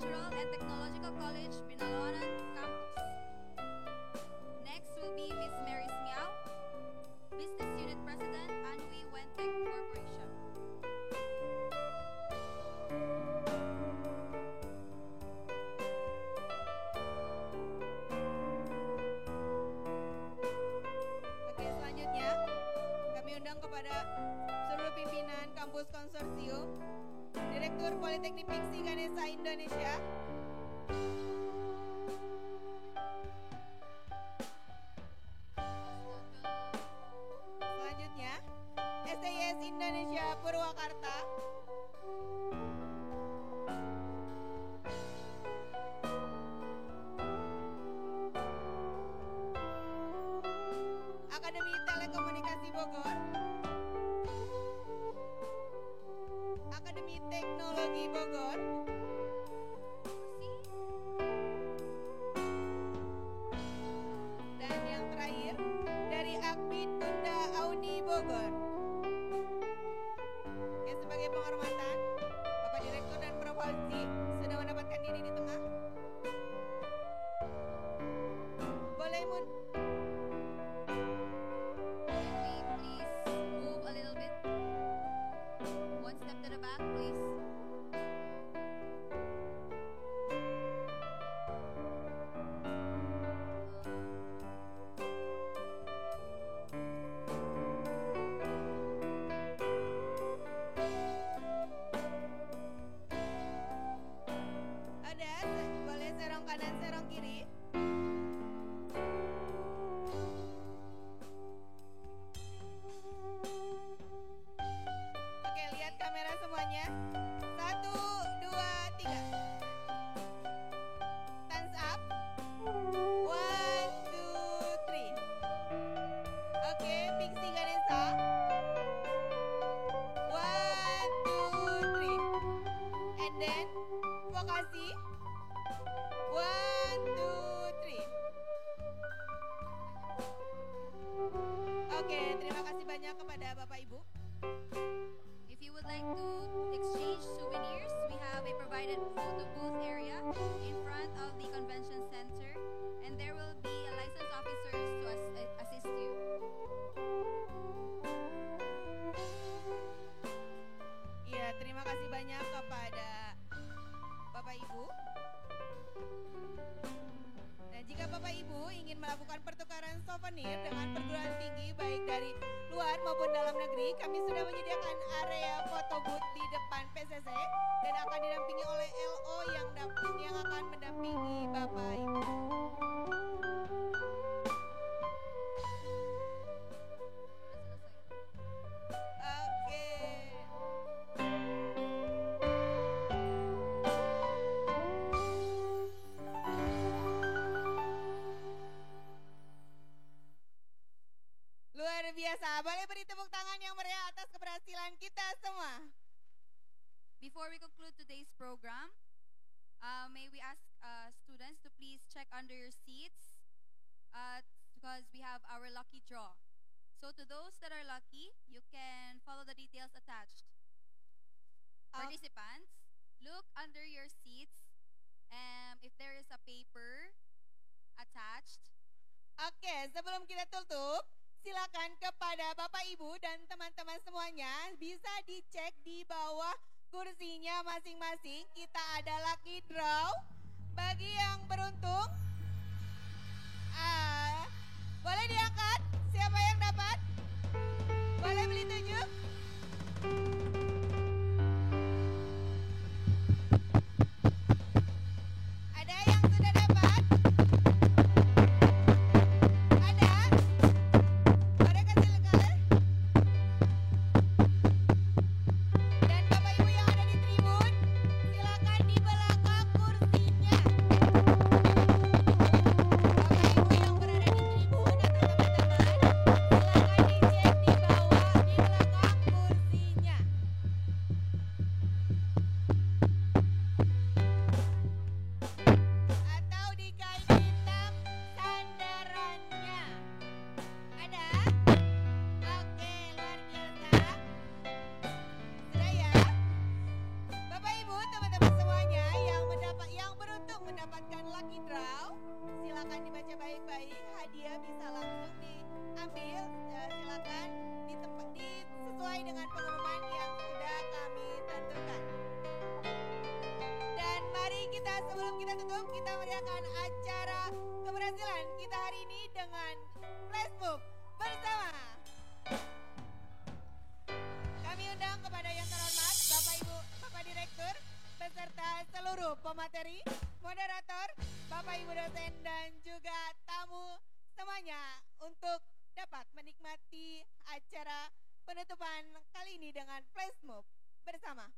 Agricultural and Technological College, Binaloanan Campus. Next will be Miss Mary Miao, Business Unit President, Anhui Wentec Corporation. Oke, selanjutnya kami undang kepada seluruh pimpinan kampus konsorsium, Direktur Politeknik Piksi Ganesha Indonesia, selanjutnya STIS Indonesia Purwakarta, Akademi Telekomunikasi Bogor, Akademi Teknologi Bogor, dan yang terakhir dari Akbid Tunda Auni Bogor. Oke, sebagai penghormatan, Bapak Direktur dan Prof. Halzi sudah mendapatkan diri di tengah. Boleh Please move a little bit. One step to the back, please. Ada, boleh serong kanan, serong kiri. Oke, lihat kamera semuanya. 1, 2, 3. Thumbs up. 1, 2, 3. Oke, Piksi Ganesha. 1, 2, 3. And then Vokasi. 1, 2, 3. Oke, terima kasih banyak kepada Bapak Ibu. If you would like to exchange souvenirs, we have a provided photo booth area in front of the convention center, and there will be a licensed officers to assist you. Iya, terima kasih banyak kepada Bapak Ibu. Dan jika Bapak Ibu ingin melakukan pertukaran souvenir dengan perguruan tinggi baik dari luar maupun dalam negeri, kami sudah menyediakan area foto booth di depan PCC dan akan didampingi oleh LO yang akan mendampingi Bapak Ibu. Oke. Luar biasa, boleh beri tepuk tangan yang meriah atas keberhasilan kita semua. Before we conclude today's program, may we ask students to please check under your seats because we have our lucky draw. So to those that are lucky, you can follow the details attached. Participants, look under your seats if there is a paper attached. Oke, sebelum kita tutup, silakan kepada Bapak Ibu dan teman-teman semuanya bisa dicek di bawah kursinya masing-masing. Kita ada lucky draw. Bagi yang beruntung, boleh diangkat. Siapa yang dapat? Boleh beli 7? Ada yang sudah dapat? Ada? Boleh kasih lekar? Dan Bapak Ibu yang ada di tribun, silakan di belakang kursinya. Bapak Ibu yang berada di tribun atau teman-teman, sebelum kita tutup, kita meriahkan acara keberhasilan kita hari ini dengan flashmob bersama. Kami undang kepada yang terhormat Bapak Ibu, Bapak Direktur, beserta seluruh pemateri, moderator, Bapak Ibu dosen dan juga tamu semuanya untuk dapat menikmati acara penutupan kali ini dengan flashmob bersama.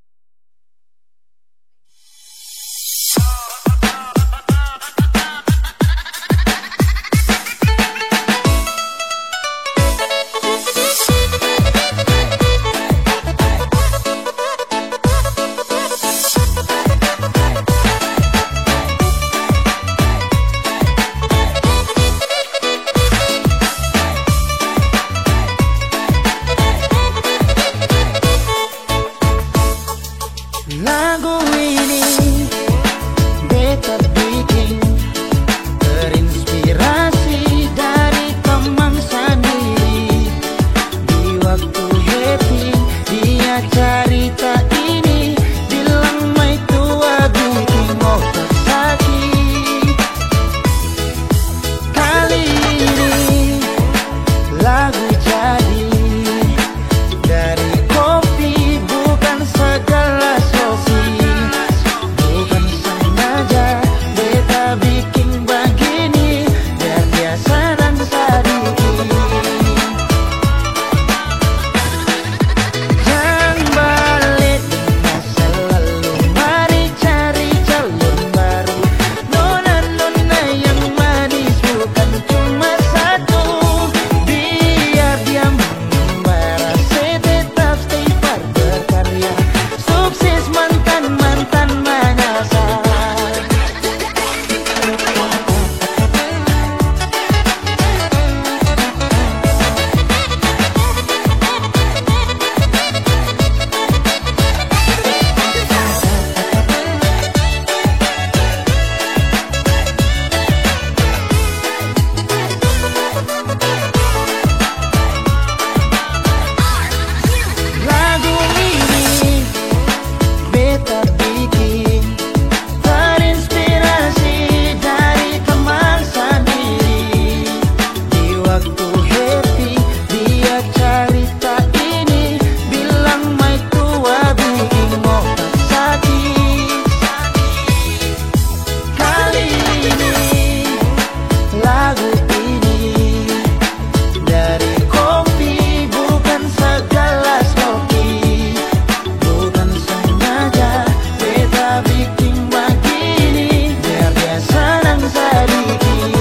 Lagu ini beta bikin terinspirasi dari teman sendiri. Di waktu happy dia cerita ini, bilang mai tua bikin otak sakit. Kali ini lagu jadi dari kopi, bukan segelas kopi. Bukan sengaja beta bikin begini, biar dia senang sedikit. Jangan balik dengan selalu mari cari calon baru. Nona-nona yang manis bukan cuma satu, biar dia mengembara, saya tetap stay far berkarya. Sukses mantan-mantan menyasar. Lagu ini beta bikin terinspirasi dari teman sendiri. Di waktu happy dia cerita ini, bilang mai tua bikin otak sakit. Kali ini lagu ini dari kopi, bukan segelas kopi. Bukan sengaja beta bikin begini, biar dia senang sedikit.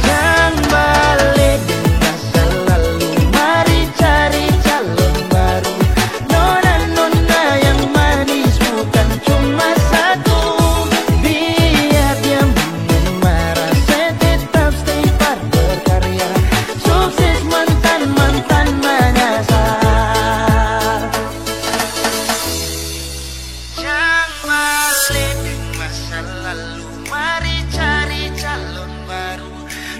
Jangan balik dengan selalu mari cari calon baru. Nona-nona yang manis bukan cuma satu, biar dia mengembara, saya tetap stay far berkarya. Sukses mantan-mantan menyasar. Jangan balik masa lalu, mari cari calon baru.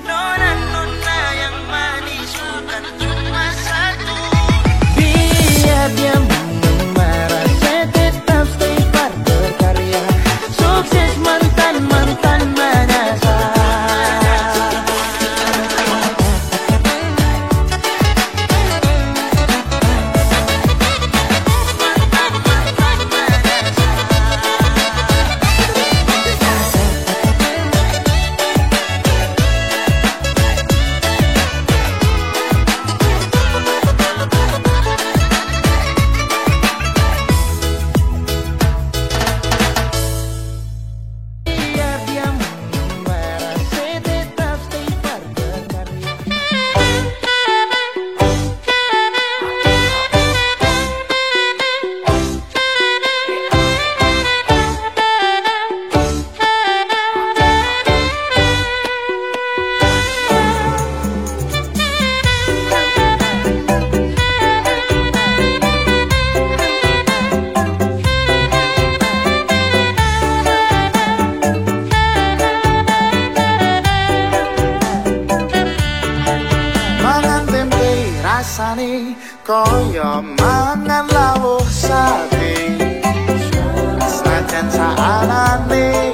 Nona-nona yang manis bukan cuma satu, biar dia mengembara, saya tetap stay far berkarya. Sukses mantan-mantan menyasar. Biar dia mengembara, saya tetap stay far berkarya. Mangan tempe rasane kaya mangan lawuh sate. anane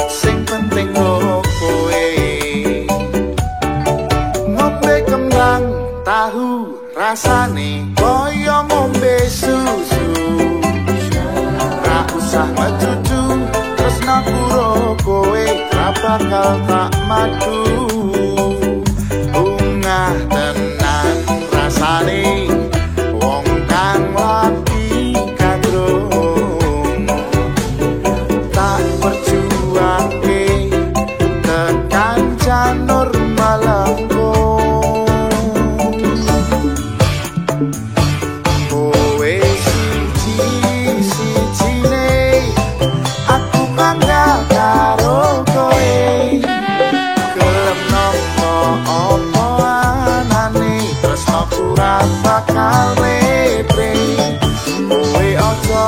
sing penting kowe ngombe kembang tahu rasane koyo ngombe susu ra usah mecucu tresno karo kowe ra bakal tak madu bungah tenan rasane wong kang lagi kadrung tak perjuangke tekan janur malangkung kowe siji-sijine aku bangga karo kowe gelem nopo opo anane tresnoku ra bakal lepe kowe aja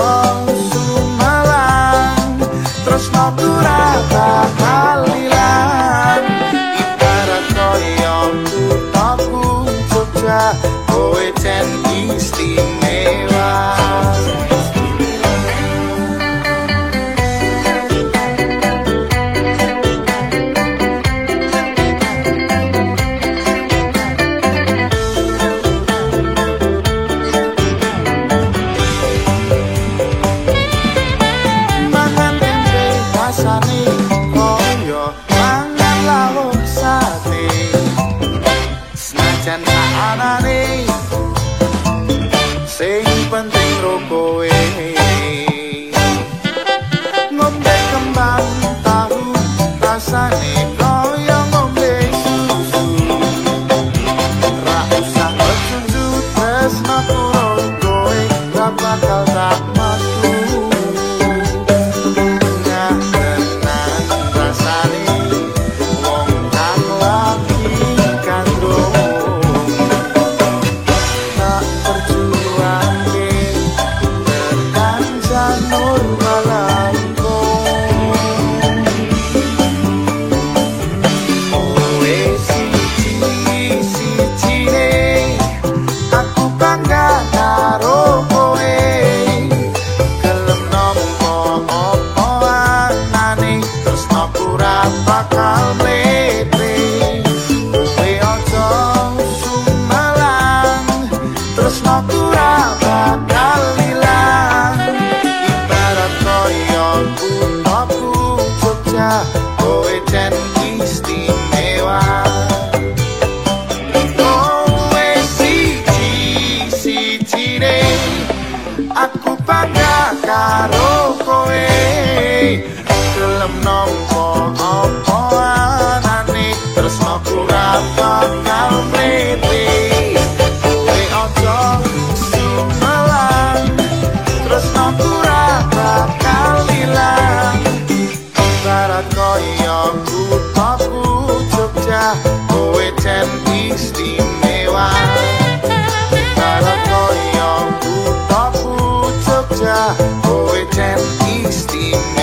sumalang tresnoku ra bakal ilang ibarat koyo kuthaku Jogja kowe jen istimewa mangan tempe rasane koyo mangan lawuh sate senajan tak anane sing penting ro kowe ngombe kembang tahu rasane koyo ngombe susu ra usah mecucu tresno karo kowe ra bakal tak matu bungah tenan rasane wong kang lagi kandung tak perjuangke tekan janur malangkung kowe siji-sijine aku bangga karo kowe gelem nampa apa anane tresnoku ra bakal mlepe kowe aja sumalang tresnoku ra bakal ilang ibarat koyo kuthaku Jogja kowe jen istimewa kowe siji-sijine aku bangga karo kowe gelem nampa apa anane tresnoku ra bakal mlepe kowe aja sumalang tresnoku ra bakal ilang ibarat koyo kuthaku Jogja kowe jen istimewa ibarat koyo kuthaku Jogja kowe jen istimewa